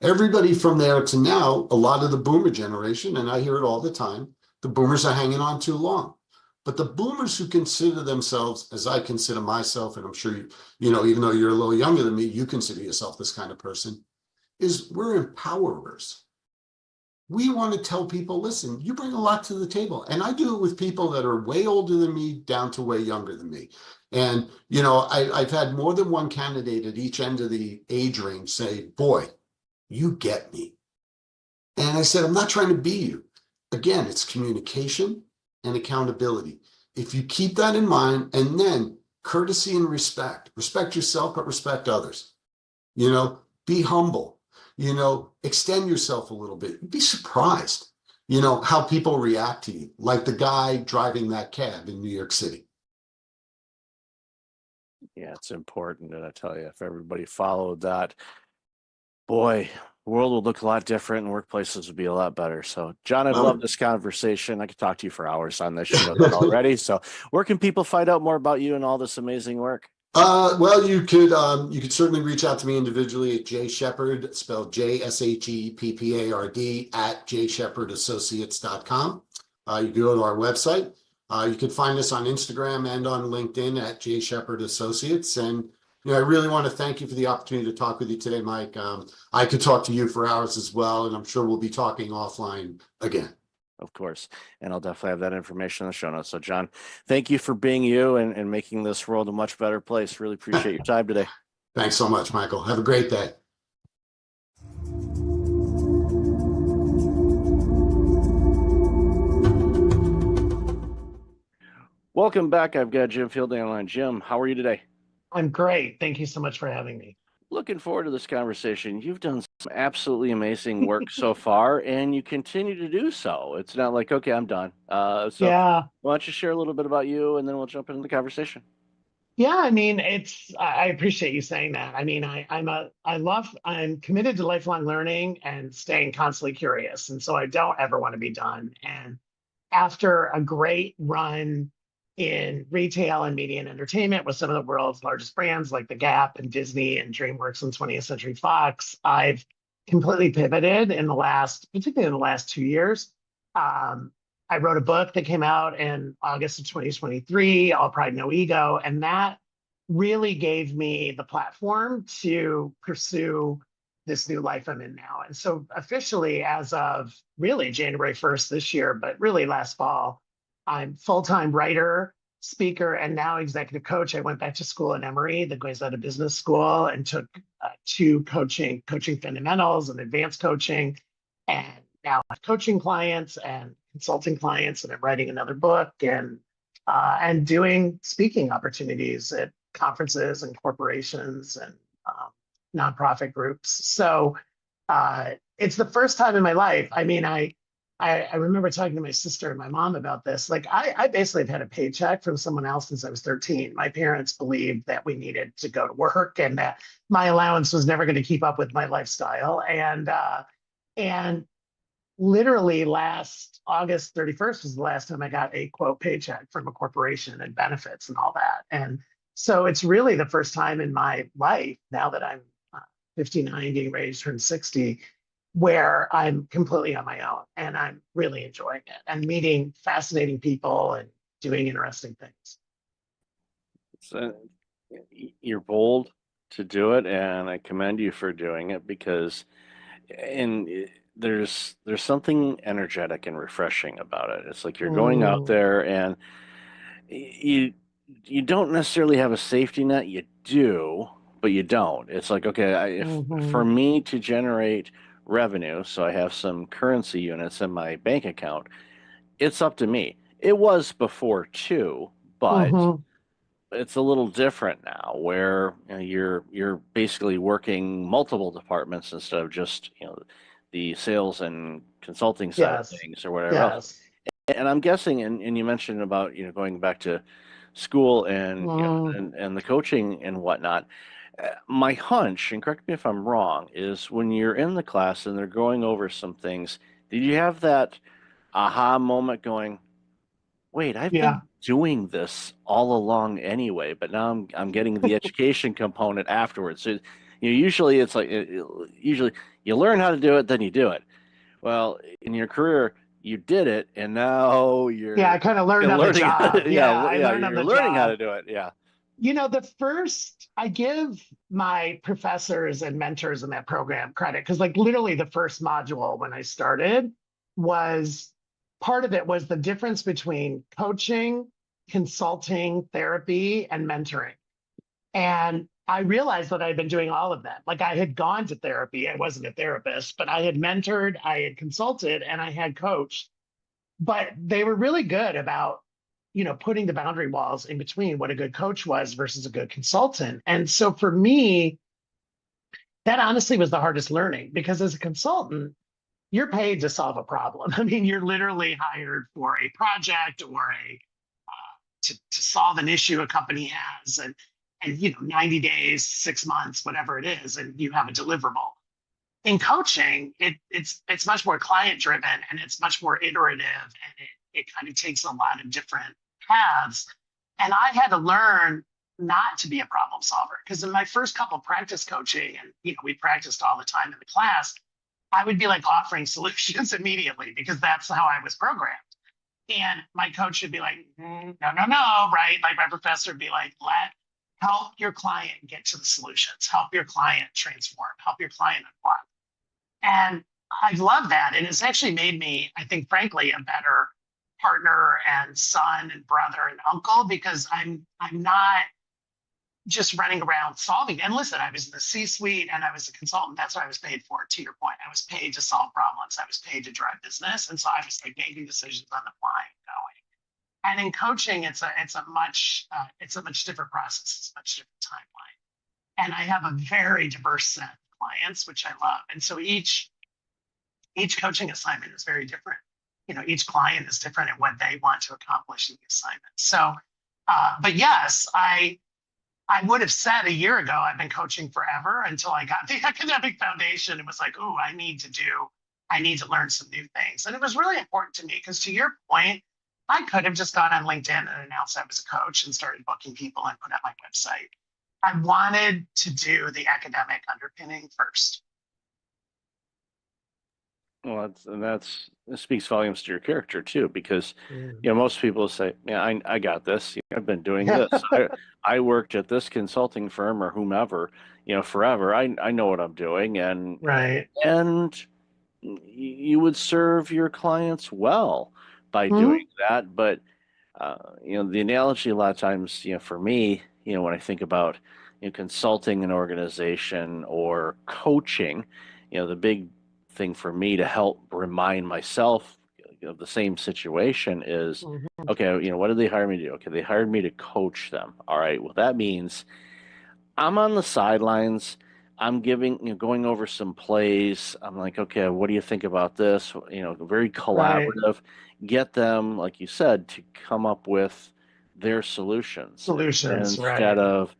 Everybody from there to now, a lot of the boomer generation, and I hear it all the time, the boomers are hanging on too long. But the boomers who consider themselves, as I consider myself, and I'm sure you know, even though you're a little younger than me, you consider yourself this kind of person, is we're empowerers. We want to tell people, listen, you bring a lot to the table. And I do it with people that are way older than me down to way younger than me. And, you know, I've had more than one candidate at each end of the age range say, boy, you get me. And I said, I'm not trying to be you. Again, it's communication and accountability. If you keep that in mind, and then courtesy and respect yourself, but respect others, you know, be humble, you know, extend yourself a little bit, be surprised, you know, how people react to you, like the guy driving that cab in New York City. Yeah, it's important. And I tell you, if everybody followed that, boy, the world would look a lot different and workplaces would be a lot better. So, John, I've loved this conversation. I could talk to you for hours on this. You know that already. So, where can people find out more about you and all this amazing work? Well, you could certainly reach out to me individually at Jay Shepard, spelled JSHEPPARD at jshephardassociates.com. You can go to our website. You can find us on Instagram and on LinkedIn at Jay Shepard Associates. And you know, I really want to thank you for the opportunity to talk with you today, Mike. I could talk to you for hours as well, and I'm sure we'll be talking offline again. Of course. And I'll definitely have that information in the show notes. So, John, thank you for being you and making this world a much better place. Really appreciate your time today. Thanks so much, Michael. Have a great day. Welcome back. I've got Jim Fielding online. Jim, how are you today? I'm great. Thank you so much for having me. Looking forward to this conversation. You've done some absolutely amazing work so far, and you continue to do so. It's not like, okay, I'm done. Yeah. Why don't you share a little bit about you, and then we'll jump into the conversation. Yeah, I mean, I appreciate you saying that. I mean, I'm committed to lifelong learning and staying constantly curious. And so I don't ever want to be done. And after a great run in retail and media and entertainment with some of the world's largest brands like The Gap and Disney and DreamWorks and 20th Century Fox, I've completely pivoted particularly in the last 2 years. I wrote a book that came out in August of 2023, All Pride, No Ego, and that really gave me the platform to pursue this new life I'm in now. And so officially, as of really January 1st this year, but really last fall, I'm full-time writer, speaker, and now executive coach. I went back to school at Emory, the Goizueta Business School, and took two coaching fundamentals and advanced coaching. And now I have coaching clients and consulting clients, and I'm writing another book and doing speaking opportunities at conferences and corporations and nonprofit groups. So it's the first time in my life. I mean, I remember talking to my sister and my mom about this. Like, I basically have had a paycheck from someone else since I was 13. My parents believed that we needed to go to work and that my allowance was never going to keep up with my lifestyle. And literally last August 31st was the last time I got a quote paycheck from a corporation and benefits and all that. And so it's really the first time in my life, now that I'm 59, getting ready to turn 60, where I'm completely on my own and I'm really enjoying it and meeting fascinating people and doing interesting things. So you're bold to do it, and I commend you for doing it because there's something energetic and refreshing about it. It's like you're going out there and you don't necessarily have a safety net. You do, but you don't. It's like, okay, for me to generate revenue, so I have some currency units in my bank account, it's up to me. It was before too, but it's a little different now, where you're basically working multiple departments instead of just the sales and consulting side of things or whatever else. And I'm guessing, and you mentioned about going back to school and and the coaching and whatnot. My hunch, and correct me if I'm wrong, is when you're in the class and they're going over some things, did you have that aha moment going, wait, I've been doing this all along anyway, but now I'm getting the education component afterwards. So usually it's like usually you learn how to do it, then you do it. Well, in your career, you did it, and now you're I kind of learned on the job. You're learning how to do it. Yeah. I give my professors and mentors in that program credit, because like literally the first module when I started was part of it was the difference between coaching, consulting, therapy, and mentoring. And I realized that I had been doing all of that. Like, I had gone to therapy. I wasn't a therapist, but I had mentored, I had consulted, and I had coached. But they were really good about, putting the boundary walls in between what a good coach was versus a good consultant. And so for me, that honestly was the hardest learning, because as a consultant, you're paid to solve a problem. I mean, you're literally hired for a project or to solve an issue a company has, and 90 days, 6 months, whatever it is, and you have a deliverable. In coaching, it's much more client driven, and it's much more iterative, and it kind of takes a lot of different paths. And I had to learn not to be a problem solver, because in my first couple of practice coaching, and we practiced all the time in the class, I would be like offering solutions immediately, because that's how I was programmed. And my coach would be like, no, right? Like my professor would be like, help your client get to the solutions, help your client transform, help your client unblock. And I love that. And it's actually made me, I think, frankly, a better partner and son and brother and uncle, because I'm not just running around solving. And listen, I was in the C-suite and I was a consultant. That's what I was paid for, to your point. I was paid to solve problems. I was paid to drive business. And so I was like making decisions on the fly and going. And in coaching, it's a much different process. It's a much different timeline. And I have a very diverse set of clients, which I love. And so each coaching assignment is very different. Each client is different in what they want to accomplish in the assignment. So, but yes, I would have said a year ago, I've been coaching forever, until I got the academic foundation. It was like, oh, I need to learn some new things. And it was really important to me, because to your point, I could have just gone on LinkedIn and announced I was a coach and started booking people and put up my website. I wanted to do the academic underpinning first. Well, it speaks volumes to your character too, because Mm. most people say, "Yeah, I got this. I've been doing this. I worked at this consulting firm or whomever, forever. I know what I'm doing, Right. and you would serve your clients well by Mhm. doing that. But the analogy a lot of times, for me, when I think about consulting an organization or coaching, the big thing for me to help remind myself of the same situation is, Mhm. okay, what did they hire me to do? Okay, they hired me to coach them. All right, well, that means I'm on the sidelines. I'm giving, going over some plays. I'm like, okay, what do you think about this? Very Right. collaborative. Get them, like you said, to come up with their solutions Solutions. instead Right. of,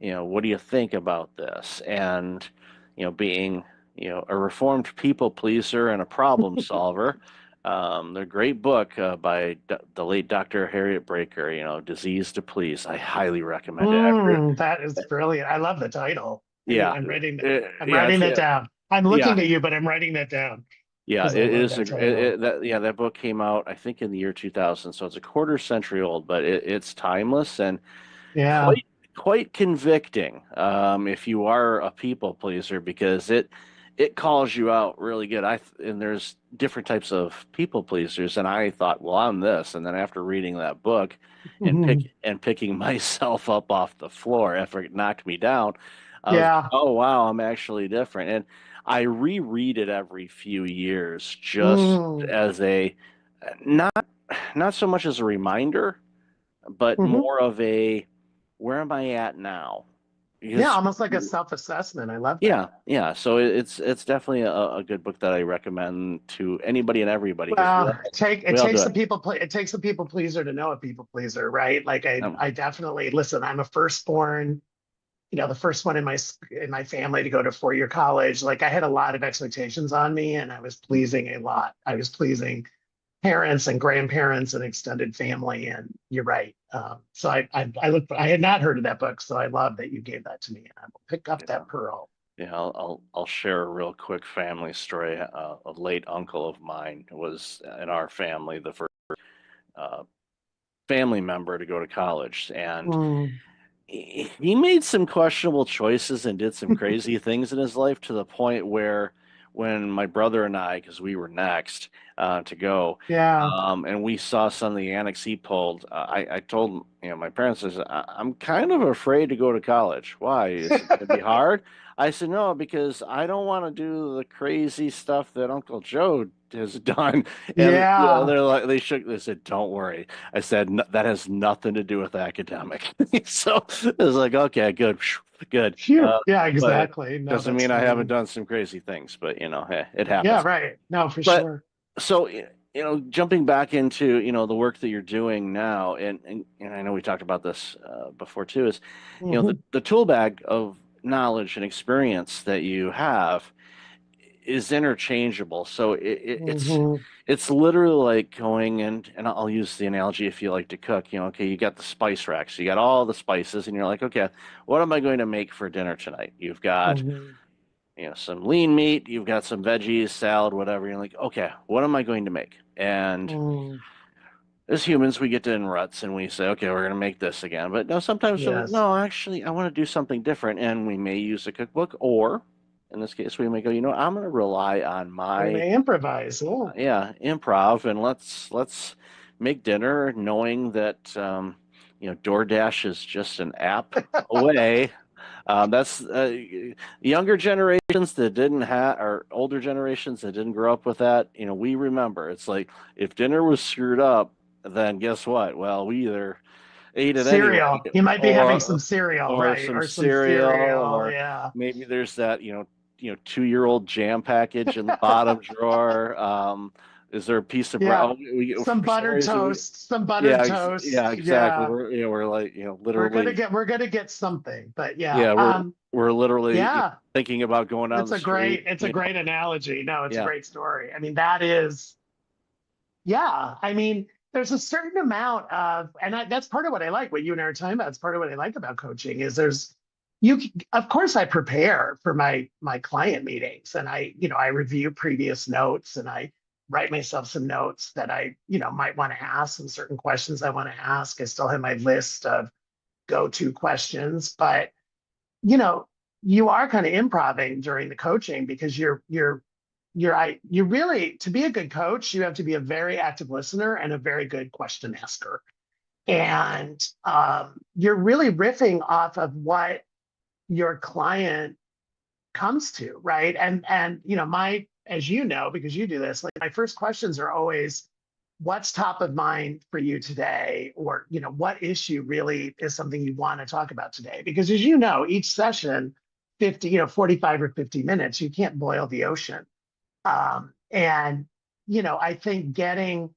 what do you think about this? And, being, a reformed people pleaser and a problem solver. The great book by the late Dr. Harriet Breaker, Disease to Please. I highly recommend it. That is brilliant. I love the title. Yeah, I'm yeah, writing that down. I'm yeah, looking at you, but I'm writing that down yeah. because I It love is that title. that book came out, I think, in the year 2000, so it's a quarter century old, but it's timeless and Yeah. quite convicting. If you are a people pleaser, because it calls you out really good. And there's different types of people pleasers, and I thought, well, I'm this, and then after reading that book and Mhm. picking myself up off the floor after it knocked me down, I was, Yeah. oh wow, I'm actually different. And I reread it every few years just Mm. as a not not so much as a reminder, but Mhm. more of a where am I at now? Yeah. Because Almost like a self-assessment. I love yeah, that. yeah. So it's definitely a good book that I recommend to anybody and everybody, because Well, we all do it. it takes a people pleaser to know a people pleaser, right? Like Um, I definitely listen. I'm a firstborn, the first one in my family to go to 4-year college. Like I had a lot of expectations on me, and I was pleasing a lot. I was pleasing parents and grandparents and extended family. And you're right. So I had not heard of that book, so I love that you gave that to me, and I will pick up yeah, that pearl. yeah. I'll share a real quick family story. A late uncle of mine was in our family, the first uh, family member to go to college, and Mm. he made some questionable choices and did some crazy things in his life, to the point where when my brother and I, because we were next to go, Yeah. and we saw some of the annex he pulled, I told my parents, I'm kind of afraid to go to college. Why? Is it going to be hard? I said, no, because I don't want to do the crazy stuff that Uncle Joe has done. And Yeah. they're like, they said, don't worry. I said, that has nothing to do with academic. So it was like, okay, good, good. Phew. Yeah, But exactly. No, doesn't that's mean I haven't funny. done some crazy things, but hey, it Yeah, happens. right. No, for But sure. so, jumping back into, the work that you're doing now, and I know we talked about this before too, is, Hmm. the tool bag of knowledge and experience that you have is interchangeable. So Hmm. it's literally like going and I'll use the analogy, if you like to cook, okay, you got the spice rack, so you got all the spices, and you're like, okay, what am I going to make for dinner tonight? You've got, Hmm. some lean meat, you've got some veggies, salad, whatever. You're like, okay, what am I going to make? And Mm. as humans, we get in ruts and we say, okay, we're going to make this again. But no, sometimes we're like, Yes. no, actually, I want to do something different. And we may use a cookbook, or in this case, we may go, I'm going to rely on We're my, gonna improvise. Yeah. improv, and let's make dinner, knowing that, DoorDash is just an app away. That's younger generations that didn't have, or older generations that didn't grow up with that. We remember, it's like, if dinner was screwed up, then guess what? Well, we either ate it anyway, Cereal. You might be having some cereal, or right? some Or some cereal, cereal. or Yeah. maybe there's that 2-year-old jam package in the bottom drawer. Is there a piece of bread? Yeah. Oh, Some for some buttered reason, toast. Some buttered yeah, toast. yeah, exactly. Yeah. We're like, We're gonna literally, get we're gonna get something. But yeah. yeah, we're literally Yeah. thinking about going down the street. It's a great analogy. No, it's a Yeah, great story. I mean, that is, yeah. I mean, there's a certain amount of, and that's part of what I like. What you and I are talking about. It's part of what I like about coaching is of course I prepare for my client meetings, and I review previous notes, and I write myself some notes that I might want to ask, some certain questions I want to ask. I still have my list of go-to questions, but you are kind of improvising during the coaching, because you really, to be a good coach, you have to be a very active listener and a very good question asker. And you're really riffing off of what your client comes to, right? And as you know, because you do this, like, my first questions are always, what's top of mind for you today? Or, what issue really is something you want to talk about today? Because as you know, each session, 45 or 50 minutes, you can't boil the ocean. And I think getting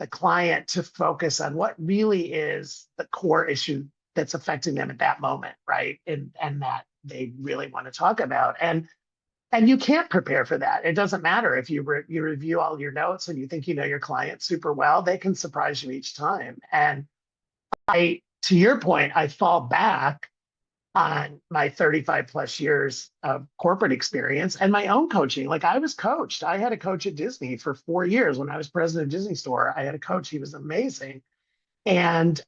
the client to focus on what really is the core issue that's affecting them at that moment, right? And that they really want to talk about. And you can't prepare for that. It doesn't matter if you review all your notes and you think you know your client super well, they can surprise you each time. And to your point, I fall back on my 35 plus years of corporate experience and my own coaching. Like, I was coached. I had a coach at Disney for 4 years. When I was president of Disney Store, I had a coach. He was amazing. And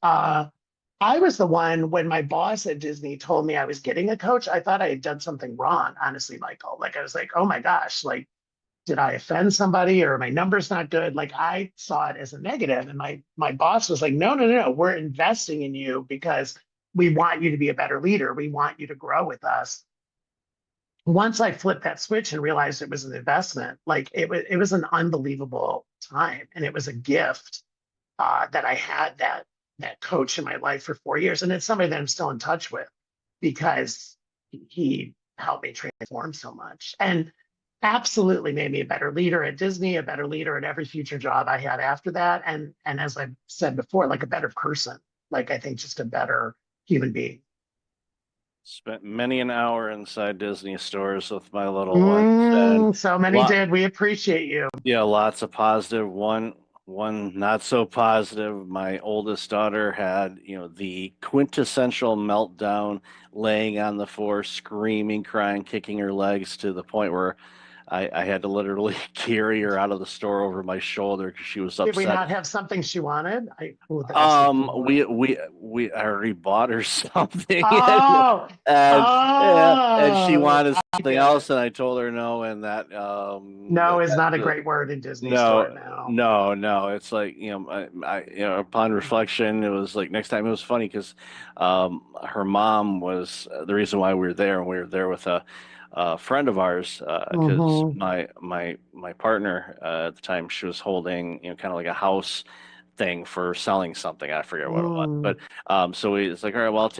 I was the one, when my boss at Disney told me I was getting a coach, I thought I had done something wrong, honestly, Michael. Like, I was like, oh my gosh, like, did I offend somebody, or my number's not good? Like, I saw it as a negative. And my boss was like, no, we're investing in you because we want you to be a better leader. We want you to grow with us. Once I flipped that switch and realized it was an investment, like, it was an unbelievable time. And it was a gift that I had that coach in my life for 4 years. And it's somebody that I'm still in touch with, because he helped me transform so much, and absolutely made me a better leader at Disney, a better leader at every future job I had after that. And as I've said before, like, a better person, like, I think just a better human being. Spent many an hour inside Disney stores with my little ones. And so many did. We appreciate you. Yeah, lots of positive. One not so positive. My oldest daughter had, the quintessential meltdown, laying on the floor, screaming, crying, kicking her legs, to the point where I had to literally carry her out of the store over my shoulder because she was upset. Did we not have something she wanted? We already bought her something. Oh, and she wanted something else, and I told her no. And that no is not a great word in Disney store now. No. It's like, upon reflection, it was like, next time. It was funny because her mom was the reason why we were there, and we were there with a friend of ours, because my partner at the time, she was holding kind of like a house thing for selling something. I forget what it was, but so it's like, all right, well,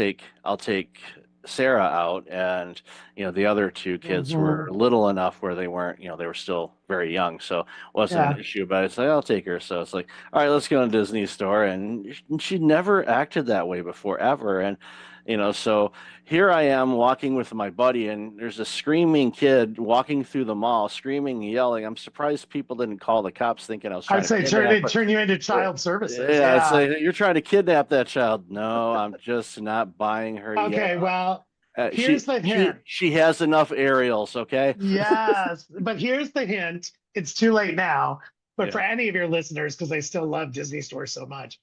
I'll take Sarah out, and the other two kids were little enough where they weren't, they were still very young, so it wasn't an issue. But it's like, I'll take her. So it's like, all right, let's go to Disney store, and she never acted that way before, ever. And so here I am walking with my buddy, and there's a screaming kid walking through the mall, screaming and yelling. I'm surprised people didn't call the cops, thinking I was trying I'd say turn you into child services. Yeah, it's like, you're trying to kidnap that child. No, I'm just not buying her yet. Okay, well, here's the hint. She has enough aerials, okay? Yes, but here's the hint. It's too late now, but for any of your listeners, because I still love Disney Store so much,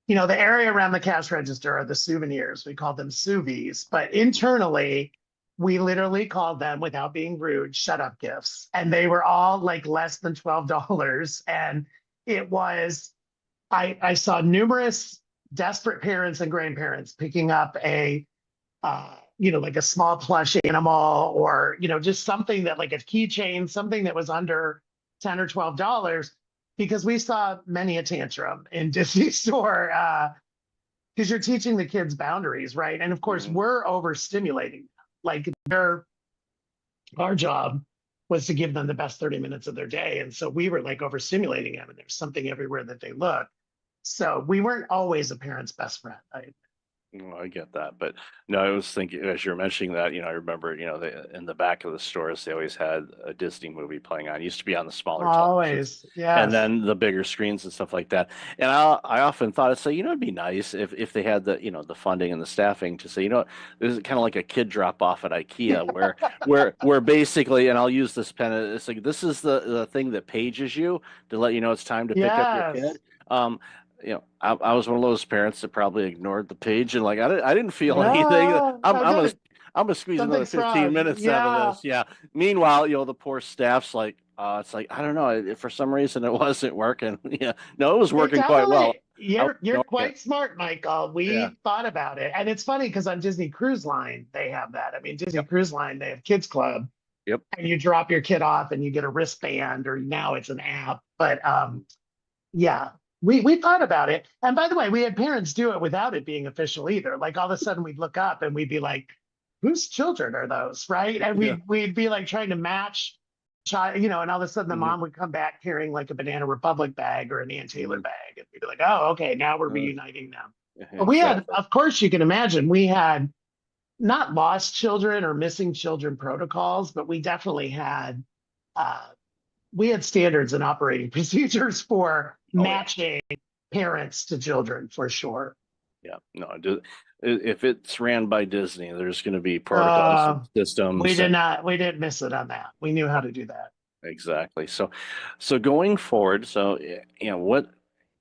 the area around the cash register are the souvenirs. We call them souvies, but internally, we literally called them, without being rude, shut up gifts. And they were all like less than $12. And it was, I saw numerous desperate parents and grandparents picking up a, like a small plush animal, or, just something that, like a keychain, something that was under $10 or $12. Because we saw many a tantrum in Disney Store, because you're teaching the kids boundaries, right? And of course, we're overstimulating. Like, our job was to give them the best 30 minutes of their day. And so we were like overstimulating them, and there's something everywhere that they look. So we weren't always a parent's best friend. get that. But no, I was thinking as you're mentioning that, I remember, in the back of the stores, they always had a Disney movie playing on. It used to be on the smaller televisions. Always, And yes. then the bigger screens and stuff like that. And I often thought, it's it'd be nice if they had the, the funding and the staffing to say, this is kind of like a kid drop off at IKEA where basically, and I'll use this pen, it's like, this is the thing that pages you to let you know it's time to pick up your Yes. kid. I was one of those parents that probably ignored the page and I didn't feel anything. No, I'm gonna squeeze another something's 15 wrong. minutes out of this. Yeah. Meanwhile, the poor staff's like, it's like, I don't know. For some reason, it wasn't working. Yeah. No, it was working quite well. You're quite smart, Michael. We Yeah. thought about it. And it's funny because on Disney Cruise Line, they have that. I mean, Disney Cruise Line, they have Kids Club. Yep. And you drop your kid off and you get a wristband, or now it's an app. But yeah, we thought about it. And by the way, we had parents do it without it being official either. Like all of a sudden we'd look up and we'd be like, whose children are those? Right. And we'd be like trying to match child, and all of a sudden the mom would come back carrying like a Banana Republic bag or an Ann Taylor bag. And we'd be like, oh, okay, now we're reuniting them. But we had, of course, you can imagine, we had not lost children or missing children protocols, but we definitely had standards and operating procedures for matching parents to children, for sure. Yeah, no, if it's ran by Disney, there's going to be protocols and systems. We didn't miss it on that. We knew how to do that. Exactly. So going forward, what,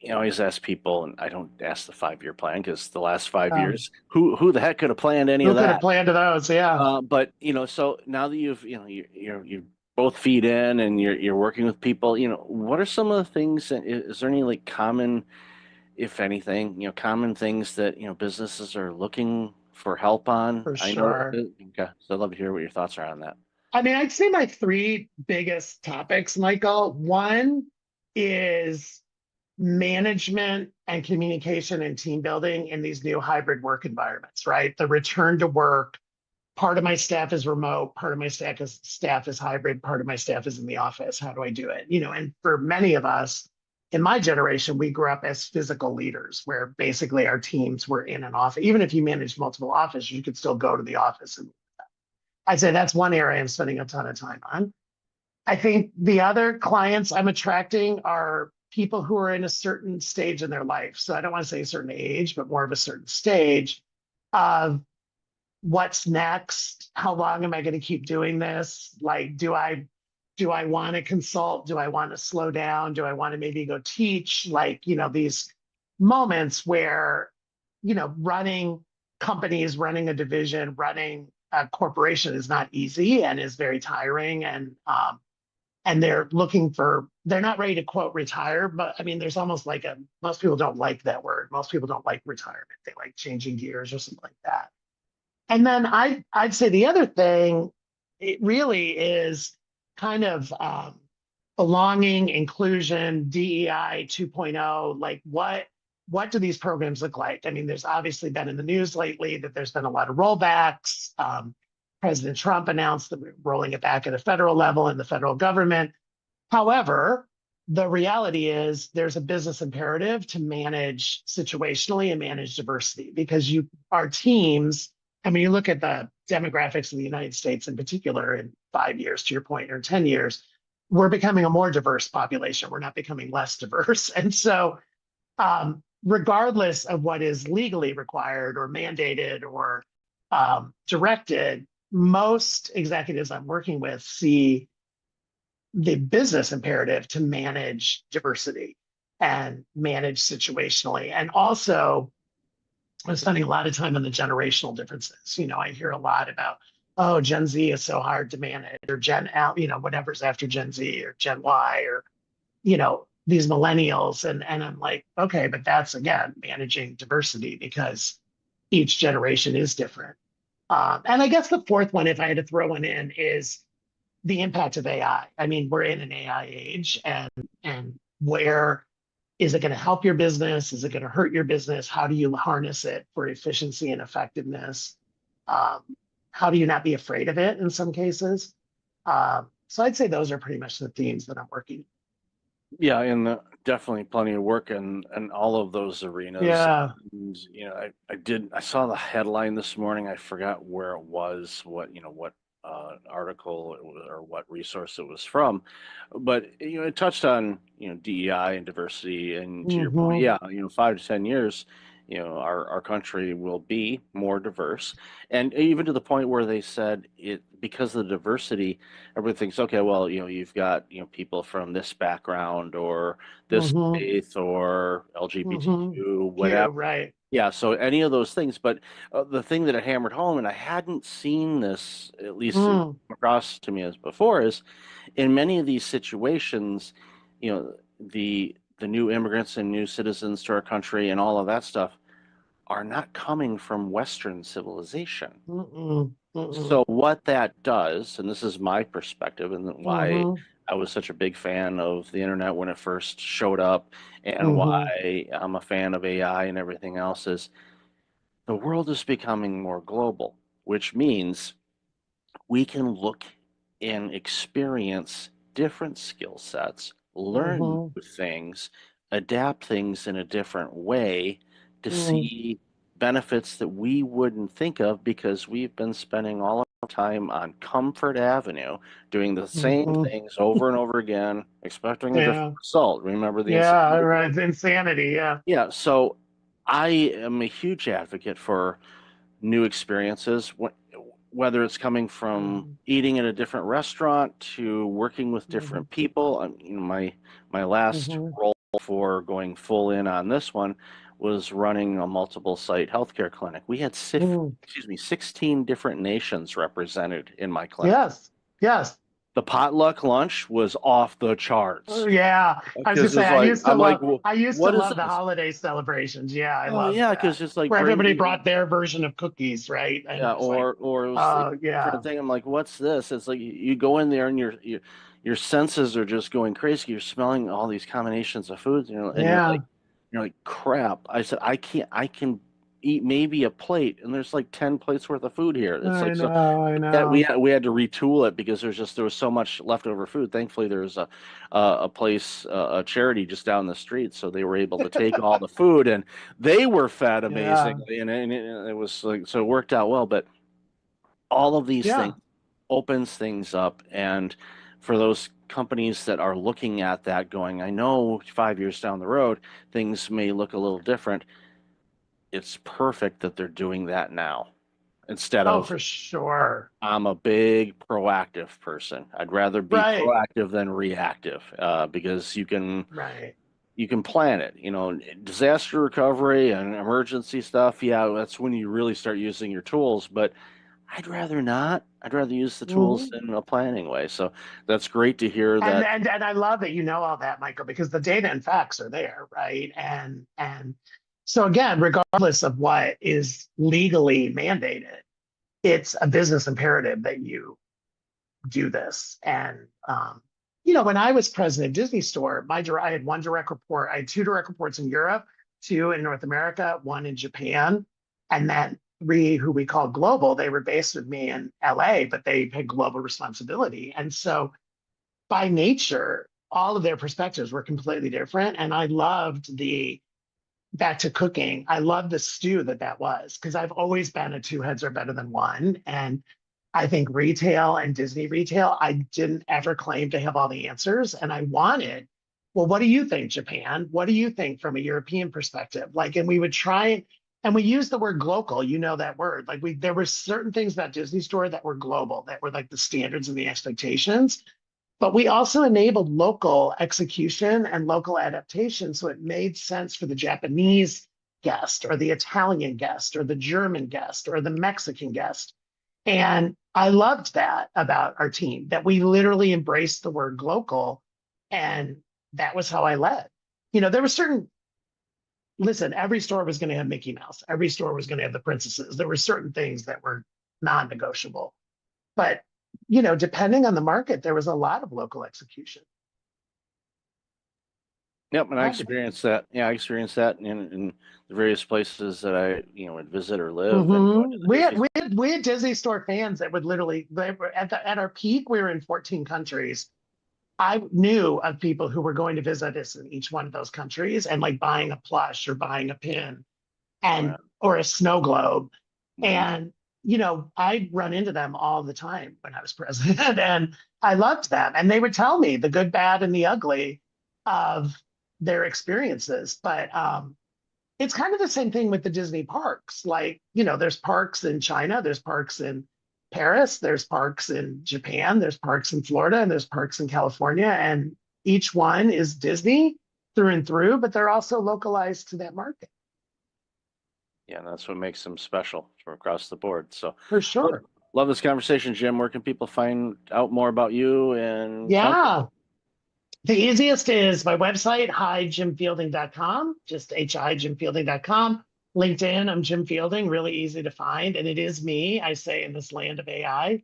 I always ask people, and I don't ask the 5-year plan because the last 5 years, who the heck could have planned any of that? Who could have planned those? Yeah. But so now that you're both feet in and you're working with people, what are some of the things that is there any like common, if anything, common things that businesses are looking for help on? For sure. Okay, so I'd love to hear what your thoughts are on that. I mean, I'd say my 3 biggest topics, Michael. One is management and communication and team building in these new hybrid work environments, right? The return to work. Part of my staff is remote, part of my staff is hybrid, part of my staff is in the office. How do I do it? And for many of us in my generation, we grew up as physical leaders where basically our teams were in an office. Even if you managed multiple offices, you could still go to the office. And I'd say that's one area I'm spending a ton of time on. I think the other clients I'm attracting are people who are in a certain stage in their life. So I don't want to say a certain age, but more of a certain stage of what's next? How long am I going to keep doing this? Like, do I want to consult? Do I want to slow down? Do I want to maybe go teach? Like, these moments where, running companies, running a division, running a corporation is not easy and is very tiring. And they're not ready to quote retire, but I mean, there's almost like most people don't like that word. Most people don't like retirement. They like changing gears or something like that. And then I'd say the other thing, it really is kind of belonging, inclusion, DEI 2.0. Like what do these programs look like? I mean, there's obviously been in the news lately that there's been a lot of rollbacks. President Trump announced that we're rolling it back at a federal level in the federal government. However, the reality is there's a business imperative to manage situationally and manage diversity because our teams, I mean, you look at the demographics of the United States in particular in 5 years, to your point, or 10 years, we're becoming a more diverse population. We're not becoming less diverse. And so regardless of what is legally required or mandated or directed, most executives I'm working with see the business imperative to manage diversity and manage situationally. And also, I'm spending a lot of time on the generational differences. I hear a lot about, oh, Gen Z is so hard to manage, or Gen L, whatever's after Gen Z, or Gen Y, or, these millennials. And I'm like, okay, but that's, again, managing diversity because each generation is different. And I guess the fourth one, if I had to throw one in, is the impact of AI. I mean, we're in an AI age, and where is it going to help your business? Is it going to hurt your business? How do you harness it for efficiency and effectiveness? How do you not be afraid of it in some cases? So I'd say those are pretty much the themes that I'm working. Yeah, and definitely plenty of work in all of those arenas. Yeah. And, I saw the headline this morning. I forgot where it was, what article it was, or what resource it was from, but it touched on DEI and diversity. And to your point, Hmm. yeah, 5 to 10 years, our country will be more diverse, and even to the point where they said it because of the diversity, everybody thinks, okay, well, you've got, people from this background or this Hmm. faith or Hmm. LGBTQ, Q, whatever. right. Yeah, so any of those things, but the thing that it hammered home, and I hadn't seen this, at least Mm. across to me as before, is in many of these situations, the new immigrants and new citizens to our country and all of that stuff are not coming from Western civilization. Mm-mm. Mm-mm. So what that does, and this is my perspective, and why Hmm. I was such a big fan of the internet when it first showed up, and Hmm. why I'm a fan of AI and everything else, is the world is becoming more global, which means we can look and experience different skill sets, learn Hmm. new things, adapt things in a different way to Mm. see benefits that we wouldn't think of because we've been spending all our time on Comfort Avenue doing the same Hmm. things over and over again, expecting a different Yeah. result. Remember the Yeah. insanity? Right. Insanity. Yeah. Yeah, so I am a huge advocate for new experiences, whether it's coming from Mm. eating at a different restaurant to working with Hmm. different people. My last Hmm. role for going full in on this one was running a multiple site healthcare clinic. We had Mm. 16 different nations represented in my clinic. Yes. Yes. The potluck lunch was off the charts Yeah. I was gonna because say it's like I'm like, well, I used to what is love the this? holiday celebrations. Yeah, I Oh loved yeah, that. because it's like Where bring everybody me. brought their version of cookies, right? And it Yeah, was like, or it was like oh a yeah. different thing. I'm like, what's this? It's like you go in there and your senses are just going crazy. You're smelling all these combinations of foods, and Yeah. you're like, crap. I said, I can eat maybe a plate, and there's like 10 plates worth of food here. It's I like so. know, I Yeah, we know. had, we had to retool it because there was so much leftover food. Thankfully, there was a place, a charity just down the street, so they were able to take all the food, and they were fed Yeah. amazingly, and it was like, so it worked out well. But all of these things Yeah. opens things up, and for those companies that are looking at that, going, I know 5 years down the road things may look a little different. It's perfect that they're doing that now instead Oh, of, for sure. I'm a big proactive person. I'd rather be Right. proactive than reactive, because Right. you can plan it. Disaster recovery and emergency stuff. Yeah, that's when you really start using your tools. But I'd rather not. I'd rather use the tools Hmm. in a planning way. So that's great to hear And that. and I love that you know all that, Michael, because the data and facts are there, right? And so again, regardless of what is legally mandated, it's a business imperative that you do this. And when I was president of Disney Store, I had one direct report. I had two direct reports in Europe, two in North America, one in Japan, and then three who we call global. They were based with me in LA, but they had global responsibility. And so by nature, all of their perspectives were completely different. And I loved back to cooking, I loved the stew that was, because I've always been a two heads are better than one. And I think retail and Disney retail, I didn't ever claim to have all the answers. And I wanted, well, what do you think, Japan? What do you think from a European perspective? And we would try, and we use the word global, that word. There were certain things about Disney Store that were global, that were like the standards and the expectations. But we also enabled local execution and local adaptation. So it made sense for the Japanese guest or the Italian guest or the German guest or the Mexican guest. And I loved that about our team, that we literally embraced the word local. And that was how I led. There were listen, every store was going to have Mickey Mouse. Every store was going to have the princesses. There were certain things that were non-negotiable. But depending on the market, there was a lot of local execution. Yep, and I Had to be. experienced that. Yeah, I experienced that in the various places that I would visit or live, and going to Mm-hmm. the Disney. We had Disney Store fans that would literally, they were at our peak, we were in 14 countries. I knew of people who were going to visit us in each one of those countries and like buying a plush or buying a pin and or a snow globe. And I'd run into them all the time when I was president, and I loved them. And they would tell me the good, bad, and the ugly of their experiences. But it's kind of the same thing with the Disney parks. Like, there's parks in China, there's parks in Paris, there's parks in Japan, there's parks in Florida, and there's parks in California. And each one is Disney through and through, but they're also localized to that market. Yeah, that's what makes them special from across the board. So for sure. Love this conversation, Jim. Where can people find out more about you? And the easiest is my website, hijimfielding.com, just hijimfielding.com. LinkedIn, I'm Jim Fielding, really easy to find. And it is me, I say, in this land of AI.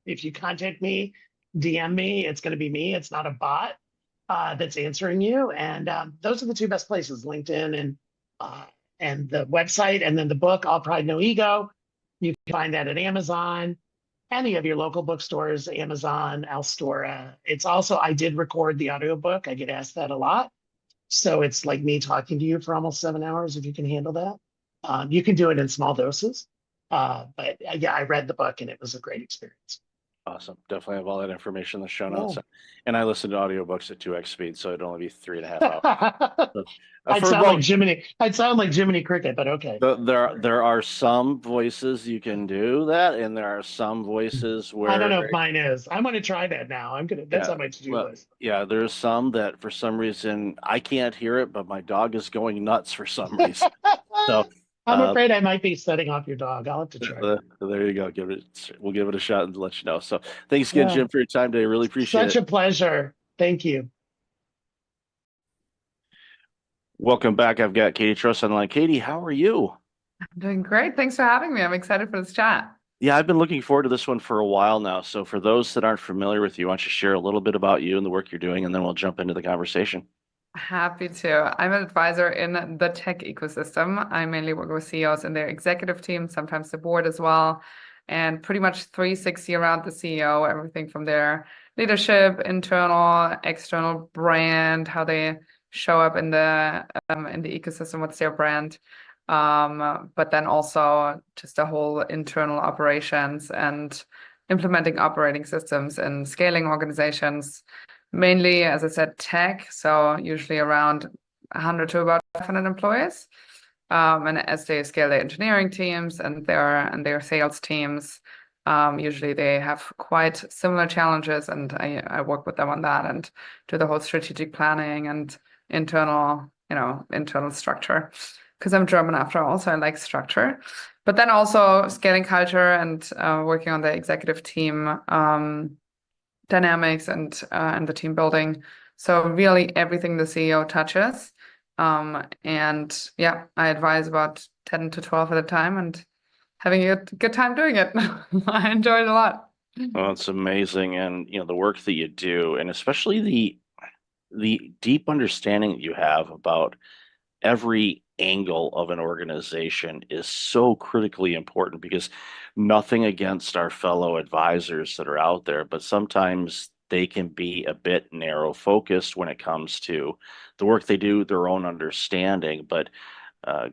If you contact me, DM me, it's going to be me. It's not a bot that's answering you. And those are the two best places, LinkedIn and the website. And then the book, All Pride, No Ego. You can find that at Amazon, any of your local bookstores, Amazon, Alstora. It's also, I did record the audiobook. I get asked that a lot. So it's like me talking to you for almost 7 hours, if you can handle that. You can do it in small doses. But yeah, I read the book and it was a great experience. Awesome. Definitely have all that information in the show notes. And I listen to audiobooks at 2x speed, so it'd only be 3.5 hours. So, I'd sound like Jiminy Cricket, but okay. There are some voices you can do that, and there are some voices where I don't know if mine is. I'm gonna try that now. That's on my to-do list. Yeah, there's some that for some reason I can't hear it, but my dog is going nuts for some reason. So I'm afraid I might be setting off your dog. I'll have to try. There you go. We'll give it a shot and let you know. So thanks again, Jim, for your time today. Really appreciate it. Such a pleasure. Thank you. Welcome back. I've got Katie Trost on the line. Katie, how are you? I'm doing great. Thanks for having me. I'm excited for this chat. Yeah, I've been looking forward to this one for a while now. So for those that aren't familiar with you, why don't you share a little bit about you and the work you're doing, and then we'll jump into the conversation. Happy to. I'm an advisor in the tech ecosystem. I mainly work with CEOs and their executive team, sometimes the board as well, and pretty much 360 around the CEO, everything from their leadership, internal, external brand, how they show up in the ecosystem, what's their brand, but then also just the whole internal operations and implementing operating systems and scaling organizations. Mainly, as I said, tech, so usually around 100 to about 500 employees. And as they scale their engineering teams and their sales teams, usually they have quite similar challenges, and I work with them on that and do the whole strategic planning and internal structure. Because I'm German after all, so I like structure. But then also scaling culture and working on the executive team dynamics and the team building. So really everything the CEO touches. And yeah, I advise about 10 to 12 at a time and having a good time doing it. I enjoy it a lot. Well, it's amazing. And, the work that you do, and especially the deep understanding that you have about every angle of an organization is so critically important, because nothing against our fellow advisors that are out there, but sometimes they can be a bit narrow focused when it comes to the work they do, their own understanding. But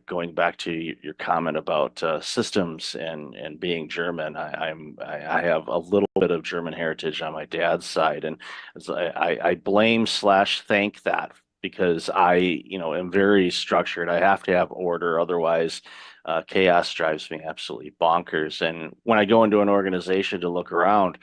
going back to your comment about systems and being German, I have a little bit of German heritage on my dad's side, and I blame/thank that, because I am very structured. I have to have order, otherwise chaos drives me absolutely bonkers. And when I go into an organization to look around,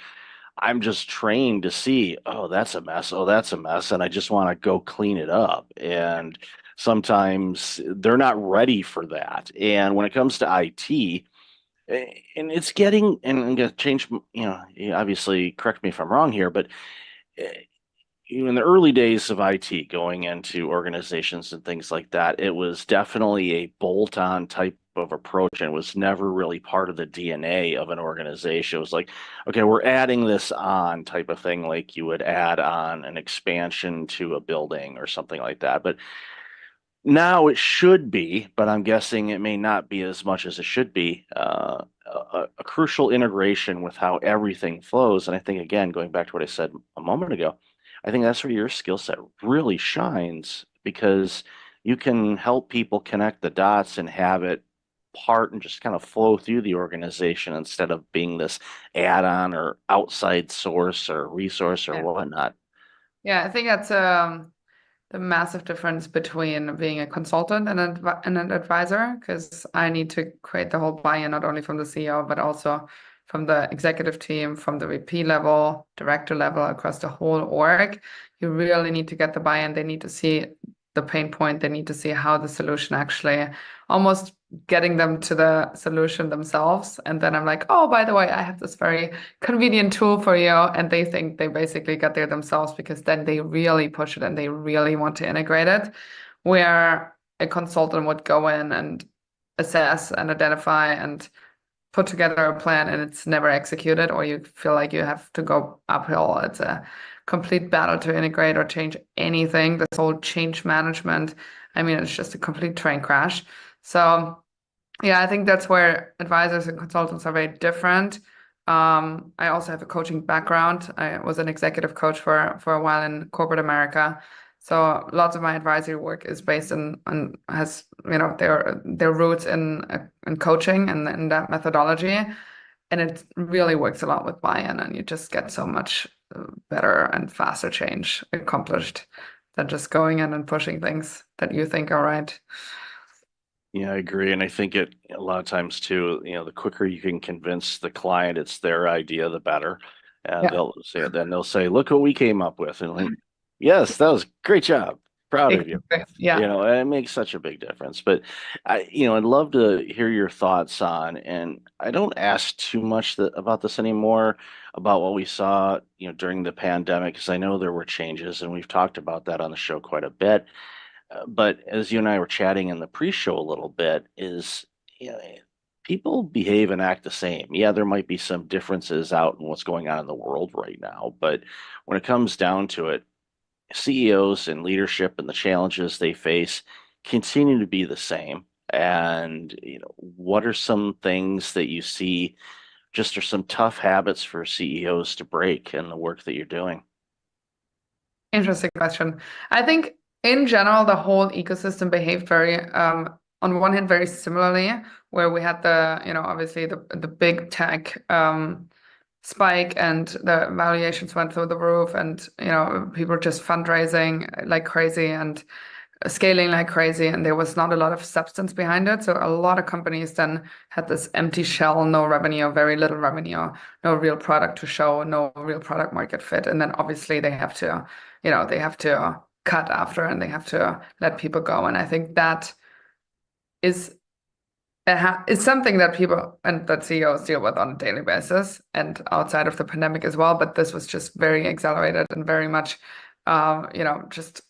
I'm just trained to see, oh, that's a mess. Oh, that's a mess. And I just want to go clean it up. And sometimes they're not ready for that. And when it comes to IT, and it's getting, and I'm going to change, obviously correct me if I'm wrong here, but in the early days of IT, going into organizations and things like that, it was definitely a bolt-on type of approach, and it was never really part of the DNA of an organization. It was like, okay, we're adding this on type of thing, like you would add on an expansion to a building or something like that. But now it should be, but I'm guessing it may not be as much as it should be, a crucial integration with how everything flows. And I think, again, going back to what I said a moment ago, I think that's where your skill set really shines because you can help people connect the dots and have it part and just kind of flow through the organization instead of being this add-on or outside source or resource or Yeah. whatnot. Yeah, I think that's the massive difference between being a consultant and an advisor, because I need to create the whole buy-in, not only from the CEO, but also from the executive team, from the VP level, director level, across the whole org. You really need to get the buy-in. They need to see the pain point. They need to see how the solution actually, almost getting them to the solution themselves. And then I'm like, oh, by the way, I have this very convenient tool for you. And they think they basically got there themselves, because then they really push it and they really want to integrate it. Where a consultant would go in and assess and identify and put together a plan, and it's never executed, or you feel like you have to go uphill. It's a complete battle to integrate or change anything. This whole change management, I mean, it's just a complete train crash. So yeah, I think that's where advisors and consultants are very different. I also have a coaching background. I was an executive coach for a while in corporate America. So lots of my advisory work is based on has, you know, their roots in coaching and in that methodology. And it really works a lot with buy-in, and you just get so much better and faster change accomplished than just going in and pushing things that you think are right. Yeah, I agree. And I think it a lot of times too, you know, the quicker you can convince the client it's their idea, the better. And Yeah. they'll say, look what we came up with. And like, yes, that was great job. Proud of you. Yeah. You know, and it makes such a big difference. But I'd love to hear your thoughts on, and I don't ask too much about this anymore, about what we saw, during the pandemic, because I know there were changes, and we've talked about that on the show quite a bit. But as you and I were chatting in the pre-show a little bit, people behave and act the same. Yeah, there might be some differences out in what's going on in the world right now, but when it comes down to it, CEOs and leadership and the challenges they face continue to be the same. And what are some things that you see just are some tough habits for CEOs to break in the work that you're doing? Interesting question. I think in general, the whole ecosystem behaved very, on one hand, very similarly, where we had obviously the big tech spike, and the valuations went through the roof, and people were just fundraising like crazy and scaling like crazy, and there was not a lot of substance behind it. So a lot of companies then had this empty shell, no revenue, very little revenue, no real product to show, no real product market fit. And then obviously they have to cut after, and they have to let people go. And I think that is something that people and that CEOs deal with on a daily basis and outside of the pandemic as well. But this was just very accelerated and very much, just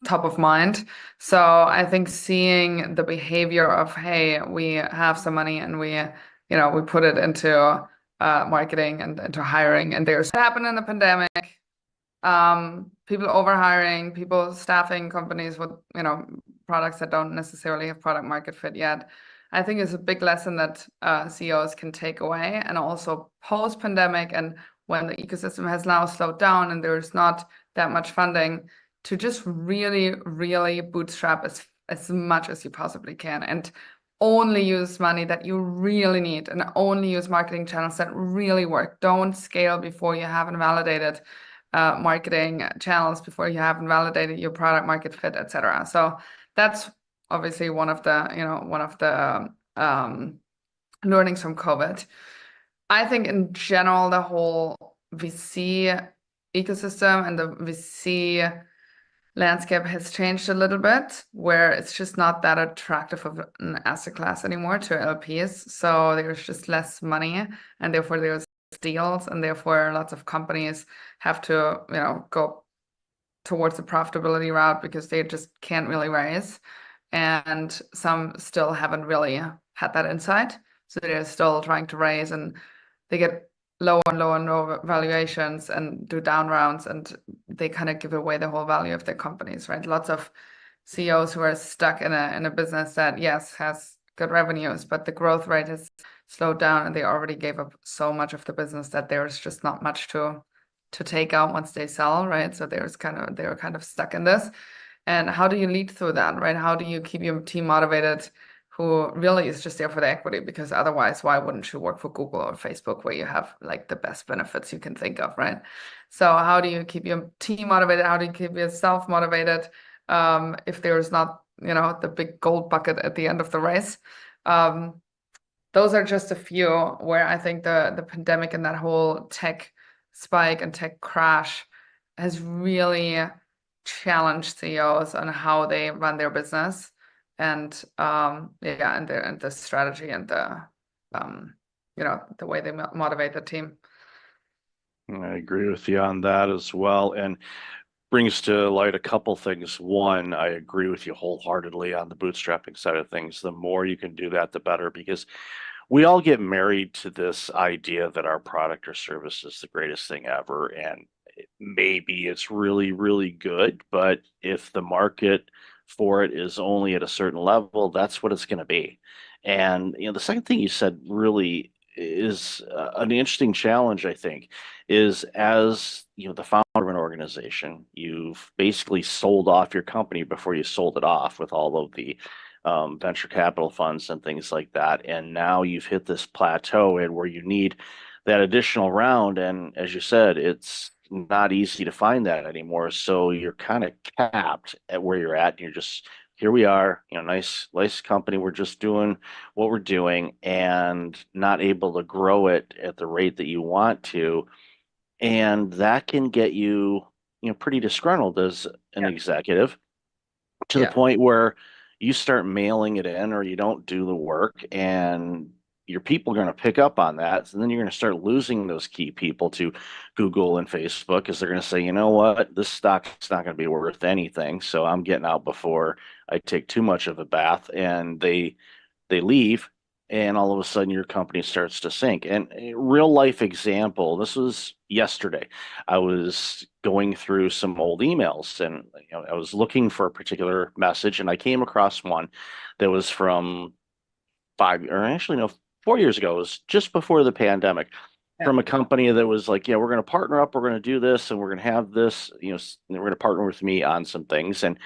top of mind. So I think seeing the behavior of, hey, we have some money and we put it into marketing and into hiring, and there's what happened in the pandemic. People overhiring, people staffing companies with products that don't necessarily have product market fit yet. I think is a big lesson that CEOs can take away. And also post-pandemic, and when the ecosystem has now slowed down and there's not that much funding, to just really, really bootstrap as much as you possibly can, and only use money that you really need, and only use marketing channels that really work. Don't scale before you haven't validated marketing channels, before you haven't validated your product market fit, etc. So that's obviously one of the learnings from COVID. I think in general, the whole VC ecosystem and the VC landscape has changed a little bit, where it's just not that attractive of an asset class anymore to LPs. So there's just less money, and therefore there's deals, and therefore lots of companies have to go towards the profitability route because they just can't really raise. And some still haven't really had that insight. So they're still trying to raise, and they get lower and lower and lower valuations and do down rounds, and they kind of give away the whole value of their companies, right? Lots of CEOs who are stuck in a business that, yes, has good revenues, but the growth rate has slowed down, and they already gave up so much of the business that there's just not much to to take out once they sell, right? So they were kind of stuck in this. And how do you lead through that, right? How do you keep your team motivated who really is just there for the equity? Because otherwise, why wouldn't you work for Google or Facebook where you have like the best benefits you can think of, right? So how do you keep your team motivated? How do you keep yourself motivated if there's not, the big gold bucket at the end of the race? Those are just a few where I think the pandemic and that whole tech spike and tech crash has really challenged CEOs on how they run their business and and the strategy and the way they motivate the team. I agree with you on that as well, and brings to light a couple things. One, I agree with you wholeheartedly on the bootstrapping side of things. The more you can do that, the better, because we all get married to this idea that our product or service is the greatest thing ever, and maybe it's really, really good, but if the market for it is only at a certain level, that's what it's going to be. And the second thing you said really is an interesting challenge, I think, is as the founder of an organization, you've basically sold off your company before you sold it off with all of the venture capital funds and things like that. And now you've hit this plateau and where you need that additional round. And as you said, it's not easy to find that anymore. So you're kind of capped at where you're at. And you're just, here we are, nice company. We're just doing what we're doing and not able to grow it at the rate that you want to. And that can get you, pretty disgruntled as an executive to the point where you start mailing it in or you don't do the work, and your people are going to pick up on that. And then you're going to start losing those key people to Google and Facebook because they're going to say, you know what, this stock's not going to be worth anything. So I'm getting out before I take too much of a bath. And they leave, and all of a sudden your company starts to sink. And a real life example, this was yesterday. I was going through some old emails, and I was looking for a particular message, and I came across one that was from 4 years ago. It was just before the pandemic, from a company that was like, we're going to partner up, we're going to do this, and we're going to have this, and we're going to partner with me on some things. And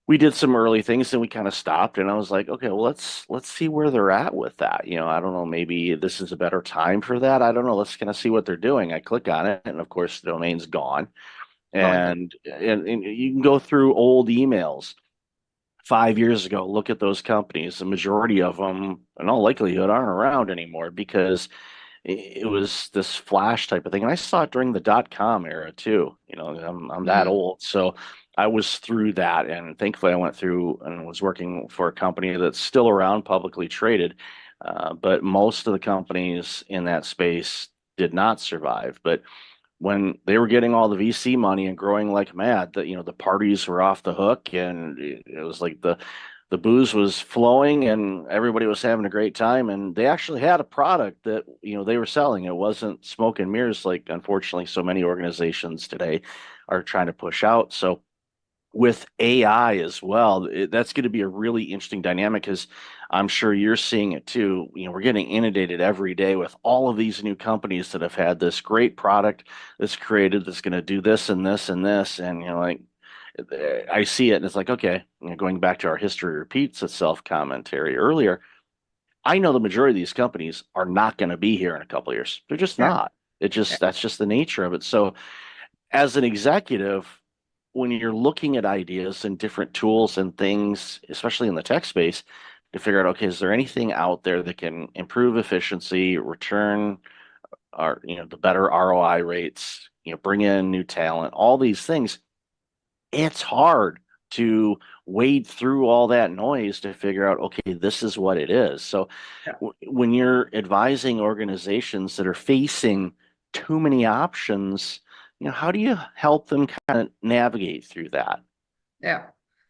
we did some early things, and we kind of stopped, and I was like, okay, well, let's see where they're at with that. I don't know, maybe this is a better time for that. I don't know. Let's kind of see what they're doing. I click on it, and of course the domain's gone. And you can go through old emails 5 years ago, look at those companies. The majority of them, in all likelihood, aren't around anymore because it was this flash type of thing. And I saw it during the .com era too. I'm that old. So I was through that, and thankfully I went through and was working for a company that's still around, publicly traded. But most of the companies in that space did not survive. But when they were getting all the VC money and growing like mad, that the parties were off the hook, and it was like the booze was flowing and everybody was having a great time, and they actually had a product that they were selling. It wasn't smoke and mirrors like unfortunately so many organizations today are trying to push out. So with AI as well, that's going to be a really interesting dynamic, because I'm sure you're seeing it too. We're getting inundated every day with all of these new companies that have had this great product that's created that's going to do this and this and this. And, I see it and it's like, okay, going back to our history repeats itself commentary earlier, I know the majority of these companies are not going to be here in a couple of years. They're just not. That's just the nature of it. So as an executive, when you're looking at ideas and different tools and things, especially in the tech space, to figure out, okay, is there anything out there that can improve efficiency, return our, the better ROI rates, bring in new talent, all these things, it's hard to wade through all that noise to figure out, okay, this is what it is. So when you're advising organizations that are facing too many options, how do you help them kind of navigate through that? Yeah,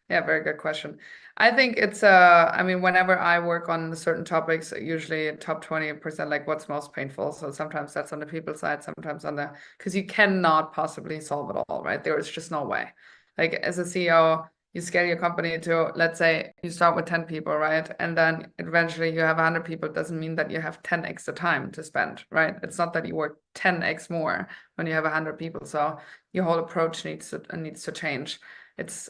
very good question. I think it's whenever I work on certain topics, usually top 20%, like what's most painful. So sometimes that's on the people side, sometimes because you cannot possibly solve it all, right? There is just no way. Like as a CEO, you scale your company to, let's say you start with 10 people, right? And then eventually you have 100 people. It doesn't mean that you have 10 extra time to spend, right? It's not that you work 10x more when you have 100 people. So your whole approach needs to change. It's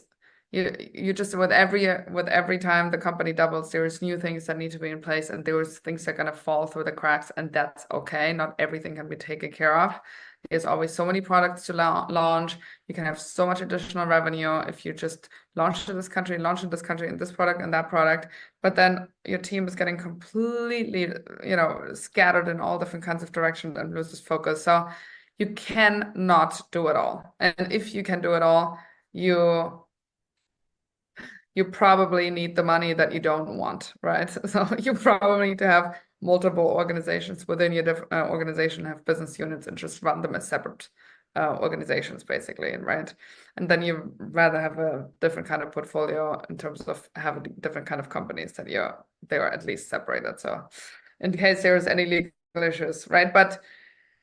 you just with every time the company doubles, there's new things that need to be in place, and there's things that are gonna fall through the cracks, and that's okay. Not everything can be taken care of. There's always so many products to launch. You can have so much additional revenue if you just launch in this country, and this product and that product. But then your team is getting completely, scattered in all different kinds of directions and loses focus. So you cannot do it all. And if you can do it all, you probably need the money that you don't want, right? So you probably need to have multiple organizations within your organization, have business units, and just run them as separate organizations, basically, right? And then you rather have a different kind of portfolio in terms of having different kind of companies that they are at least separated. So in case there's any legal issues, right? But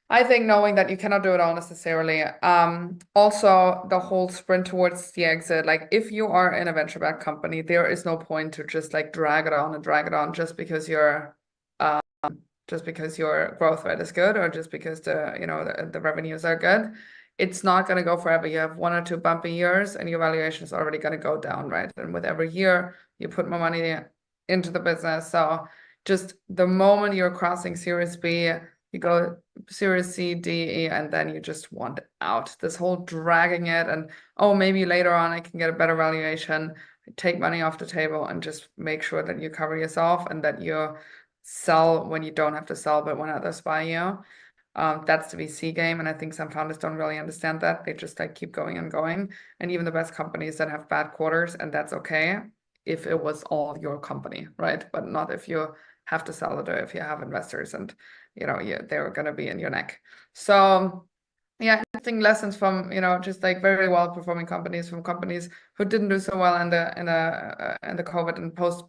I think knowing that you cannot do it all necessarily. Also, the whole sprint towards the exit, like if you are in a venture-backed company, there is no point to just like drag it on just because your growth rate is good, or just because the revenues are good. It's not going to go forever. You have 1 or 2 bumpy years, and your valuation is already going to go down, right? And with every year, you put more money into the business. So just the moment you're crossing Series B, you go Series C, D, E, and then you just want out. This whole dragging it and, oh, maybe later on I can get a better valuation, take money off the table, and just make sure that you cover yourself and that you sell when you don't have to sell, but when others buy you. That's the VC game. And I think some founders don't really understand that. They just like keep going and going. And even the best companies that have bad quarters, and that's okay if it was all your company, right? But not if you have to sell it, or if you have investors and they're going to be in your neck. So yeah, interesting lessons from just like very well performing companies, from companies who didn't do so well in the COVID and post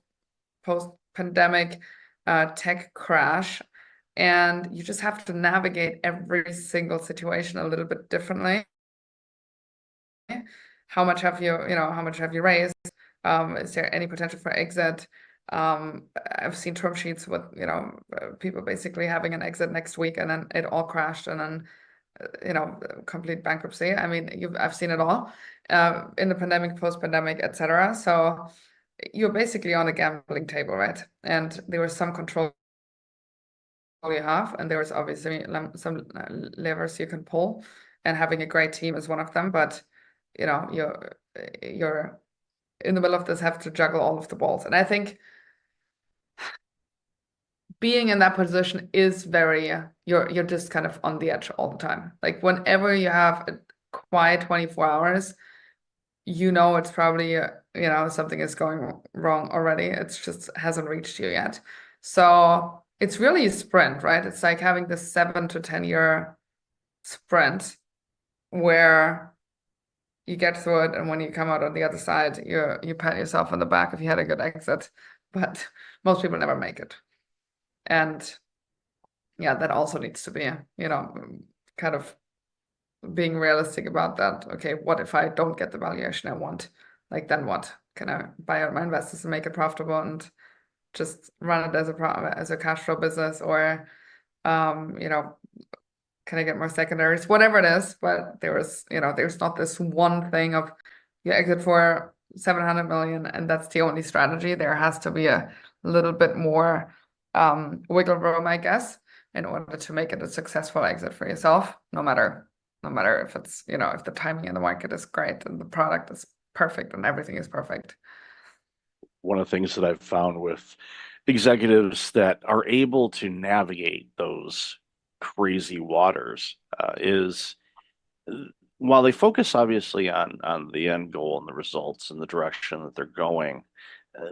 pandemic tech crash. And you just have to navigate every single situation a little bit differently. How much have you raised? Is there any potential for exit? I've seen term sheets with people basically having an exit next week, and then it all crashed, and then complete bankruptcy. I mean, I've seen it all in the pandemic, post-pandemic, etc. So you're basically on a gambling table, right? And there was some control you have, and there was obviously some levers you can pull, and having a great team is one of them. But you're in the middle of this, have to juggle all of the balls, and I think being in that position is very, you're just kind of on the edge all the time. Like whenever you have a quiet 24 hours, it's probably, something is going wrong already. It's just hasn't reached you yet. So it's really a sprint, right? It's like having this 7 to 10 year sprint where you get through it, and when you come out on the other side, you pat yourself on the back if you had a good exit. But most people never make it. And yeah, that also needs to be, kind of being realistic about that. Okay, what if I don't get the valuation I want? Like, then what? Can I buy out my investors and make it profitable and just run it as a cash flow business? Or, can I get more secondaries? Whatever it is, but there's not this one thing of you exit for 700 million and that's the only strategy. There has to be a little bit more wiggle room, I guess, in order to make it a successful exit for yourself, no matter if it's, if the timing in the market is great and the product is perfect and everything is perfect. One of the things that I've found with executives that are able to navigate those crazy waters is, while they focus obviously on the end goal and the results and the direction that they're going,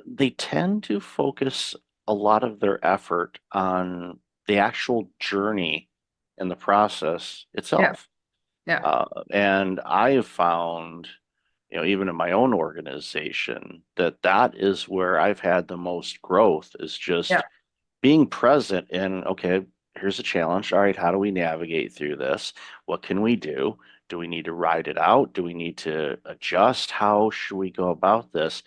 they tend to focus a lot of their effort on the actual journey and the process itself. Yeah. And I have found, even in my own organization, that is where I've had the most growth, is just being present in, okay, here's a challenge. All right, how do we navigate through this? What can we do? Do we need to ride it out? Do we need to adjust? How should we go about this?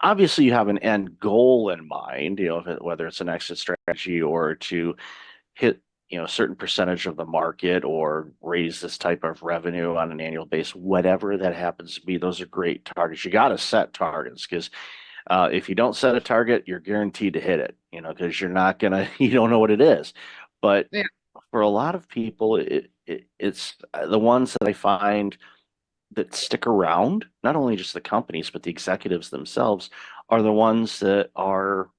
Obviously, you have an end goal in mind, whether it's an exit strategy or to hit, a certain percentage of the market or raise this type of revenue on an annual basis, whatever that happens to be. Those are great targets. You got to set targets, because if you don't set a target, you're guaranteed to hit it, because you don't know what it is. But Yeah. for a lot of people, it's the ones that I find that stick around, not only just the companies, but the executives themselves, are the ones that are,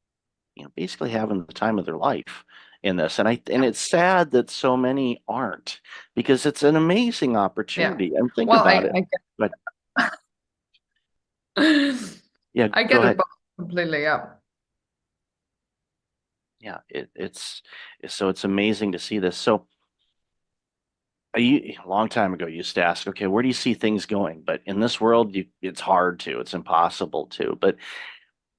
basically having the time of their life in this. And it's sad that so many aren't, because it's an amazing opportunity. And think Well, about it. But yeah, I go get it ahead. both completely. Yeah. Yeah, it's so it's amazing to see this. So a long time ago, you used to ask, okay, where do you see things going? But in this world, it's hard to, it's impossible to. But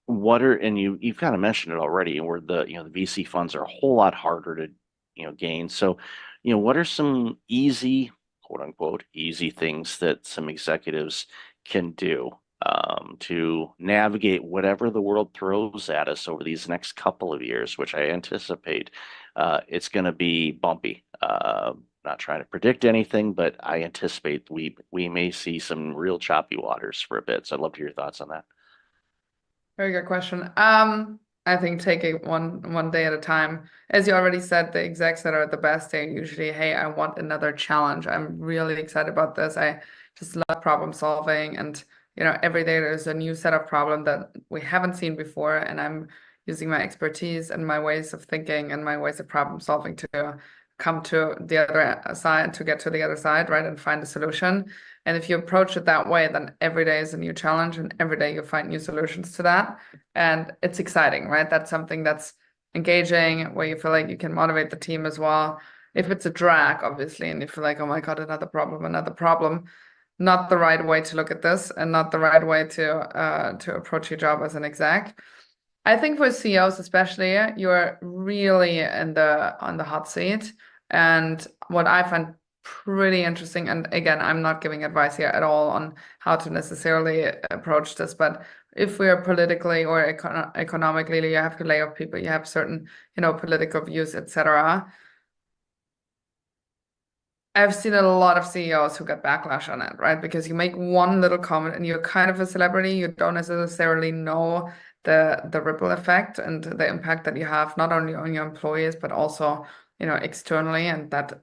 you've kind of mentioned it already, where the VC funds are a whole lot harder to gain. So what are some easy, quote unquote, easy things that some executives can do to navigate whatever the world throws at us over these next couple of years, which I anticipate it's going to be bumpy. Not trying to predict anything, but I anticipate we may see some real choppy waters for a bit. So I'd love to hear your thoughts on that. Very good question. I think take it one day at a time. As you already said, the execs that are the best, they're usually, hey, I want another challenge. I'm really excited about this. I just love problem solving, and every day there's a new set of problem that we haven't seen before, and I'm using my expertise and my ways of thinking and my ways of problem solving to come to the other side, to get to the other side, right, and find a solution. And if you approach it that way, then every day is a new challenge, and every day you find new solutions to that. And it's exciting, right? That's something that's engaging, where you feel like you can motivate the team as well. If it's a drag, obviously, and you feel like, oh my God, another problem, not the right way to look at this, and not the right way to approach your job as an exec. I think for CEOs especially, you're really on the hot seat. And what I find pretty interesting, and again, I'm not giving advice here at all on how to necessarily approach this, but if we are politically or economically, you have to lay off people, you have certain, political views, etc. I've seen a lot of CEOs who get backlash on it, right? Because you make one little comment and you're kind of a celebrity, you don't necessarily know the ripple effect and the impact that you have, not only on your employees, but also externally, and that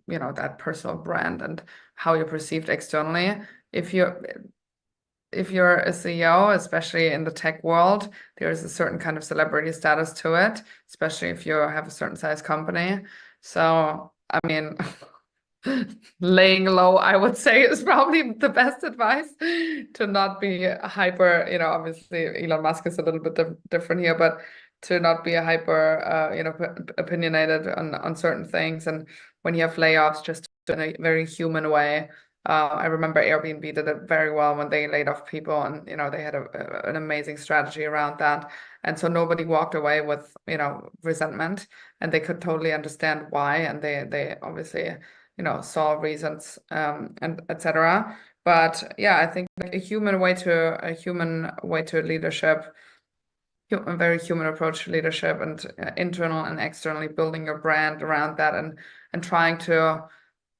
that personal brand and how you're perceived externally. If you're a CEO, especially in the tech world, there is a certain kind of celebrity status to it, especially if you have a certain size company. So I mean, laying low, I would say, is probably the best advice, to not be hyper, obviously Elon Musk is a little bit different here, but to not be a hyper, opinionated on certain things. And when you have layoffs, just in a very human way. I remember Airbnb did it very well when they laid off people, and they had an amazing strategy around that. And so nobody walked away with resentment, and they could totally understand why, and they obviously saw reasons, and etc. But yeah, I think a human way to leadership, a very human approach to leadership, and internal and externally building your brand around that, and trying to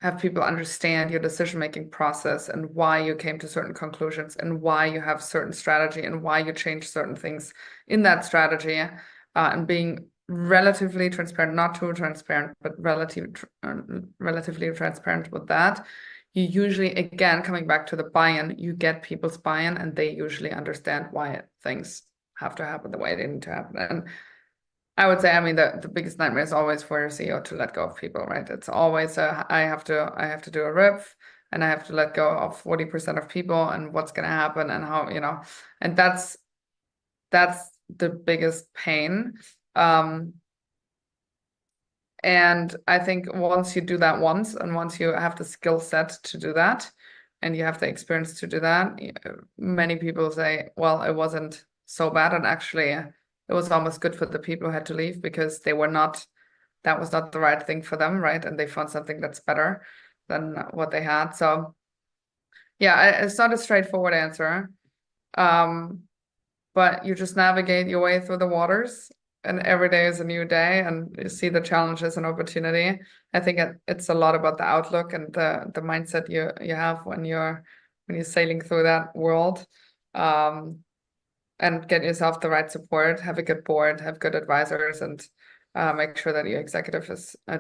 have people understand your decision-making process and why you came to certain conclusions and why you have certain strategy and why you change certain things in that strategy, and being relatively transparent, not too transparent, but relatively transparent with that. You usually, again, coming back to the buy-in, you get people's buy-in, and they usually understand why things have to happen the way they need to happen. And I would say, I mean, the biggest nightmare is always for your CEO to let go of people, right? It's always I have to do a RIF, and I have to let go of 40% of people, and what's going to happen, and how, and that's the biggest pain. And I think once you do that once, and once you have the skill set to do that, and you have the experience to do that, many people say, well, it wasn't so bad, and actually it was almost good for the people who had to leave, because that was not the right thing for them, right? And they found something that's better. than what they had. So yeah, it's not a straightforward answer. But you just navigate your way through the waters, and every day is a new day, and you see the challenges and opportunity. I think it's a lot about the outlook and the mindset you have when you're sailing through that world. And get yourself the right support, have a good board, have good advisors, and make sure that your executive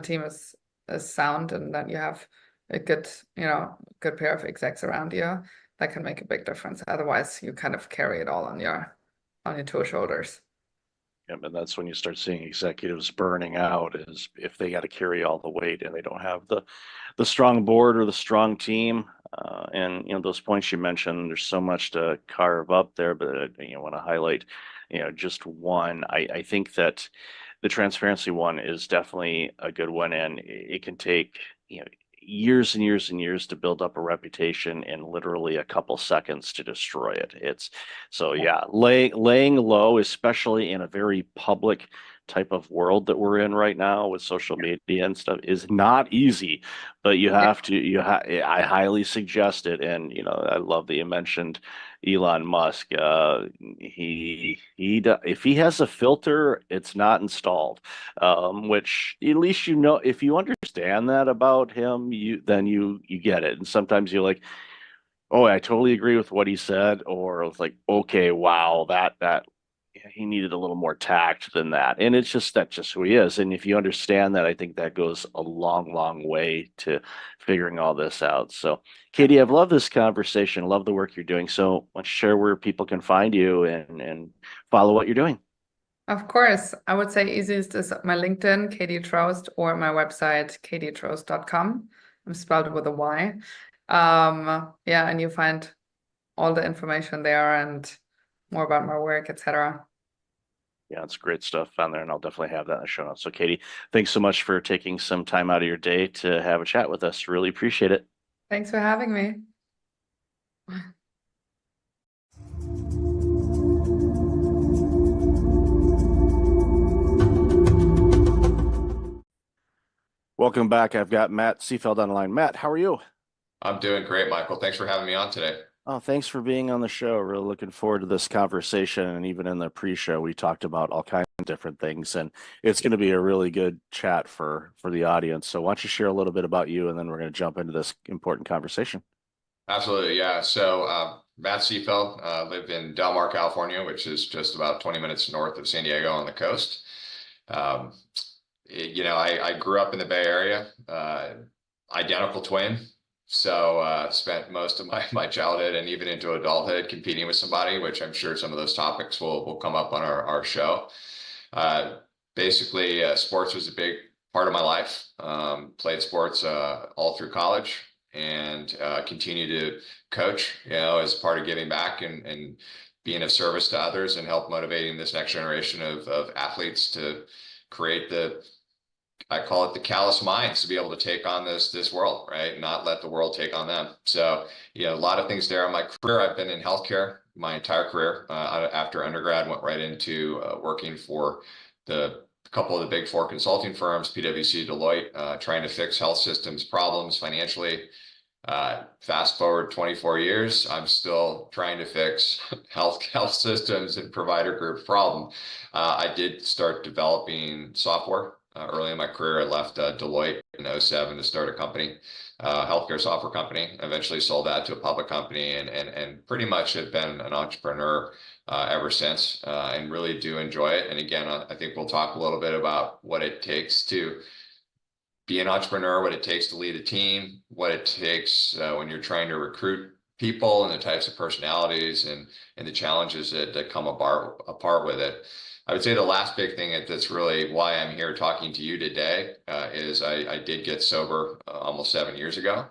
team is sound, and that you have a good pair of execs around you that can make a big difference. Otherwise, you kind of carry it all on your two shoulders. Yeah, and that's when you start seeing executives burning out, is if they got to carry all the weight and they don't have the strong board or the strong team. And those points you mentioned, there's so much to carve up there, but I want to highlight just one. I think that the transparency one is definitely a good one, and it can take years and years and years to build up a reputation, and literally a couple seconds to destroy it. Laying low, especially in a very public type of world that we're in right now with social media and stuff, is not easy, but you have to, I highly suggest it. And, I love that you mentioned Elon Musk. If he has a filter, it's not installed, which at least, if you understand that about him, then you get it. And sometimes you're like, oh, I totally agree with what he said, or it's like, okay, wow, that he needed a little more tact than that. And that's just who he is. And if you understand that, I think that goes a long, long way to figuring all this out. So, Katie, I've loved this conversation. Love the work you're doing. So let's share where people can find you and follow what you're doing. Of course, I would say easiest is my LinkedIn, Katie Trost, or my website, katietrost.com. I'm spelled with a Y. And you find all the information there and more about my work, etc. Yeah, it's great stuff on there, and I'll definitely have that in the show notes. So, Katie, thanks so much for taking some time out of your day to have a chat with us. Really appreciate it. Thanks for having me. Welcome back. I've got Matt Seefeld on the line. Matt, how are you? I'm doing great, Michael. Thanks for having me on today. Oh, thanks for being on the show. Really looking forward to this conversation. And even in the pre-show, we talked about all kinds of different things, and it's going to be a really good chat for the audience. So why don't you share a little bit about you, and then we're going to jump into this important conversation. Absolutely. Yeah. So Matt Seefeld, live in Del Mar, California, which is just about 20 minutes north of San Diego on the coast. I grew up in the Bay Area, identical twin. So spent most of my childhood and even into adulthood competing with somebody, which I'm sure some of those topics will come up on our show. Basically, sports was a big part of my life. Played sports all through college, and continue to coach, as part of giving back and being of service to others, and help motivating this next generation of athletes to create I call it the callous minds, to be able to take on this world, right? Not let the world take on them. So, a lot of things there. In my career, I've been in healthcare my entire career. After undergrad, went right into working for a couple of the big four consulting firms, PwC, Deloitte, trying to fix health systems problems financially. Fast forward 24 years, I'm still trying to fix health systems and provider group problem. I did start developing software. Early in my career, I left Deloitte in 2007 to start a company, healthcare software company. Eventually sold that to a public company, and pretty much have been an entrepreneur ever since, and really do enjoy it. And again, I think we'll talk a little bit about what it takes to be an entrepreneur, what it takes to lead a team, what it takes when you're trying to recruit people, and the types of personalities and the challenges that come apart with it. I would say the last big thing that's really why I'm here talking to you today is I did get sober almost 7 years ago.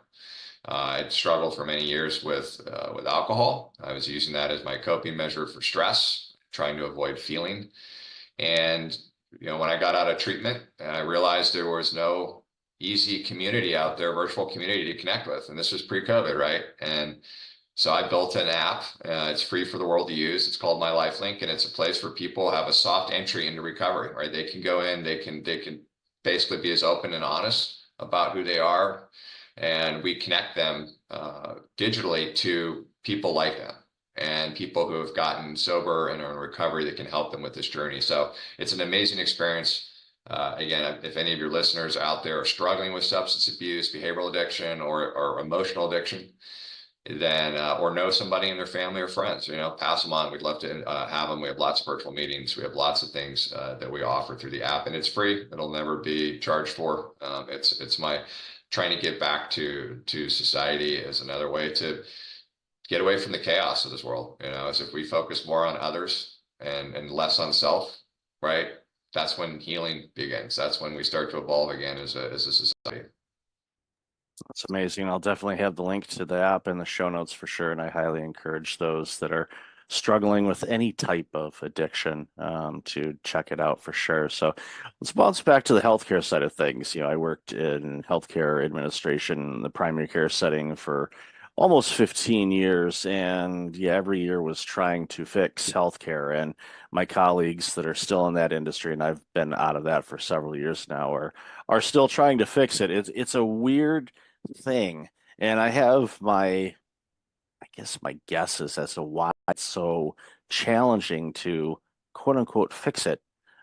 I'd struggled for many years with alcohol. I was using that as my coping measure for stress, trying to avoid feeling. And when I got out of treatment, I realized there was no easy community out there, virtual community to connect with. And this was pre-COVID, right? And so I built an app. It's free for the world to use. It's called My Life Link, and it's a place where people have a soft entry into recovery, right? They can go in, they can basically be as open and honest about who they are, and we connect them digitally to people like them and people who have gotten sober and are in recovery that can help them with this journey. So it's an amazing experience. Again, if any of your listeners out there are struggling with substance abuse, behavioral addiction, or emotional addiction, then or know somebody in their family or friends, pass them on. We'd love to have them. We have lots of virtual meetings. We have lots of things that we offer through the app, and it's free. It'll never be charged for. It's my trying to get back to society as another way to get away from the chaos of this world. As if we focus more on others and less on self, right? That's when healing begins. That's when we start to evolve again as a society. That's amazing. I'll definitely have the link to the app in the show notes for sure. And I highly encourage those that are struggling with any type of addiction to check it out for sure. So let's bounce back to the healthcare side of things. I worked in healthcare administration, the primary care setting for almost 15 years. And every year was trying to fix healthcare. And my colleagues that are still in that industry, and I've been out of that for several years now, are still trying to fix it. It's a weird thing. And I have my guesses as to why it's so challenging to quote unquote fix it.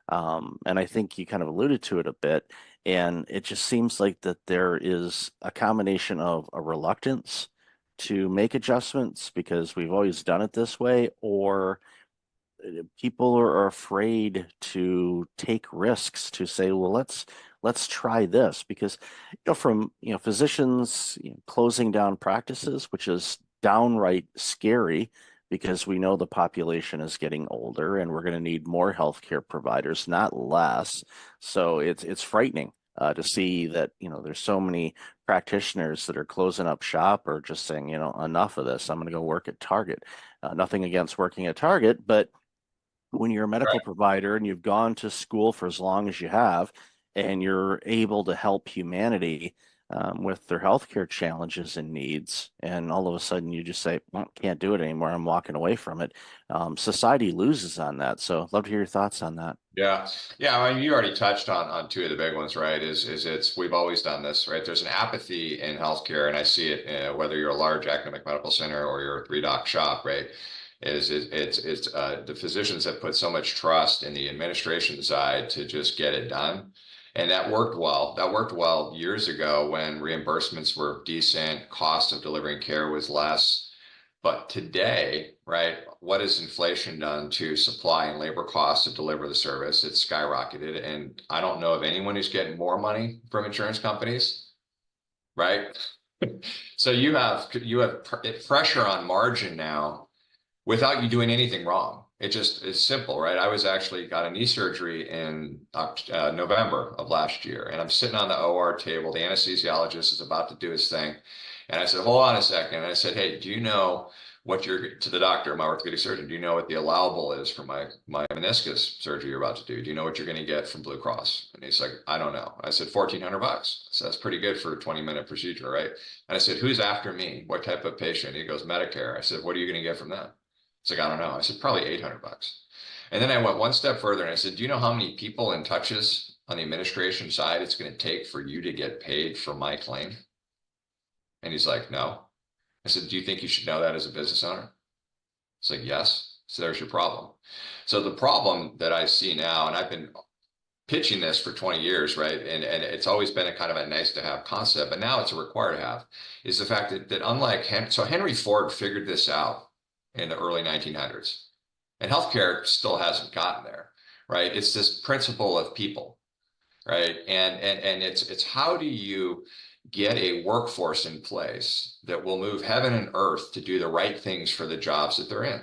And I think you kind of alluded to it a bit. And it just seems like that there is a combination of a reluctance to make adjustments because we've always done it this way, or people are afraid to take risks to say, well, let's try this, because from physicians closing down practices, which is downright scary because we know the population is getting older and we're going to need more healthcare providers, not less. So it's frightening to see that there's so many practitioners that are closing up shop or just saying enough of this. I'm going to go work at Target. Nothing against working at Target, but when you're a medical provider and you've gone to school for as long as you have, and you're able to help humanity with their healthcare challenges and needs, and all of a sudden you just say, well, can't do it anymore, I'm walking away from it. Society loses on that. So I'd love to hear your thoughts on that. Yeah. I mean, you already touched on two of the big ones, right? We've always done this, right? There's an apathy in healthcare, and I see it whether you're a large academic medical center or you're a 3-doc shop, right? It's the physicians have put so much trust in the administration side to just get it done. And that worked well. That worked well years ago when reimbursements were decent, cost of delivering care was less. But today, right, what has inflation done to supply and labor costs to deliver the service? It's skyrocketed. And I don't know of anyone who's getting more money from insurance companies, right? So you have pressure on margin now without you doing anything wrong. It just is simple, right? I got a knee surgery in November of last year, and I'm sitting on the OR table. The anesthesiologist is about to do his thing. And I said, hold on a second. And I said, hey, do you know to the doctor, my orthopedic surgeon, do you know what the allowable is for my meniscus surgery you're about to do? Do you know what you're going to get from Blue Cross? And he's like, I don't know. I said, $1,400. So that's pretty good for a 20-minute procedure, right? And I said, who's after me? What type of patient? He goes, Medicare. I said, what are you going to get from that? It's like, I don't know. I said, probably $800. And then I went one step further and I said, do you know how many people and touches on the administration side it's going to take for you to get paid for my claim? And he's like, no. I said, do you think you should know that as a business owner? It's like, yes. So there's your problem. So the problem that I see now, and I've been pitching this for 20 years, right? And it's always been a kind of a nice to have concept, but now it's a required to have, is the fact that unlike Henry Ford figured this out in the early 1900s, and healthcare still hasn't gotten there, right? It's this principle of people, right? And it's how do you get a workforce in place that will move heaven and earth to do the right things for the jobs that they're in,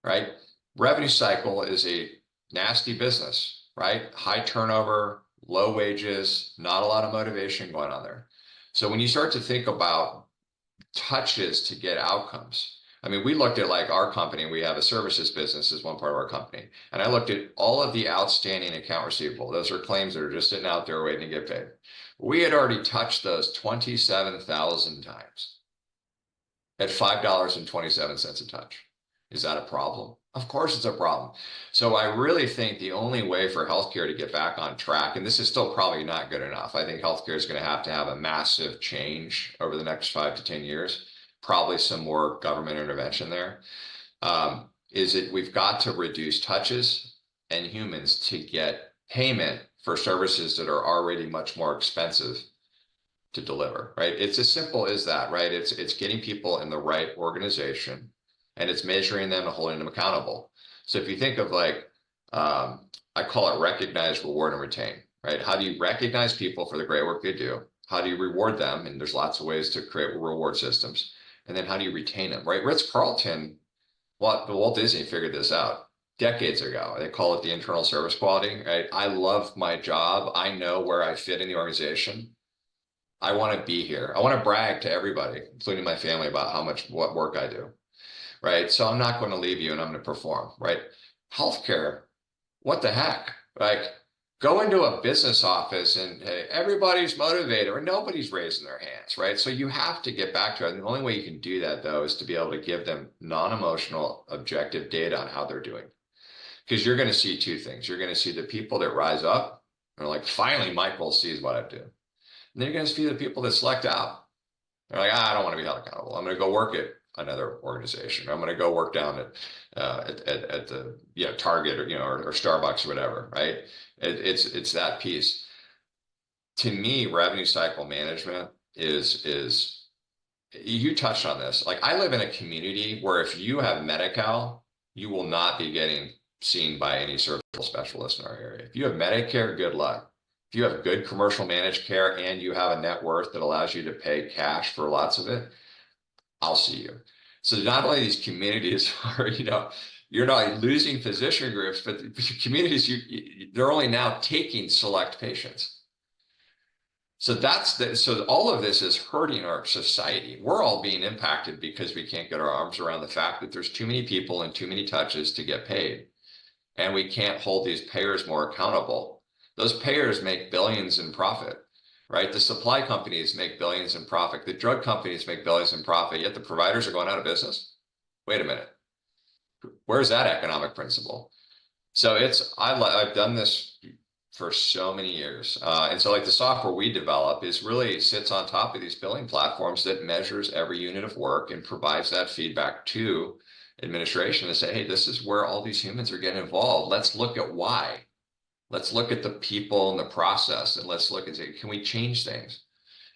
right? Revenue cycle is a nasty business, right? High turnover, low wages, not a lot of motivation going on there. So when you start to think about touches to get outcomes, I mean, we looked at like our company, we have a services business as one part of our company. And I looked at all of the outstanding account receivable. Those are claims that are just sitting out there waiting to get paid. We had already touched those 27,000 times at $5.27 a touch. Is that a problem? Of course it's a problem. So I really think the only way for healthcare to get back on track, and this is still probably not good enough. I think healthcare is going to have a massive change over the next 5 to 10 years, probably some more government intervention there. Is it we've got to reduce touches and humans to get payment for services that are already much more expensive to deliver, right? It's as simple as that, right? It's getting people in the right organization, and it's measuring them and holding them accountable. So if you think of like, I call it recognize, reward, and retain, right? How do you recognize people for the great work they do? How do you reward them? And there's lots of ways to create reward systems. And then how do you retain them, right? Ritz-Carlton, Walt Disney figured this out decades ago. They call it the internal service quality, right? I love my job. I know where I fit in the organization. I want to be here. I want to brag to everybody, including my family, about what work I do, right? So I'm not going to leave you and I'm going to perform, right? Healthcare, what the heck? Like, go into a business office and hey, everybody's motivated or nobody's raising their hands, right? So you have to get back to it. And the only way you can do that, though, is to be able to give them non-emotional, objective data on how they're doing. Because you're going to see two things. You're going to see the people that rise up and are like, finally, Michael sees what I do. And then you're going to see the people that select out. They're like, I don't want to be held accountable. I'm going to go work at another organization. Or I'm going to go work down at the Target or Starbucks or whatever, right? It's that piece. To me, revenue cycle management is you touched on this. Like, I live in a community where if you have Medi-Cal, you will not be getting seen by any surgical specialist in our area. If you have Medicare, good luck. If you have good commercial managed care and you have a net worth that allows you to pay cash for lots of it, I'll see you. So not only these communities are, you're not losing physician groups, but the communities, they're only now taking select patients. So so all of this is hurting our society. We're all being impacted because we can't get our arms around the fact that there's too many people and too many touches to get paid. And we can't hold these payers more accountable. Those payers make billions in profit, right? The supply companies make billions in profit. The drug companies make billions in profit, yet the providers are going out of business. Wait a minute. Where's that economic principle? So I've done this for so many years. And so like the software we develop really sits on top of these billing platforms that measures every unit of work and provides that feedback to administration to say, hey, this is where all these humans are getting involved. Let's look at why. Let's look at the people and the process, and let's look and say, can we change things?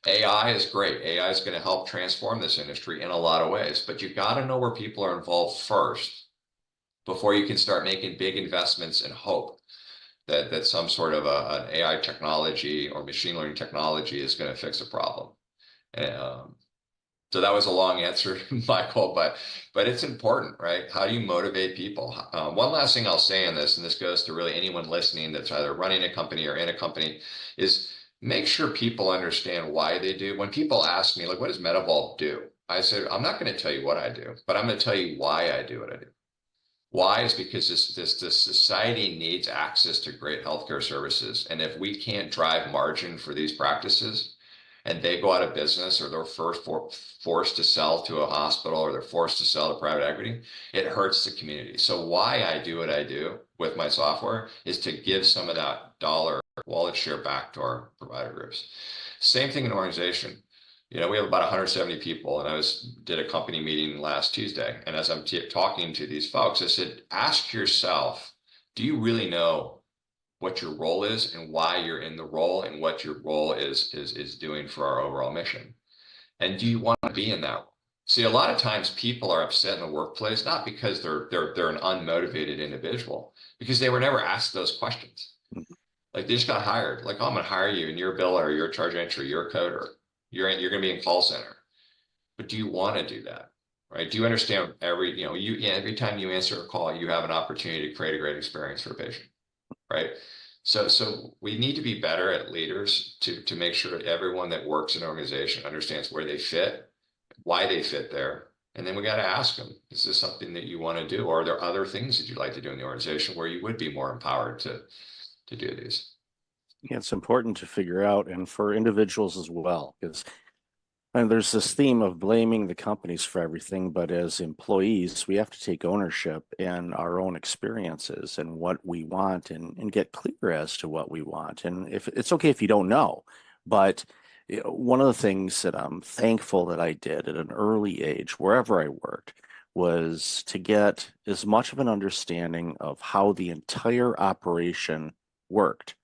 AI is great. AI is going to help transform this industry in a lot of ways, but you've got to know where people are involved first before you can start making big investments and hope that some sort of an AI technology or machine learning technology is going to fix a problem. So that was a long answer, Michael, but it's important, right? How do you motivate people? One last thing I'll say in this, and this goes to really anyone listening that's either running a company or in a company, is make sure people understand why they do. When people ask me, like, what does Medivault do? I say, I'm not going to tell you what I do, but I'm going to tell you why I do what I do. Why is because this society needs access to great healthcare services. And if we can't drive margin for these practices, and they go out of business, or they're forced to sell to a hospital, or they're forced to sell to private equity, it hurts the community. So why I do what I do with my software is to give some of that dollar wallet share back to our provider groups. Same thing in organization. We have about 170 people, and I did a company meeting last Tuesday. And as I'm talking to these folks, I said, ask yourself, do you really know what your role is and why you're in the role and what your role is doing for our overall mission? And do you want to be in that role? See, a lot of times people are upset in the workplace, not because they're an unmotivated individual, because they were never asked those questions. Like, they just got hired. Like, oh, I'm going to hire you, and you're a biller, or you're a charge entry, you're a coder, you're going to be in call center. But do you want to do that? Right? Do you understand every time you answer a call, you have an opportunity to create a great experience for a patient? Right. So we need to be better at leaders to make sure that everyone that works in an organization understands where they fit, why they fit there. And then we got to ask them, is this something that you want to do? Or are there other things that you'd like to do in the organization where you would be more empowered to do these? Yeah, it's important to figure out, and for individuals as well, because And there's this theme of blaming the companies for everything, but as employees, we have to take ownership in our own experiences and what we want and get clear as to what we want. And if it's okay if you don't know, but one of the things that I'm thankful that I did at an early age, wherever I worked, was to get as much of an understanding of how the entire operation worked.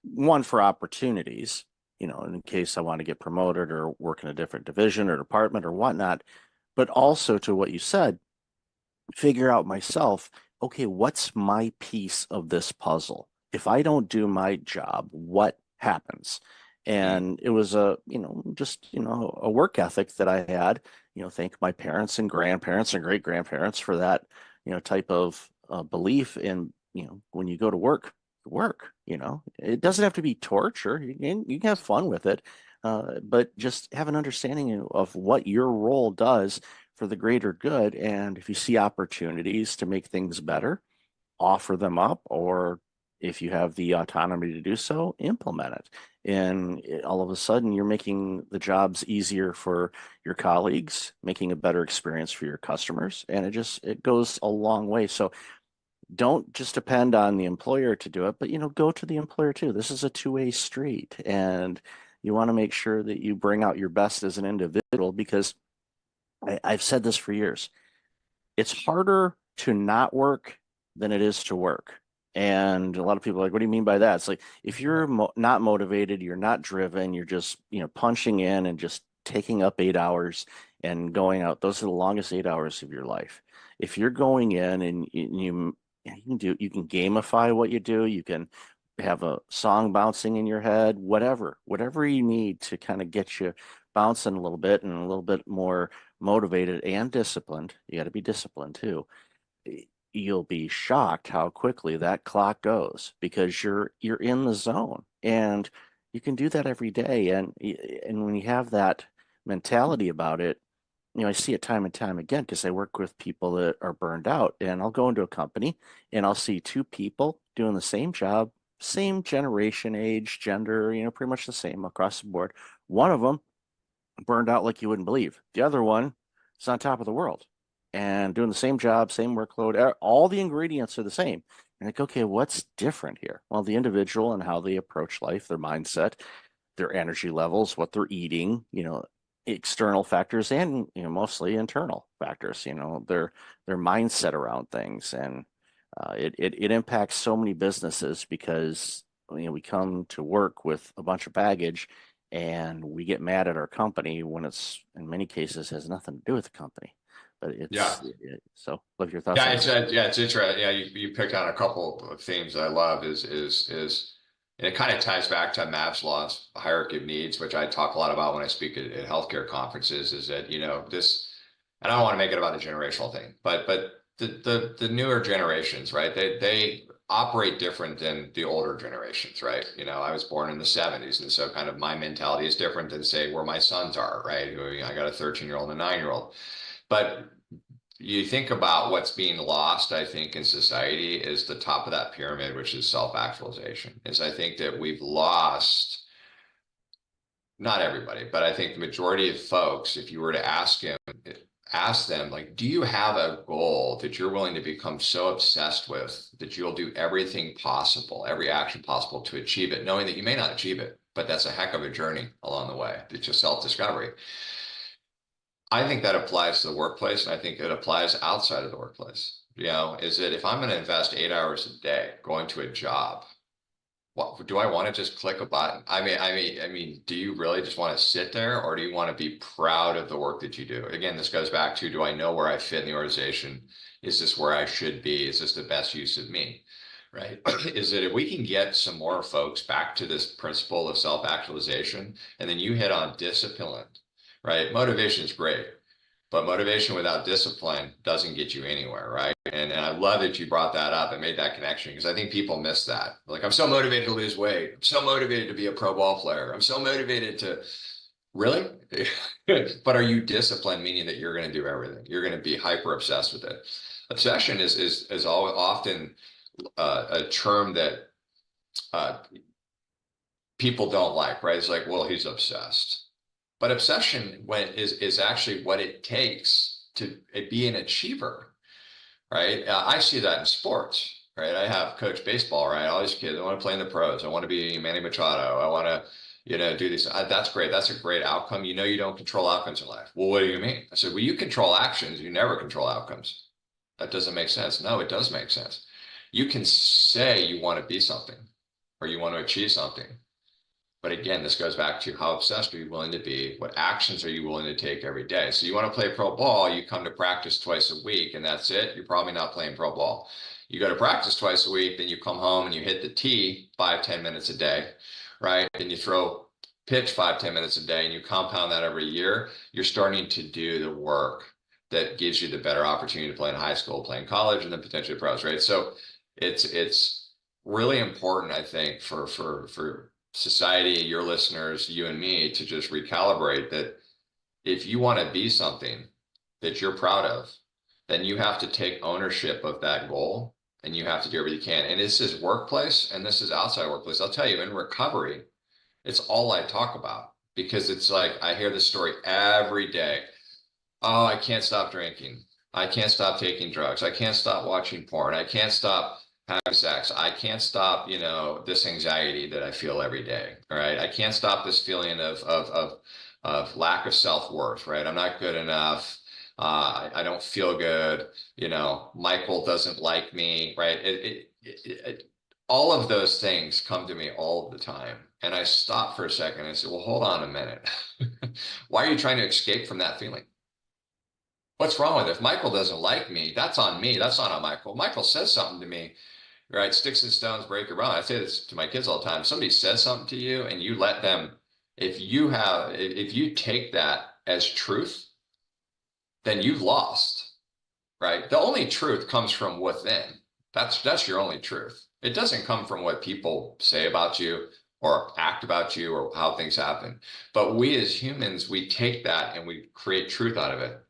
One, for opportunities, in case I want to get promoted or work in a different division or department or whatnot, but also to what you said, figure out myself, okay, what's my piece of this puzzle? If I don't do my job, what happens? And it was a work ethic that I had, thank my parents and grandparents and great grandparents for that, type of belief in, when you go to work, it doesn't have to be torture. You can have fun with it, but just have an understanding of what your role does for the greater good. And if you see opportunities to make things better, offer them up, or if you have the autonomy to do so, implement it. And all of a sudden, you're making the jobs easier for your colleagues, making a better experience for your customers, and it goes a long way. So don't just depend on the employer to do it, but go to the employer too. This is a two-way street, and you want to make sure that you bring out your best as an individual, because I've said this for years. It's harder to not work than it is to work. And a lot of people are like, what do you mean by that? It's like, if you're not motivated, you're not driven, you're just, punching in and just taking up 8 hours and going out, those are the longest 8 hours of your life. If you're going in and you can gamify what you do, you can have a song bouncing in your head, whatever you need to kind of get you bouncing a little bit and a little bit more motivated and disciplined. You got to be disciplined too. You'll be shocked how quickly that clock goes, because you're in the zone, and you can do that every day. And when you have that mentality about it, I see it time and time again, because I work with people that are burned out, and I'll go into a company and I'll see two people doing the same job, same generation, age, gender, pretty much the same across the board. One of them burned out like you wouldn't believe. The other one is on top of the world and doing the same job, same workload. All the ingredients are the same. And like, okay, what's different here? Well, the individual and how they approach life, their mindset, their energy levels, what they're eating, external factors, and mostly internal factors, their mindset around things. And it impacts so many businesses, because we come to work with a bunch of baggage, and we get mad at our company when it's, in many cases, has nothing to do with the company. But so love your thoughts. Yeah, it's interesting. Yeah, you picked on a couple of themes that I love. And it kind of ties back to Maslow's hierarchy of needs, which I talk a lot about when I speak at healthcare conferences. Is that this, and I don't want to make it about a generational thing, but the newer generations, right? They operate different than the older generations, right? I was born in the 70s, and so kind of my mentality is different than, say, where my sons are, right? I got a 13-year-old and a 9-year-old. But you think about what's being lost, I think, in society is the top of that pyramid, which is self-actualization. I think that we've lost, not everybody, but I think the majority of folks, if you were to ask them, like, do you have a goal that you're willing to become so obsessed with that you'll do everything possible, every action possible to achieve it, knowing that you may not achieve it, but that's a heck of a journey along the way. It's just self-discovery. I think that applies to the workplace, and I think it applies outside of the workplace. Is that if I'm going to invest 8 hours a day going to a job, what do I want to just click a button? I mean, do you really just want to sit there, or do you want to be proud of the work that you do? Again, this goes back to, do I know where I fit in the organization? Is this where I should be? Is this the best use of me? Right? Is that if we can get some more folks back to this principle of self-actualization, and then you hit on discipline, right? Motivation is great, but motivation without discipline doesn't get you anywhere, right? And I love that you brought that up and made that connection, because I think people miss that. Like, I'm so motivated to lose weight. I'm so motivated to be a pro ball player. I'm so motivated to, really? But are you disciplined, meaning that you're going to do everything? You're going to be hyper obsessed with it. Obsession is often a term that people don't like, right? It's like, well, he's obsessed. But obsession is actually what it takes to be an achiever, right? I see that in sports, right? I have coached baseball, right? All these kids, I want to play in the pros. I want to be Manny Machado. I want to, do these. That's great. That's a great outcome. You don't control outcomes in life. Well, what do you mean? I said, well, you control actions. You never control outcomes. That doesn't make sense. No, it does make sense. You can say you want to be something or you want to achieve something. But again, this goes back to how obsessed are you willing to be? What actions are you willing to take every day? So you want to play pro ball, you come to practice twice a week and that's it. You're probably not playing pro ball. You go to practice twice a week, then you come home and you hit the tee 5-10 minutes a day, right? Then you throw pitch 5-10 minutes a day and you compound that every year. You're starting to do the work that gives you the better opportunity to play in high school, play in college, and then potentially pros, right? So it's really important, I think, for society, your listeners, you and me, to just recalibrate that if you want to be something that you're proud of, then you have to take ownership of that goal and you have to do everything you can. And this is workplace and this is outside workplace. I'll tell you, in recovery, it's all I talk about because it's like I hear this story every day. Oh, I can't stop drinking. I can't stop taking drugs. I can't stop watching porn. I can't stop having sex. I can't stop, this anxiety that I feel every day. All right. I can't stop this feeling of lack of self-worth, right? I'm not good enough. I don't feel good. Michael doesn't like me, right? All of those things come to me all the time. And I stop for a second and say, well, hold on a minute. Why are you trying to escape from that feeling? What's wrong with it? If Michael doesn't like me, that's on me. That's not on Michael. Michael says something to me, right? Sticks and stones break your bone. I say this to my kids all the time. Somebody says something to you and you let them, if you take that as truth, then you've lost, right? The only truth comes from within. That's your only truth. It doesn't come from what people say about you or act about you or how things happen. But we as humans, we take that and we create truth out of it.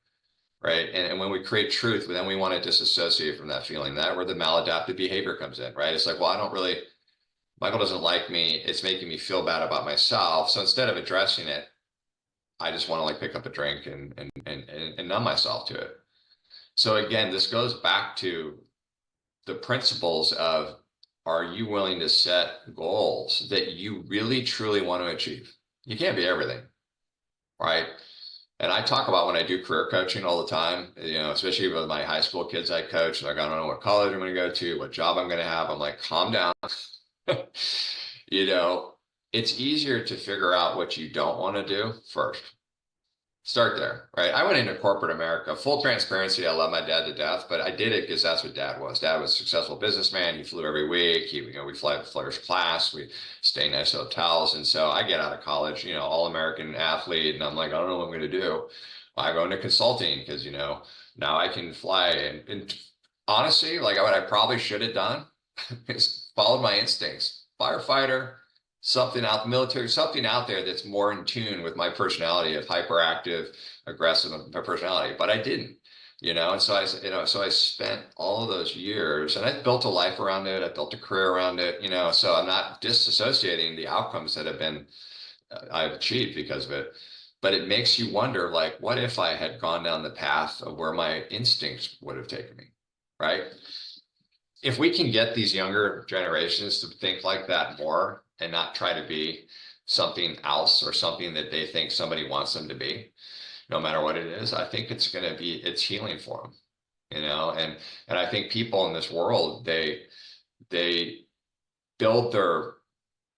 Right. And when we create truth, then we want to disassociate from that feeling. That where the maladaptive behavior comes in, right? It's like, well, Michael doesn't like me. It's making me feel bad about myself. So instead of addressing it, I just want to pick up a drink and numb myself to it. So again, this goes back to the principles of, are you willing to set goals that you really, truly want to achieve? You can't be everything, right? And I talk about when I do career coaching all the time, especially with my high school kids I coach, like, I don't know what college I'm going to go to, what job I'm going to have. I'm like, calm down. It's easier to figure out what you don't want to do first. Start there, right? I went into corporate America, full transparency. I love my dad to death, but I did it because that's what dad was. Dad was a successful businessman. He flew every week. We fly first class. We stay in nice hotels. And so I get out of college, all American athlete. And I'm like, I don't know what I'm going to do. I go into consulting because, now I can fly. And honestly, what I probably should have done is followed my instincts. Firefighter, something out the military, something out there that's more in tune with my personality of hyperactive, aggressive personality, but I didn't, and so I spent all of those years and I built a life around it. I built a career around it, so I'm not disassociating the outcomes that I've achieved because of it, but it makes you wonder, what if I had gone down the path of where my instincts would have taken me, right? If we can get these younger generations to think like that more, and not try to be something else or something that they think somebody wants them to be, no matter what it is, I think it's healing for them, and I think people in this world, they build their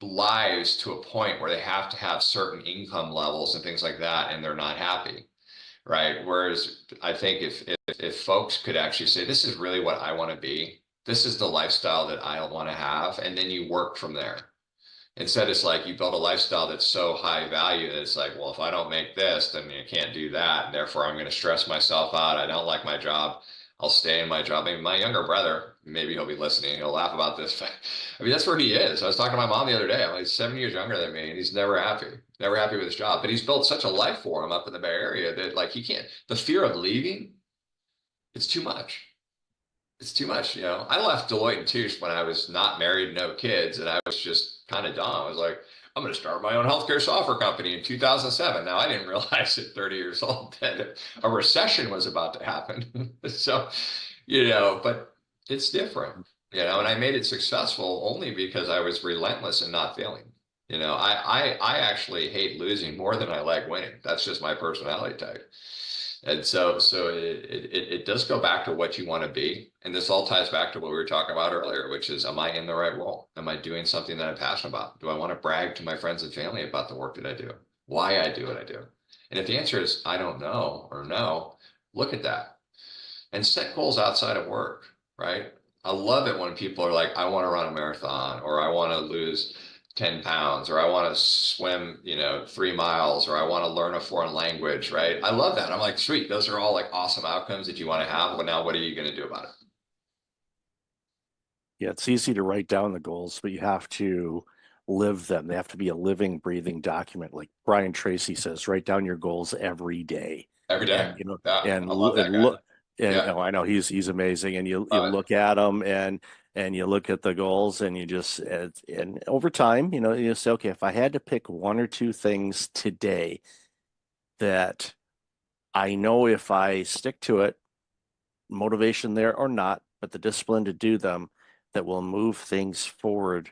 lives to a point where they have to have certain income levels and things like that, and they're not happy, right? Whereas I think if folks could actually say, this is really what I want to be, this is the lifestyle that I want to have, and then you work from there. Instead, it's like you build a lifestyle that's so high value that it's like, well, if I don't make this, then you can't do that. And therefore, I'm going to stress myself out. I don't like my job. I'll stay in my job. Maybe my younger brother, maybe he'll be listening. He'll laugh about this. But that's where he is. I was talking to my mom the other day. I'm like 7 years younger than me, and he's never happy with his job. But he's built such a life for him up in the Bay Area that he can't. The fear of leaving, it's too much. It's too much. I left Deloitte & Touche when I was not married, no kids, and I was just kind of dumb. I was like, I'm going to start my own healthcare software company in 2007. Now, I didn't realize at 30 years old that a recession was about to happen. So, but it's different, and I made it successful only because I was relentless and not failing. I actually hate losing more than I like winning. That's just my personality type. And so it does go back to what you want to be. And this all ties back to what we were talking about earlier, which is, am I in the right role? Am I doing something that I'm passionate about? Do I want to brag to my friends and family about the work that I do? Why I do what I do? And if the answer is, I don't know, or no, look at that and set goals outside of work, right? I love it when people are like, I want to run a marathon, or I want to lose 10 pounds, or I want to swim, 3 miles, or I want to learn a foreign language, right? I love that. I'm like, sweet, those are all like awesome outcomes that you want to have. But now what are you going to do about it? Yeah, it's easy to write down the goals, but you have to live them. They have to be a living, breathing document. Like Brian Tracy says, write down your goals every day. Every day. And, Yeah, and I love that guy. look, and Yeah. I know he's amazing. And you look at them and you look at the goals, and you just, and over time, you say, okay, if I had to pick 1 or 2 things today that I know if I stick to it, motivation there or not, but the discipline to do them, that will move things forward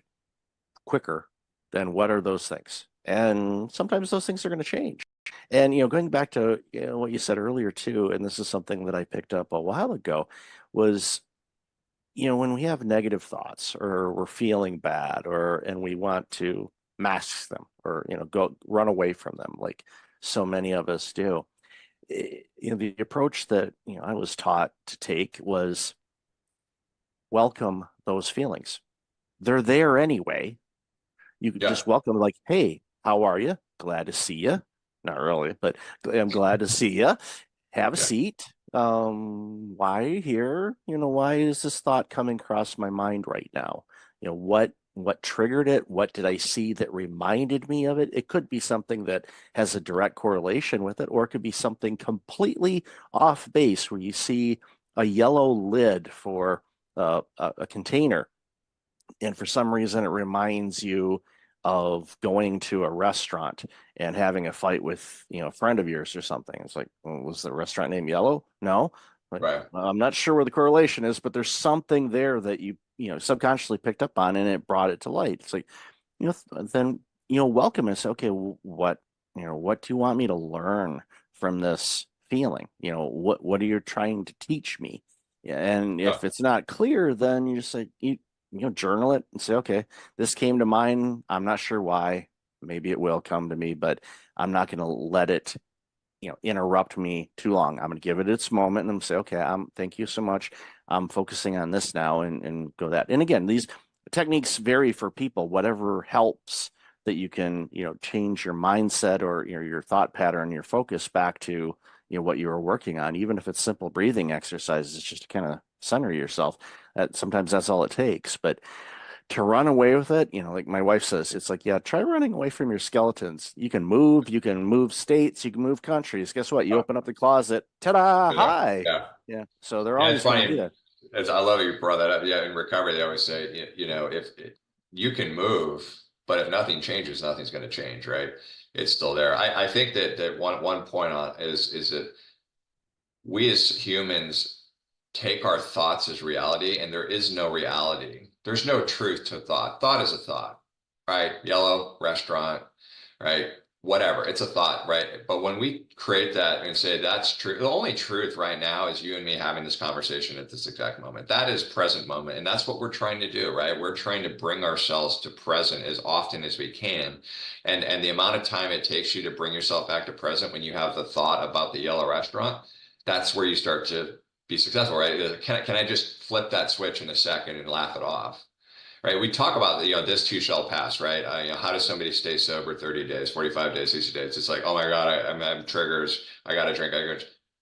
quicker, then what are those things? And sometimes those things are going to change. And, going back to what you said earlier too, and this is something that I picked up a while ago, was, when we have negative thoughts, or we're feeling bad, and we want to mask them, or, go run away from them, like so many of us do. The approach that, I was taught to take was welcome those feelings. They're there anyway. You could just welcome, like, hey, how are you? Glad to see you. Not really, but I'm glad to see you. Have a seat. Why are you here? Why is this thought coming across my mind right now? What triggered it? What did I see that reminded me of it? It could be something that has a direct correlation with it, or it could be something completely off base, where you see a yellow lid for a container, and for some reason it reminds you of going to a restaurant and having a fight with a friend of yours or something. It's like, well, was the restaurant name yellow? No. Right. I'm not sure where the correlation is, but there's something there that you subconsciously picked up on, and it brought it to light. It's like, then welcome and say, okay, what do you want me to learn from this feeling? What are you trying to teach me? Yeah, and if it's not clear, then you just say, journal it and say, okay, this came to mind. I'm not sure why. Maybe it will come to me, but I'm not going to let it, interrupt me too long. I'm going to give it its moment and say, okay, thank you so much. I'm focusing on this now, and go that. And again, these techniques vary for people. Whatever helps that you can, change your mindset, or your thought pattern, your focus back to what you were working on. Even if it's simple breathing exercises, just to kind of center yourself. Sometimes that's all it takes. But to run away with it, like my wife says, it's like, yeah, try running away from your skeletons. You can move states, you can move countries. Guess what? You open up the closet, ta-da, hi. Yeah. So they're always going to do that. I love that you brought that up. Yeah, in recovery, they always say, if you can move, but if nothing changes, nothing's going to change, right? It's still there. I think that one point on is that we as humans take our thoughts as reality, and there is no reality. There's no truth to thought. Thought is a thought, right? Yellow, restaurant, right? Whatever, it's a thought, right? But when we create that and say that's true, the only truth right now is you and me having this conversation at this exact moment. That is present moment. And that's what we're trying to do, right? We're trying to bring ourselves to present as often as we can. And the amount of time it takes you to bring yourself back to present when you have the thought about the yellow restaurant, that's where you start to be successful, right? Can I just flip that switch in a second and laugh it off? Right. We talk about, this too shall pass, right? How does somebody stay sober 30 days, 45 days, 60 days? It's like, oh my God, I'm having triggers. I got to drink.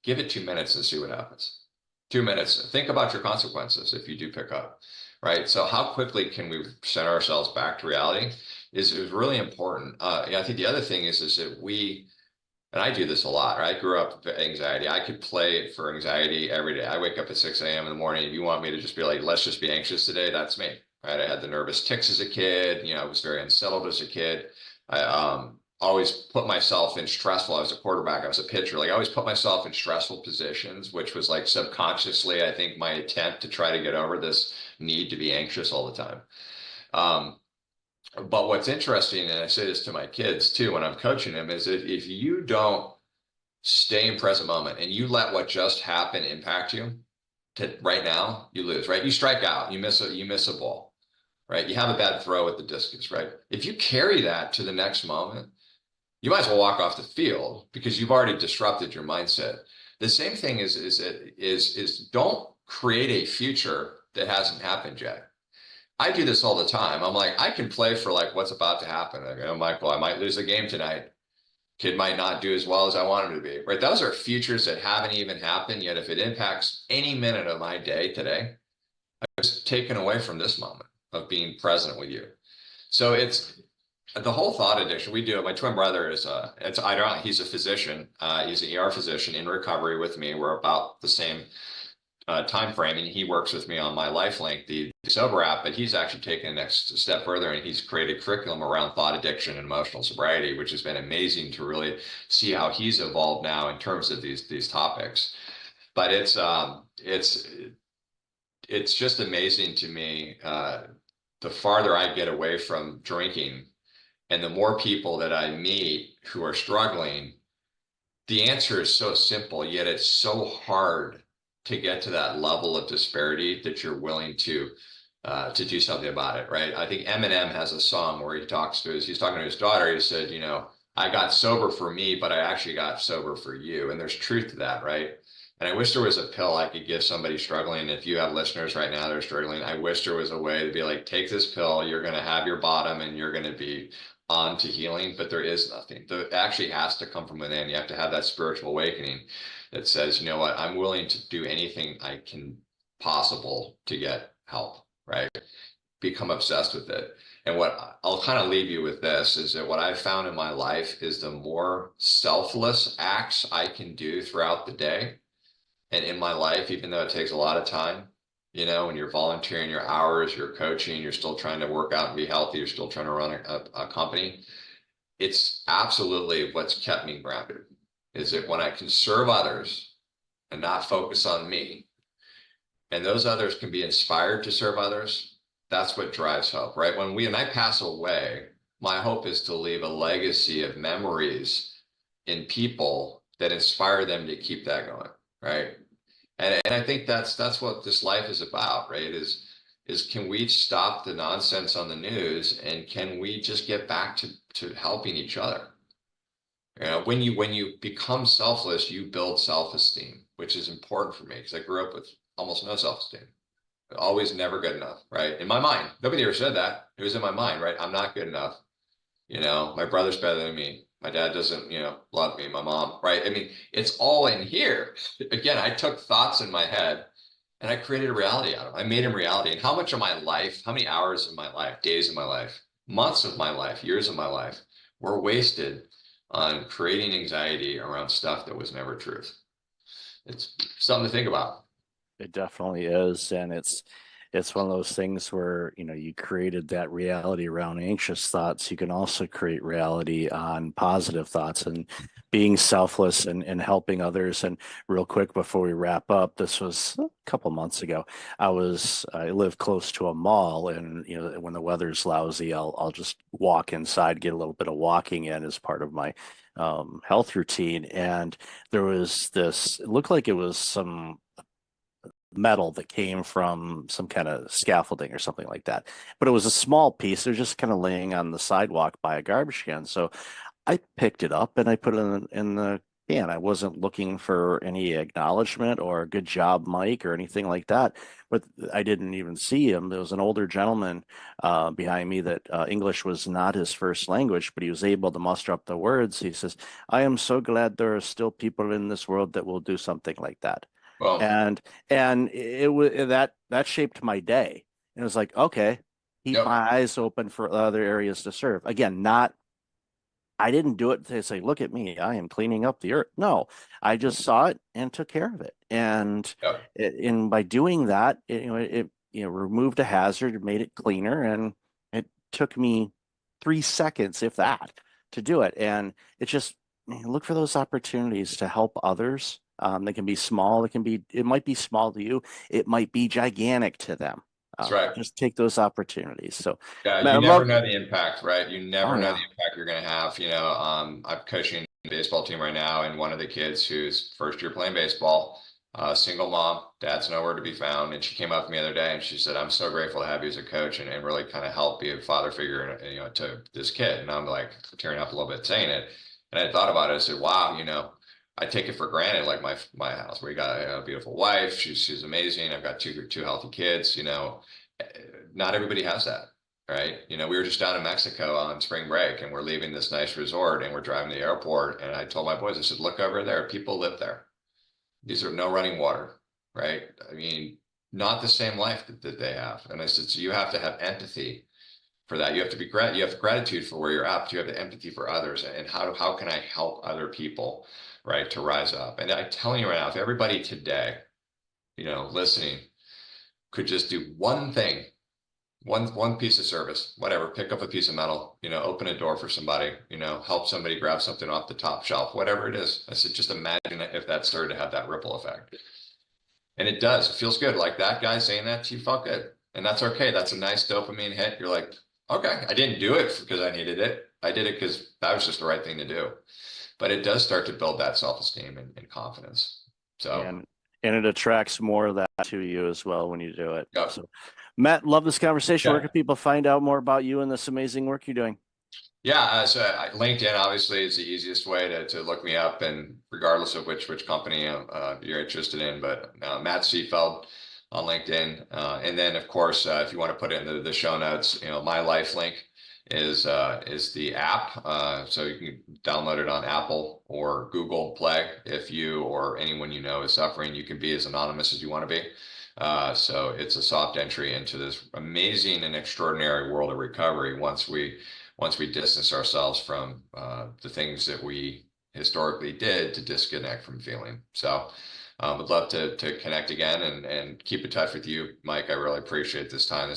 Give it 2 minutes and see what happens. 2 minutes. Think about your consequences if you do pick up, right? So how quickly can we send ourselves back to reality is really important. I think the other thing is that and I do this a lot, right? I grew up with anxiety. I could play for anxiety every day. I wake up at 6 a.m. in the morning. If you want me to just be like, let's just be anxious today, that's me. Right, I had the nervous tics as a kid. I was very unsettled as a kid. I always put myself in stressful. I was a quarterback, I was a pitcher. Like I always put myself in stressful positions, which was like subconsciously, I think, my attempt to try to get over this need to be anxious all the time. But what's interesting, and I say this to my kids too when I'm coaching them, is that if you don't stay in present moment and you let what just happened impact you to right now, you lose, right? You strike out, you miss a ball, right? You have a bad throw with the discus, right? If you carry that to the next moment, you might as well walk off the field because you've already disrupted your mindset. The same thing is don't create a future that hasn't happened yet. I do this all the time. I'm like, I can play for like what's about to happen. I'm like, well, I might lose a game tonight. Kid might not do as well as I want him to be, right? Those are futures that haven't even happened yet. If it impacts any minute of my day today, I was taken away from this moment of being present with you. So it's the whole thought addiction. We do it. My twin brother is he's a physician. He's an ER physician in recovery with me. We're about the same time frame, and he works with me on my LifeLink, the sober app, but he's actually taken the next step further, and he's created curriculum around thought addiction and emotional sobriety, which has been amazing to really see how he's evolved now in terms of these topics. But it's just amazing to me, the farther I get away from drinking and the more people that I meet who are struggling. The answer is so simple, yet it's so hard to get to that level of disparity that you're willing to do something about it, right? I think Eminem has a song where he's talking to his daughter. He said, you know, I got sober for me, but I actually got sober for you. And there's truth to that, right? And I wish there was a pill I could give somebody struggling. If you have listeners right now that are struggling, I wish there was a way to be like, take this pill, you're going to have your bottom and you're going to be on to healing, but there is nothing. It actually has to come from within. You have to have that spiritual awakening that says, you know what, I'm willing to do anything I can possible to get help, right? Become obsessed with it. And what I'll kind of leave you with this is that what I've found in my life is the more selfless acts I can do throughout the day and in my life, even though it takes a lot of time, you know, when you're volunteering your hours, you're coaching, you're still trying to work out and be healthy, you're still trying to run a company. It's absolutely what's kept me grounded, is that when I can serve others and not focus on me, and those others can be inspired to serve others, that's what drives hope, right? When I pass away, my hope is to leave a legacy of memories in people that inspire them to keep that going, right? And I think that's what this life is about, right? Is can we stop the nonsense on the news and can we just get back to helping each other? You know, when you become selfless, you build self-esteem, which is important for me because I grew up with almost no self-esteem. Always never good enough, right? In my mind, nobody ever said that. It was in my mind, right? I'm not good enough. You know, my brother's better than me. My dad doesn't, you know, love me. My mom, right? I mean, it's all in here. Again, I took thoughts in my head and I created a reality out of them. I made them reality. And how much of my life, how many hours of my life, days of my life, months of my life, years of my life were wasted on creating anxiety around stuff that was never truth. It's something to think about. It definitely is. And it's one of those things where, you know, you created that reality around anxious thoughts. You can also create reality on positive thoughts and being selfless and helping others. And real quick before we wrap up, this was a couple months ago. I live close to a mall, and you know, when the weather's lousy, I'll just walk inside, get a little bit of walking in as part of my health routine. And there was this, it looked like it was some metal that came from some kind of scaffolding or something like that. But it was a small piece. They're just kind of laying on the sidewalk by a garbage can. So I picked it up and I put it in the can. I wasn't looking for any acknowledgement or good job, Mike, or anything like that. But I didn't even see him. There was an older gentleman behind me that English was not his first language, but he was able to muster up the words. He says, "I am so glad there are still people in this world that will do something like that." Well, And it was that shaped my day. And it was like, okay, keep Yep. my eyes open for other areas to serve. Again, I didn't do it to say, look at me, I am cleaning up the earth. No, I just saw it and took care of it. And Yep. by doing that, it removed a hazard, made it cleaner, and it took me 3 seconds, if that, to do it. And it's just look for those opportunities to help others. They can be small. It might be small to you. It might be gigantic to them. That's right. Just take those opportunities. So yeah, Matt, you never know the impact, right? You never know yeah. the impact you're going to have. I'm coaching a baseball team right now, and one of the kids who's first year playing baseball, single mom, dad's nowhere to be found. And she came up to me the other day and she said, I'm so grateful to have you as a coach and really kind of help be a father figure, to this kid. And I'm like tearing up a little bit saying it. And I thought about it. I said, wow, I take it for granted, like my house. We got a beautiful wife. She's amazing. I've got two healthy kids. Not everybody has that, right? We were just down in Mexico on spring break, and we're leaving this nice resort, and we're driving to the airport. And I told my boys, I said, look over there. People live there. These are no running water, right? I mean, not the same life that they have. And I said, so you have to have empathy for that. You have to be you have gratitude for where you're at, but you have the empathy for others. And how can I help other people, right, to rise up? And I'm telling you right now, if everybody today, listening, could just do one thing, one piece of service, whatever, pick up a piece of metal, open a door for somebody, help somebody grab something off the top shelf, whatever it is. I said, just imagine if that started to have that ripple effect. And it does. It feels good. Like that guy saying that to you felt good. And that's okay. That's a nice dopamine hit. You're like, okay, I didn't do it because I needed it. I did it because that was just the right thing to do. But it does start to build that self-esteem and confidence. So and it attracts more of that to you as well when you do it. Yep. So Matt, love this conversation. Yeah. Where can people find out more about you and this amazing work you're doing? Yeah, so LinkedIn obviously is the easiest way to look me up, and regardless of which company you're interested in, but Matt Seefeld on LinkedIn. And then of course, if you want to put it in the show notes, My Life Link is the app. So you can download it on Apple or Google Play. If you or anyone is suffering, you can be as anonymous as you want to be. So it's a soft entry into this amazing and extraordinary world of recovery once we distance ourselves from the things that we historically did to disconnect from feeling. So would love to connect again and keep in touch with you, Mike. I really appreciate this time.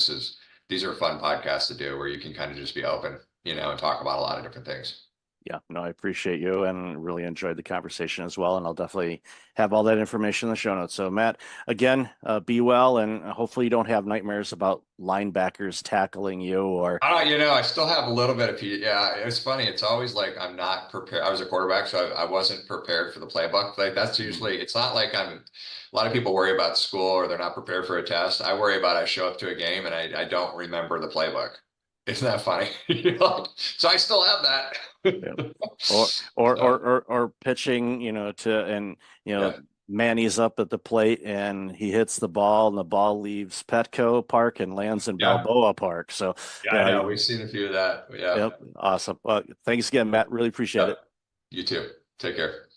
These are fun podcasts to do where you can kind of just be open, and talk about a lot of different things. Yeah, no, I appreciate you and really enjoyed the conversation as well. And I'll definitely have all that information in the show notes. So Matt, again, be well, and hopefully you don't have nightmares about linebackers tackling you or. I still have a little bit of, yeah, it's funny. It's always like, I'm not prepared. I was a quarterback, so I wasn't prepared for the playbook. Like that's usually, it's not like a lot of people worry about school or they're not prepared for a test. I worry about, I show up to a game and I don't remember the playbook. Isn't that funny? So I still have that. Or pitching, Manny's up at the plate and he hits the ball and the ball leaves Petco Park and lands in Balboa Park. So I know we've seen a few of that. Yeah. Yep. Awesome. Well, thanks again, Matt. Really appreciate it. You too. Take care.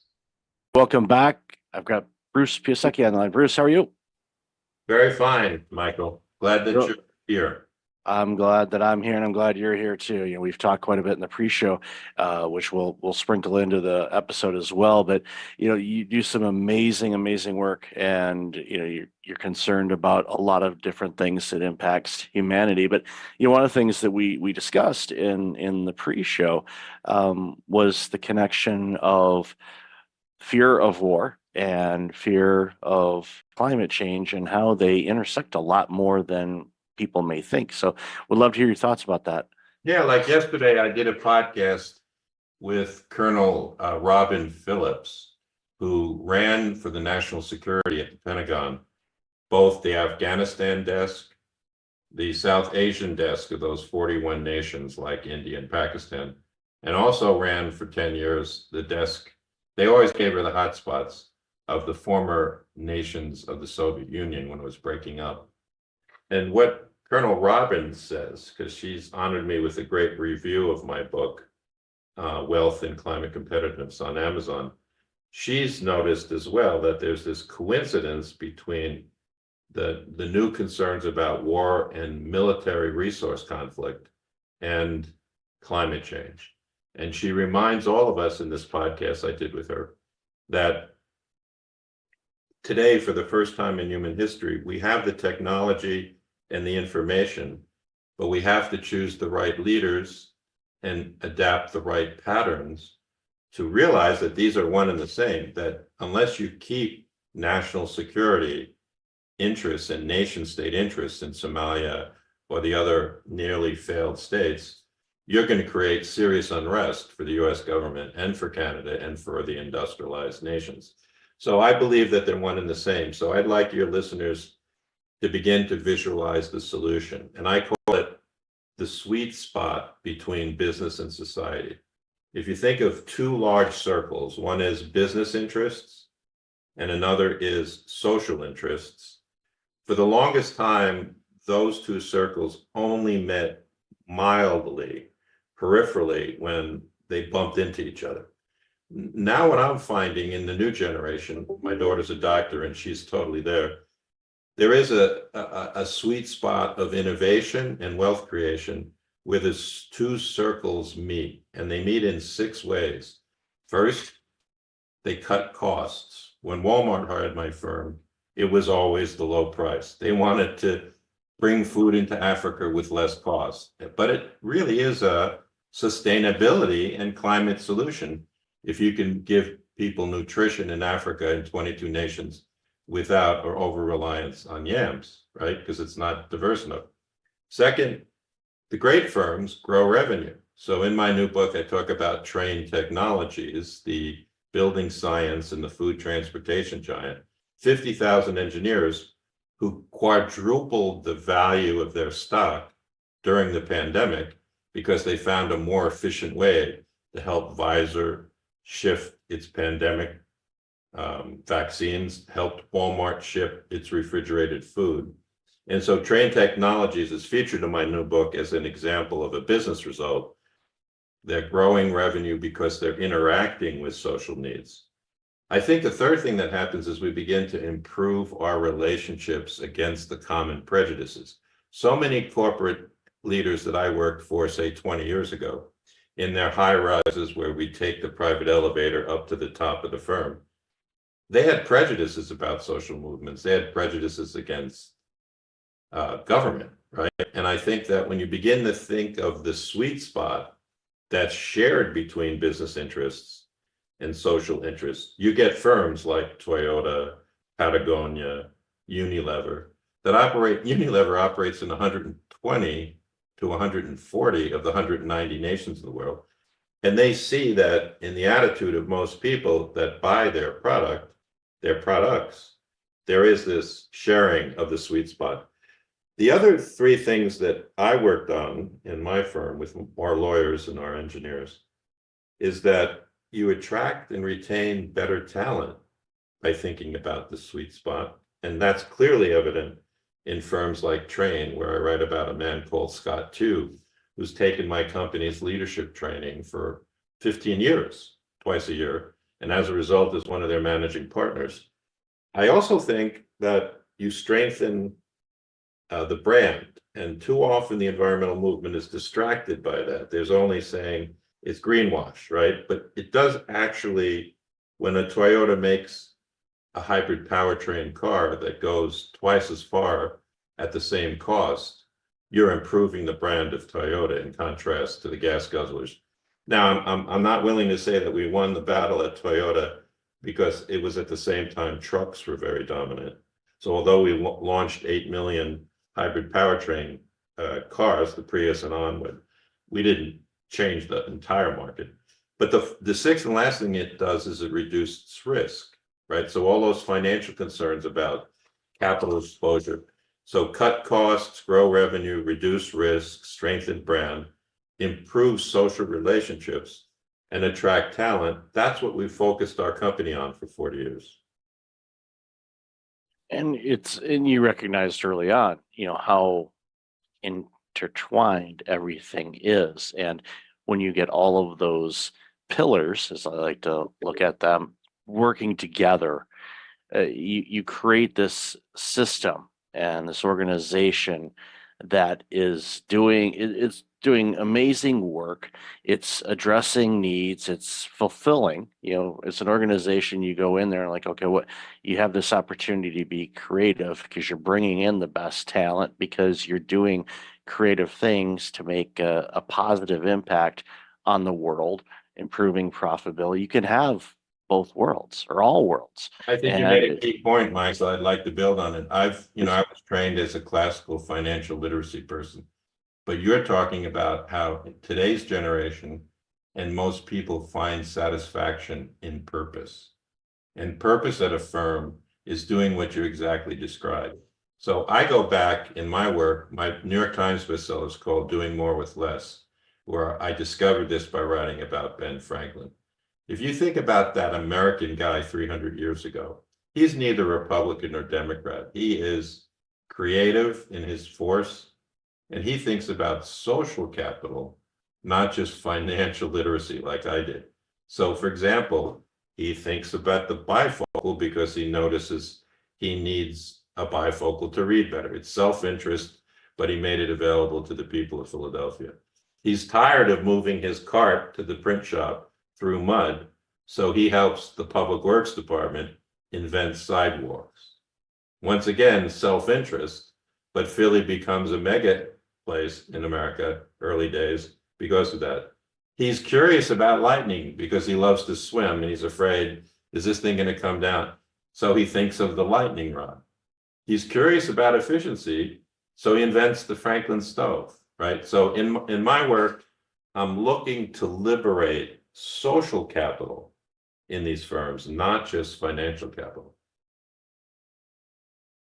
Welcome back. I've got Bruce Piasecki on the line. Bruce, how are you? Very fine, Michael. Glad that you're here. I'm glad that I'm here, and I'm glad you're here too. We've talked quite a bit in the pre-show, which we'll sprinkle into the episode as well. But you do some amazing work, and you're concerned about a lot of different things that impacts humanity. But one of the things that we discussed in the pre-show was the connection of fear of war and fear of climate change and how they intersect a lot more than people may think. So would love to hear your thoughts about that. Yeah, like yesterday I did a podcast with Colonel Robin Phillips, who ran for the national security at the Pentagon, both the Afghanistan desk, the South Asian desk of those 41 nations like India and Pakistan, and also ran for 10 years the desk. They always gave her the hotspots of the former nations of the Soviet Union when it was breaking up. And what Colonel Robin says, because she's honored me with a great review of my book, Wealth and Climate Competitiveness on Amazon, she's noticed as well that there's this coincidence between the new concerns about war and military resource conflict and climate change. And she reminds all of us in this podcast I did with her that today, for the first time in human history, we have the technology and the information, but we have to choose the right leaders and adapt the right patterns to realize that these are one and the same, that unless you keep national security interests and nation state interests in Somalia or the other nearly failed states, you're going to create serious unrest for the US government and for Canada and for the industrialized nations. So I believe that they're one and the same. So I'd like your listeners to begin to visualize the solution. And I call it the sweet spot between business and society. If you think of two large circles, one is business interests and another is social interests. For the longest time, those two circles only met mildly, peripherally, when they bumped into each other. Now what I'm finding in the new generation, my daughter's a doctor and she's totally there. There is a sweet spot of innovation and wealth creation where the two circles meet, and they meet in 6 ways. First, they cut costs. When Walmart hired my firm, it was always the low price. They wanted to bring food into Africa with less cost. But it really is a sustainability and climate solution if you can give people nutrition in Africa in 22 nations without or over reliance on yams, right? Because it's not diverse enough. Second, the great firms grow revenue. So in my new book, I talk about Trane Technologies, the building science and the food transportation giant, 50,000 engineers who quadrupled the value of their stock during the pandemic because they found a more efficient way to help Pfizer shift its pandemic vaccines, helped Walmart ship its refrigerated food. And so Trane Technologies is featured in my new book as an example of a business result. They're growing revenue because they're interacting with social needs. I think the third thing that happens is we begin to improve our relationships against the common prejudices. So many corporate leaders that I worked for, say 20 years ago, in their high rises where we take the private elevator up to the top of the firm, they had prejudices about social movements. They had prejudices against government, right? And I think that when you begin to think of the sweet spot that's shared between business interests and social interests, you get firms like Toyota, Patagonia, Unilever that operate. Unilever operates in 120 to 140 of the 190 nations in the world. And they see that in the attitude of most people that buy their products, there is this sharing of the sweet spot. The other 3 things that I worked on in my firm with our lawyers and our engineers is that you attract and retain better talent by thinking about the sweet spot. And that's clearly evident in firms like Trane, where I write about a man called Scott Tu, who's taken my company's leadership training for 15 years, twice a year, and as a result is one of their managing partners. I also think that you strengthen the brand, and too often the environmental movement is distracted by that. There's only saying it's greenwash, right? But it does actually, when a Toyota makes a hybrid powertrain car that goes twice as far at the same cost, you're improving the brand of Toyota in contrast to the gas guzzlers. Now, I'm not willing to say that we won the battle at Toyota because it was at the same time trucks were very dominant. So although we launched 8 million hybrid powertrain cars, the Prius and onward, we didn't change the entire market. But the sixth and last thing it does is it reduces risk, right? So all those financial concerns about capital exposure. So cut costs, grow revenue, reduce risk, strengthen brand, improve social relationships, and attract talent. That's what we focused our company on for 40 years. And you recognized early on, how intertwined everything is. And when you get all of those pillars, as I like to look at them, working together, you create this system and this organization that is doing amazing work. It's addressing needs. It's fulfilling. It's an organization. You go in there and like, okay, you have this opportunity to be creative because you're bringing in the best talent, because you're doing creative things to make a positive impact on the world, improving profitability, you can have both worlds or all worlds. I think you made a key point, Mike, so I'd like to build on it. I was trained as a classical financial literacy person, but you're talking about how today's generation and most people find satisfaction in purpose. And purpose at a firm is doing what you exactly described. So I go back in my work, my New York Times bestseller is called Doing More with Less, where I discovered this by writing about Ben Franklin. If you think about that American guy 300 years ago, he's neither Republican nor Democrat. He is creative in his force, and he thinks about social capital, not just financial literacy like I did. So, for example, he thinks about the bifocal because he notices he needs a bifocal to read better. It's self-interest, but he made it available to the people of Philadelphia. He's tired of moving his cart to the print shop through mud, so he helps the Public Works Department invent sidewalks. Once again, self-interest, but Philly becomes a mega place in America, early days, because of that. He's curious about lightning because he loves to swim and he's afraid, is this thing going to come down? So he thinks of the lightning rod. He's curious about efficiency, so he invents the Franklin stove, right? So in my work, I'm looking to liberate social capital in these firms, not just financial capital.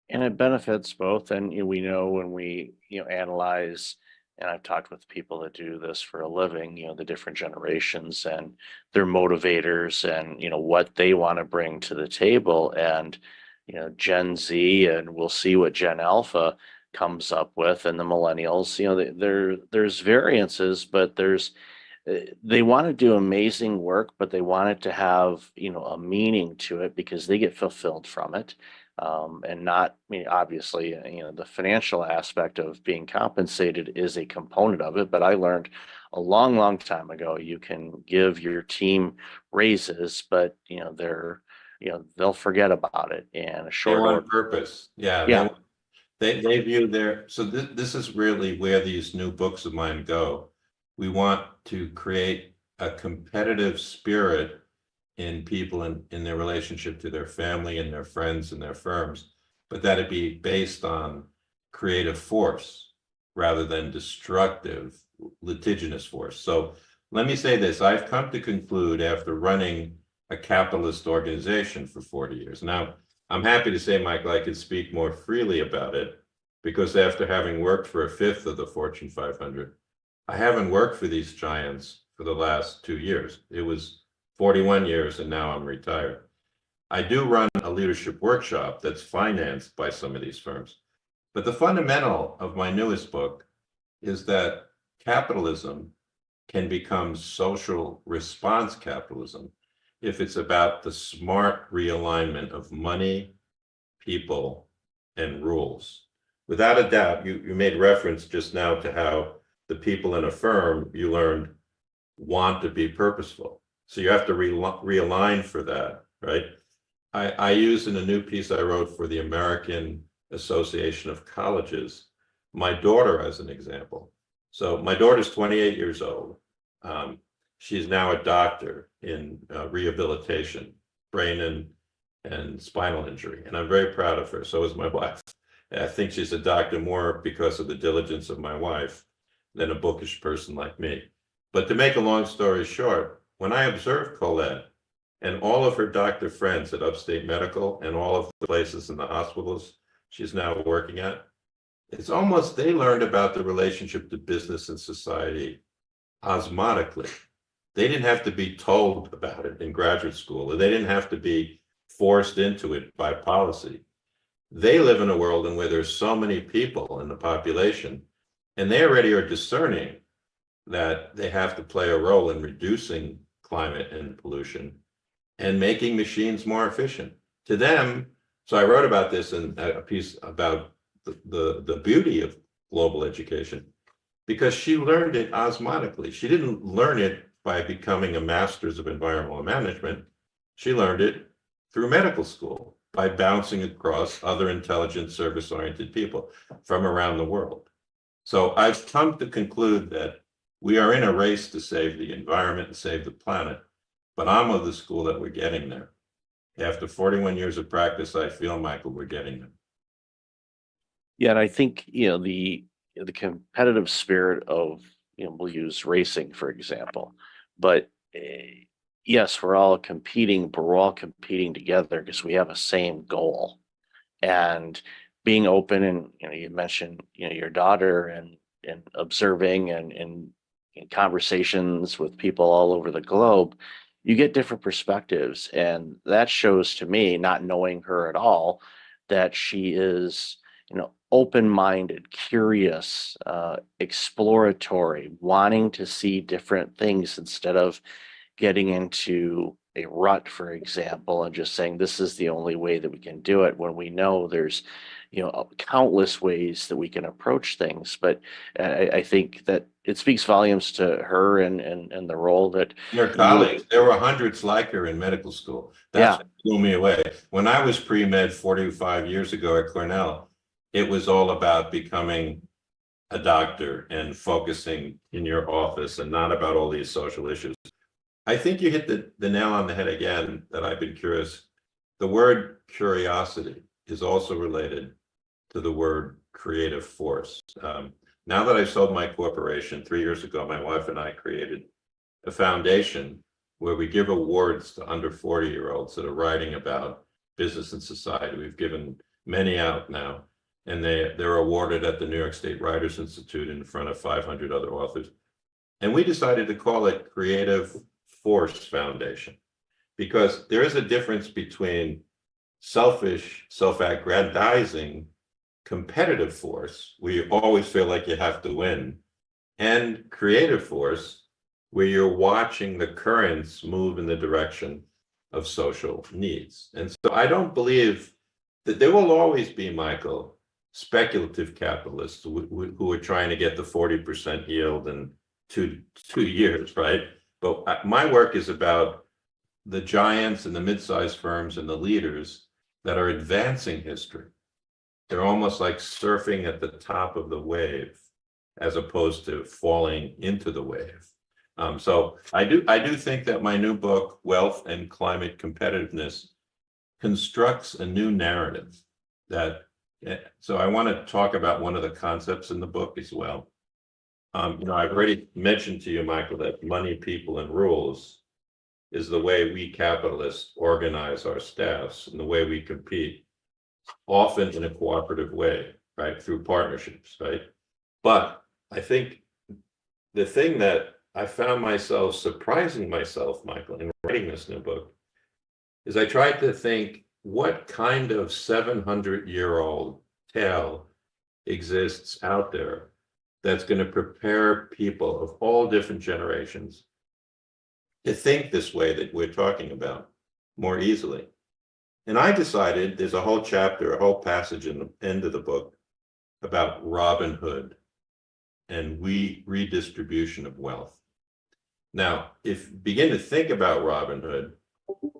And it benefits both. And we know when we analyze, and I've talked with people that do this for a living, the different generations and their motivators and what they want to bring to the table. And Gen Z, and we'll see what Gen Alpha comes up with, and the millennials, there's variances, but they want to do amazing work, but they want it to have a meaning to it because they get fulfilled from it. And not, obviously, the financial aspect of being compensated is a component of it. But I learned a long, long time ago, you can give your team raises, but they'll forget about it in a short order. order. Purpose, yeah. Yeah. They view so this is really where these new books of mine go. We want to create a competitive spirit in people in their relationship to their family and their friends and their firms, but that it be based on creative force rather than destructive, litigious force. So let me say this, I've come to conclude after running a capitalist organization for 40 years. Now, I'm happy to say, Michael, I can speak more freely about it because after having worked for a fifth of the Fortune 500, I haven't worked for these giants for the last 2 years. It was 41 years and now I'm retired. I do run a leadership workshop that's financed by some of these firms. But the fundamental of my newest book is that capitalism can become social response capitalism if it's about the smart realignment of money, people, and rules. Without a doubt, you made reference just now to how the people in a firm you learned want to be purposeful. So you have to realign for that, right? I use in a new piece I wrote for the American Association of Colleges, my daughter as an example. So my daughter's 28 years old. She's now a doctor in rehabilitation, brain and spinal injury. And I'm very proud of her. So is my wife. I think she's a doctor more because of the diligence of my wife than a bookish person like me. But to make a long story short, when I observed Colette and all of her doctor friends at Upstate Medical and all of the places in the hospitals she's now working at, it's almost they learned about the relationship to business and society osmotically. They didn't have to be told about it in graduate school, or they didn't have to be forced into it by policy. They live in a world in where there's so many people in the population, and they already are discerning that they have to play a role in reducing climate and pollution and making machines more efficient. To them, so I wrote about this in a piece about the beauty of global education, because she learned it osmotically. She didn't learn it by becoming a master's of environmental management. She learned it through medical school by bouncing across other intelligent, service-oriented people from around the world. So I've come to conclude that we are in a race to save the environment and save the planet, but I'm of the school that we're getting there. After 41 years of practice, I feel, Michael, we're getting there. Yeah, and I think, the competitive spirit of, we'll use racing, for example, but yes, we're all competing, but we're all competing together because we have a same goal. And being open, and you mentioned, your daughter, and observing, and in conversations with people all over the globe, you get different perspectives, and that shows to me, not knowing her at all, that she is, open-minded, curious, exploratory, wanting to see different things instead of getting into a rut, for example, and just saying this is the only way that we can do it, when we know there's, countless ways that we can approach things. But I think that it speaks volumes to her, and the role that Her colleagues, there were hundreds like her in medical school. That's what blew me away. When I was pre-med 45 years ago at Cornell, it was all about becoming a doctor and focusing in your office and not about all these social issues. I think you hit the nail on the head again, that I've been curious. The word curiosity is also related to the word creative force. Now that I sold my corporation 3 years ago, my wife and I created a foundation where we give awards to under 40-year-olds that are writing about business and society. We've given many out now, and they're awarded at the New York State Writers Institute in front of 500 other authors. And we decided to call it Creative Force Foundation, because there is a difference between selfish, self-aggrandizing, competitive force, where you always feel like you have to win, and creative force, where you're watching the currents move in the direction of social needs. And so I don't believe that there will always be, Michael, speculative capitalists who are trying to get the 40% yield in two years, right? But my work is about the giants and the mid-sized firms and the leaders that are advancing history. They're almost like surfing at the top of the wave, as opposed to falling into the wave. So I do think that my new book, Wealth and Climate Competitiveness, constructs a new narrative that, so I want to talk about one of the concepts in the book as well. I've already mentioned to you, Michael, that money, people, and rules is the way we capitalists organize our staffs and the way we compete, often in a cooperative way, right, through partnerships, right? But I think the thing that I found myself surprising myself, Michael, in writing this new book, is I tried to think, what kind of 700-year-old tale exists out there that's going to prepare people of all different generations to think this way that we're talking about more easily. And I decided, there's a whole chapter, a whole passage in the end of the book about Robin Hood and redistribution of wealth. Now, if you begin to think about Robin Hood,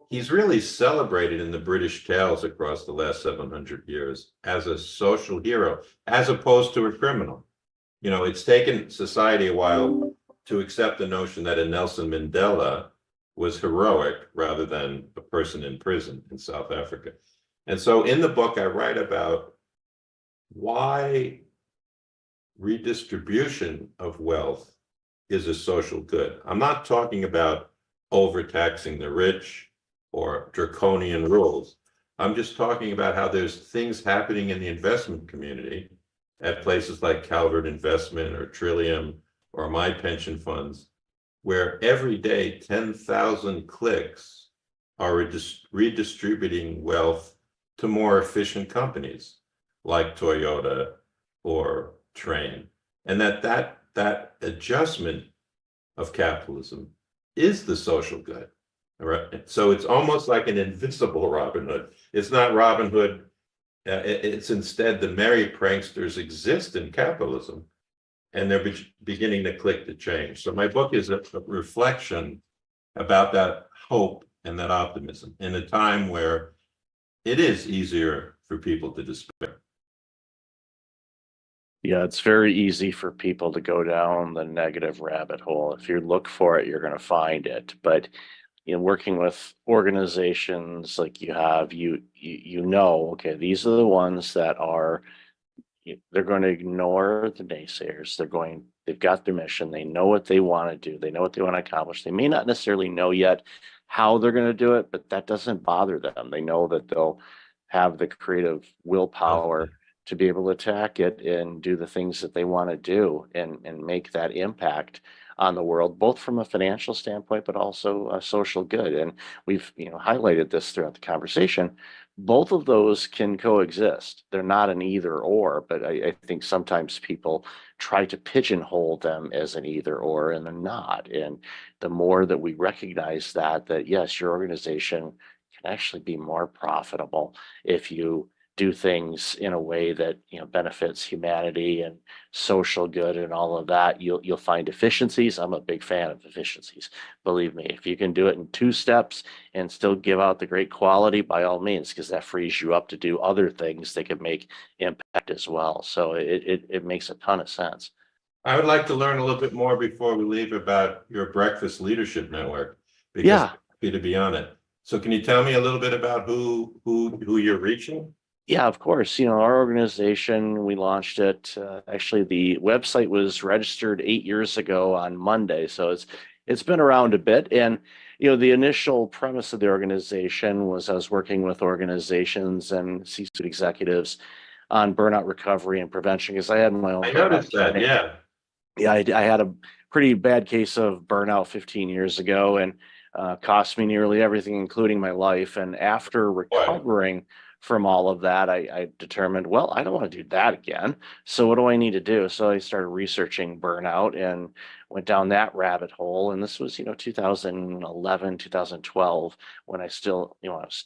he's really celebrated in the British tales across the last 700 years as a social hero, as opposed to a criminal. It's taken society a while to accept the notion that a Nelson Mandela was heroic rather than a person in prison in South Africa. And so in the book, I write about why redistribution of wealth is a social good. I'm not talking about overtaxing the rich or draconian rules. I'm just talking about how there's things happening in the investment community at places like Calvert Investment or Trillium or my pension funds, where every day 10,000 clicks are redistributing wealth to more efficient companies like Toyota or Train. And that adjustment of capitalism is the social good. All right. So it's almost like an invisible Robin Hood. It's not Robin Hood. It's instead the merry pranksters exist in capitalism, and they're beginning to click the change. So my book is a reflection about that hope and that optimism in a time where it is easier for people to despair. Yeah, it's very easy for people to go down the negative rabbit hole. If you look for it, you're going to find it. But working with organizations like you have, you know, okay, these are the ones that are they're going to ignore the naysayers. They've got their mission. They know what they want to do. They know what they want to accomplish. They may not necessarily know yet how they're going to do it, but that doesn't bother them. They know that they'll have the creative willpower to be able to attack it and do the things that they want to do and make that impact on the world, both from a financial standpoint, but also a social good. And we've, highlighted this throughout the conversation. Both of those can coexist. They're not an either or, but I think sometimes people try to pigeonhole them as an either or, and they're not. And the more that we recognize that yes, your organization can actually be more profitable if you do things in a way that benefits humanity and social good and all of that, you'll find efficiencies. I'm a big fan of efficiencies. Believe me, if you can do it in 2 steps and still give out the great quality, by all means, because that frees you up to do other things that can make impact as well. So it makes a ton of sense. I would like to learn a little bit more before we leave about your Breakfast Leadership Network, because Yeah. I'm happy to be on it. So can you tell me a little bit about who you're reaching? Yeah, of course. Our organization, we launched it. Actually, the website was registered 8 years ago on Monday, so it's been around a bit. And the initial premise of the organization was I was working with organizations and C-suite executives on burnout recovery and prevention because I had my own. I noticed that. journey. Yeah. Yeah, I had a pretty bad case of burnout 15 years ago, and cost me nearly everything, including my life. And after recovering from all of that, I determined, well, I don't want to do that again. So what do I need to do? So I started researching burnout and went down that rabbit hole. And this was, 2011, 2012, when I still, I was,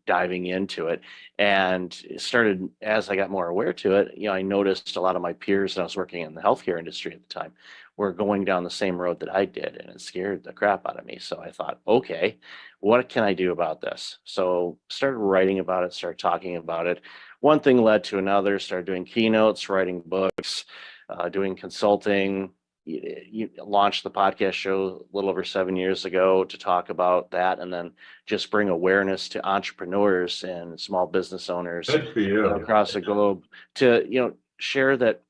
diving into it. And it started as I got more aware to it, I noticed a lot of my peers that I was working in the healthcare industry at the time were going down the same road that I did, and it scared the crap out of me. So I thought, okay, what can I do about this? So started writing about it, started talking about it. One thing led to another, started doing keynotes, writing books, doing consulting. You launched the podcast show a little over 7 years ago to talk about that, and then just bring awareness to entrepreneurs and small business owners Good for you. across the globe to share that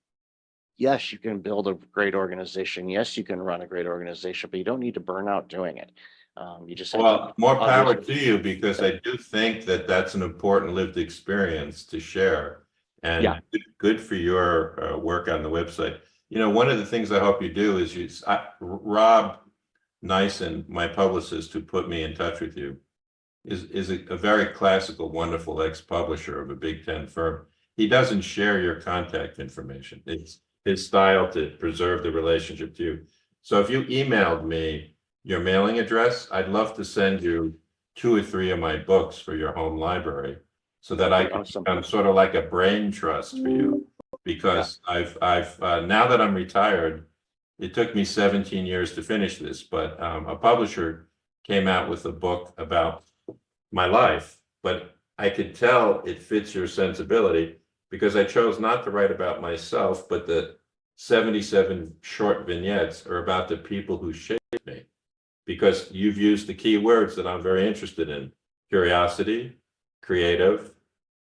yes, you can build a great organization. Yes, you can run a great organization, but you don't need to burn out doing it. You just have Well, to more power to you, because I do think that that's an important lived experience to share. And Yeah. good for your work on the website. One of the things I hope you do is Rob Nyson, my publicist who put me in touch with you, is a very classical, wonderful ex-publisher of a Big Ten firm. He doesn't share your contact information. It's his style to preserve the relationship to you. So if you emailed me your mailing address, I'd love to send you 2 or 3 of my books for your home library, so that I can Awesome. become sort of like a brain trust for you. Because I've now that I'm retired, it took me 17 years to finish this, but a publisher came out with a book about my life, but I could tell it fits your sensibility, because I chose not to write about myself, but the 77 short vignettes are about the people who shaped me, because you've used the key words that I'm very interested in: curiosity, creative,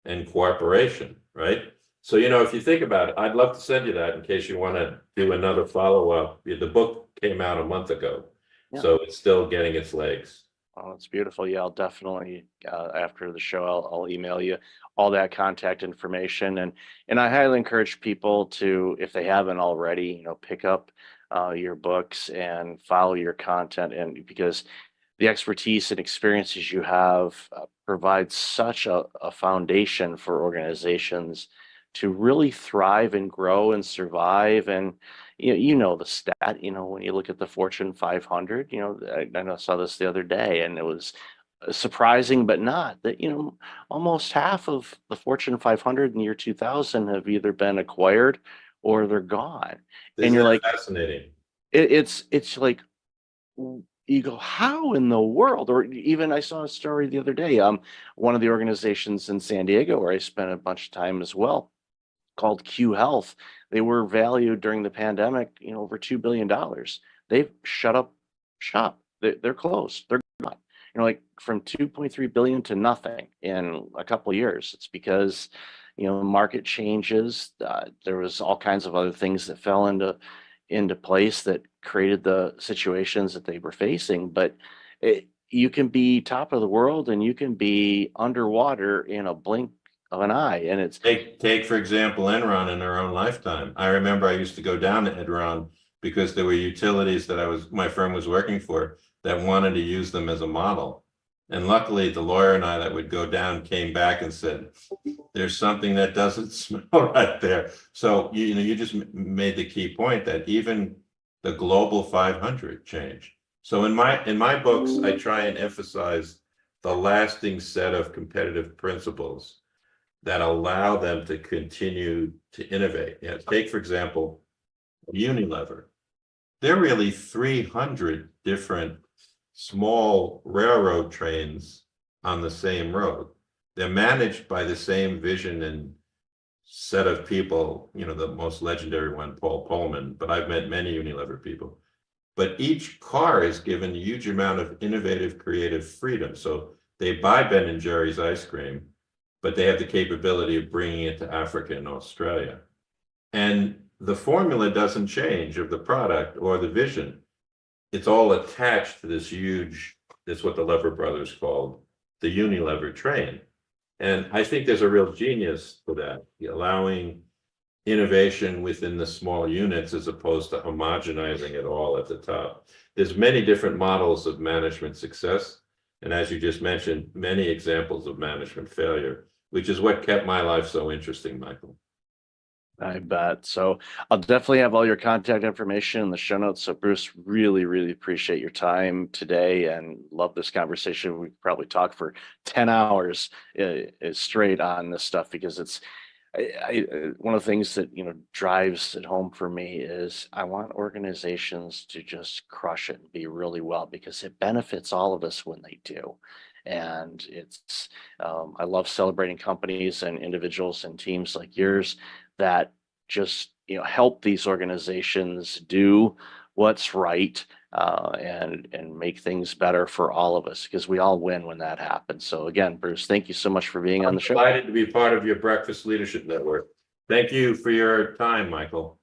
and cooperation, right? So, if you think about it, I'd love to send you that in case you want to do another follow-up. The book came out a month ago, Yeah. so it's still getting its legs. Oh, it's beautiful. Yeah, I'll definitely after the show, I'll email you all that contact information, and I highly encourage people to, if they haven't already, pick up your books and follow your content, and because the expertise and experiences you have provides such a foundation for organizations to really thrive and grow and survive. And the stat, when you look at the Fortune 500, I saw this the other day, and it was surprising, but not that, almost half of the Fortune 500 in the year 2000 have either been acquired or they're gone. Isn't And you're that like, fascinating? it's like, you go, how in the world? Or even I saw a story the other day, one of the organizations in San Diego where I spent a bunch of time as well, called Q Health. They were valued during the pandemic, over $2 billion. They've shut up shop. They're closed. They're gone. Like from 2.3 billion to nothing in a couple of years. It's because, market changes. There was all kinds of other things that fell into place that created the situations that they were facing. But you can be top of the world and you can be underwater in a blink of an eye. And it's take for example, Enron in their own lifetime. I remember I used to go down to Enron because there were utilities that my firm was working for that wanted to use them as a model. And luckily the lawyer and I that would go down came back and said, there's something that doesn't smell right there. So, you just made the key point that even the global 500 changed. So in my books, I try and emphasize the lasting set of competitive principles that allow them to continue to innovate. Take, for example, Unilever. There are really 300 different small railroad trains on the same road. They're managed by the same vision and set of people, the most legendary one, Paul Pullman, but I've met many Unilever people. But each car is given a huge amount of innovative, creative freedom. So they buy Ben & Jerry's ice cream, but they have the capability of bringing it to Africa and Australia. And the formula doesn't change of the product or the vision. It's all attached to this huge, that's what the Lever brothers called the Unilever train. And I think there's a real genius to that, allowing innovation within the small units as opposed to homogenizing it all at the top. There's many different models of management success. And as you just mentioned, many examples of management failure, which is what kept my life so interesting, Michael. I bet. So I'll definitely have all your contact information in the show notes. So Bruce, really, really appreciate your time today and love this conversation. We probably talk for 10 hours straight on this stuff because it's one of the things that, drives it home for me is I want organizations to just crush it and be really well because it benefits all of us when they do. And it's, I love celebrating companies and individuals and teams like yours that just, help these organizations do what's right and make things better for all of us because we all win when that happens. So again, Bruce, thank you so much for being on the show. I'm delighted to be part of your Breakfast Leadership Network. Thank you for your time, Michael.